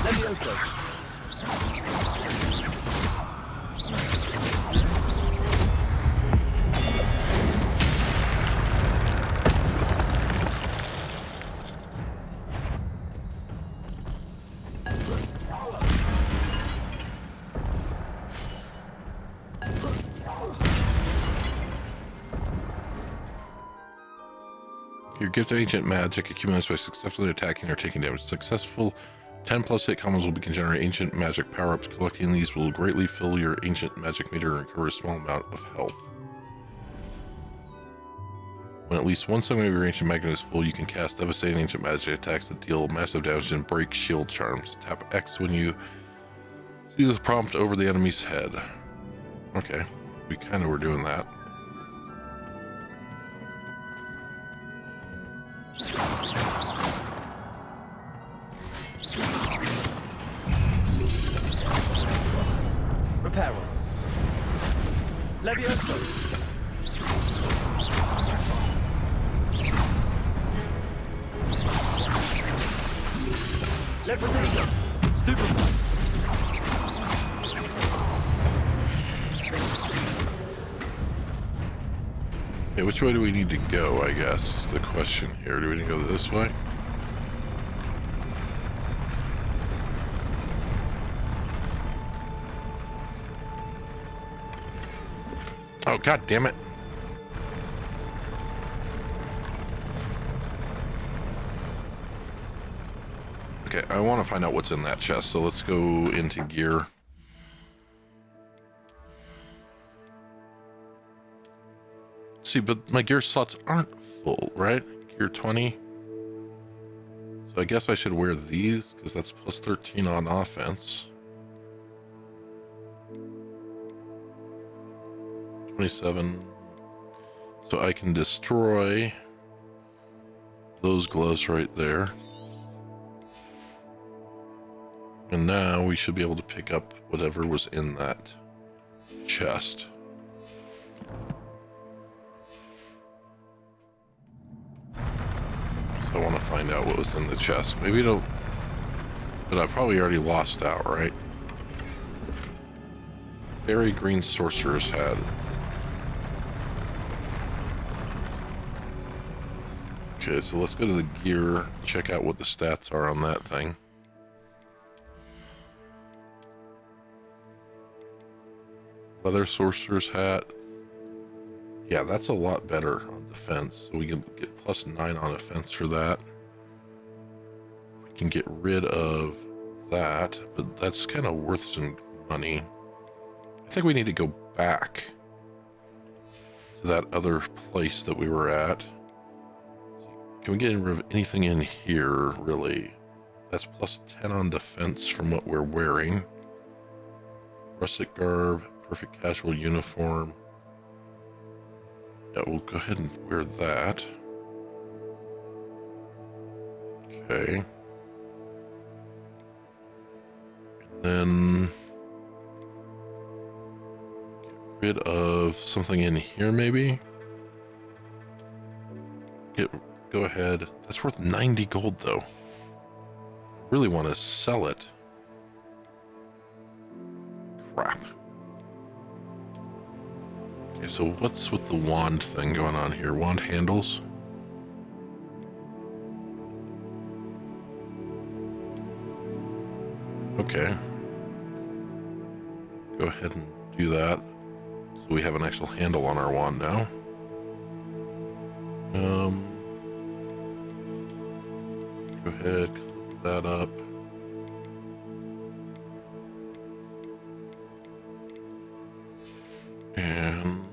S2: Levioso.
S1: Your gift of ancient magic accumulates by successfully attacking or taking damage. Successful 10 plus hit combos will begin generating ancient magic power-ups. Collecting these will greatly fill your ancient magic meter and recover a small amount of health. When at least one segment of your ancient magnet is full, you can cast devastating ancient magic attacks that deal massive damage and break shield charms. Tap X when you see the prompt over the enemy's head. Okay, we kind of were doing that.
S2: Reparo. Levioso. Levitation. Stupid.
S1: Okay, which way do we need to go, I guess, is the question here. Do we need to go this way? Oh, god damn it. Okay, I want to find out what's in that chest, so let's go into gear. See, but my gear slots aren't full, right? Gear 20. So I guess I should wear these, because that's plus 13 on offense. 27. So I can destroy those gloves right there. And now we should be able to pick up whatever was in that chest. So I want to find out what was in the chest. Maybe it'll... But I probably already lost out, right? Berry green sorcerer's hat. Okay, so let's go to the gear, check out what the stats are on that thing. Leather sorcerer's hat. Yeah, that's a lot better on defense. So we can get +9 on offense for that. We can get rid of that, but that's kind of worth some money. I think we need to go back to that other place that we were at. Can we get rid of anything in here, really? That's +10 on defense from what we're wearing. Rustic garb, perfect casual uniform. Yeah, we'll go ahead and wear that. Okay. And then get rid of something in here, maybe? Go ahead. That's worth 90 gold, though. I really want to sell it. Crap. Okay, so what's with the wand thing going on here? Wand handles? Okay. Go ahead and do that. So we have an actual handle on our wand now. Go ahead, close that up. And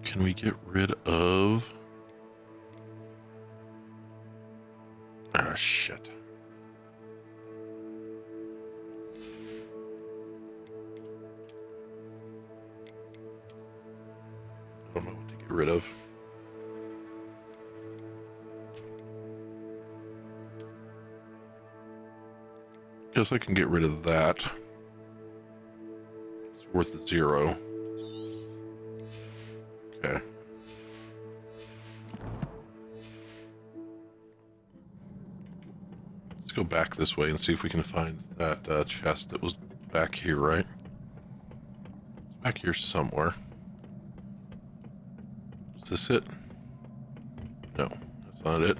S1: can we get rid of... Ah, shit. I don't know what to get rid of. Guess I can get rid of that. It's worth 0. Okay. Let's go back this way and see if we can find that chest that was back here, right? It's back here somewhere. Is this it? No, that's not it.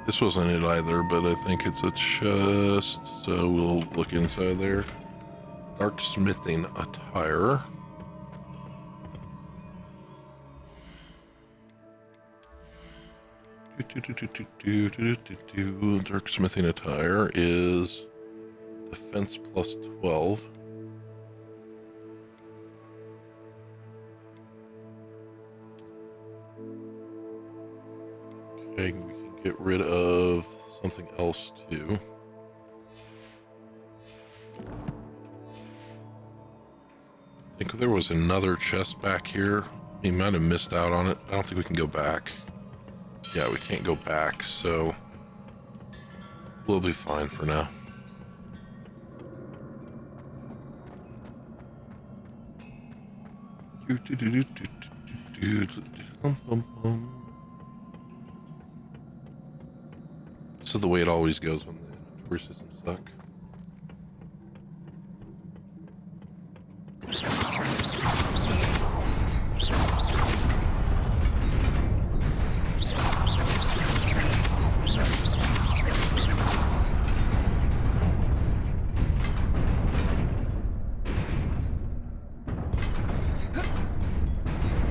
S1: This wasn't it either, but I think it's a chest, so we'll look inside there. Dark smithing attire. Dark smithing attire is defense +12. Okay, we can get rid of something else too. I think there was another chest back here. We might have missed out on it. I don't think we can go back. Yeah, we can't go back, so we'll be fine for now. This is the way it always goes when the inventory systems suck.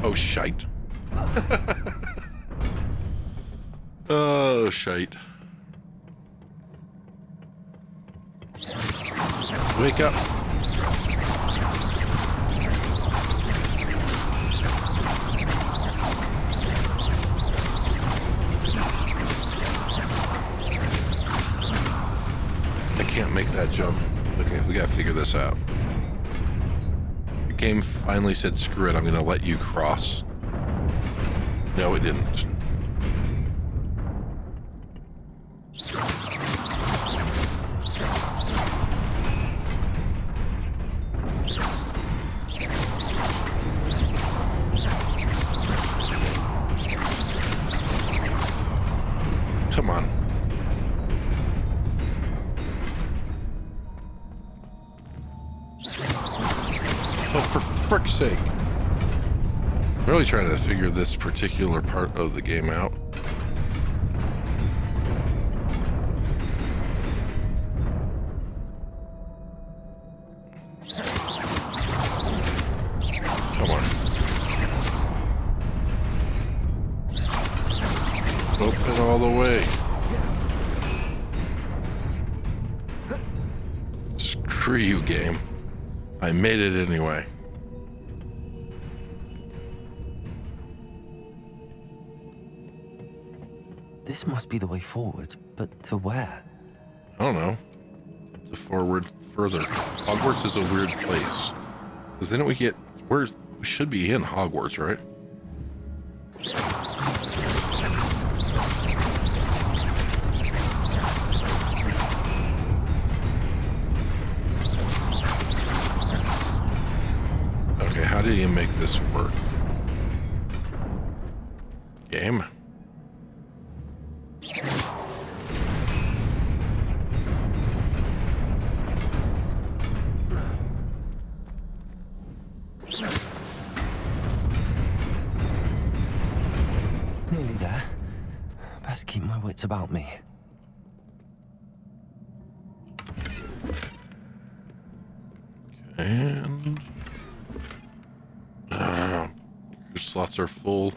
S1: Oh, shite. Oh, shite. Wake up. I can't make that jump. Okay, we gotta figure this out. The game finally said, screw it, I'm gonna let you cross. No, it didn't. sake. I'm really trying to figure this particular part of the game out. Come on. Open all the way. Screw you, game. I made it anyway.
S2: This must be the way forward, but to where?
S1: I don't know. To forward further. Hogwarts is a weird place. Because then we should be in Hogwarts, right? Okay, how do you make this work? Game?
S2: Nearly there. Best keep my wits about me.
S1: And your slots are full.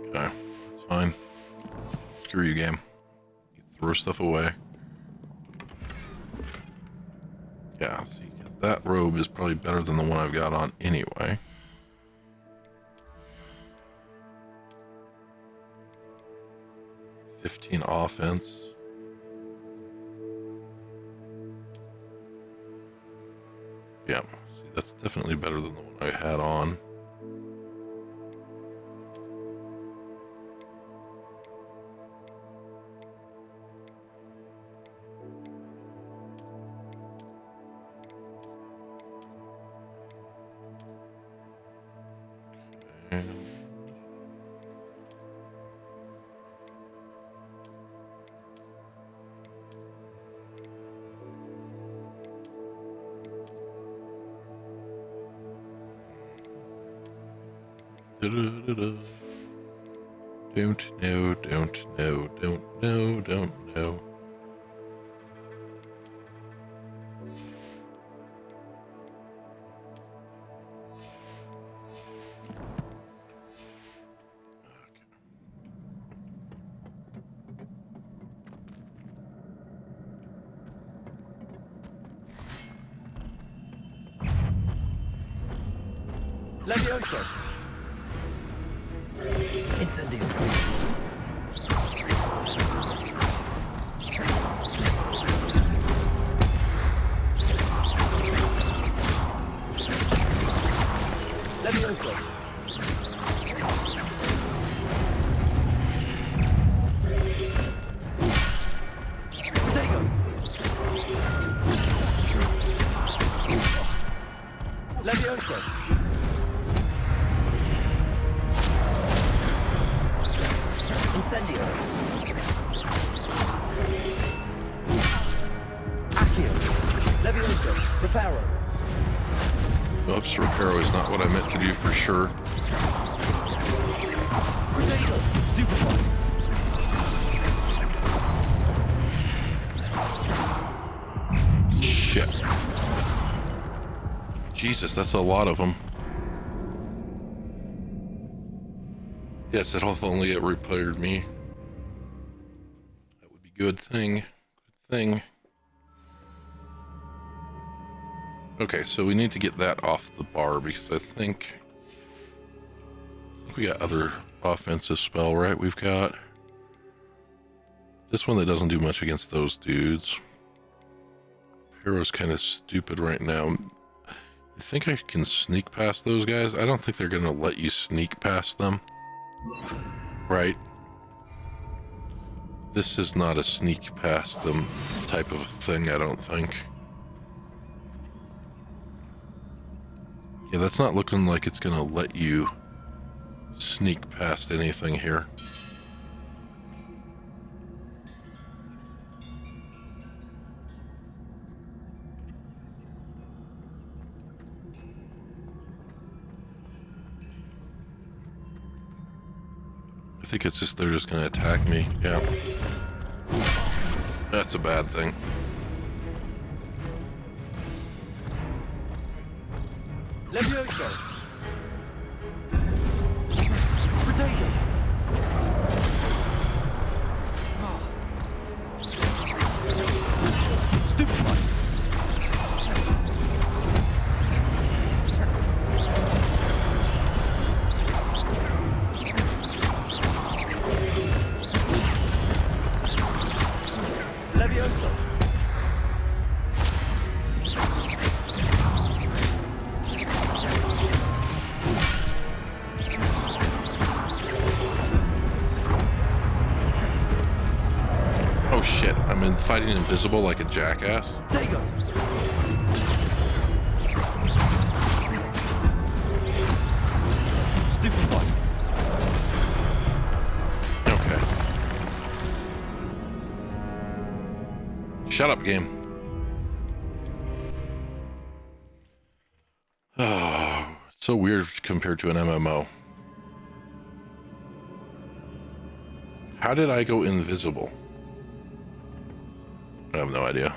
S1: Okay, that's fine. Screw you, game. You throw stuff away. Yeah, see, because that robe is probably better than the one I've got on anyway. $15 offense. Yeah, see, that's definitely better than the one I had on. Da-da-da-da. Don't know, don't know, don't know, don't know.
S2: Levioso! Incendio! Levioso! Protego! Levioso! Incendio! Accio! Levioso! Reparo!
S1: Oops, Reparo is not what I meant to do for sure.
S2: Protego! Stupefy!
S1: Shit. Jesus, that's a lot of them. Yes, it'll only it repaired me. That would be good thing. Good thing. Okay, so we need to get that off the bar because I think we got other offensive spell, right? We've got this one that doesn't do much against those dudes. Hero's kind of stupid right now. You think I can sneak past those guys? I don't think they're gonna let you sneak past them. Right. This is not a sneak past them type of thing, I don't think. Yeah, that's not looking like it's gonna let you sneak past anything here. I think it's just they're just gonna attack me. Yeah. That's a bad thing.
S16: Levioso! Potato! Stupefy! Levioso!
S1: Oh shit, I'm fighting invisible like a jackass.
S16: Dago! Stupefy!
S1: Okay. Shut up, game. Oh, so weird compared to an MMO. How did I go invisible? I have no idea.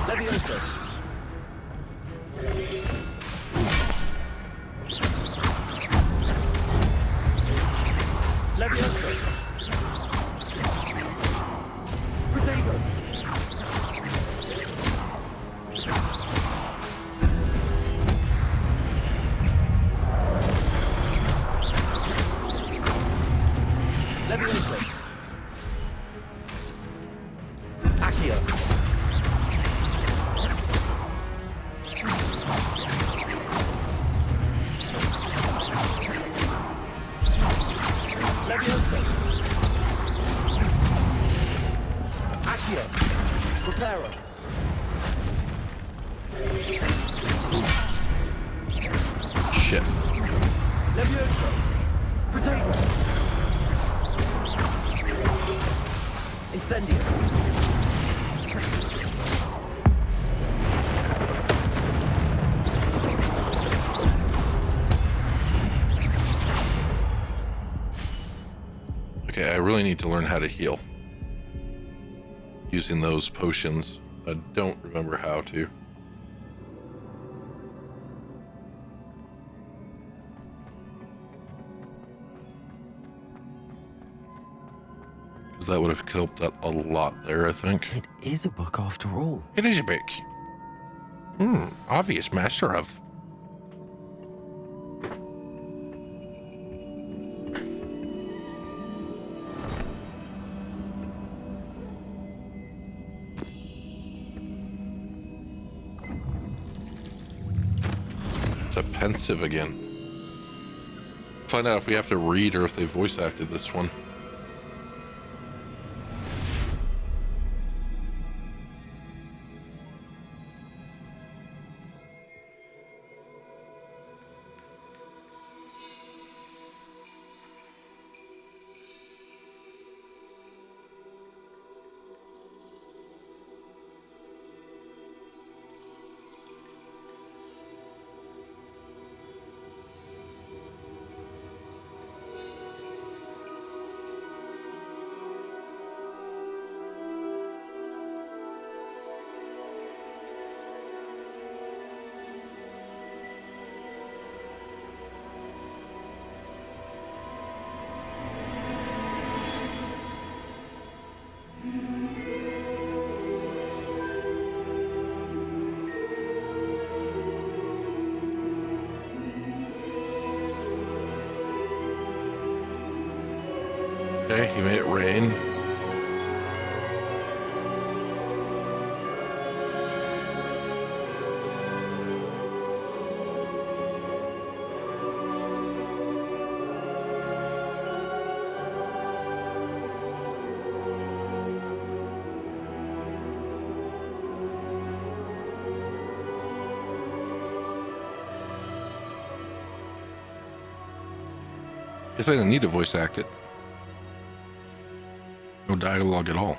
S16: Levioso! Levioso! Potato! Levioso! Accio! Levioso! Accio! Preparo!
S1: Shit.
S16: Levioso! Potato! Incendio!
S1: Okay, I really need to learn how to heal. Using those potions. I don't remember how to. Because that would have helped out a lot there, I think.
S2: It is a book after all.
S1: It is a book. Obvious master of. It's a pensive again. Find out if we have to read or if they voice acted this one. Okay, he made it rain. Guess I didn't need to voice act it. No dialogue at all.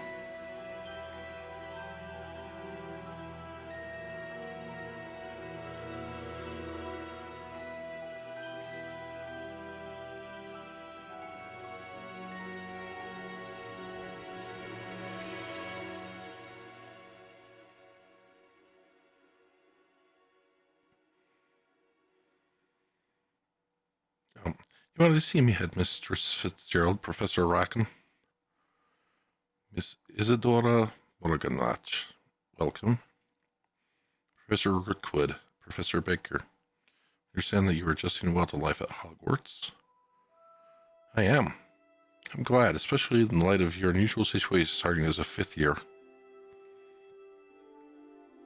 S1: You wanted to see me, Headmistress Fitzgerald, Professor Rackham. Miss Isadora Morganach, welcome. Professor Rookwood, Professor Baker. I understand that you are adjusting well to life at Hogwarts. I am. I'm glad, especially in light of your unusual situation starting as a 5th year.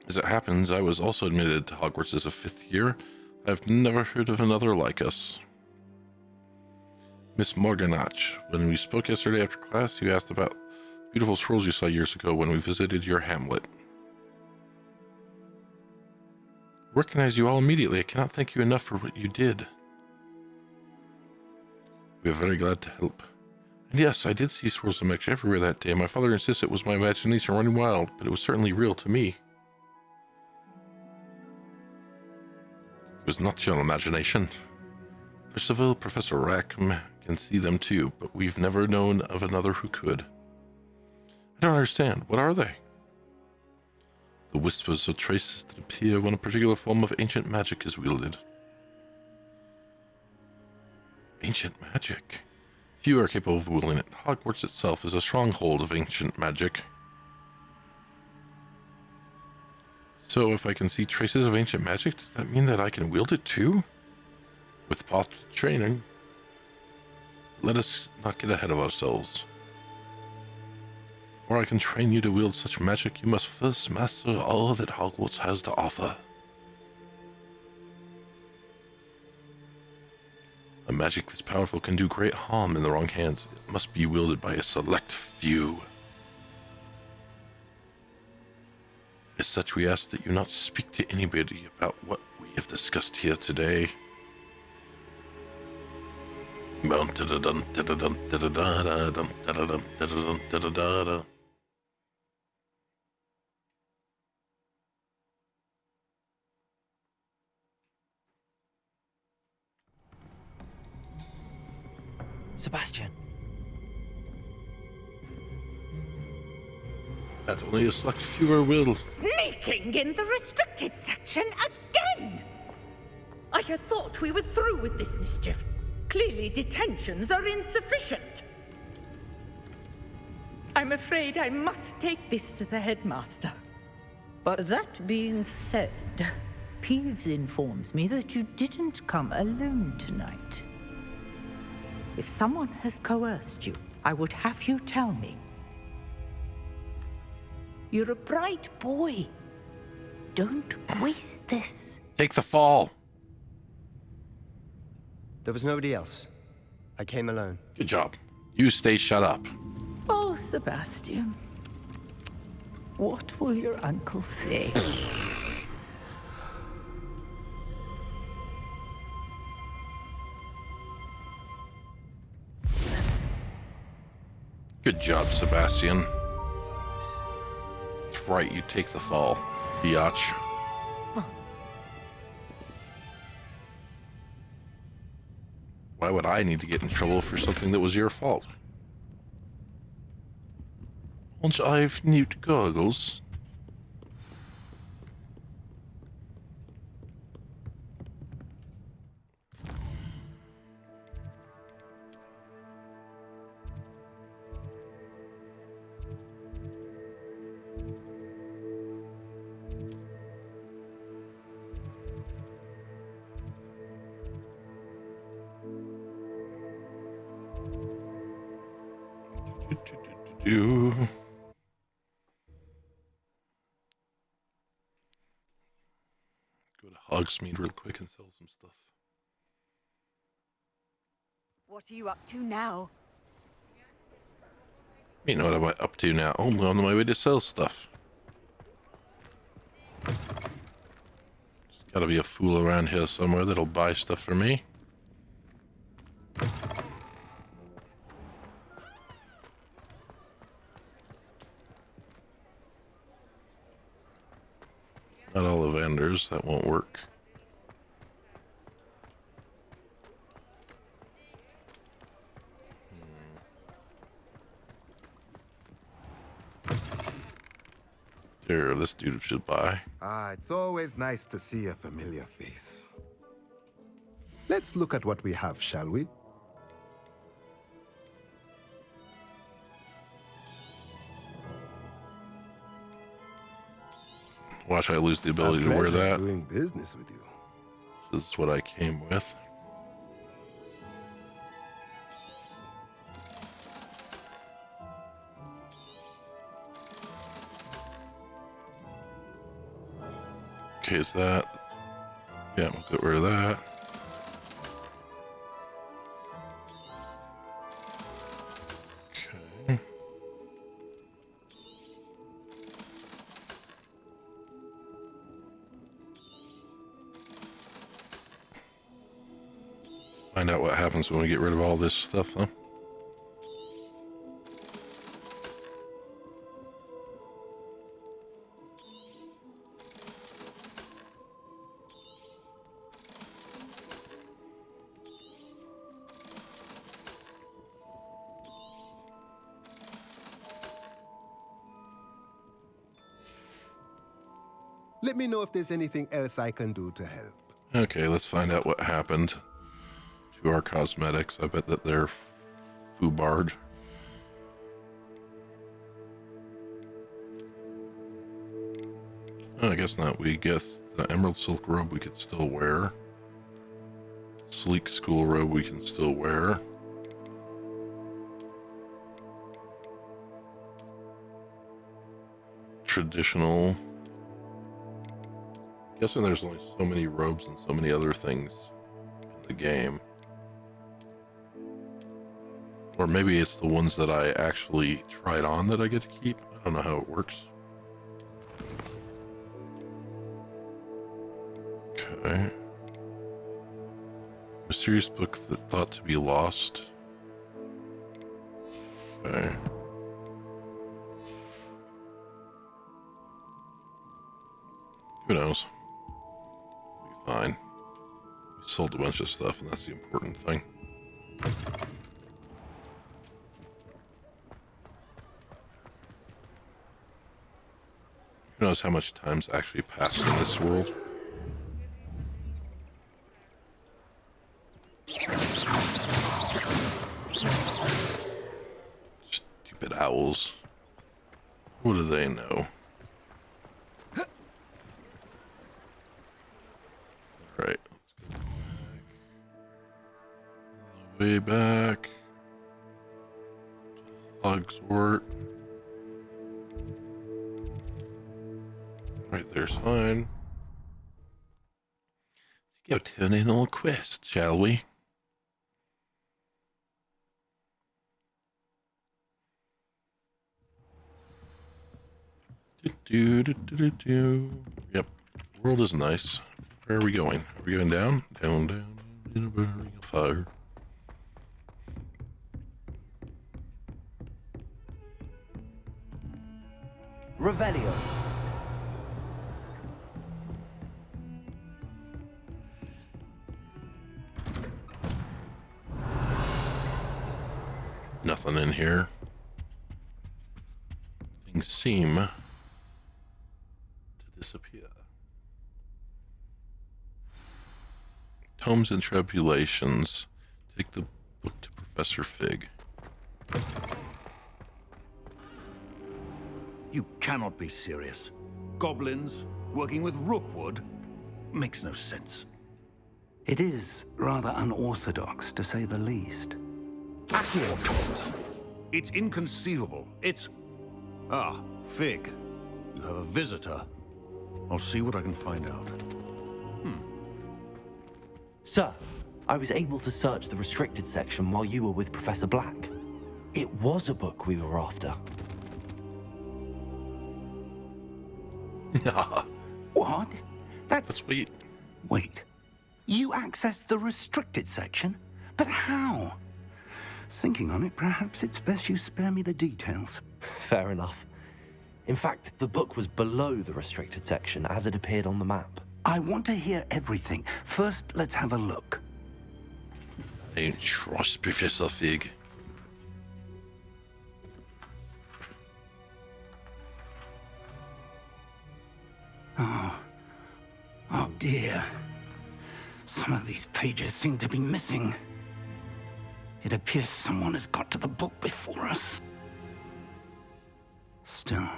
S1: As it happens, I was also admitted to Hogwarts as a 5th year. I've never heard of another like us. Miss Morganach, when we spoke yesterday after class, you asked about beautiful scrolls you saw years ago when we visited your hamlet. I recognize you all immediately. I cannot thank you enough for what you did. We are very glad to help. And yes, I did see swirls of magic everywhere that day. My father insists it was my imagination running wild, but it was certainly real to me. It was not your imagination. Percival, Professor Rackham can see them too, but we've never known of another who could. I don't understand. What are they? The whispers or traces that appear when a particular form of ancient magic is wielded. Ancient magic? Few are capable of wielding it. Hogwarts itself is a stronghold of ancient magic. So if I can see traces of ancient magic, does that mean that I can wield it too? With proper training. Let us not get ahead of ourselves. Before I can train you to wield such magic, you must first master all that Hogwarts has to offer. A magic this powerful can do great harm in the wrong hands. It must be wielded by a select few. As such, we ask that you not speak to anybody about what we have discussed here today.
S5: Sebastian.
S1: That only a select few are will.
S10: Sneaking in the restricted section again! I had thought we were through with this mischief. Clearly detentions are insufficient. I'm afraid I must take this to the headmaster.
S9: But that being said, Peeves informs me that you didn't come alone tonight. If someone has coerced you, I would have you tell me. You're a bright boy. Don't waste this.
S1: Take the fall.
S13: There was nobody else. I came alone.
S1: Good job. You stay shut up.
S9: Oh, Sebastian. What will your uncle say?
S1: Good job, Sebastian. That's right, you take the fall, biatch. Why would I need to get in trouble for something that was your fault? Once I've Newt goggles. Go to Hogsmeade real quick and sell some stuff.
S14: What are you up to now?
S1: You know what I'm up to now. I'm on my way to sell stuff. There's gotta be a fool around here somewhere that'll buy stuff for me. upstairs. That won't work. There, this dude should buy.
S19: Ah, it's always nice to see a familiar face. Let's look at what we have, shall we?
S1: Watch I lose the ability to wear that.
S19: Doing business with you.
S1: This is what I came with. Okay, is that? Yeah, we'll get rid of that. Okay. Find out what happens when we get rid of all this stuff, huh?
S19: Let me know if there's anything else I can do to help.
S1: Okay, let's find out what happened to our cosmetics. I bet that they're foobarred. Oh, I guess not. We guess the emerald silk robe we could still wear. Sleek school robe we can still wear. Traditional. Guessing there's only so many robes and so many other things in the game. Or maybe it's the ones that I actually tried on that I get to keep. I don't know how it works. Okay. Mysterious book that thought to be lost. Okay. Who knows? We'll be fine. We sold a bunch of stuff, and that's the important thing. Who knows how much time's actually passed in this world? Stupid owls. What do they know? Alright, let's go way back. Hogwart. Right there's fine. Let's go turn in a little quest, shall we? Yep, world is nice. Where are we going? Are we going down? Down, down, in a burning fire.
S2: Revelio.
S1: Nothing in here. Things seem to disappear. Tomes and Tribulations. Take the book to Professor Fig.
S8: You cannot be serious. Goblins working with Rookwood makes no sense. It is rather unorthodox, to say the least. Accio. It's inconceivable. It's... Ah, Fig. You have a visitor. I'll see what I can find out.
S2: Sir, I was able to search the restricted section while you were with Professor Black. It was a book we were after.
S8: What? That's
S1: sweet.
S8: Wait. You accessed the restricted section? But how? Thinking on it, perhaps it's best you spare me the details.
S2: Fair enough. In fact, the book was below the restricted section as it appeared on the map.
S8: I want to hear everything. First, let's have a look.
S1: I don't trust Professor Fig.
S8: Oh dear. Some of these pages seem to be missing. It appears someone has got to the book before us. Still,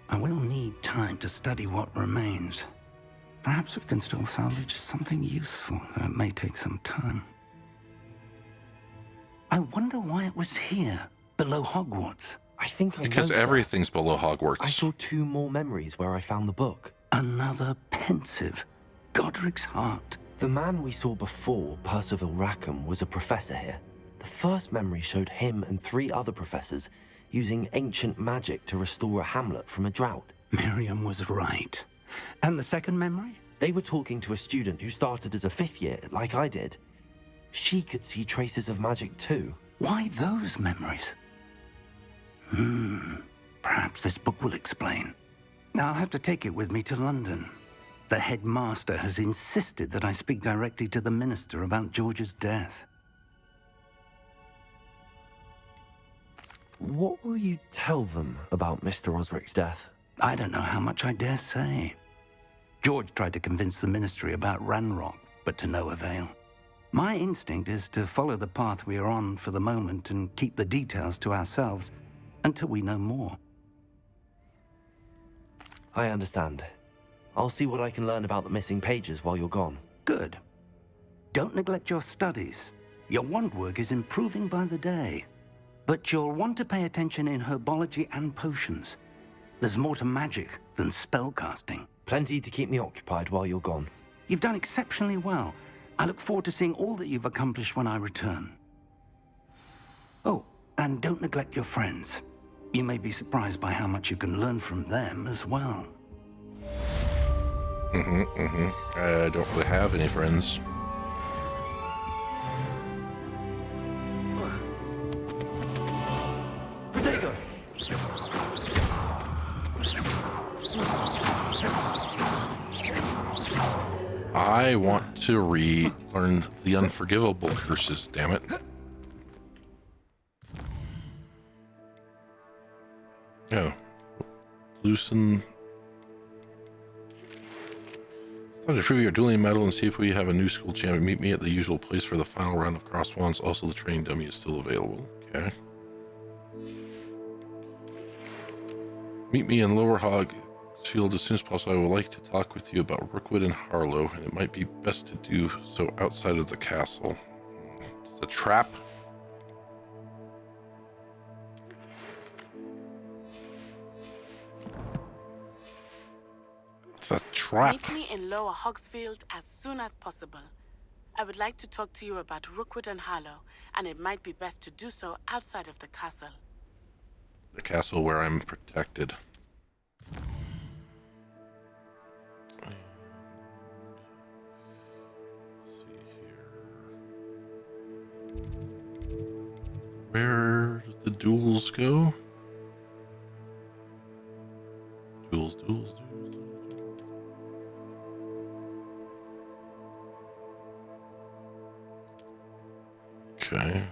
S8: I will need time to study what remains. Perhaps we can still salvage something useful, though it may take some time. I wonder why it was here, below Hogwarts.
S2: I think I
S1: Because
S2: know, sir.
S1: everything's below Hogwarts.
S2: I saw 2 more memories where I found the book.
S8: Another pensive. Godric's heart.
S2: The man we saw before, Percival Rackham, was a professor here. The first memory showed him and 3 other professors using ancient magic to restore a hamlet from a drought.
S8: Miriam was right. And the second memory?
S2: They were talking to a student who started as a 5th year, like I did. She could see traces of magic too.
S8: Why those memories? Perhaps this book will explain. I'll have to take it with me to London. The headmaster has insisted that I speak directly to the minister about George's death.
S2: What will you tell them about Mr. Osric's death?
S8: I don't know how much I dare say. George tried to convince the ministry about Ranrock, but to no avail. My instinct is to follow the path we are on for the moment and keep the details to ourselves until we know more.
S2: I understand. I'll see what I can learn about the missing pages while you're gone.
S8: Good. Don't neglect your studies. Your wand work is improving by the day. But you'll want to pay attention in herbology and potions. There's more to magic than spellcasting.
S2: Plenty to keep me occupied while you're gone.
S8: You've done exceptionally well. I look forward to seeing all that you've accomplished when I return. Oh, and don't neglect your friends. You may be surprised by how much you can learn from them as well.
S1: I don't really have any friends.
S2: Protego!
S1: I want to relearn the unforgivable curses, damn it. Oh. Loosen. Thought to prove your dueling medal and see if we have a new school champion. Meet me at the usual place for the final round of cross wands. Also, the training dummy is still available. Okay. Meet me in Lower Hogsfield as soon as possible. I would like to talk with you about Rookwood and Harlow, and it might be best to do so outside of the castle. It's a trap. It's a trap.
S12: Meet me in Lower Hogsfield as soon as possible. I would like to talk to you about Rookwood and Harlow, and it might be best to do so outside of the castle.
S1: The castle where I'm protected. Let's see here. Where does the duels go? Duels. Okay.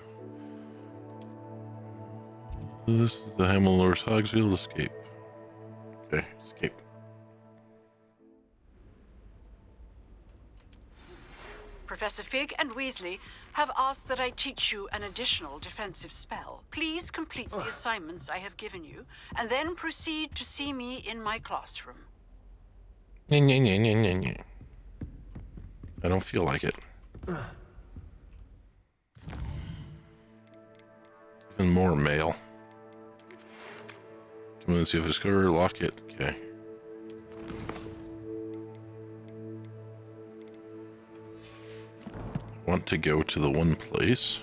S1: This is the Hamilor's Hogsfield escape. Okay, escape.
S15: Professor Fig and Weasley have asked that I teach you an additional defensive spell. Please complete the assignments I have given you, and then proceed to see me in my classroom.
S1: I don't feel like it. Even more mail. Come in and see if I discover lock it. Okay. Want to go to the one place.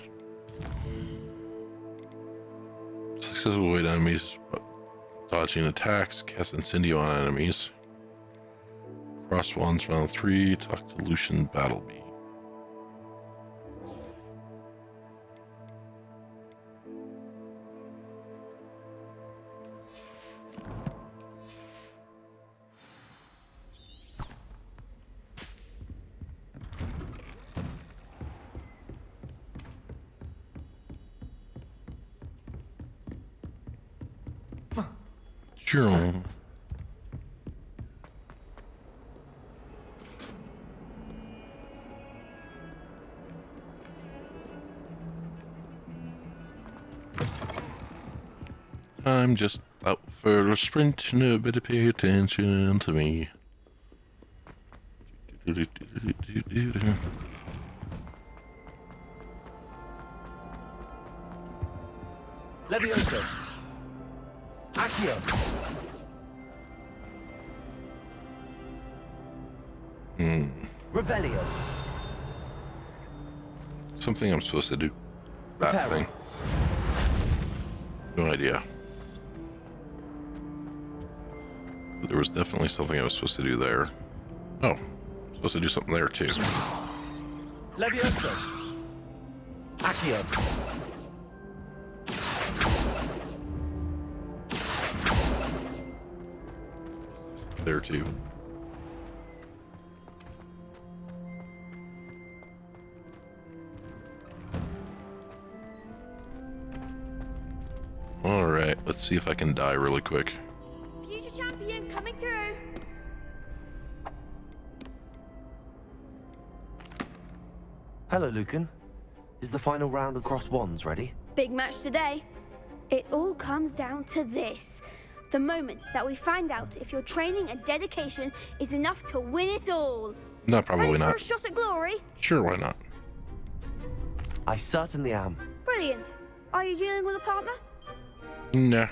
S1: Successful avoid enemies, dodging attacks, cast Incendio on enemies. Cross wands round 3, talk to Lucian Battleby. Sure. I'm just out for a sprint, nobody pay attention to me.
S16: Levioso. Accio. Revelio.
S1: Something I'm supposed to do. That thing. No idea. But there was definitely something I was supposed to do there. Oh, I'm supposed to do something there too.
S16: Levioso. Accio.
S1: There too. Alright, let's see if I can die really quick.
S11: Future champion coming through.
S2: Hello, Lucan. Is the final round of crossed wands ready?
S11: Big match today. It all comes down to this. The moment that we find out if your training and dedication is enough to win it all.
S1: No, probably
S11: Ready
S1: not.
S11: for a shot at glory?
S1: Sure, why not?
S2: I certainly am.
S11: Brilliant. Are you dealing with a partner?
S1: Nah.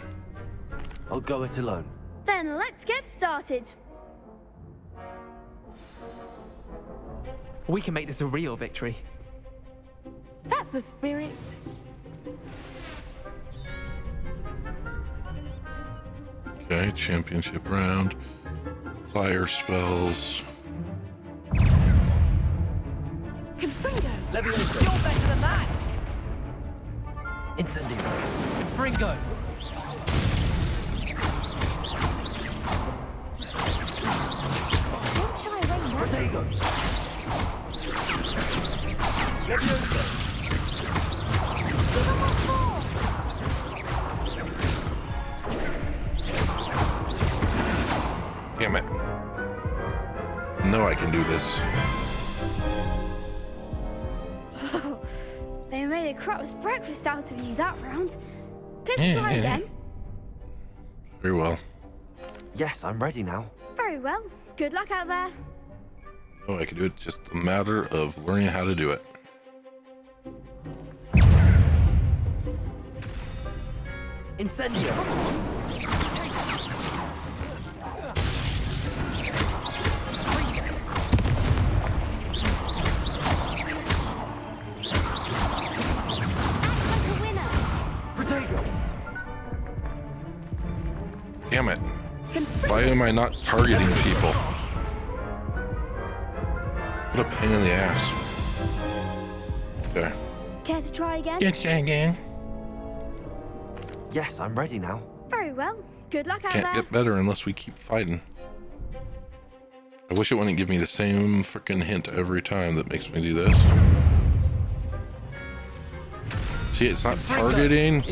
S2: I'll go it alone.
S11: Then let's get started.
S23: We can make this a real victory.
S18: That's the spirit.
S1: Okay, championship round. Fire spells.
S18: Confringo.
S16: Levioso.
S18: You're better than that.
S2: Incendio.
S23: Confringo.
S11: Don't shy away now.
S16: Protego. Levioso.
S11: Give him what for.
S1: Damn it. No, I can do this.
S11: They made a crap's breakfast out of you that round. Can you try again?
S1: Very well.
S2: Yes, I'm ready now.
S11: Very well. Good luck out there.
S1: Oh, I can do it. Just a matter of learning how to do it.
S2: Incendio.
S16: Protego.
S1: Damn it. Why am I not targeting people? What a pain in the ass. Okay.
S11: Care to try again?
S1: Again.
S2: Yes, I'm ready now.
S11: Very well. Good luck out
S1: Can't
S11: there.
S1: get better unless we keep fighting. I wish it wouldn't give me the same freaking hint every time that makes me do this. See, it's not targeting.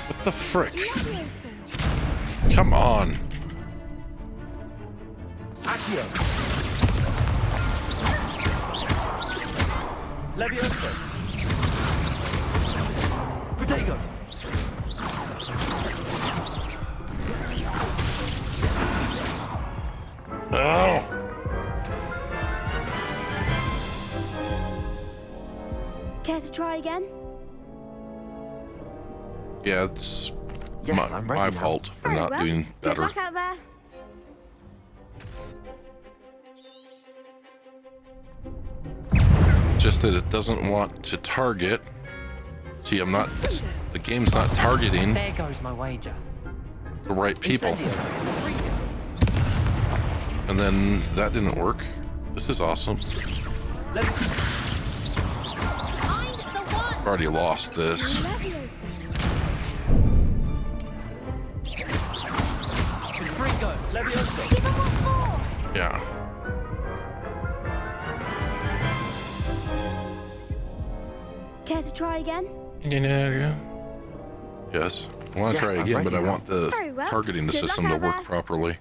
S1: What the frick? Come on.
S16: Accio. Levioso. Protego.
S1: Oh.
S11: Care to try again?
S1: Yeah, it's
S2: Yes, I'm ready
S1: my
S2: now.
S1: fault for
S11: Very
S1: not
S11: well.
S1: doing
S11: Good
S1: better.
S11: luck out there.
S1: Just that it doesn't want to target. See, I'm not. The game's not targeting
S3: There goes my wager.
S1: the right people.
S2: Incendio.
S1: And then that didn't work. This is awesome.
S11: Find the one.
S1: I've already lost this.
S16: Confringo. Levioso.
S11: Give him what for.
S1: Yeah.
S11: Care to try again?
S1: Yes. I want to try again, but I want the
S11: Very well.
S1: targeting the
S11: Good luck
S1: system to
S11: out
S1: work
S11: there.
S1: properly.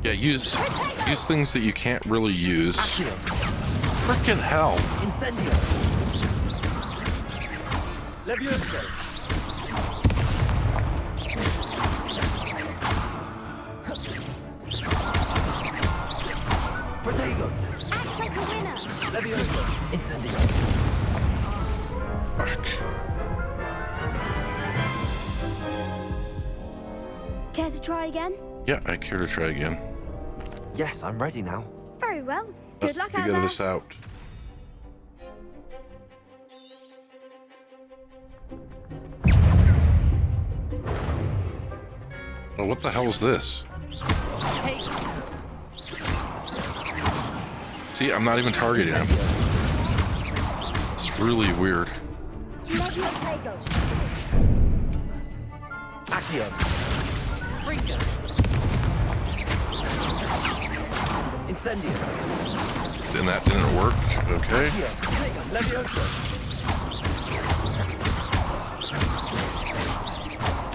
S1: Yeah, use things that you can't really use. Frickin' hell.
S16: Incendio. Levioso. Protego.
S6: Act like a winner.
S16: Levioso. Incendio.
S1: Fuck.
S11: Care to try again?
S1: Yeah, I care to try again.
S2: Yes, I'm ready now.
S11: Very well. Good
S1: Let's
S11: luck out
S1: figure
S11: there.
S1: this out. Oh, what the hell is this? See, I'm not even targeting him. It's really weird.
S6: Leviotago.
S16: Accio.
S3: Ringo.
S16: Incendio.
S1: And that didn't work. Okay.
S16: Levioso.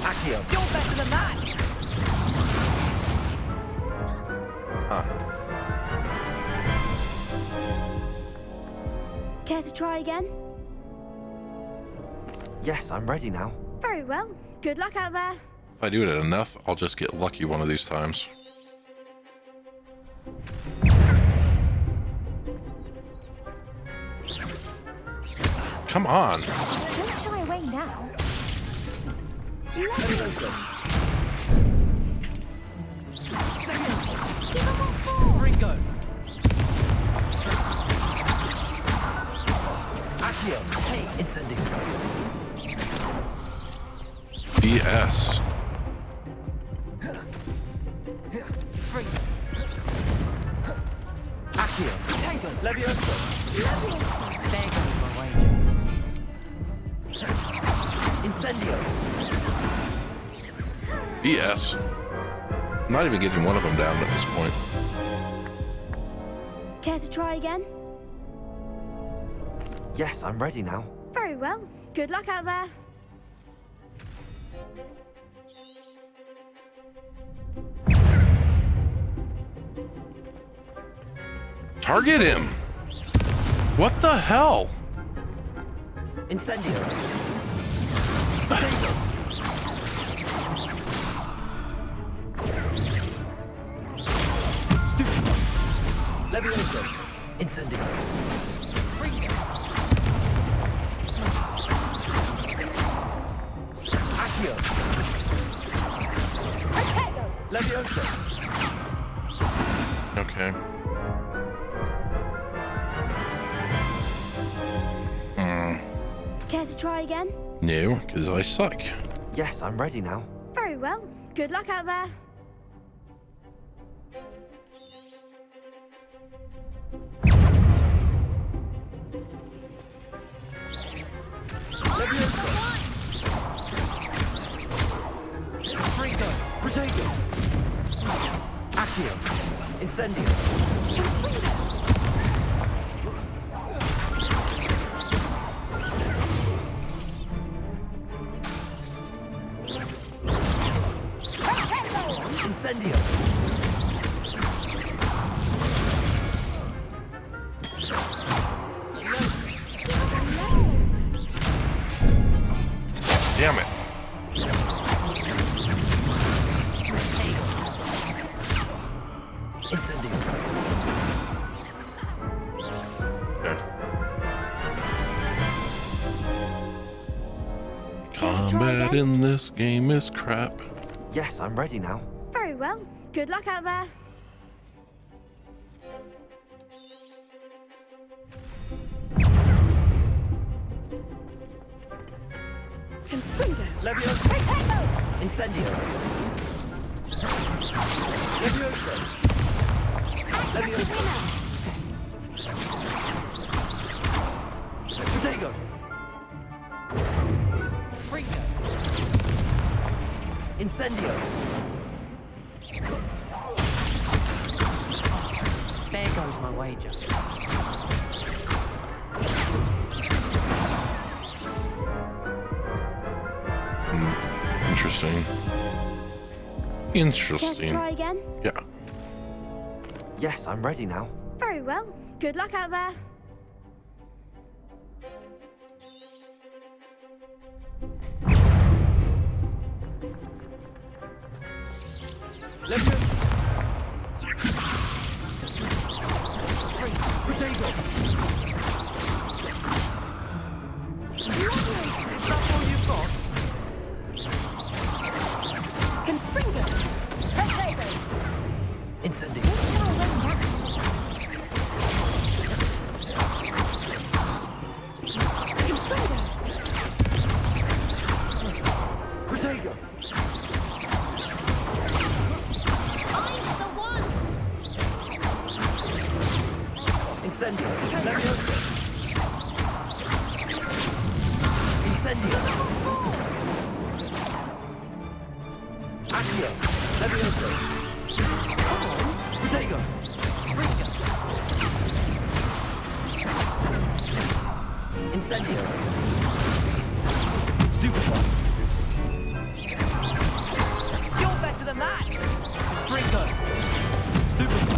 S16: Accio.
S18: You're better than that.
S1: Huh.
S11: Care to try again?
S2: Yes, I'm ready now.
S11: Very well. Good luck out there.
S1: If I do it enough, I'll just get lucky one of these times. Come on.
S6: Don't shy away now.
S16: Levioso.
S6: Give 'em what for.
S16: Ringo. Accio. Hey, Incendio.
S1: BS.
S16: Accio. Tango. Levioso.
S3: There goes my wager.
S16: Incendio.
S1: BS. I'm not even getting one of them down at this point.
S11: Care to try again?
S2: Yes, I'm ready now.
S11: Very well. Good luck out there.
S1: Target him! What the hell?
S16: Incendio. Levioso. Incendio. Accio. Levioso.
S1: Okay.
S11: Care to try again?
S1: No, because I suck.
S2: Yes, I'm ready now.
S11: Very well. Good luck out there.
S16: Ringo. Protego. Accio. Incendio. Incendio.
S1: Damn it.
S16: Incendio.
S1: Okay.
S11: Care to try
S1: Combat
S11: again?
S1: in this game is crap.
S2: Yes, I'm ready now.
S11: Very well. Good luck out there.
S16: Levioso. Incendio. Levioso. Levioso. Protego. Ringo. Incendio.
S3: There goes my wager.
S1: Interesting.
S11: Care to try again?
S1: Yeah.
S2: Yes, I'm ready now.
S11: Very well. Good luck out there.
S17: Potato!
S16: Is that all you've got?
S14: Confringo! Potato!
S2: Incendio.
S16: Potato!
S2: Incendio. Leviosa. Incendio. Accio. Leviosa. Potato. Incendio. Stupefy.
S16: You're better than that!
S2: Fringo. Stupefy.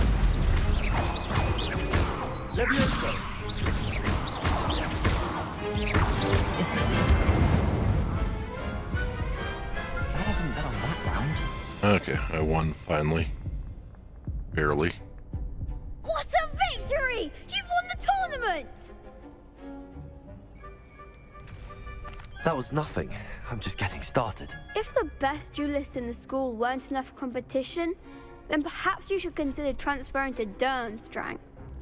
S2: Leviosa. Incendio. Glad I didn't bet on that round.
S1: Okay, I won finally. Barely.
S11: What a victory! You've won the tournament!
S2: That was nothing. I'm just getting started.
S11: If the best duelists in the school weren't enough for competition, then perhaps you should consider transferring to Durmstrang.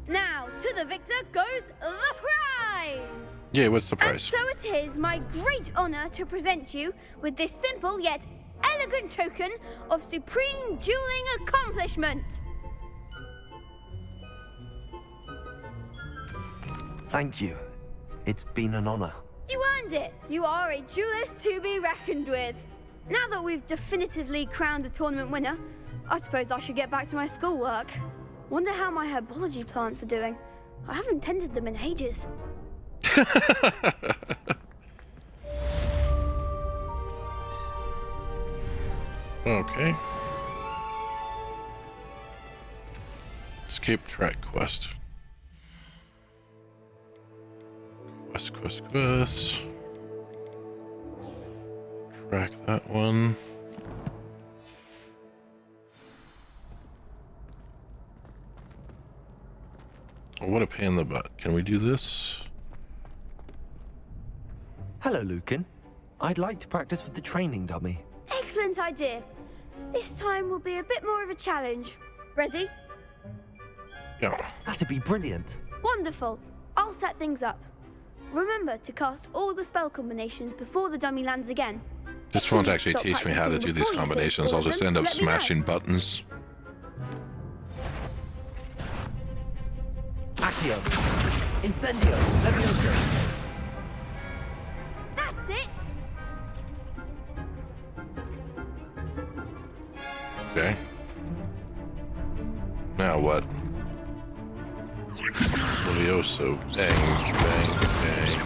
S11: Now, to the victor goes the prize!
S1: Yeah, what's the
S11: And
S1: prize?
S11: so it is my great honor to present you with this simple yet elegant token of supreme dueling accomplishment.
S2: Thank you. It's been an honor.
S11: You earned it. You are a duelist to be reckoned with. Now that we've definitively crowned the tournament winner, I suppose I should get back to my schoolwork. Wonder how my herbology plants are doing. I haven't tended them in ages.
S1: Okay. Escape track quest. Quest. Track that one. Oh, what a pain in the butt. Can we do this?
S2: Hello, Lucan. I'd like to practice with the training dummy.
S11: Excellent idea. This time will be a bit more of a challenge. Ready?
S1: Yeah.
S2: That'd be brilliant.
S11: Wonderful. I'll set things up. Remember to cast all the spell combinations before the dummy lands again.
S1: This won't actually teach me how to do these combinations. I'll just end up smashing buttons.
S2: Accio. Incendio. Leviosa.
S11: That's it.
S1: Okay. Now what? Levioso. Bang, bang, bang.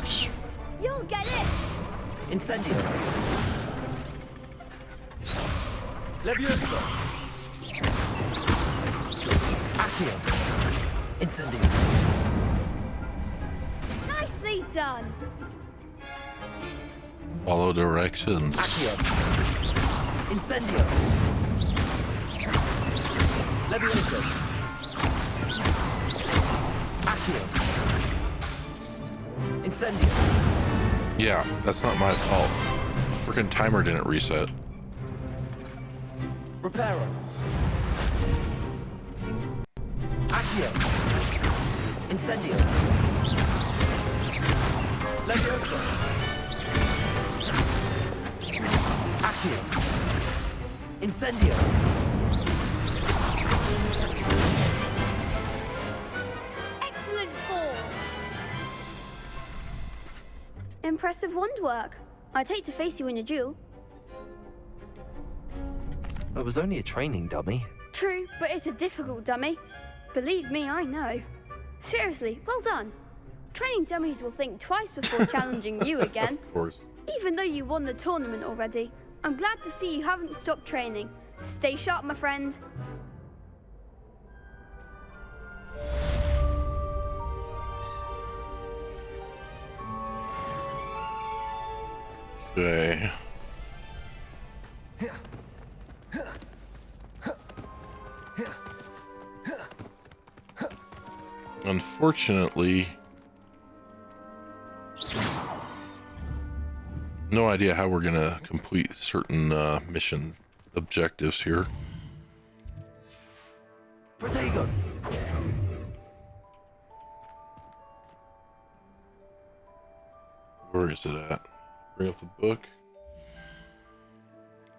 S1: Fours.
S11: You'll get it.
S2: Incendio. Leviosa. Accio. Incendio.
S11: Nicely done.
S1: Follow directions.
S2: Accio. Incendio. Leviosa. Accio. Incendio.
S1: Yeah, that's not my fault. Freaking timer didn't reset.
S2: Reparo. Accio. Incendio. Leviosa. Accio. Incendio.
S11: Excellent form. Impressive wand work. I'd hate to face you in a duel.
S2: It was only a training dummy.
S11: True, but it's a difficult dummy. Believe me, I know. Seriously, well done. Training dummies will think twice before challenging you again.
S1: Of course.
S11: Even though you won the tournament already, I'm glad to see you haven't stopped training. Stay sharp, my friend.
S1: Okay. Unfortunately, no idea how we're gonna complete certain mission objectives here.
S2: Protego!
S1: Where is it at? Bring up the book.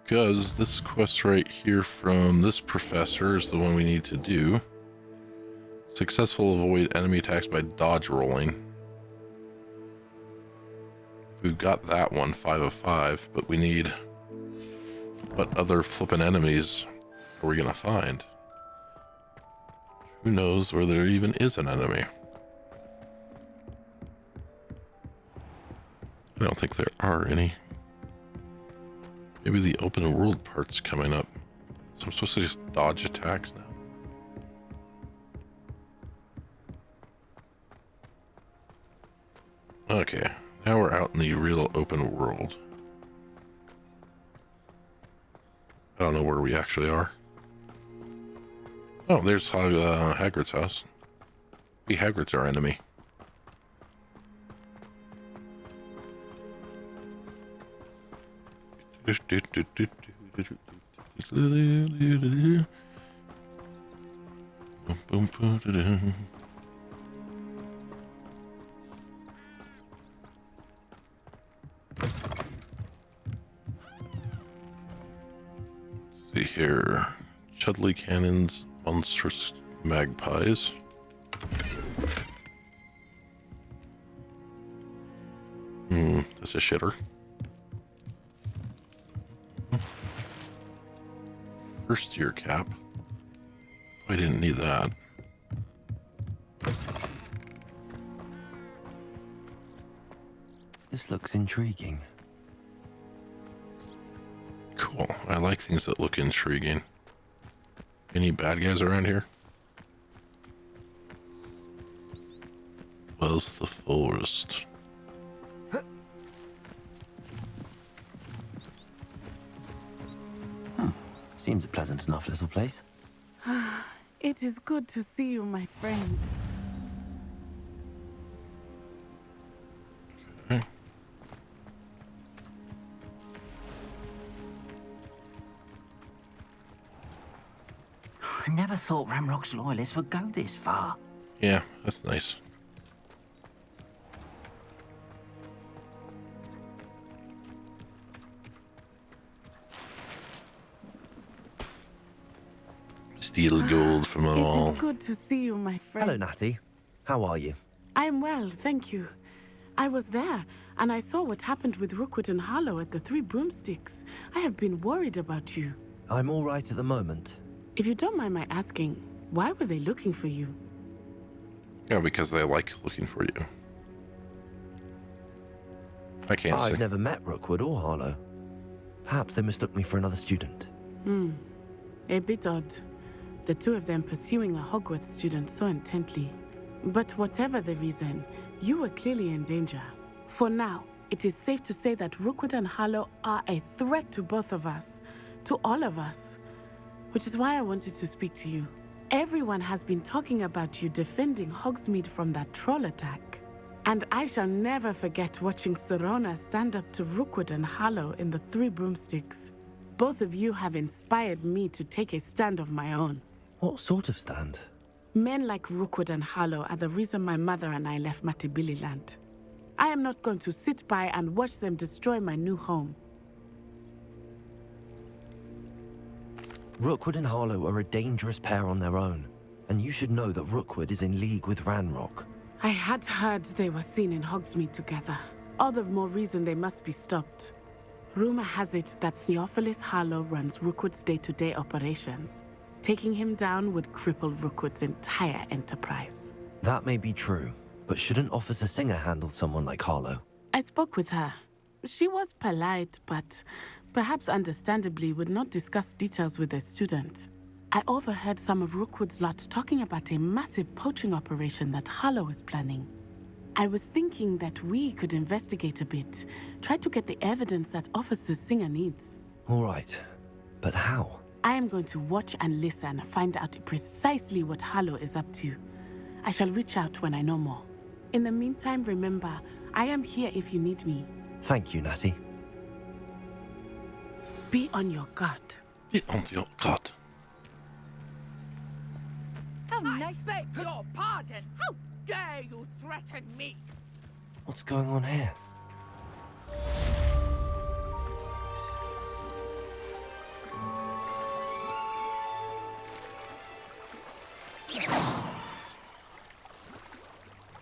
S1: Because this quest right here from this professor is the one we need to do. Successful avoid enemy attacks by dodge rolling. We've got that one, 5 of 5, but we need... What other flippin' enemies are we gonna find? Who knows where there even is an enemy? I don't think there are any. Maybe the open world part's coming up. So I'm supposed to just dodge attacks now? Okay, now we're out in the real open world. I don't know where we actually are. Oh, there's Hagrid's house. Maybe Hagrid's our enemy. See here. Chudley cannons, monstrous magpies. That's a shitter. First year cap. I didn't need that.
S2: This looks intriguing.
S1: Cool. I like things that look intriguing. Any bad guys around here? Where's the forest?
S2: Seems a pleasant enough little place.
S12: It is good to see you, my friend.
S1: Okay.
S2: I never thought Ramrock's loyalists would go this far.
S1: Yeah, that's nice. Steal gold from them all.
S12: It is good to see you, my friend.
S2: Hello, Natty. How are you?
S12: I'm well, thank you. I was there, and I saw what happened with Rookwood and Harlow at the Three Broomsticks. I have been worried about you.
S2: I'm all right at the moment.
S12: If you don't mind my asking, why were they looking for you?
S1: Yeah, because they like looking for you. I can't say.
S2: I've never met Rookwood or Harlow. Perhaps they mistook me for another student.
S12: A bit odd. The two of them pursuing a Hogwarts student so intently. But whatever the reason, you were clearly in danger. For now, it is safe to say that Rookwood and Harlow are a threat to both of us. To all of us. Which is why I wanted to speak to you. Everyone has been talking about you defending Hogsmeade from that troll attack. And I shall never forget watching Serona stand up to Rookwood and Harlow in the Three Broomsticks. Both of you have inspired me to take a stand of my own.
S2: What sort of stand?
S12: Men like Rookwood and Harlow are the reason my mother and I left Matabeleland. I am not going to sit by and watch them destroy my new home.
S2: Rookwood and Harlow are a dangerous pair on their own, and you should know that Rookwood is in league with Ranrock.
S12: I had heard they were seen in Hogsmeade together. All the more reason they must be stopped. Rumor has it that Theophilus Harlow runs Rookwood's day-to-day operations. Taking him down would cripple Rookwood's entire enterprise.
S2: That may be true, but shouldn't Officer Singer handle someone like Harlow?
S12: I spoke with her. She was polite, but perhaps understandably, would not discuss details with their student. I overheard some of Rookwood's lot talking about a massive poaching operation that Harlow is planning. I was thinking that we could investigate a bit, try to get the evidence that Officer Singer needs.
S2: All right, but how?
S12: I am going to watch and listen, find out precisely what Harlow is up to. I shall reach out when I know more. In the meantime, remember, I am here if you need me.
S2: Thank you, Natty.
S12: Be on your guard.
S1: Be on your guard.
S10: How nice. I beg your pardon. How dare you threaten me?
S2: What's going on here?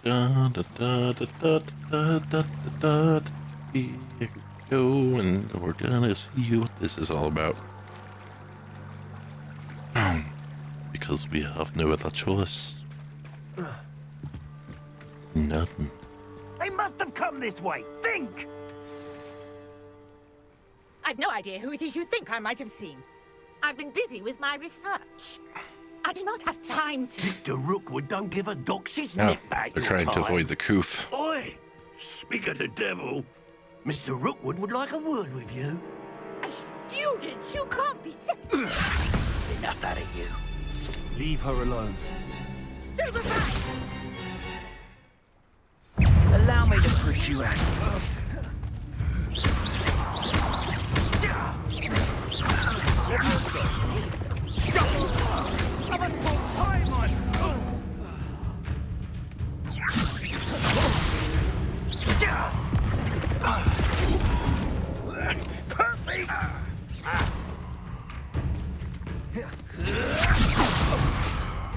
S1: Da da da da da da da da da. Here we go, and we're gonna see what this is all about. Because we have no other choice. Nothing.
S7: They must have come this way. Think!
S10: I've no idea who it is you think I might have seen. I've been busy with my research. I do not have time to...
S7: Mr. Rookwood don't give a doxy's
S1: No,
S7: nip back
S1: they're
S7: your
S1: trying to
S7: time.
S1: avoid the coof.
S7: Oi! Speak of the devil. Mr. Rookwood would like a word with you.
S10: A student? You can't be serious.
S7: Enough out of you.
S5: Leave her alone.
S10: Stand aside!
S5: Allow me to put you out.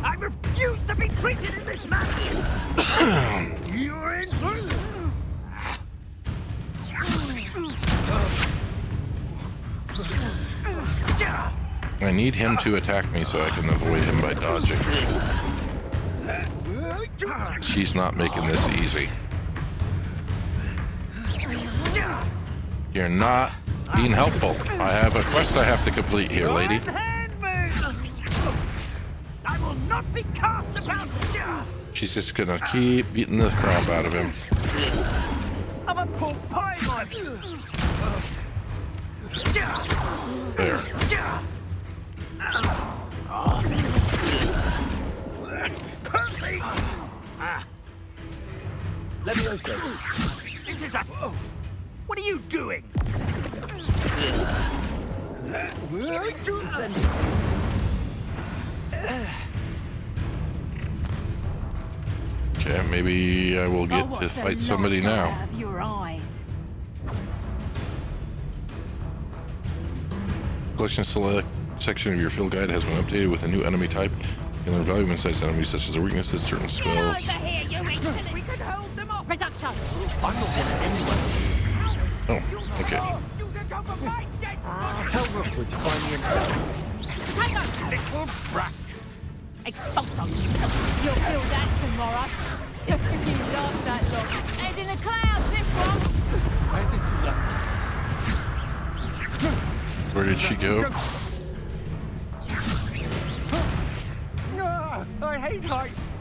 S7: I refuse to be treated in this manner! You're in for...
S1: I need him to attack me so I can avoid him by dodging. She's not making this easy. You're not being helpful. I have a quest I have to complete here, lady.
S7: I will not be cast about.
S1: She's just gonna keep beating the crap out of him.
S7: I'm a pork pie, man.
S1: There.
S7: Perfect.
S5: Levioso.
S7: This is a... What are you doing?
S1: Okay, maybe I will get to fight somebody now.
S10: Your eyes.
S1: Collection select section of your field guide has been updated with a new enemy type. You can learn valuable insights on enemies such as their weaknesses, certain spells.
S10: Here, you insolent. We could hold them off. Reduction.
S5: I'm not getting anyone.
S1: Oh, okay.
S5: Tell Rookwood to find me himself.
S10: Hang on.
S7: Little brat.
S10: Expulsum. You'll feel that tomorrow. If you last that long. Head in the clouds, this one.
S1: Where did she go?
S7: I hate heights.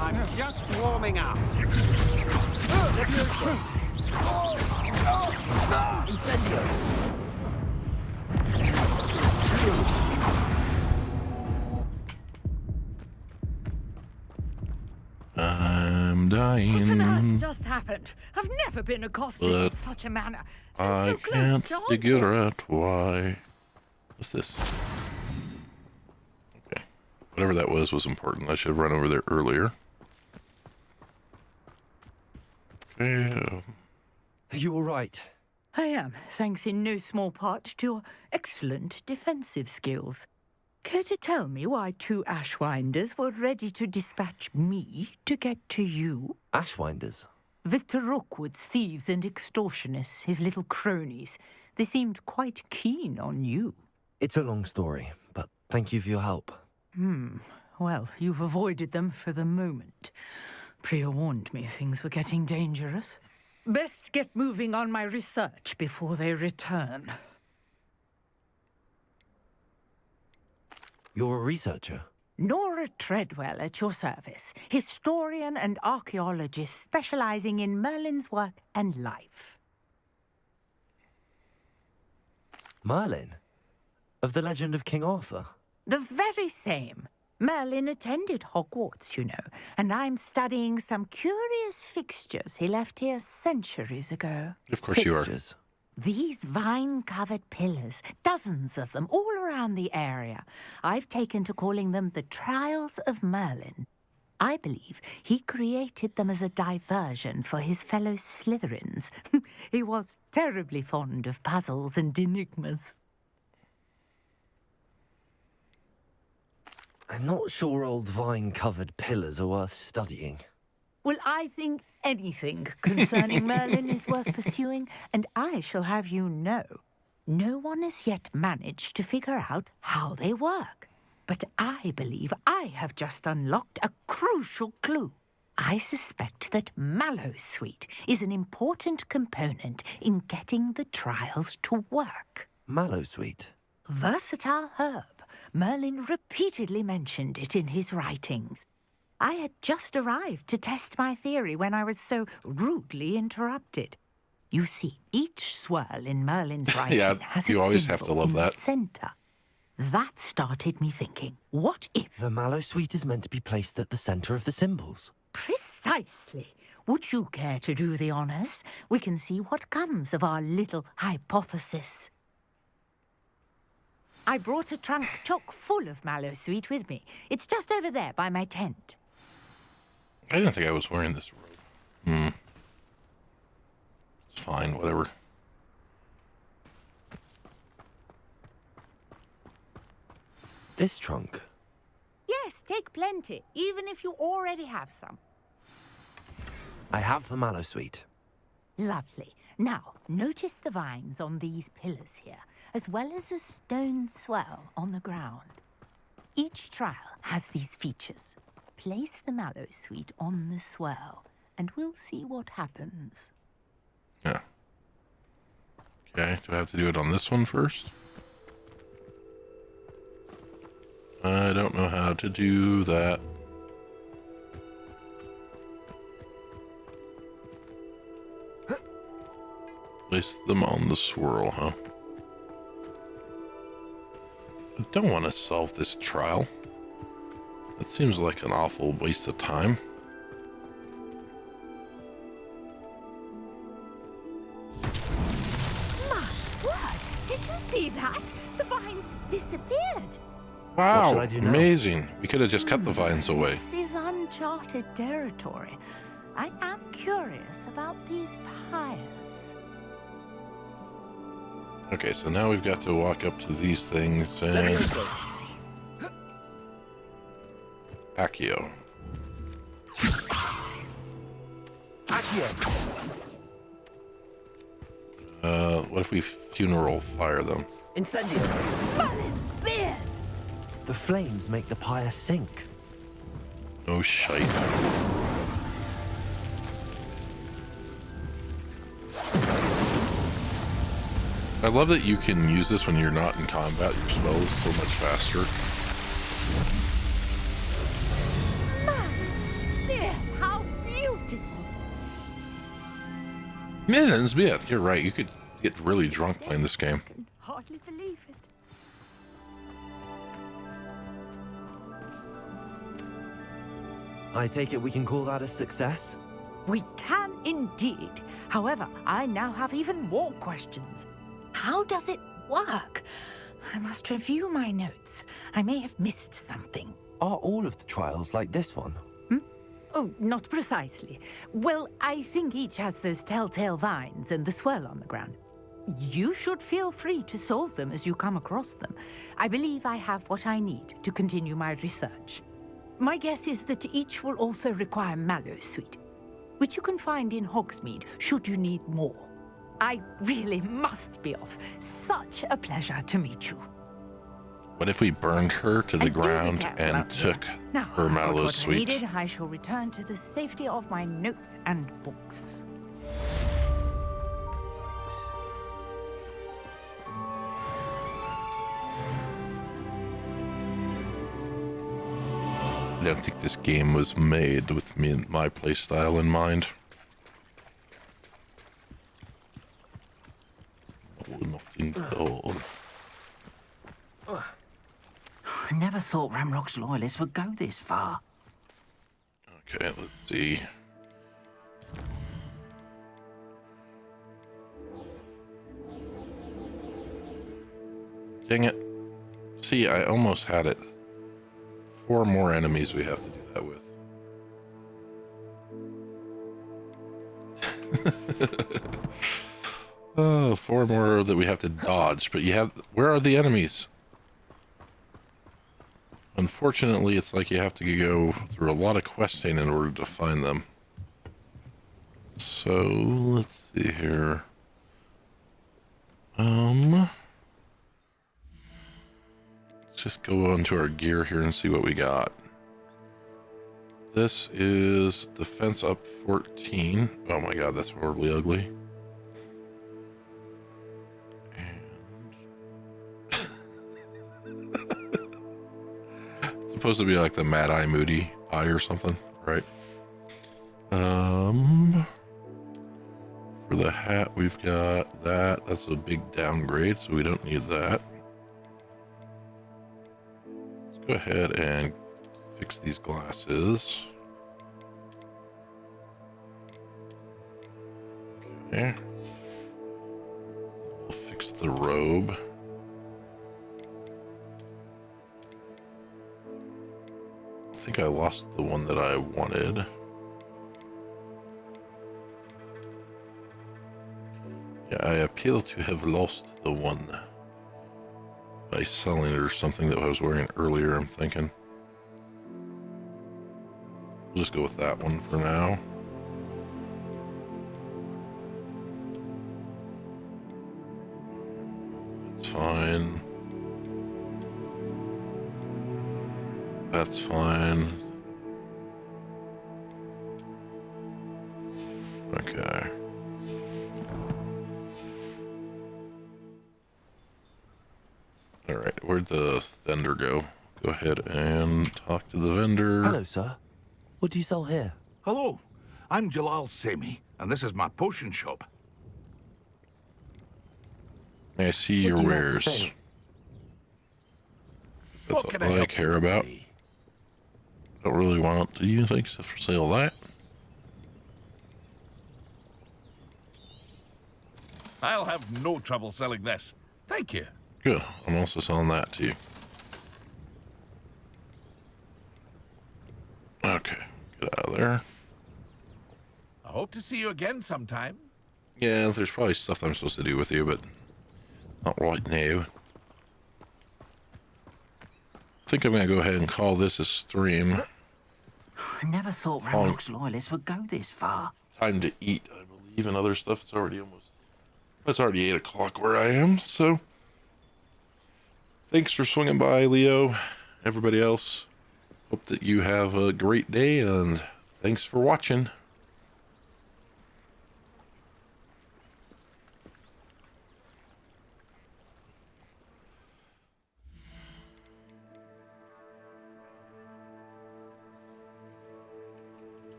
S7: I'm just warming up.
S5: Incendio.
S1: I'm dying.
S10: What on earth just happened? I've never been accosted in
S1: But
S10: such a manner.
S1: I
S10: so close
S1: can't
S10: to
S1: figure
S10: Hogwarts.
S1: out why. What's this? Okay. Whatever that was important. I should have run over there earlier. Okay.
S2: Are you all right?
S9: I am, thanks in no small part to your excellent defensive skills. Care to tell me why two Ashwinders were ready to dispatch me to get to you?
S2: Ashwinders?
S9: Victor Rookwood's thieves and extortionists, his little cronies. They seemed quite keen on you.
S2: It's a long story, but thank you for your help.
S9: Well, you've avoided them for the moment. Priya warned me things were getting dangerous. Best get moving on my research before they return.
S2: You're a researcher?
S9: Nora Treadwell at your service, historian and archaeologist specializing in Merlin's work and life.
S2: Merlin? Of the legend of King Arthur?
S9: The very same. Merlin attended Hogwarts, you know, and I'm studying some curious fixtures he left here centuries ago.
S1: Of course you are.
S9: These vine-covered pillars, dozens of them, all around the area. I've taken to calling them the Trials of Merlin. I believe he created them as a diversion for his fellow Slytherins. He was terribly fond of puzzles and enigmas.
S2: I'm not sure old vine-covered pillars are worth studying.
S9: Well, I think anything concerning Merlin is worth pursuing, and I shall have you know, no one has yet managed to figure out how they work. But I believe I have just unlocked a crucial clue. I suspect that Mallowsweet is an important component in getting the trials to work.
S2: Mallowsweet?
S9: Versatile herb. Merlin repeatedly mentioned it in his writings. I had just arrived to test my theory when I was so rudely interrupted. You see, each swirl in Merlin's writing has
S1: you
S9: a
S1: always
S9: symbol
S1: have to love
S9: in
S1: that.
S9: the center. That started me thinking, what if...
S2: The Mallowsweet is meant to be placed at the center of the symbols.
S9: Precisely. Would you care to do the honors? We can see what comes of our little hypothesis. I brought a trunk chock full of Mallowsweet with me. It's just over there by my tent.
S1: I didn't think I was wearing this robe. It's fine, whatever.
S2: This trunk?
S9: Yes, take plenty, even if you already have some.
S2: I have the Mallowsweet.
S9: Lovely. Now, notice the vines on these pillars here, as well as a stone swell on the ground. Each trial has these features. Place the Mallowsweet on the swell, and we'll see what happens.
S1: Yeah. Okay, do I have to do it on this one first? I don't know how to do that. Place them on the swirl, huh? I don't want to solve this trial. That seems like an awful waste of time.
S9: My word! Did you see that? The vines disappeared.
S1: Wow,
S2: What should I do now?
S1: amazing. We could have just cut the vines away.
S9: This is uncharted territory. I am curious about these pyres.
S1: Okay, so now we've got to walk up to these things and... Accio. What if we funeral fire them?
S2: Incendio!
S9: Merlin's beard!
S2: The flames make the pyre sink.
S1: Oh, shite. I love that you can use this when you're not in combat. Your spell is so much faster.
S9: Merlin's beard! How beautiful!
S1: Merlin's beard. You're right. You could get really drunk playing this game.
S9: Hardly believe it.
S2: I take it we can call that a success?
S9: We can indeed. However, I now have even more questions. How does it work? I must review my notes. I may have missed something.
S2: Are all of the trials like this one?
S9: Oh, not precisely. Well, I think each has those telltale vines and the swirl on the ground. You should feel free to solve them as you come across them. I believe I have what I need to continue my research. My guess is that each will also require Mallowsweet, which you can find in Hogsmeade should you need more. I really must be off. Such a pleasure to meet you.
S1: What if we burned her to the
S9: And do be
S1: ground
S9: careful
S1: and
S9: out here.
S1: took
S9: Now,
S1: her
S9: I've got
S1: mallow
S9: what I
S1: sweet?
S9: needed. I shall return to the safety of my notes and books.
S1: I don't think this game was made with me and my playstyle in mind. Oh, nothing so.
S5: I never thought Ramrock's loyalists would go this far.
S1: Okay, let's see. Dang it. See, I almost had it. 4 more enemies we have to do that with. Oh, 4 more that we have to dodge, but you have... Where are the enemies? Unfortunately, it's like you have to go through a lot of questing in order to find them. So, let's see here. Let's just go onto our gear here and see what we got. This is defense up 14. Oh my god, that's horribly ugly. It's supposed to be like the Mad Eye Moody Eye or something, right? For the hat, we've got that. That's a big downgrade, so we don't need that. Let's go ahead and fix these glasses. Okay. We'll fix the robe. I think I lost the one that I wanted. Yeah, I appeal to have lost the one by selling it or something that I was wearing earlier, I'm thinking. We'll just go with that one for now. That's fine. That's fine. Okay. Alright, where'd the vendor go? Go ahead and talk to the vendor.
S2: Hello, sir. What do you sell here?
S20: Hello, I'm Jalal Semi, and this is my potion shop.
S1: May I see your wares? That's
S20: What can I
S1: all I
S20: help
S1: care
S20: you
S1: about.
S20: today?
S1: Don't really want to use things for sale that.
S20: I'll have no trouble selling this. Thank you.
S1: Good. I'm also selling that to you. Okay. Get out of there.
S20: I hope to see you again sometime.
S1: Yeah, there's probably stuff I'm supposed to do with you, but not right now. I think I'm going to go ahead and call this a stream.
S5: I never thought Ramrock's loyalists would go this far.
S1: Time to eat, I believe, and other stuff. It's already it's already 8 o'clock where I am, so thanks for swinging by, Leo. Everybody else, hope that you have a great day, and thanks for watching.